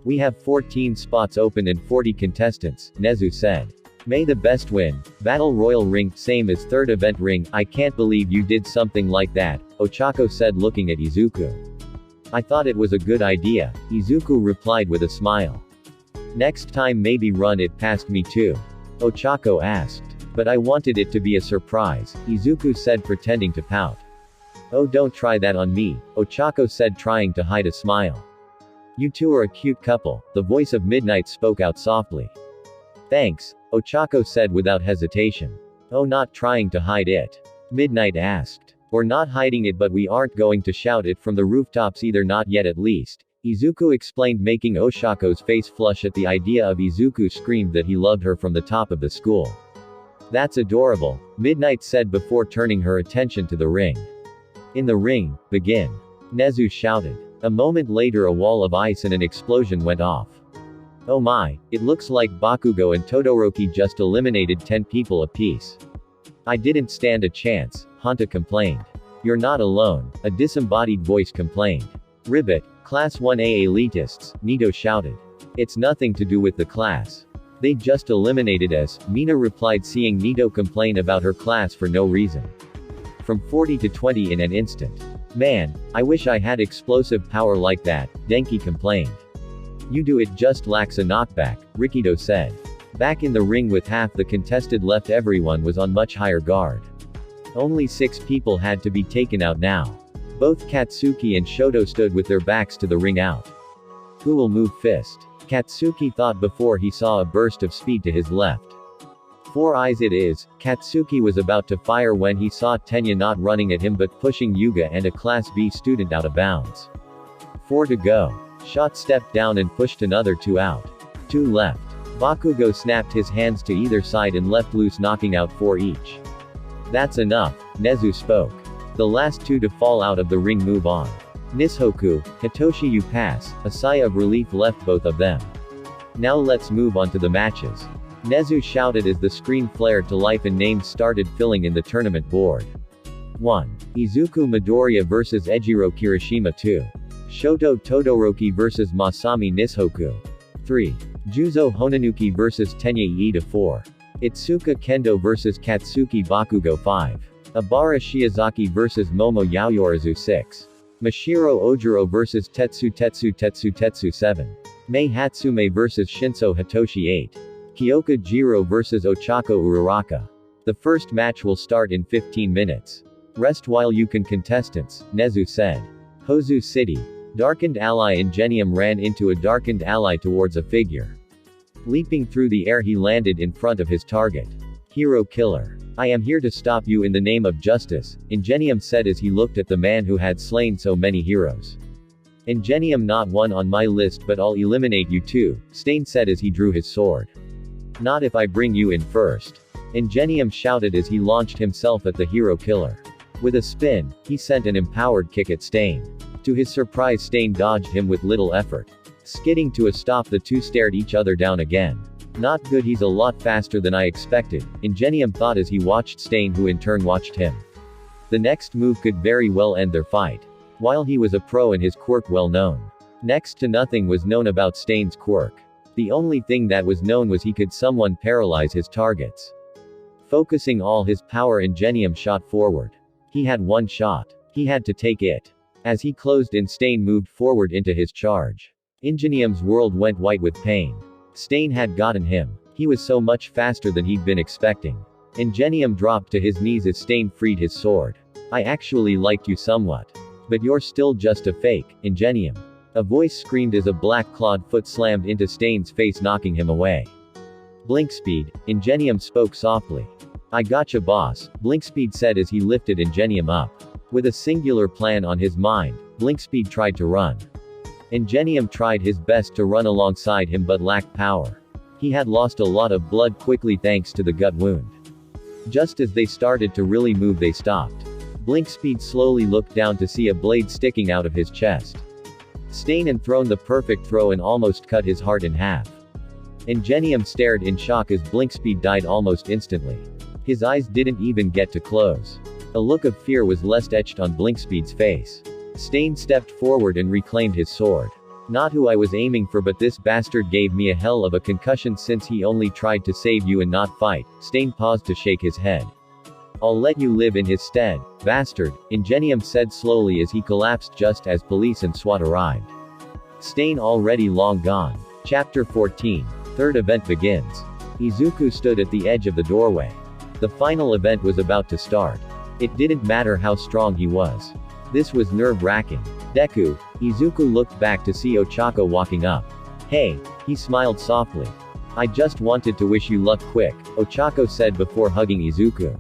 We have 14 spots open and 40 contestants, Nezu said. May the best win. Battle Royal ring, same as third event ring. I can't believe you did something like that, Ochako said, looking at Izuku. I thought it was a good idea, Izuku replied with a smile. Next time maybe run it past me too, Ochako asked. But I wanted it to be a surprise, Izuku said, pretending to pout. Oh, don't try that on me, Ochako said, trying to hide a smile. You two are a cute couple, the voice of Midnight spoke out softly. Thanks, Ochako said without hesitation. Oh, not trying to hide it? Midnight asked. We're not hiding it, but we aren't going to shout it from the rooftops either, not yet at least, Izuku explained, making Oshako's face flush at the idea of Izuku screamed that he loved her from the top of the school. That's adorable, Midnight said before turning her attention to the ring. In the ring, begin, Nezu shouted. A moment later, a wall of ice and an explosion went off. Oh my, it looks like Bakugo and Todoroki just eliminated 10 people apiece. I didn't stand a chance, Hanta complained. You're not alone, a disembodied voice complained. Ribbit, Class 1A elitists, Nito shouted. It's nothing to do with the class. They just eliminated us, Mina replied, seeing Nito complain about her class for no reason. From 40 to 20 in an instant. Man, I wish I had explosive power like that, Denki complained. You do, it just lacks a knockback, Rikido said. Back in the ring with half the contested left, everyone was on much higher guard. Only 6 people had to be taken out now. Both Katsuki and Shoto stood with their backs to the ring out. Who will move fist? Katsuki thought before he saw a burst of speed to his left. 4 eyes it is. Katsuki was about to fire when he saw Tenya not running at him but pushing Yuga and a Class B student out of bounds. 4 to go. Shot stepped down and pushed another 2 out. 2 left. Bakugo snapped his hands to either side and left loose, knocking out 4 each. That's enough, Nezu spoke. The last 2 to fall out of the ring move on. Nishoku, Hitoshi, you pass. A sigh of relief left both of them. Now let's move on to the matches. Nezu shouted as the screen flared to life and names started filling in the tournament board. 1. Izuku Midoriya vs Ejiro Kirishima. 2. Shoto Todoroki vs Masami Nishoku. 3. Juzo Honanuki vs Tenya Iida. 4. Itsuka Kendo vs Katsuki Bakugo. 5. Abara Shiozaki vs Momo Yaoyorozu. 6. Mashiro Ojiro vs Tetsu 7. Mei Hatsume vs Shinso Hitoshi. 8. Kyoka Jiro vs Ochako Uraraka. The first match will start in 15 minutes. Rest while you can, contestants, Nezu said. Hozu City. Darkened ally Ingenium ran into a darkened ally towards a figure. Leaping through the air, he landed in front of his target. Hero killer. I am here to stop you in the name of justice, Ingenium said as he looked at the man who had slain so many heroes. Ingenium, not one on my list, but I'll eliminate you too, Stain said as he drew his sword. Not if I bring you in first. Ingenium shouted as he launched himself at the hero killer. With a spin, he sent an empowered kick at Stain. To his surprise, Stain dodged him with little effort. Skidding to a stop, the two stared each other down again. Not good, he's a lot faster than I expected, Ingenium thought as he watched Stain, who in turn watched him. The next move could very well end their fight. While he was a pro and his quirk well known, next to nothing was known about Stain's quirk. The only thing that was known was he could someone paralyze his targets. Focusing all his power, Ingenium shot forward. He had one shot. He had to take it. As he closed in, Stain moved forward into his charge. Ingenium's world went white with pain. Stain had gotten him. He was so much faster than he'd been expecting. Ingenium dropped to his knees as Stain freed his sword. I actually liked you somewhat. But you're still just a fake, Ingenium. A voice screamed as a black-clawed foot slammed into Stain's face, knocking him away. Blinkspeed, Ingenium spoke softly. I gotcha, boss, Blinkspeed said as he lifted Ingenium up. With a singular plan on his mind, Blinkspeed tried to run. Ingenium tried his best to run alongside him but lacked power. He had lost a lot of blood quickly thanks to the gut wound. Just as they started to really move, they stopped. Blinkspeed slowly looked down to see a blade sticking out of his chest. Stain had thrown the perfect throw and almost cut his heart in half. Ingenium stared in shock as Blinkspeed died almost instantly. His eyes didn't even get to close. A look of fear was left etched on Blinkspeed's face. Stain stepped forward and reclaimed his sword. Not who I was aiming for, but this bastard gave me a hell of a concussion since he only tried to save you and not fight. Stain paused to shake his head. I'll let you live in his stead, bastard, Ingenium said slowly as he collapsed just as police and SWAT arrived. Stain already long gone. Chapter 14. Third event begins. Izuku stood at the edge of the doorway. The final event was about to start. It didn't matter how strong he was. This was nerve-wracking. Deku, Izuku looked back to see Ochako walking up. Hey, he smiled softly. I just wanted to wish you luck quick, Ochako said before hugging Izuku.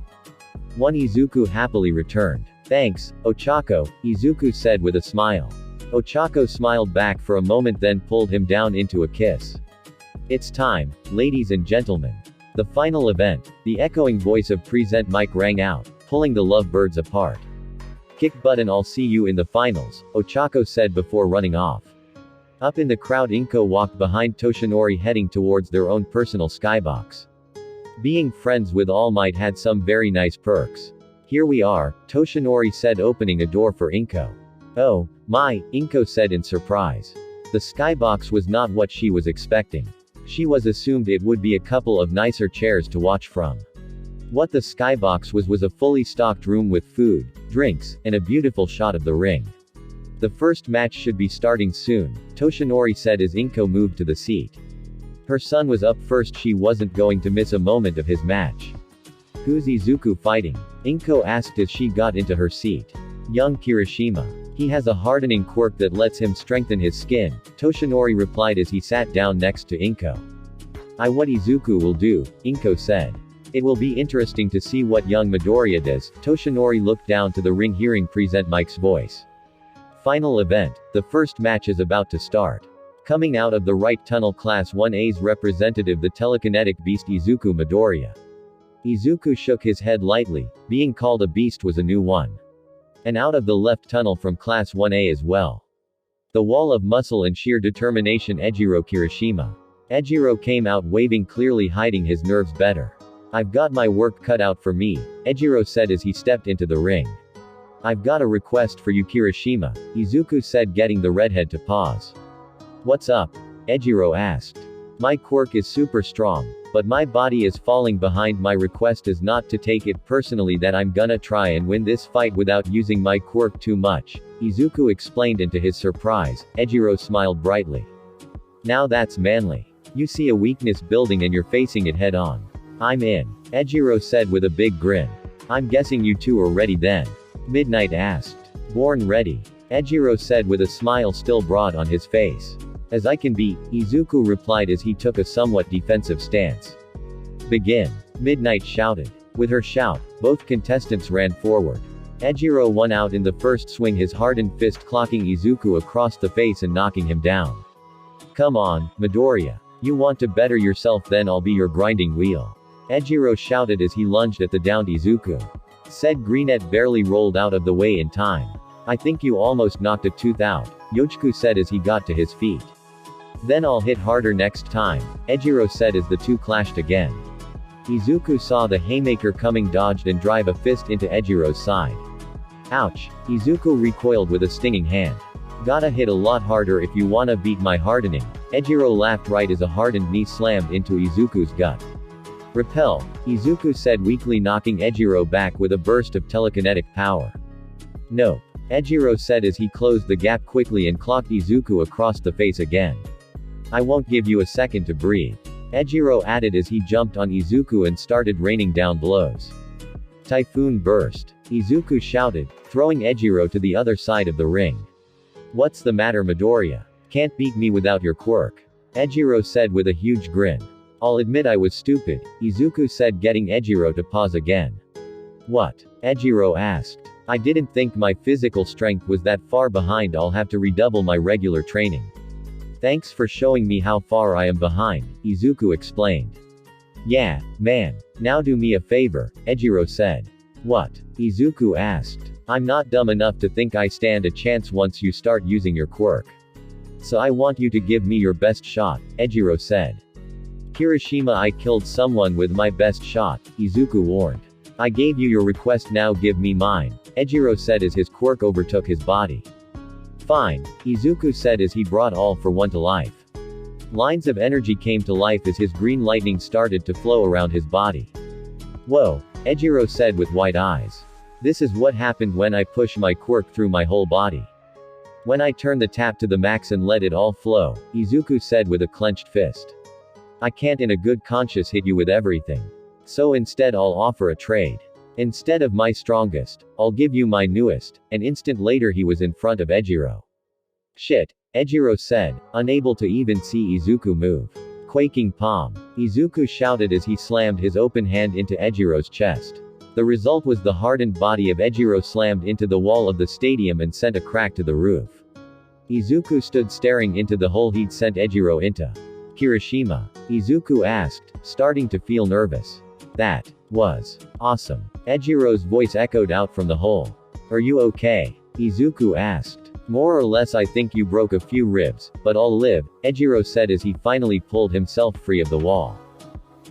One Izuku happily returned. Thanks, Ochako, Izuku said with a smile. Ochako smiled back for a moment then pulled him down into a kiss. It's time, ladies and gentlemen. The final event, the echoing voice of Present Mike rang out, pulling the lovebirds apart. Kick butt and I'll see you in the finals, Ochako said before running off. Up in the crowd, Inko walked behind Toshinori heading towards their own personal skybox. Being friends with All Might had some very nice perks. Here we are, Toshinori said opening a door for Inko. Oh, my, Inko said in surprise. The skybox was not what she was expecting. She was assumed it would be a couple of nicer chairs to watch from. What the skybox was a fully stocked room with food, drinks, and a beautiful shot of the ring. The first match should be starting soon, Toshinori said as Inko moved to the seat. Her son was up first, she wasn't going to miss a moment of his match. Who's Izuku fighting? Inko asked as she got into her seat. Young Kirishima. He has a hardening quirk that lets him strengthen his skin, Toshinori replied as he sat down next to Inko. What Izuku will do, Inko said. It will be interesting to see what young Midoriya does, Toshinori looked down to the ring hearing present Mike's voice. Final event, the first match is about to start. Coming out of the right tunnel Class 1A's representative the telekinetic beast Izuku Midoriya. Izuku shook his head lightly, being called a beast was a new one. And out of the left tunnel from Class 1A as well. The wall of muscle and sheer determination Ejiro Kirishima. Ejiro came out waving clearly hiding his nerves better. I've got my work cut out for me, Ejiro said as he stepped into the ring. I've got a request for you Kirishima, Izuku said getting the redhead to pause. What's up? Ejiro asked. My quirk is super strong, but my body is falling behind. My request is not to take it personally that I'm gonna try and win this fight without using my quirk too much, Izuku explained, and to his surprise, Ejiro smiled brightly. Now that's manly. You see a weakness building and you're facing it head on. I'm in, Ejiro said with a big grin. I'm guessing you two are ready then? Midnight asked. Born ready, Ejiro said with a smile still broad on his face. As I can be, Izuku replied as he took a somewhat defensive stance. Begin, Midnight shouted. With her shout, both contestants ran forward. Ejiro won out in the first swing, his hardened fist clocking Izuku across the face and knocking him down. Come on, Midoriya. You want to better yourself, then I'll be your grinding wheel. Ejiro shouted as he lunged at the downed Izuku. Said Greenette barely rolled out of the way in time. I think you almost knocked a tooth out, Yoshiko said as he got to his feet. Then I'll hit harder next time, Ejiro said as the two clashed again. Izuku saw the haymaker coming, dodged and drive a fist into Ejiro's side. Ouch, Izuku recoiled with a stinging hand. Gotta hit a lot harder if you wanna beat my hardening, Ejiro laughed right as a hardened knee slammed into Izuku's gut. Repel, Izuku said weakly, knocking Ejiro back with a burst of telekinetic power. Nope, Ejiro said as he closed the gap quickly and clocked Izuku across the face again. I won't give you a second to breathe, Ejiro added as he jumped on Izuku and started raining down blows. Typhoon burst, Izuku shouted, throwing Ejiro to the other side of the ring. What's the matter Midoriya? Can't beat me without your quirk, Ejiro said with a huge grin. I'll admit I was stupid, Izuku said, getting Ejiro to pause again. What? Ejiro asked. I didn't think my physical strength was that far behind. I'll have to redouble my regular training. Thanks for showing me how far I am behind, Izuku explained. Yeah, man. Now do me a favor, Ejiro said. What? Izuku asked. I'm not dumb enough to think I stand a chance once you start using your quirk. So I want you to give me your best shot, Ejiro said. Kirishima, I killed someone with my best shot, Izuku warned. I gave you your request, now give me mine, Ejiro said as his quirk overtook his body. Fine, Izuku said as he brought All for One to life. Lines of energy came to life as his green lightning started to flow around his body. Whoa, Ejiro said with wide eyes. This is what happened when I push my quirk through my whole body. When I turn the tap to the max and let it all flow, Izuku said with a clenched fist. I can't in a good conscience hit you with everything. So instead I'll offer a trade. Instead of my strongest, I'll give you my newest. An instant later he was in front of Ejiro. Shit, Ejiro said, unable to even see Izuku move. Quaking palm, Izuku shouted as he slammed his open hand into Ejiro's chest. The result was the hardened body of Ejiro slammed into the wall of the stadium and sent a crack to the roof. Izuku stood staring into the hole he'd sent Ejiro into. Kirishima? Izuku asked, starting to feel nervous. That was awesome. Ejiro's voice echoed out from the hole. Are you okay? Izuku asked. More or less. I think you broke a few ribs, but I'll live, Ejiro said as he finally pulled himself free of the wall.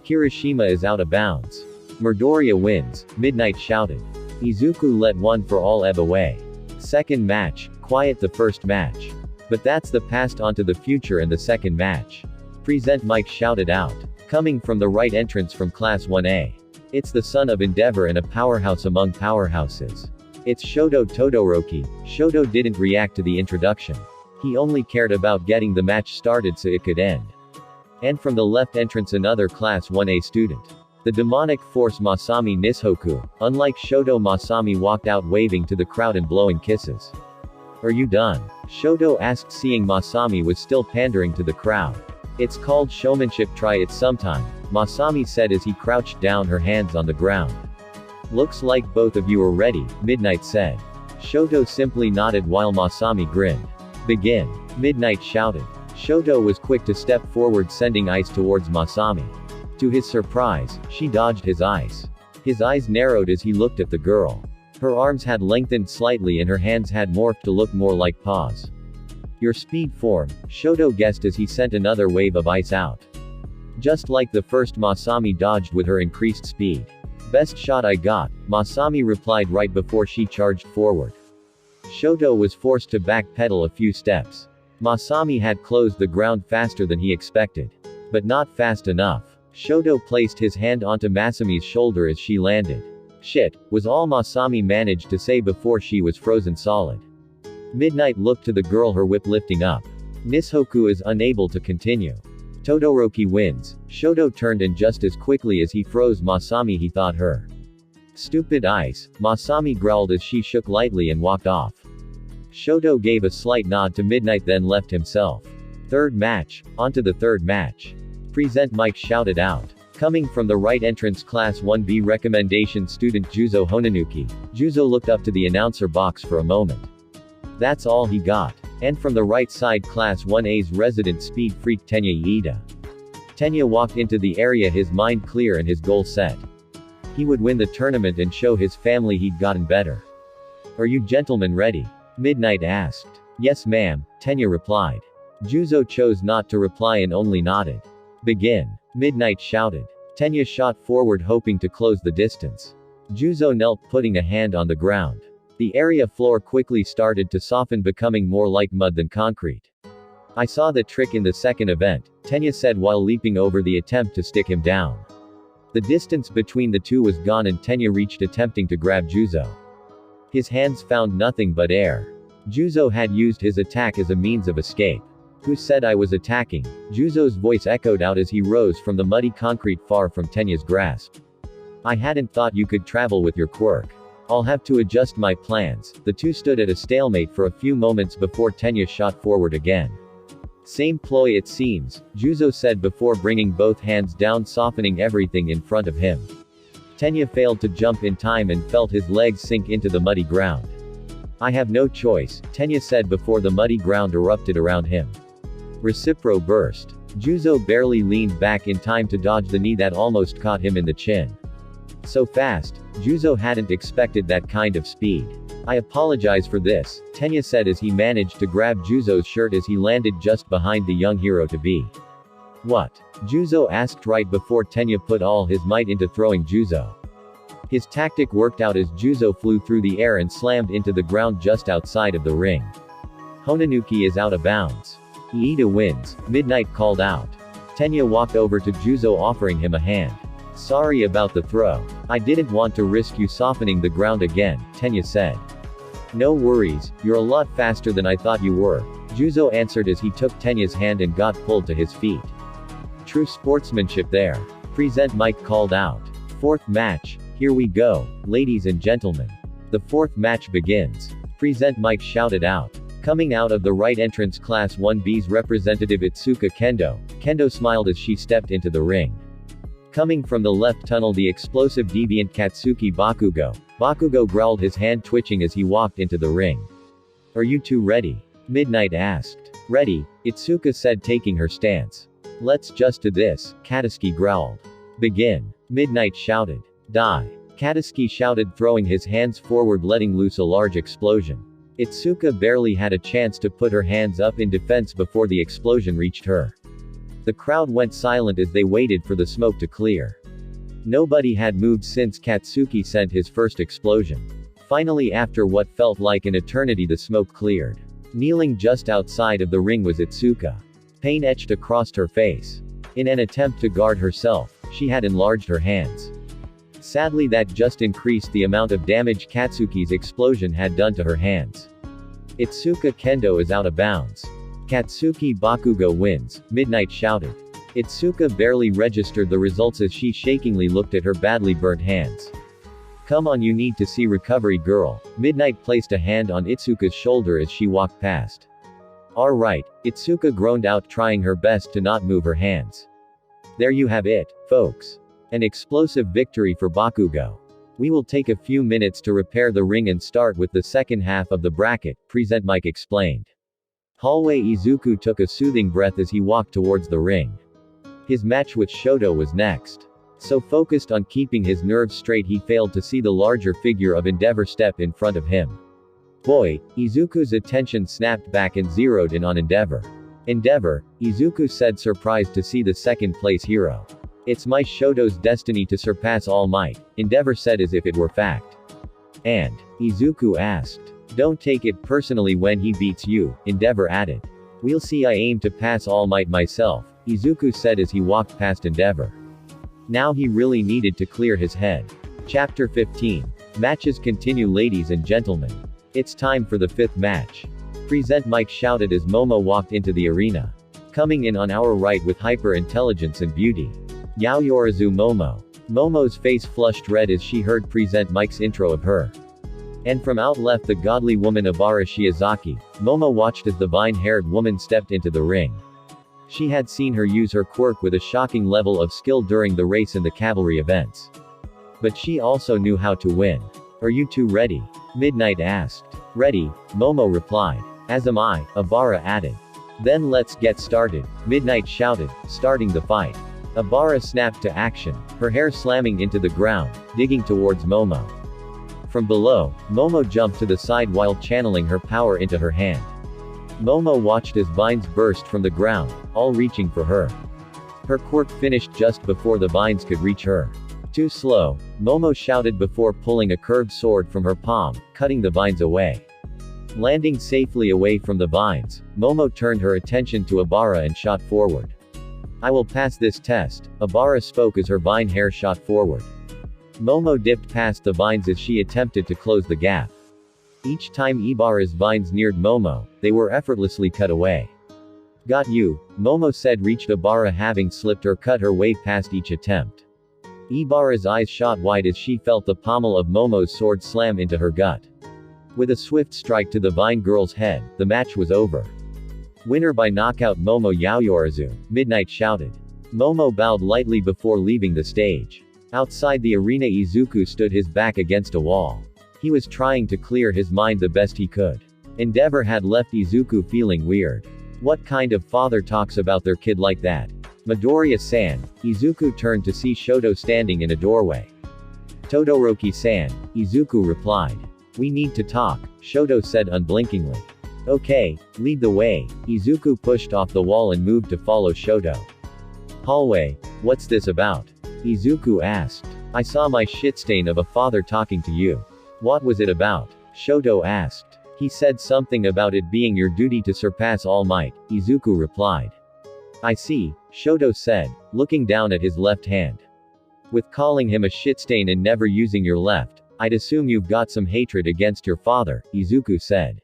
Kirishima is out of bounds. Midoriya wins, Midnight shouted. Izuku let One for All ebb away. Second match, quiet the first match. But that's the past, onto the future and the second match. Present, Mike shouted out. Coming from the right entrance from Class 1A. It's the son of Endeavor and a powerhouse among powerhouses. It's Shoto Todoroki. Shoto didn't react to the introduction. He only cared about getting the match started so it could end. And from the left entrance, another Class 1A student. The demonic force Masami Nishoku. Unlike Shoto, Masami walked out waving to the crowd and blowing kisses. Are you done? Shoto asked, seeing Masami was still pandering to the crowd. It's called showmanship, try it sometime, Masami said as he crouched down, her hands on the ground. Looks like both of you are ready, Midnight said. Shoto simply nodded while Masami grinned. Begin. Midnight shouted. Shoto was quick to step forward, sending ice towards Masami. To his surprise, she dodged his ice. His eyes narrowed as he looked at the girl. Her arms had lengthened slightly and her hands had morphed to look more like paws. Your speed form, Shoto guessed as he sent another wave of ice out. Just like the first, Masami dodged with her increased speed. Best shot I got, Masami replied right before she charged forward. Shoto was forced to backpedal a few steps. Masami had closed the ground faster than he expected. But not fast enough. Shoto placed his hand onto Masami's shoulder as she landed. Shit, was all Masami managed to say before she was frozen solid. Midnight looked to the girl, her whip lifting up. Nishoku is unable to continue. Todoroki wins. Shoto turned and just as quickly as he froze Masami he thought her. Stupid ice, Masami growled as she shook lightly and walked off. Shoto gave a slight nod to Midnight then left himself. Third match, onto the third match. Present, Mike shouted out. Coming from the right entrance, Class 1B recommendation student Juzo Honanuki. Juzo looked up to the announcer box for a moment. That's all he got. And from the right side, Class 1A's resident speed freak Tenya Iida. Tenya walked into the area, his mind clear and his goal set. He would win the tournament and show his family he'd gotten better. Are you gentlemen ready? Midnight asked. Yes ma'am, Tenya replied. Juzo chose not to reply and only nodded. Begin. Midnight shouted. Tenya shot forward, hoping to close the distance. Juzo knelt, putting a hand on the ground. The area floor quickly started to soften, becoming more like mud than concrete. I saw the trick in the second event, Tenya said while leaping over the attempt to stick him down. The distance between the two was gone and Tenya reached, attempting to grab Juzo. His hands found nothing but air. Juzo had used his attack as a means of escape. Who said I was attacking? Juzo's voice echoed out as he rose from the muddy concrete far from Tenya's grasp. I hadn't thought you could travel with your quirk. I'll have to adjust my plans. The two stood at a stalemate for a few moments before Tenya shot forward again. Same ploy it seems, Juzo said before bringing both hands down, softening everything in front of him. Tenya failed to jump in time and felt his legs sink into the muddy ground. I have no choice, Tenya said before the muddy ground erupted around him. Recipro burst. Juzo barely leaned back in time to dodge the knee that almost caught him in the chin. So fast, Juzo hadn't expected that kind of speed. I apologize for this, Tenya said as he managed to grab Juzo's shirt as he landed just behind the young hero-to-be. What? Juzo asked right before Tenya put all his might into throwing Juzo. His tactic worked out as Juzo flew through the air and slammed into the ground just outside of the ring. Honanuki is out of bounds. Iida wins, Midnight called out. Tenya walked over to Juzo, offering him a hand. Sorry about the throw. I didn't want to risk you softening the ground again, Tenya said. No worries, you're a lot faster than I thought you were, Juzo answered as he took Tenya's hand and got pulled to his feet. True sportsmanship there. Present, Mike called out. Fourth match, here we go, ladies and gentlemen. The fourth match begins. Present, Mike shouted out. Coming out of the right entrance, Class 1B's representative Itsuka Kendo. Kendo smiled as she stepped into the ring. Coming from the left tunnel, the explosive deviant Katsuki Bakugo. Bakugo growled, his hand twitching as he walked into the ring. Are you two ready? Midnight asked. Ready, Itsuka said, taking her stance. Let's just do this, Katsuki growled. Begin. Midnight shouted. Die. Katsuki shouted, throwing his hands forward, letting loose a large explosion. Itsuka barely had a chance to put her hands up in defense before the explosion reached her. The crowd went silent as they waited for the smoke to clear. Nobody had moved since Katsuki sent his first explosion. Finally, after what felt like an eternity, the smoke cleared. Kneeling just outside of the ring was Itsuka. Pain etched across her face. In an attempt to guard herself, she had enlarged her hands. Sadly, that just increased the amount of damage Katsuki's explosion had done to her hands. Itsuka Kendo is out of bounds. Katsuki Bakugo wins, Midnight shouted. Itsuka barely registered the results as she shakingly looked at her badly burnt hands. Come on, you need to see recovery girl. Midnight placed a hand on Itsuka's shoulder as she walked past. Alright, Itsuka groaned out, trying her best to not move her hands. There you have it, folks. An explosive victory for Bakugo. We will take a few minutes to repair the ring and start with the second half of the bracket, Present Mike explained. Hallway Izuku took a soothing breath as he walked towards the ring. His match with Shoto was next. So focused on keeping his nerves straight he failed to see the larger figure of Endeavor step in front of him. Boy, Izuku's attention snapped back and zeroed in on Endeavor. Endeavor, Izuku said, surprised to see the second place hero. It's my Shoto's destiny to surpass All Might, Endeavor said as if it were fact. And, Izuku asked. Don't take it personally when he beats you, Endeavor added. We'll see, I aim to pass All Might myself, Izuku said as he walked past Endeavor. Now he really needed to clear his head. Chapter 15. Matches continue, ladies and gentlemen. It's time for the fifth match. Present Mike shouted as Momo walked into the arena. Coming in on our right with hyper intelligence and beauty. Yaoyorozu Momo. Momo's face flushed red as she heard Present Mike's intro of her. And from out left the godly woman Obara Shiozaki. Momo watched as the vine-haired woman stepped into the ring. She had seen her use her quirk with a shocking level of skill during the race and the cavalry events. But she also knew how to win. Are you two ready? Midnight asked. Ready, Momo replied. As am I, Obara added. Then let's get started, Midnight shouted, starting the fight. Obara snapped to action, her hair slamming into the ground, digging towards Momo. From below, Momo jumped to the side while channeling her power into her hand. Momo watched as vines burst from the ground, all reaching for her. Her quirk finished just before the vines could reach her. Too slow, Momo shouted before pulling a curved sword from her palm, cutting the vines away. Landing safely away from the vines, Momo turned her attention to Obara and shot forward. I will pass this test, Obara spoke as her vine hair shot forward. Momo dipped past the vines as she attempted to close the gap. Each time Ibara's vines neared Momo, they were effortlessly cut away. Got you, Momo said, reached Obara having slipped or cut her way past each attempt. Ibara's eyes shot wide as she felt the pommel of Momo's sword slam into her gut. With a swift strike to the Vine Girl's head, the match was over. Winner by knockout Momo Yaoyorozu, Midnight shouted. Momo bowed lightly before leaving the stage. Outside the arena Izuku stood his back against a wall. He was trying to clear his mind the best he could. Endeavor had left Izuku feeling weird. What kind of father talks about their kid like that? Midoriya-san, Izuku turned to see Shoto standing in a doorway. Todoroki-san, Izuku replied. We need to talk, Shoto said unblinkingly. Okay, lead the way, Izuku pushed off the wall and moved to follow Shoto. Hallway, what's this about? Izuku asked. I saw my shit stain of a father talking to you. What was it about? Shoto asked. He said something about it being your duty to surpass All Might, Izuku replied. I see, Shoto said, looking down at his left hand. With calling him a shit stain and never using your left, I'd assume you've got some hatred against your father, Izuku said.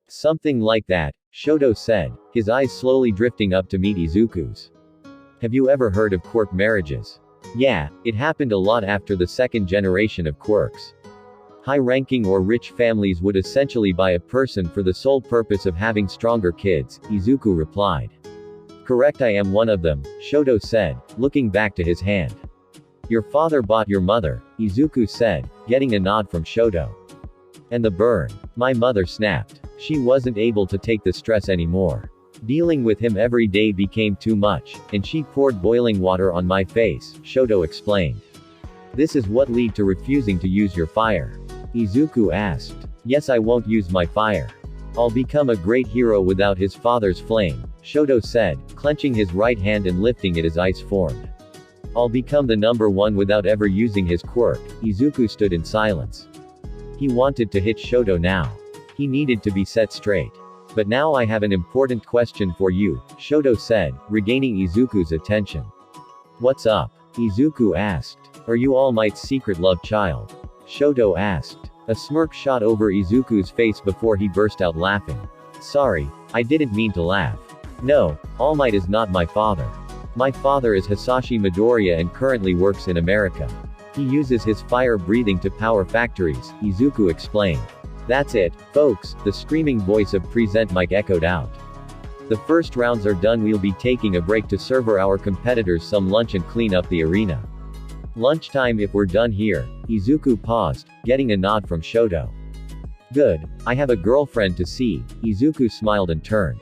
Something like that, Shoto said, his eyes slowly drifting up to meet Izuku's. Have you ever heard of quirk marriages? Yeah, it happened a lot after the second generation of quirks. High-ranking or rich families would essentially buy a person for the sole purpose of having stronger kids, Izuku replied. Correct, I am one of them, Shoto said, looking back to his hand. Your father bought your mother, Izuku said, getting a nod from Shoto. And the burn. My mother snapped. She wasn't able to take the stress anymore. Dealing with him every day became too much, and she poured boiling water on my face, Shoto explained. This is what led to refusing to use your fire? Izuku asked. Yes, I won't use my fire. I'll become a great hero without his father's flame, Shoto said, clenching his right hand and lifting it as ice formed. I'll become the number one without ever using his quirk. Izuku stood in silence. He wanted to hit Shoto now. He needed to be set straight. But now I have an important question for you, Shoto said, regaining Izuku's attention. What's up? Izuku asked. Are you All Might's secret love child? Shoto asked. A smirk shot over Izuku's face before he burst out laughing. Sorry, I didn't mean to laugh. No, All Might is not my father. My father is Hisashi Midoriya and currently works in America. He uses his fire breathing to power factories, Izuku explained. That's it, folks, the screaming voice of Present Mike echoed out. The first rounds are done, we'll be taking a break to serve our competitors some lunch and clean up the arena. Lunchtime if we're done here. Izuku paused, getting a nod from Shoto. Good, I have a girlfriend to see. Izuku smiled and turned.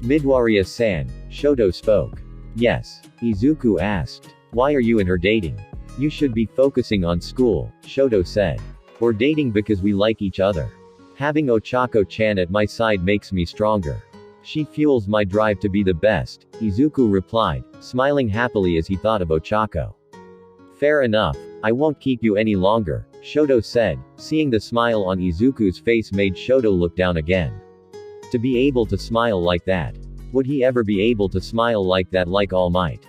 Midoriya-san, Shoto spoke. Yes. Izuku asked. Why are you and her dating? You should be focusing on school, Shoto said. We're dating because we like each other. Having Ochako-chan at my side makes me stronger. She fuels my drive to be the best, Izuku replied, smiling happily as he thought of Ochako. Fair enough, I won't keep you any longer, Shoto said. Seeing the smile on Izuku's face made Shoto look down again. To be able to smile like that. Would he ever be able to smile like that like All Might?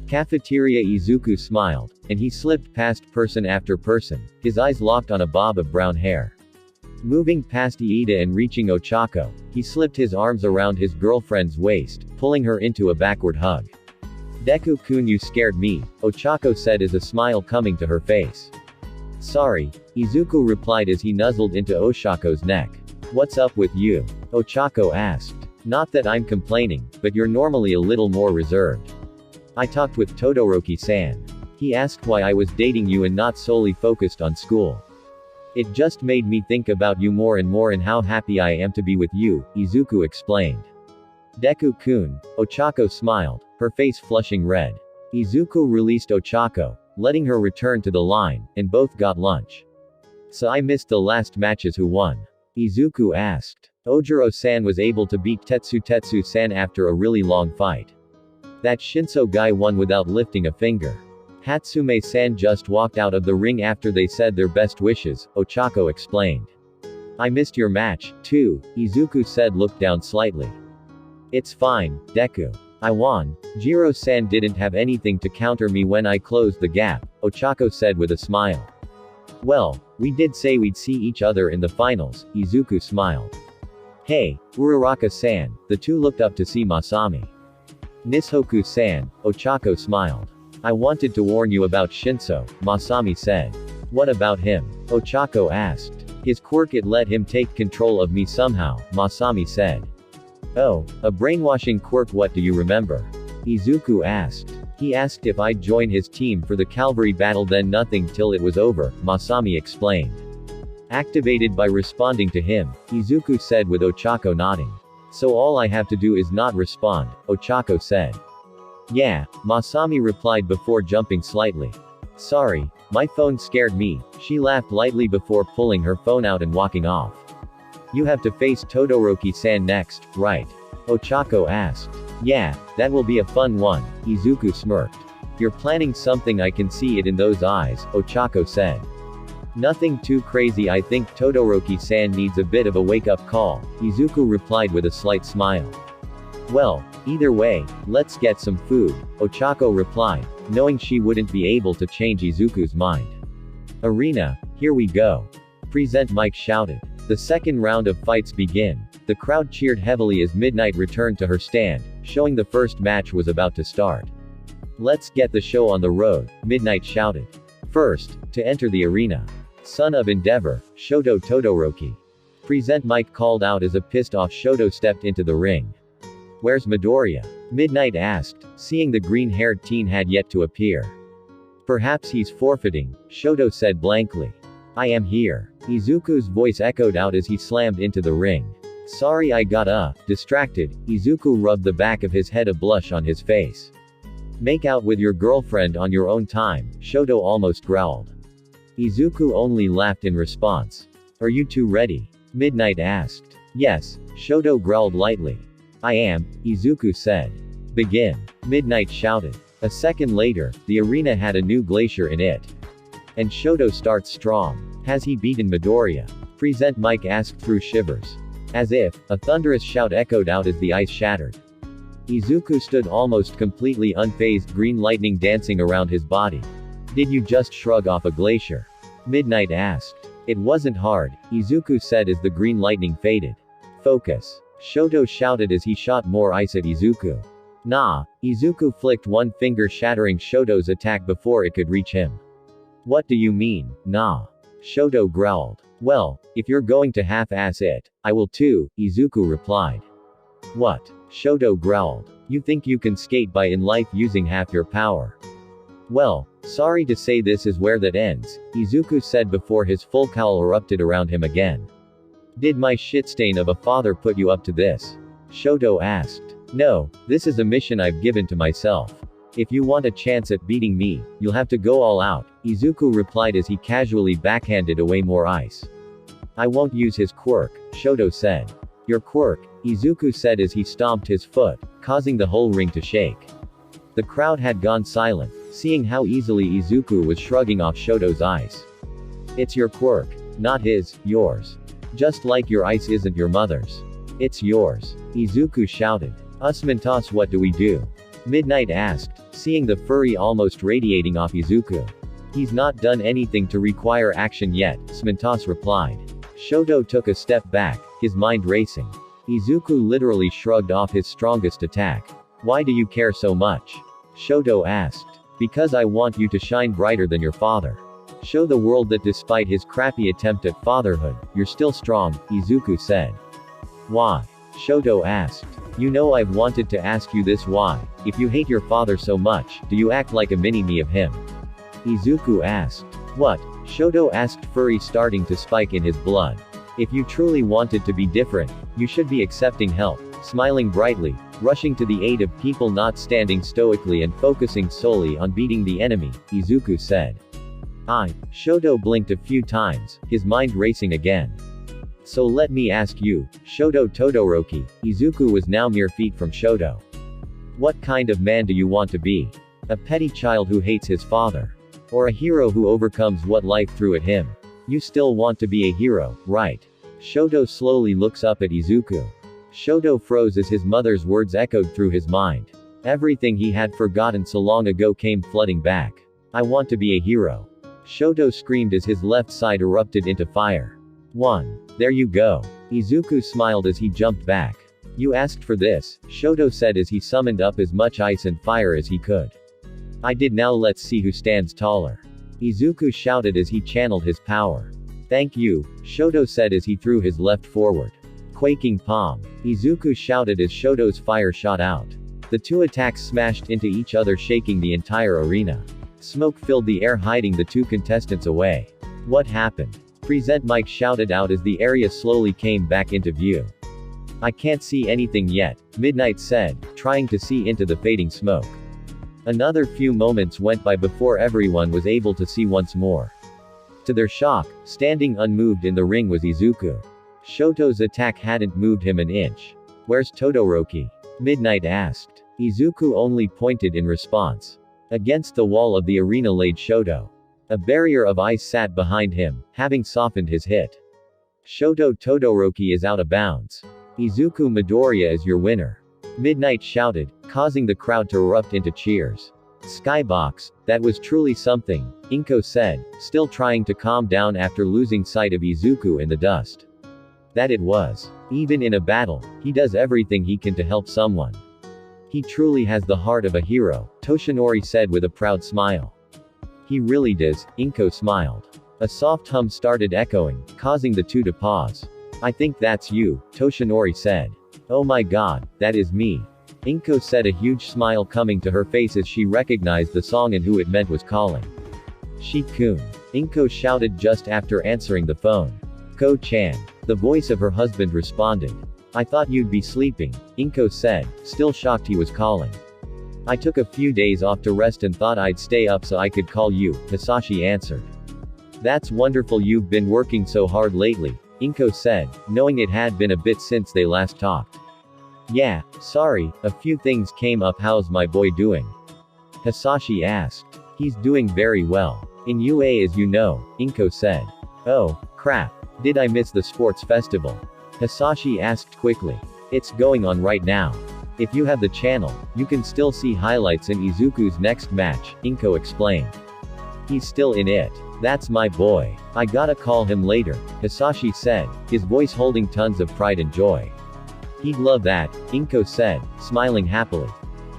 Cafeteria. Izuku smiled, and he slipped past person after person, his eyes locked on a bob of brown hair. Moving past Iida and reaching Ochako, he slipped his arms around his girlfriend's waist, pulling her into a backward hug. Deku-kun, you scared me, Ochako said as a smile coming to her face. Sorry, Izuku replied as he nuzzled into Oshako's neck. What's up with you? Ochako asked. Not that I'm complaining, but you're normally a little more reserved. I talked with Todoroki-san. He asked why I was dating you and not solely focused on school. It just made me think about you more and more and how happy I am to be with you, Izuku explained. Deku-kun, Ochako smiled, her face flushing red. Izuku released Ochako, letting her return to the line, and both got lunch. So I missed the last matches. Who won? Izuku asked. Ojiro-san was able to beat Tetsu-san after a really long fight. That Shinso guy won without lifting a finger. Hatsume-san just walked out of the ring after they said their best wishes, Ochako explained. I missed your match, too, Izuku said, looked down slightly. It's fine, Deku. I won. Jiro-san didn't have anything to counter me when I closed the gap, Ochako said with a smile. Well, we did say we'd see each other in the finals, Izuku smiled. Hey, Uraraka-san, the two looked up to see Masami. Nishoku-san, Ochako smiled. I wanted to warn you about Shinso, Masami said. What about him? Ochako asked. His quirk, it let him take control of me somehow, Masami said. Oh, a brainwashing quirk, what do you remember? Izuku asked. He asked if I'd join his team for the cavalry battle, then nothing till it was over, Masami explained. Activated by responding to him, Izuku said with Ochako nodding. So all I have to do is not respond, Ochako said. Yeah, Masami replied before jumping slightly. Sorry, my phone scared me, she laughed lightly before pulling her phone out and walking off. You have to face Todoroki-san next, right? Ochako asked. Yeah, that will be a fun one, Izuku smirked. You're planning something, I can see it in those eyes, Ochako said. Nothing too crazy, I think Todoroki-san needs a bit of a wake-up call, Izuku replied with a slight smile. Well, either way, let's get some food, Ochako replied, knowing she wouldn't be able to change Izuku's mind. Arena, here we go. Present Mike shouted. The second round of fights begin. The crowd cheered heavily as Midnight returned to her stand, showing the first match was about to start. Let's get the show on the road, Midnight shouted. First, to enter the arena. Son of Endeavor, Shoto Todoroki. Present Mike called out as a pissed-off Shoto stepped into the ring. Where's Midoriya? Midnight asked, seeing the green-haired teen had yet to appear. Perhaps he's forfeiting, Shoto said blankly. I am here. Izuku's voice echoed out as he slammed into the ring. Sorry, I got distracted. Izuku rubbed the back of his head, a blush on his face. Make out with your girlfriend on your own time, Shoto almost growled. Izuku only laughed in response. Are you two ready? Midnight asked. Yes, Shoto growled lightly. I am, Izuku said. Begin. Midnight shouted. A second later, the arena had a new glacier in it. And Shoto starts strong. Has he beaten Midoriya? Present Mike asked through shivers. As if, a thunderous shout echoed out as the ice shattered. Izuku stood almost completely unfazed, green lightning dancing around his body. Did you just shrug off a glacier? Midnight asked. It wasn't hard, Izuku said as the green lightning faded. Focus. Shoto shouted as he shot more ice at Izuku. Nah, Izuku flicked one finger, shattering Shoto's attack before it could reach him. What do you mean, nah? Shoto growled. Well, if you're going to half-ass it, I will too, Izuku replied. What? Shoto growled. You think you can skate by in life using half your power? Well, sorry to say this is where that ends, Izuku said before his full cowl erupted around him again. Did my shitstain of a father put you up to this? Shoto asked. No, this is a mission I've given to myself. If you want a chance at beating me, you'll have to go all out, Izuku replied as he casually backhanded away more ice. I won't use his quirk, Shoto said. Your quirk, Izuku said as he stomped his foot, causing the whole ring to shake. The crowd had gone silent, seeing how easily Izuku was shrugging off Shoto's ice. It's your quirk, not his, yours. Just like your ice isn't your mother's. It's yours. Izuku shouted. Usmantos, what do we do? Midnight asked, seeing the furry almost radiating off Izuku. He's not done anything to require action yet, Smintos replied. Shoto took a step back, his mind racing. Izuku literally shrugged off his strongest attack. Why do you care so much? Shoto asked. Because I want you to shine brighter than your father. Show the world that despite his crappy attempt at fatherhood, you're still strong, Izuku said. Why? Shoto asked. You know I've wanted to ask you this why, if you hate your father so much, do you act like a mini-me of him? Izuku asked. What? Shoto asked, furry starting to spike in his blood. If you truly wanted to be different, you should be accepting help, smiling brightly, rushing to the aid of people, not standing stoically and focusing solely on beating the enemy, Izuku said. Shoto blinked a few times, his mind racing again. So let me ask you, Shoto Todoroki. Izuku was now mere feet from Shoto. What kind of man do you want to be? A petty child who hates his father? Or a hero who overcomes what life threw at him? You still want to be a hero, right? Shoto slowly looks up at Izuku. Shoto froze as his mother's words echoed through his mind. Everything he had forgotten so long ago came flooding back. I want to be a hero. Shoto screamed as his left side erupted into fire. There you go. Izuku smiled as he jumped back. You asked for this, Shoto said as he summoned up as much ice and fire as he could. I did, now let's see who stands taller. Izuku shouted as he channeled his power. Thank you, Shoto said as he threw his left forward. Quaking palm. Izuku shouted as Shoto's fire shot out. The two attacks smashed into each other, shaking the entire arena. Smoke filled the air, hiding the two contestants away. What happened? Present Mike shouted out as the area slowly came back into view. I can't see anything yet, Midnight said, trying to see into the fading smoke. Another few moments went by before everyone was able to see once more. To their shock, standing unmoved in the ring was Izuku. Shoto's attack hadn't moved him an inch. Where's Todoroki? Midnight asked. Izuku only pointed in response. Against the wall of the arena laid Shoto. A barrier of ice sat behind him, having softened his hit. Shoto Todoroki is out of bounds. Izuku Midoriya is your winner. Midnight shouted, causing the crowd to erupt into cheers. Skybox, that was truly something, Inko said, still trying to calm down after losing sight of Izuku in the dust. That it was. Even in a battle, he does everything he can to help someone. He truly has the heart of a hero, Toshinori said with a proud smile. He really does, Inko smiled. A soft hum started echoing, causing the two to pause. I think that's you, Toshinori said. Oh my god, that is me. Inko said, a huge smile coming to her face as she recognized the song and who it meant was calling. Shi-kun. Inko shouted just after answering the phone. Ko-chan. The voice of her husband responded. I thought you'd be sleeping, Inko said, still shocked he was calling. I took a few days off to rest and thought I'd stay up so I could call you, Hisashi answered. That's wonderful, you've been working so hard lately, Inko said, knowing it had been a bit since they last talked. Yeah, sorry, a few things came up. How's my boy doing? Hisashi asked. He's doing very well. In UA, as you know, Inko said. Oh, crap. Did I miss the sports festival? Hisashi asked quickly. It's going on right now. If you have the channel, you can still see highlights in Izuku's next match, Inko explained. He's still in it. That's my boy. I gotta call him later, Hisashi said, his voice holding tons of pride and joy. He'd love that, Inko said, smiling happily.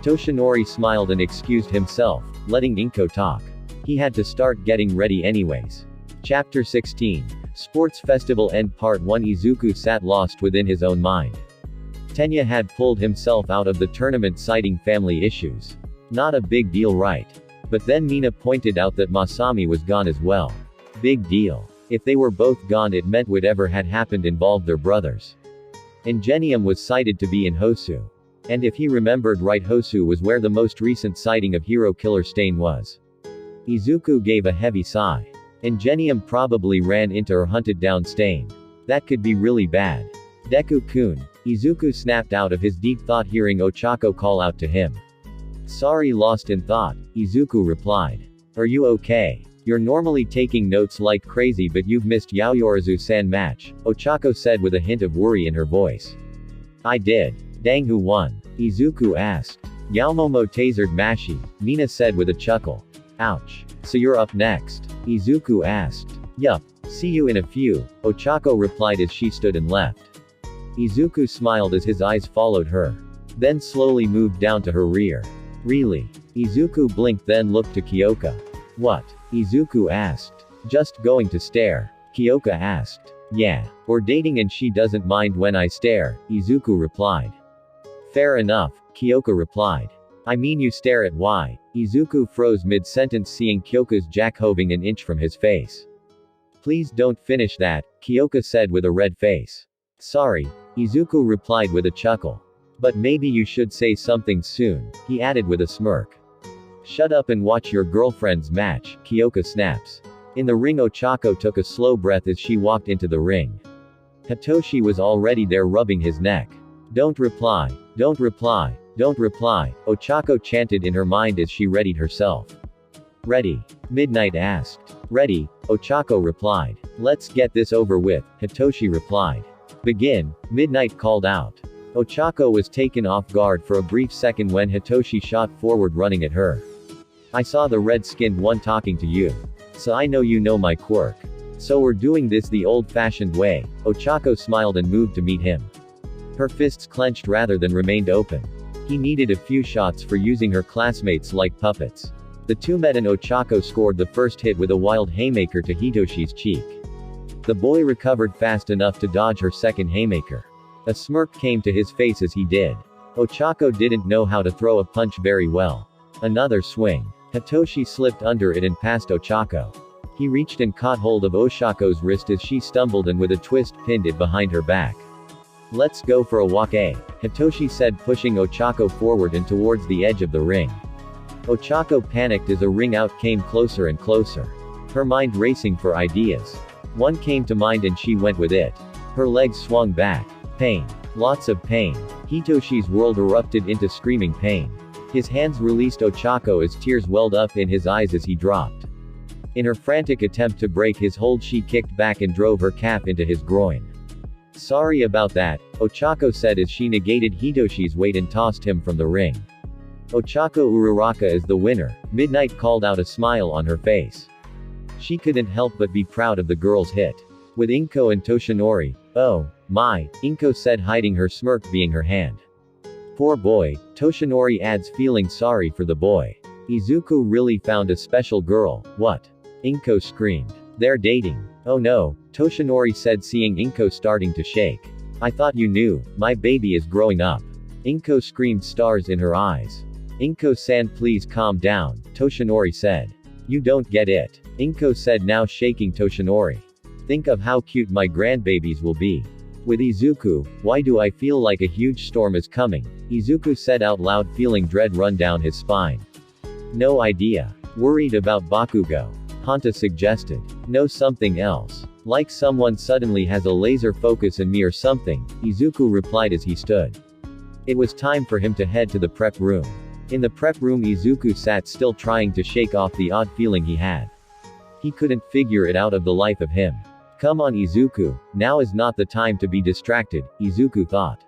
Toshinori smiled and excused himself, letting Inko talk. He had to start getting ready anyways. Chapter 16. Sports Festival End Part 1. Izuku sat lost within his own mind. Tenya had pulled himself out of the tournament citing family issues. Not a big deal, right? But then Mina pointed out that Masami was gone as well. Big deal. If they were both gone, it meant whatever had happened involved their brothers. Ingenium was cited to be in Hosu. And if he remembered right, Hosu was where the most recent sighting of Hero Killer Stain was. Izuku gave a heavy sigh. Ingenium probably ran into or hunted down Stain. That could be really bad. Deku-kun. Izuku snapped out of his deep thought hearing Ochako call out to him. Sorry, lost in thought, Izuku replied. Are you okay? You're normally taking notes like crazy, but you've missed Yaoyorozu-san match, Ochako said with a hint of worry in her voice. I did. Dang, who won? Izuku asked. Yaomomo tasered Mashi, Mina said with a chuckle. Ouch. So you're up next? Izuku asked. Yup. See you in a few, Ochako replied as she stood and left. Izuku smiled as his eyes followed her. Then slowly moved down to her rear. Really? Izuku blinked, then looked to Kyoka. What? Izuku asked. Just going to stare. Kyoka asked. Yeah. We're dating and she doesn't mind when I stare, Izuku replied. Fair enough, Kyoka replied. I mean, you stare at why? Izuku froze mid-sentence, seeing Kyoka's jack hoving an inch from his face. Please don't finish that, Kyoka said with a red face. Sorry, Izuku replied with a chuckle. But maybe you should say something soon, he added with a smirk. Shut up and watch your girlfriend's match, Kyoka snaps. In the ring, Ochako took a slow breath as she walked into the ring. Hitoshi was already there, rubbing his neck. Don't reply, don't reply, don't reply, Ochako chanted in her mind as she readied herself. Ready? Midnight asked. Ready, Ochako replied. Let's get this over with, Hitoshi replied. Begin, Midnight called out. Ochako was taken off guard for a brief second when Hitoshi shot forward, running at her. I saw the red-skinned one talking to you. So I know you know my quirk. So we're doing this the old-fashioned way, Ochako smiled and moved to meet him. Her fists clenched rather than remained open. He needed a few shots for using her classmates like puppets. The two met and Ochako scored the first hit with a wild haymaker to Hitoshi's cheek. The boy recovered fast enough to dodge her second haymaker. A smirk came to his face as he did. Ochako didn't know how to throw a punch very well. Another swing. Hitoshi slipped under it and passed Ochako. He reached and caught hold of Oshako's wrist as she stumbled and with a twist pinned it behind her back. Let's go for a walk, eh? Hitoshi said, pushing Ochako forward and towards the edge of the ring. Ochako panicked as a ring out came closer and closer. Her mind racing for ideas. One came to mind and she went with it. Her legs swung back. Pain. Lots of pain. Hitoshi's world erupted into screaming pain. His hands released Ochako as tears welled up in his eyes as he dropped. In her frantic attempt to break his hold, she kicked back and drove her calf into his groin. Sorry about that, Ochako said as she negated Hitoshi's weight and tossed him from the ring. Ochako Uraraka is the winner, Midnight called out, a smile on her face. She couldn't help but be proud of the girl's hit. With Inko and Toshinori. Oh, my, Inko said, hiding her smirk being her hand. Poor boy, Toshinori adds, feeling sorry for the boy. Izuku really found a special girl, what? Inko screamed. They're dating. Oh no, Toshinori said, seeing Inko starting to shake. I thought you knew, my baby is growing up. Inko screamed, stars in her eyes. Inko-san, please calm down, Toshinori said. You don't get it. Inko said, now shaking Toshinori. Think of how cute my grandbabies will be. With Izuku, why do I feel like a huge storm is coming? Izuku said out loud, feeling dread run down his spine. No idea. Worried about Bakugo? Hanta suggested. No, something else. Like someone suddenly has a laser focus in me or something, Izuku replied as he stood. It was time for him to head to the prep room. In the prep room, Izuku sat still, trying to shake off the odd feeling he had. He couldn't figure it out of the life of him. Come on Izuku, now is not the time to be distracted, Izuku thought.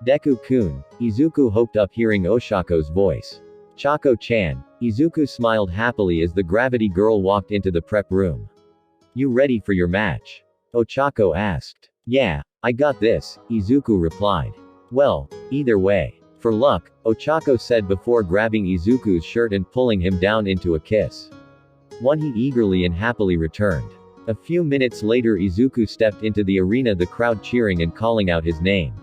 Deku-kun, Izuku hoped up, hearing Oshako's voice. Chako-chan, Izuku smiled happily as the gravity girl walked into the prep room. You ready for your match? Ochako asked. Yeah, I got this, Izuku replied. Well, either way. For luck, Ochako said before grabbing Izuku's shirt and pulling him down into a kiss. One he eagerly and happily returned. A few minutes later Izuku stepped into the arena, the crowd cheering and calling out his name.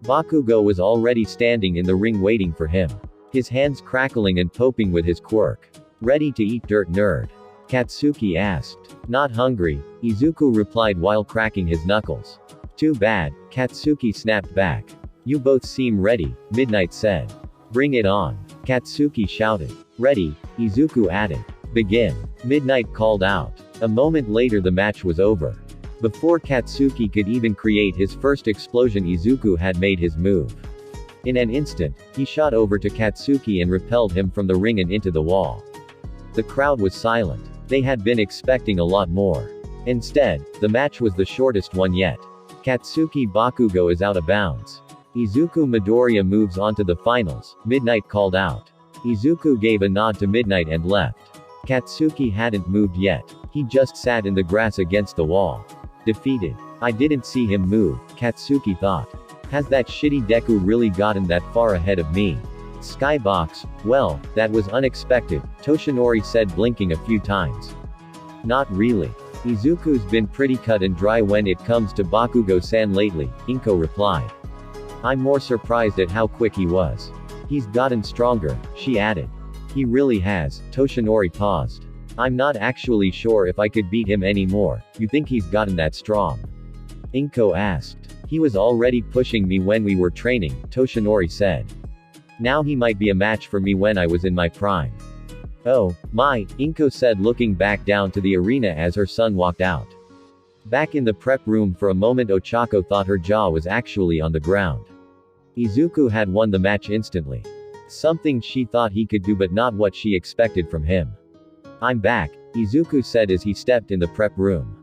Bakugo was already standing in the ring waiting for him. His hands crackling and popping with his quirk. Ready to eat dirt, nerd? Katsuki asked. Not hungry, Izuku replied while cracking his knuckles. Too bad, Katsuki snapped back. You both seem ready, Midnight said. Bring it on, Katsuki shouted. Ready, Izuku added. Begin, Midnight called out. A moment later the match was over. Before Katsuki could even create his first explosion, Izuku had made his move. In an instant, he shot over to Katsuki and repelled him from the ring and into the wall. The crowd was silent. They had been expecting a lot more. Instead, the match was the shortest one yet. Katsuki Bakugo is out of bounds. Izuku Midoriya moves on to the finals, Midnight called out. Izuku gave a nod to Midnight and left. Katsuki hadn't moved yet. He just sat in the grass against the wall. Defeated. I didn't see him move, Katsuki thought. Has that shitty Deku really gotten that far ahead of me? Skybox, well, that was unexpected, Toshinori said, blinking a few times. Not really. Izuku's been pretty cut and dry when it comes to Bakugo-san lately, Inko replied. I'm more surprised at how quick he was. He's gotten stronger, she added. He really has, Toshinori paused. I'm not actually sure if I could beat him anymore. You think he's gotten that strong? Inko asked. He was already pushing me when we were training, Toshinori said. Now he might be a match for me when I was in my prime. Oh, my, Inko said, looking back down to the arena as her son walked out. Back in the prep room for a moment, Ochako thought her jaw was actually on the ground. Izuku had won the match instantly. Something she thought he could do but not what she expected from him. I'm back, Izuku said as he stepped in the prep room.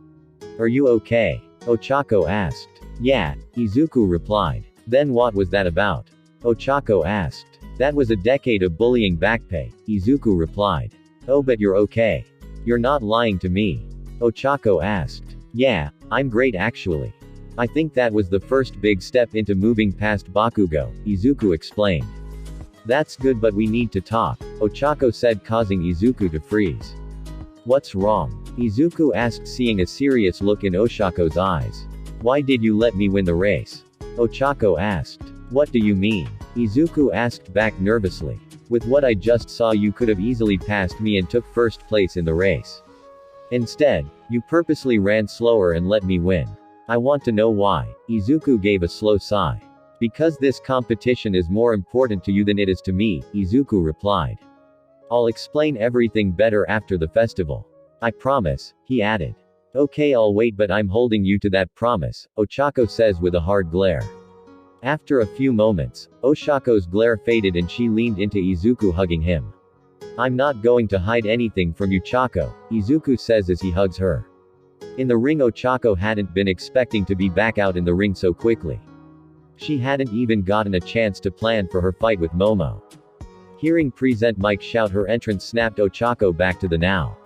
Are you okay? Ochako asked. Yeah, Izuku replied. Then what was that about? Ochako asked. That was a decade of bullying back pay, Izuku replied. Oh, but you're okay. You're not lying to me. Ochako asked. Yeah, I'm great actually. I think that was the first big step into moving past Bakugo, Izuku explained. That's good, but we need to talk, Ochako said, causing Izuku to freeze. What's wrong? Izuku asked, seeing a serious look in Oshako's eyes. Why did you let me win the race? Ochako asked. What do you mean? Izuku asked back nervously. With what I just saw, you could have easily passed me and took first place in the race. Instead, you purposely ran slower and let me win. I want to know why. Izuku gave a slow sigh. Because this competition is more important to you than it is to me, Izuku replied. I'll explain everything better after the festival. I promise, he added. Okay, I'll wait, but I'm holding you to that promise, Ochako says with a hard glare. After a few moments, Oshako's glare faded and she leaned into Izuku, hugging him. I'm not going to hide anything from you, Chako, Izuku says as he hugs her. In the ring, Ochako hadn't been expecting to be back out in the ring so quickly. She hadn't even gotten a chance to plan for her fight with Momo. Hearing Present Mike shout her entrance snapped Ochako back to the now.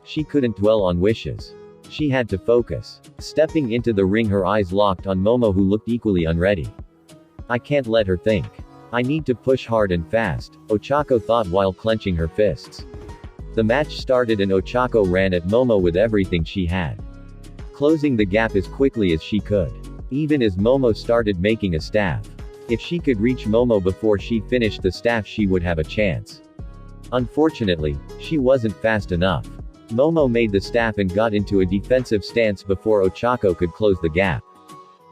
She couldn't dwell on wishes. She had to focus. Stepping into the ring, her eyes locked on Momo, who looked equally unready. I can't let her think. I need to push hard and fast, Ochako thought while clenching her fists. The match started and Ochako ran at Momo with everything she had, closing the gap as quickly as she could. Even as Momo started making a staff. If she could reach Momo before she finished the staff, she would have a chance. Unfortunately, she wasn't fast enough. Momo made the staff and got into a defensive stance before Ochako could close the gap.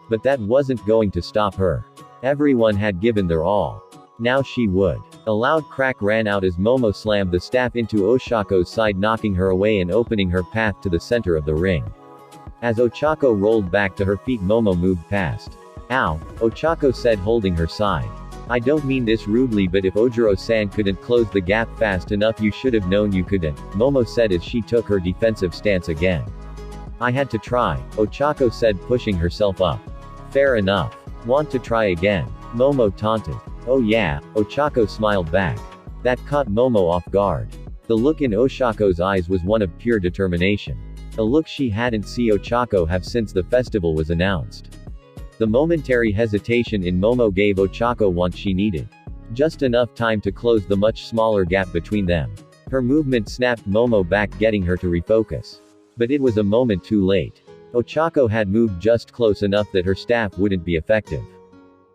But that wasn't going to stop her. Everyone had given their all. Now she would. A loud crack ran out as Momo slammed the staff into Oshako's side, knocking her away and opening her path to the center of the ring. As Ochako rolled back to her feet, Momo moved past. Ow, Ochako said, holding her side. I don't mean this rudely, but if Ojiro-san couldn't close the gap fast enough, you should have known you couldn't, Momo said as she took her defensive stance again. I had to try, Ochako said, pushing herself up. Fair enough. Want to try again? Momo taunted. Oh yeah, Ochako smiled back. That caught Momo off guard. The look in Oshako's eyes was one of pure determination. A look she hadn't seen Ochako have since the festival was announced. The momentary hesitation in Momo gave Ochako what she needed. Just enough time to close the much smaller gap between them. Her movement snapped Momo back, getting her to refocus. But it was a moment too late. Ochako had moved just close enough that her staff wouldn't be effective.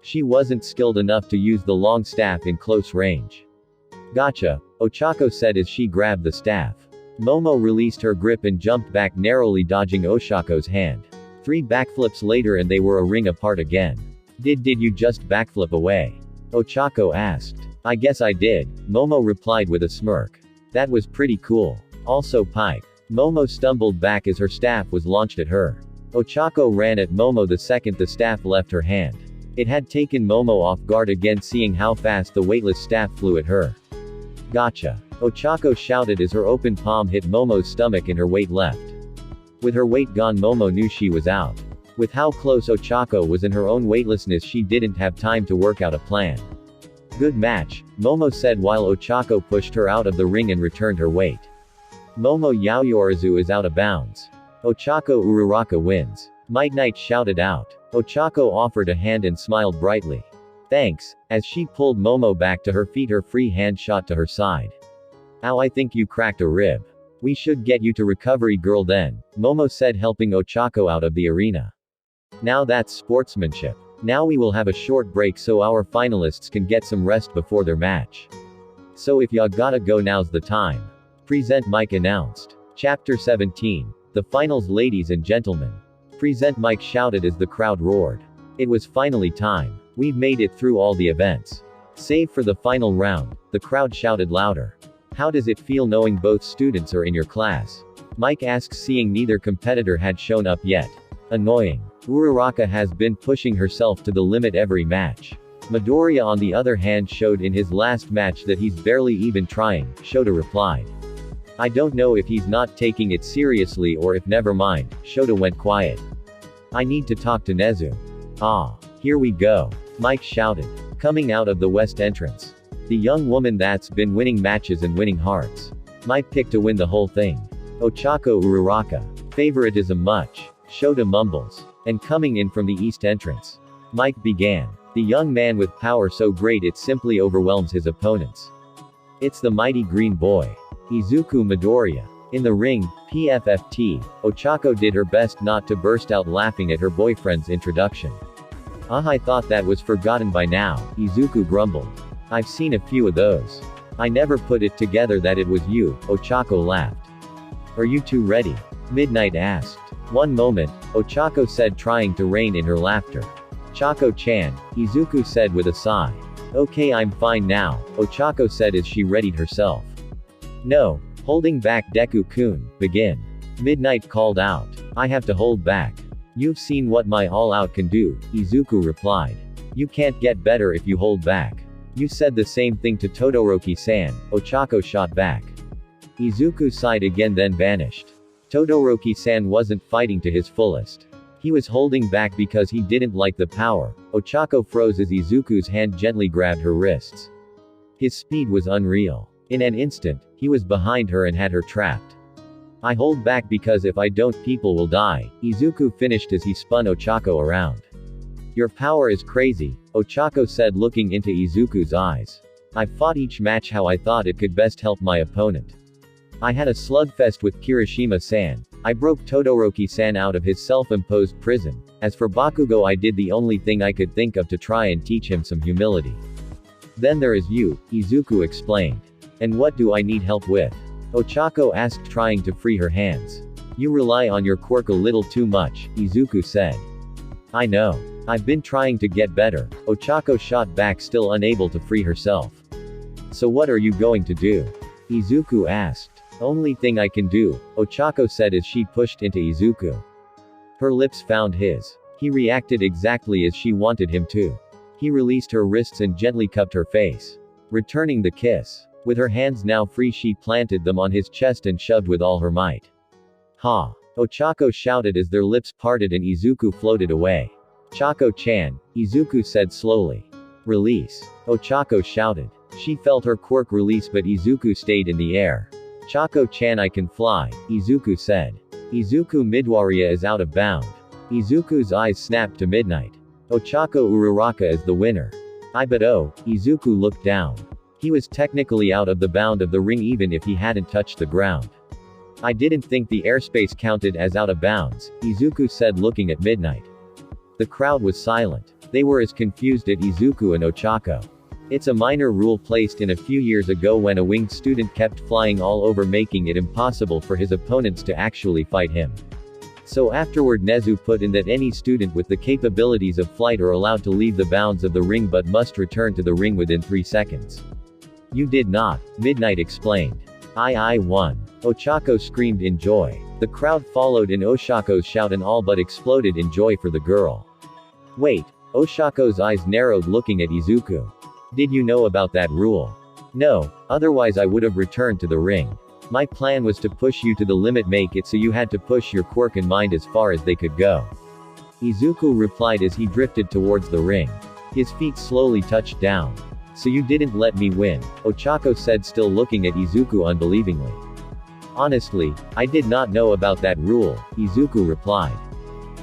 She wasn't skilled enough to use the long staff in close range. Gotcha, Ochako said as she grabbed the staff. Momo released her grip and jumped back, narrowly dodging Oshako's hand. 3 backflips later and they were a ring apart again. Did you just backflip away? Ochako asked. I guess I did, Momo replied with a smirk. That was pretty cool. Also pipe. Momo stumbled back as her staff was launched at her. Ochako ran at Momo the second the staff left her hand. It had taken Momo off guard again, seeing how fast the weightless staff flew at her. Gotcha, Ochako shouted as her open palm hit Momo's stomach and her weight left. With her weight gone, Momo knew she was out. With how close Ochako was and her own weightlessness, she didn't have time to work out a plan. Good match, Momo said while Ochako pushed her out of the ring and returned her weight. Momo Yaoyorizu is out of bounds. Ochako Uraraka wins. Might Knight shouted out. Ochako offered a hand and smiled brightly. Thanks, as she pulled Momo back to her feet, her free hand shot to her side. Ow, I think you cracked a rib. We should get you to recovery girl then, Momo said, helping Ochako out of the arena. Now that's sportsmanship. Now we will have a short break so our finalists can get some rest before their match. So if ya gotta go, now's the time. Present Mike announced. Chapter 17. The finals, ladies and gentlemen. Present Mike shouted as the crowd roared. It was finally time. We've made it through all the events. Save for the final round, the crowd shouted louder. How does it feel knowing both students are in your class? Mike asked, seeing neither competitor had shown up yet. Annoying. Uraraka has been pushing herself to the limit every match. Midoriya on the other hand showed in his last match that he's barely even trying, Shota replied. I don't know if he's not taking it seriously or if never mind, Shota went quiet. I need to talk to Nezu. Ah, here we go, Mike shouted, coming out of the west entrance. The young woman that's been winning matches and winning hearts. My pick to win the whole thing. Ochako Uraraka. Favoritism much, Shota mumbles. And coming in from the east entrance. Mike began. The young man with power so great it simply overwhelms his opponents. It's the mighty green boy. Izuku Midoriya. In the ring, PFFT, Ochako did her best not to burst out laughing at her boyfriend's introduction. I thought that was forgotten by now, Izuku grumbled. I've seen a few of those. I never put it together that it was you, Ochako laughed. Are you two ready? Midnight asked. One moment, Ochako said, trying to rein in her laughter. Chako-chan, Izuku said with a sigh. Okay, I'm fine now, Ochako said as she readied herself. No, holding back, Deku-kun, begin. Midnight called out. I have to hold back. You've seen what my all-out can do, Izuku replied. You can't get better if you hold back. You said the same thing to Todoroki-san, Ochako shot back. Izuku sighed again then vanished. Todoroki-san wasn't fighting to his fullest. He was holding back because he didn't like the power. Ochako froze as Izuku's hand gently grabbed her wrists. His speed was unreal. In an instant, he was behind her and had her trapped. I hold back because if I don't, people will die, Izuku finished as he spun Ochako around. Your power is crazy, Ochako said, looking into Izuku's eyes. I fought each match how I thought it could best help my opponent. I had a slugfest with Kirishima-san. I broke Todoroki-san out of his self-imposed prison. As for Bakugo, I did the only thing I could think of to try and teach him some humility. Then there is you, Izuku explained. And what do I need help with? Ochako asked, trying to free her hands. You rely on your quirk a little too much, Izuku said. I know. I've been trying to get better, Ochako shot back, still unable to free herself. So what are you going to do? Izuku asked. Only thing I can do, Ochako said as she pushed into Izuku. Her lips found his. He reacted exactly as she wanted him to. He released her wrists and gently cupped her face. Returning the kiss. With her hands now free, she planted them on his chest and shoved with all her might. Ha! Ochako shouted as their lips parted and Izuku floated away. Chako-chan, Izuku said slowly. Release. Ochako shouted. She felt her quirk release, but Izuku stayed in the air. Chako-chan, I can fly, Izuku said. Izuku Midoriya is out of bound. Izuku's eyes snapped to Midnight. Ochako Uraraka is the winner. I but oh, Izuku looked down. He was technically out of the bound of the ring even if he hadn't touched the ground. I didn't think the airspace counted as out of bounds, Izuku said looking at Midnight. The crowd was silent. They were as confused as Izuku and Ochako. It's a minor rule placed in a few years ago when a winged student kept flying all over making it impossible for his opponents to actually fight him. So afterward Nezu put in that any student with the capabilities of flight are allowed to leave the bounds of the ring but must return to the ring within 3 seconds. You did not, Midnight explained. I won. Ochako screamed in joy. The crowd followed in Oshako's shout and all but exploded in joy for the girl. Wait. Oshako's eyes narrowed looking at Izuku. Did you know about that rule? No, otherwise I would have returned to the ring. My plan was to push you to the limit, make it so you had to push your quirk and mind as far as they could go. Izuku replied as he drifted towards the ring. His feet slowly touched down. So you didn't let me win, Ochako said still looking at Izuku unbelievingly. Honestly, I did not know about that rule, Izuku replied.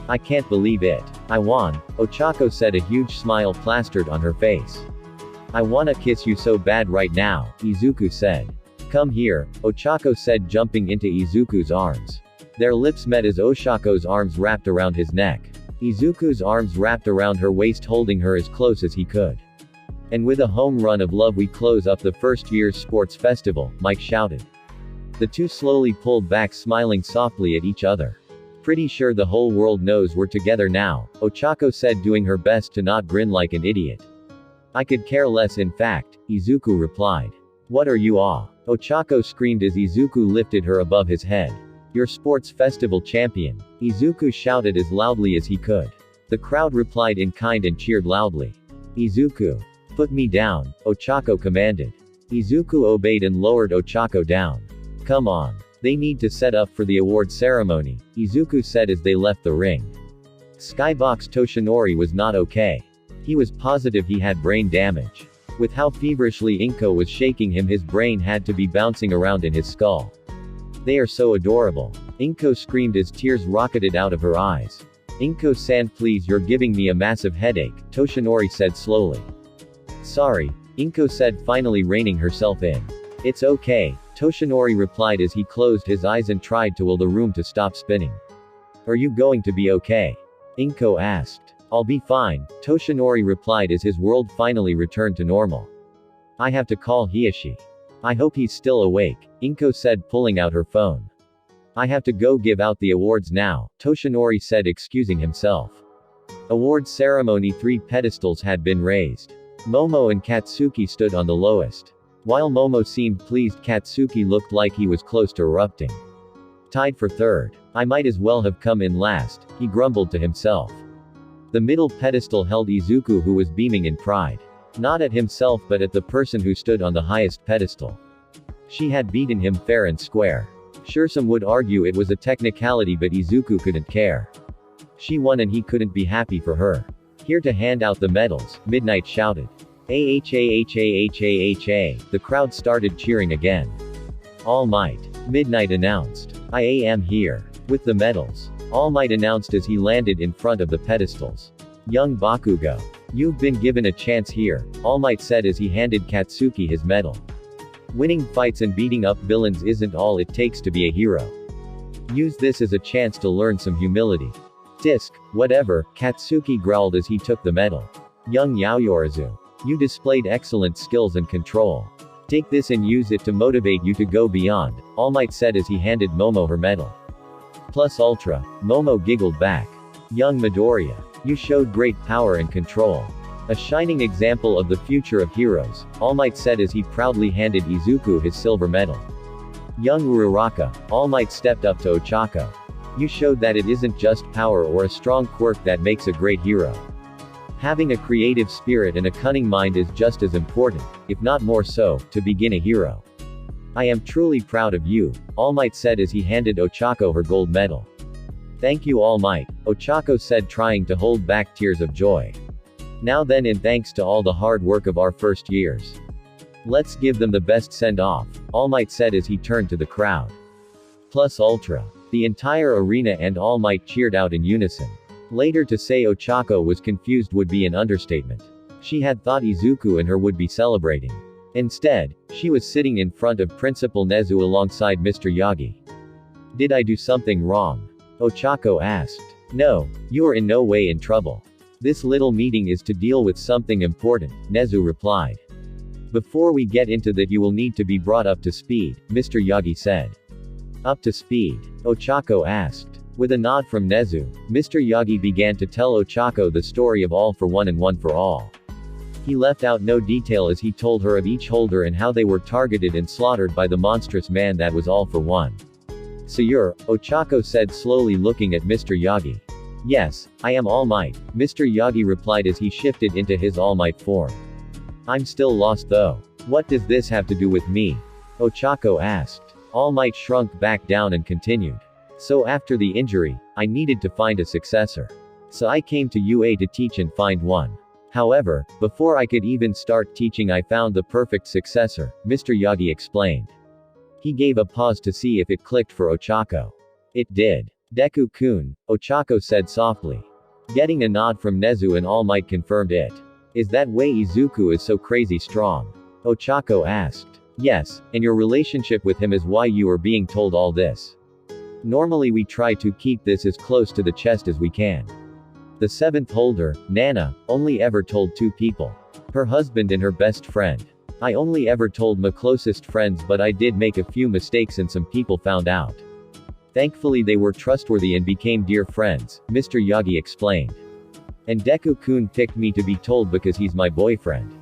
I can't believe it. I won, Ochako said, a huge smile plastered on her face. I wanna kiss you so bad right now, Izuku said. Come here, Ochako said jumping into Izuku's arms. Their lips met as Oshako's arms wrapped around his neck. Izuku's arms wrapped around her waist holding her as close as he could. And with a home run of love we close up the first year's sports festival, Mike shouted. The two slowly pulled back smiling softly at each other. Pretty sure the whole world knows we're together now, Ochako said doing her best to not grin like an idiot. I could care less in fact, Izuku replied. What are you Ochako screamed as Izuku lifted her above his head. Your sports festival champion, Izuku shouted as loudly as he could. The crowd replied in kind and cheered loudly. Izuku. Put me down, Ochako commanded. Izuku obeyed and lowered Ochako down. Come on. They need to set up for the award ceremony, Izuku said as they left the ring. Skybox Toshinori was not okay. He was positive he had brain damage. With how feverishly Inko was shaking him, his brain had to be bouncing around in his skull. They are so adorable. Inko screamed as tears rocketed out of her eyes. Inko-san, please, you're giving me a massive headache, Toshinori said slowly. Sorry, Inko said, finally reining herself in. It's okay, Toshinori replied as he closed his eyes and tried to will the room to stop spinning. Are you going to be okay? Inko asked. I'll be fine, Toshinori replied as his world finally returned to normal. I have to call Hiyashi. I hope he's still awake, Inko said pulling out her phone. I have to go give out the awards now, Toshinori said excusing himself. Award ceremony. 3 pedestals had been raised. Momo and Katsuki stood on the lowest. While Momo seemed pleased, Katsuki looked like he was close to erupting. Tied for 3rd. I might as well have come in last, he grumbled to himself. The middle pedestal held Izuku, who was beaming in pride. Not at himself but at the person who stood on the highest pedestal. She had beaten him fair and square. Sure, some would argue it was a technicality, but Izuku couldn't care. She won and he couldn't be happy for her. Here to hand out the medals, Midnight shouted. AHAHAHAHA. The crowd started cheering again. All Might. Midnight announced. I am here. With the medals. All Might announced as he landed in front of the pedestals. Young Bakugo. You've been given a chance here, All Might said as he handed Katsuki his medal. Winning fights and beating up villains isn't all it takes to be a hero. Use this as a chance to learn some humility. Disc, whatever, Katsuki growled as he took the medal. Young Yaoyorozu. You displayed excellent skills and control. Take this and use it to motivate you to go beyond, All Might said as he handed Momo her medal. Plus Ultra, Momo giggled back. Young Midoriya. You showed great power and control. A shining example of the future of heroes, All Might said as he proudly handed Izuku his silver medal. Young Uraraka, All Might stepped up to Ochako. You showed that it isn't just power or a strong quirk that makes a great hero. Having a creative spirit and a cunning mind is just as important, if not more so, to begin a hero. I am truly proud of you, All Might said as he handed Ochako her gold medal. Thank you, All Might, Ochako said, trying to hold back tears of joy. Now then, and thanks to all the hard work of our first years. Let's give them the best send-off, All Might said as he turned to the crowd. Plus Ultra. The entire arena and All Might cheered out in unison. Later, to say Ochako was confused would be an understatement. She had thought Izuku and her would be celebrating. Instead, she was sitting in front of Principal Nezu alongside Mr. Yagi. Did I do something wrong? Ochako asked. No, you are in no way in trouble. This little meeting is to deal with something important, Nezu replied. Before we get into that, you will need to be brought up to speed, Mr. Yagi said. Up to speed? Ochako asked. With a nod from Nezu, Mr. Yagi began to tell Ochako the story of All for One and One for All. He left out no detail as he told her of each holder and how they were targeted and slaughtered by the monstrous man that was All for One. So you're, Ochako said slowly looking at Mr. Yagi. Yes, I am All Might, Mr. Yagi replied as he shifted into his All Might form. I'm still lost though. What does this have to do with me? Ochako asked. All Might shrunk back down and continued. So after the injury, I needed to find a successor. So I came to UA to teach and find one. However, before I could even start teaching, I found the perfect successor, Mr. Yagi explained. He gave a pause to see if it clicked for Ochako. It did. Deku-kun, Ochako said softly. Getting a nod from Nezu and All Might confirmed it. Is that why Izuku is so crazy strong? Ochako asked. Yes, and your relationship with him is why you are being told all this. Normally we try to keep this as close to the chest as we can. The seventh holder, Nana, only ever told 2 people. Her husband and her best friend. I only ever told my closest friends, but I did make a few mistakes and some people found out. Thankfully they were trustworthy and became dear friends, Mr. Yagi explained. And Deku-kun picked me to be told because he's my boyfriend.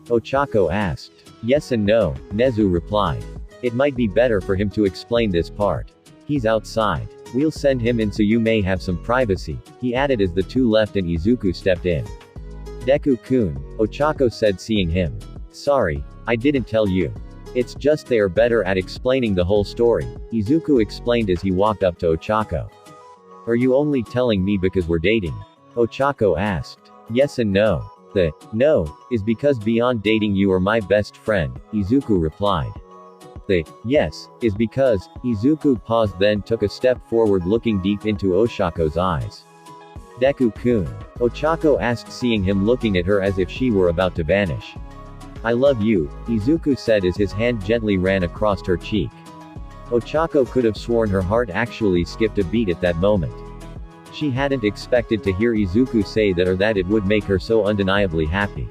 Ochako asked. Yes and no, Nezu replied. It might be better for him to explain this part. He's outside. We'll send him in so you may have some privacy, he added as the 2 left and Izuku stepped in. Deku-kun, Ochako said seeing him. Sorry, I didn't tell you. It's just they are better at explaining the whole story, Izuku explained as he walked up to Ochako. Are you only telling me because we're dating? Ochako asked. Yes and no. The no is because beyond dating you are my best friend, Izuku replied. The yes is because Izuku paused, then took a step forward looking deep into Oshako's eyes. Deku-kun, Ochako asked seeing him looking at her as if she were about to vanish. I love you, Izuku said as his hand gently ran across her cheek. Ochako could have sworn her heart actually skipped a beat at that moment. She hadn't expected to hear Izuku say that or that it would make her so undeniably happy.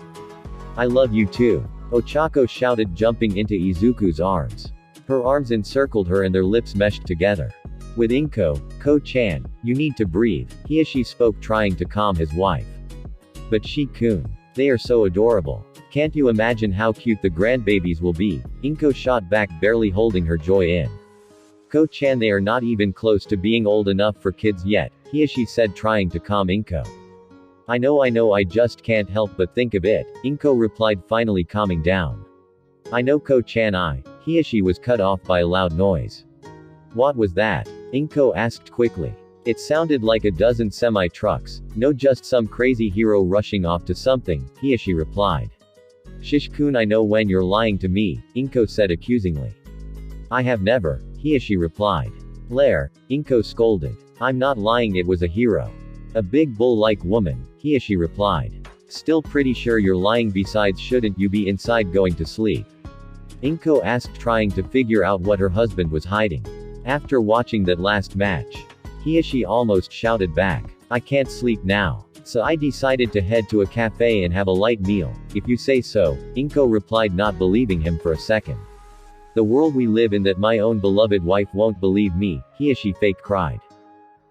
I love you too, Ochako shouted jumping into Izuku's arms. Her arms encircled her and their lips meshed together. With Inko, Ko-chan, you need to breathe, Hiashi spoke trying to calm his wife. But Shi-kun. They are so adorable. Can't you imagine how cute the grandbabies will be? Inko shot back barely holding her joy in. Ko-chan, they are not even close to being old enough for kids yet, Hiashi said trying to calm Inko. I know I just can't help but think of it, Inko replied finally calming down. I know Ko-chan Hiashi was cut off by a loud noise. What was that? Inko asked quickly. It sounded like a dozen semi-trucks, no just some crazy hero rushing off to something, Hiashi replied. Shish-kun, I know when you're lying to me, Inko said accusingly. I have never, Hiashi replied. Lair, Inko scolded. I'm not lying, it was a hero. A big bull-like woman, Hiashi replied. Still pretty sure you're lying, besides shouldn't you be inside going to sleep? Inko asked trying to figure out what her husband was hiding. After watching that last match, Hiashi almost shouted back. I can't sleep now. So I decided to head to a cafe and have a light meal, if you say so, Inko replied not believing him for a second. The world we live in that my own beloved wife won't believe me, Hiashi fake cried.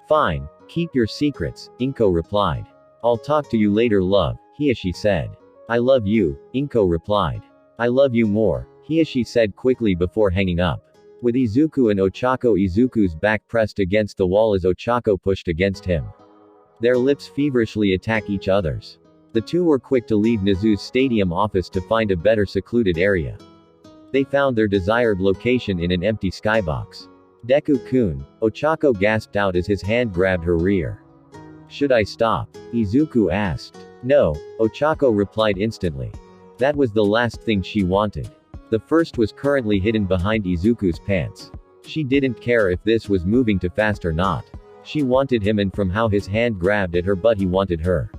Fine, keep your secrets, Inko replied. I'll talk to you later love, Hiashi said. I love you, Inko replied. I love you more, Hiashi said quickly before hanging up. With Izuku and Ochako, Izuku's back pressed against the wall as Ochako pushed against him. Their lips feverishly attack each other's. The 2 were quick to leave Nezu's stadium office to find a better secluded area. They found their desired location in an empty skybox. Deku-kun, Ochako gasped out as his hand grabbed her rear. Should I stop? Izuku asked. No, Ochako replied instantly. That was the last thing she wanted. The first was currently hidden behind Izuku's pants. She didn't care if this was moving too fast or not. She wanted him, and from how his hand grabbed at her butt he wanted her.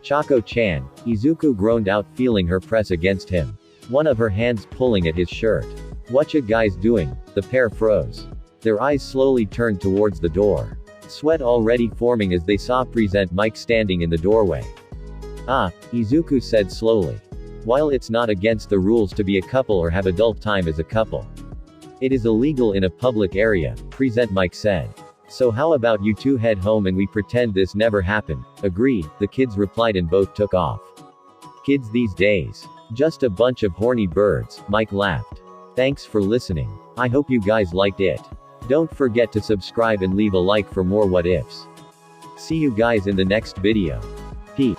Chako-chan, Izuku groaned out feeling her press against him. one of her hands pulling at his shirt. "Whatcha guys doing?" The pair froze. Their eyes slowly turned towards the door. Sweat already forming as they saw Present Mike standing in the doorway. "Ah," Izuku said slowly. "While it's not against the rules to be a couple or have adult time as a couple, it is illegal in a public area," Present Mike said. "So how about you two head home and we pretend this never happened?" "Agreed," the kids replied and both took off. "Kids these days. Just a bunch of horny birds," Mike laughed. Thanks for listening. I hope you guys liked it. Don't forget to subscribe and leave a like for more what ifs. See you guys in the next video. Peace.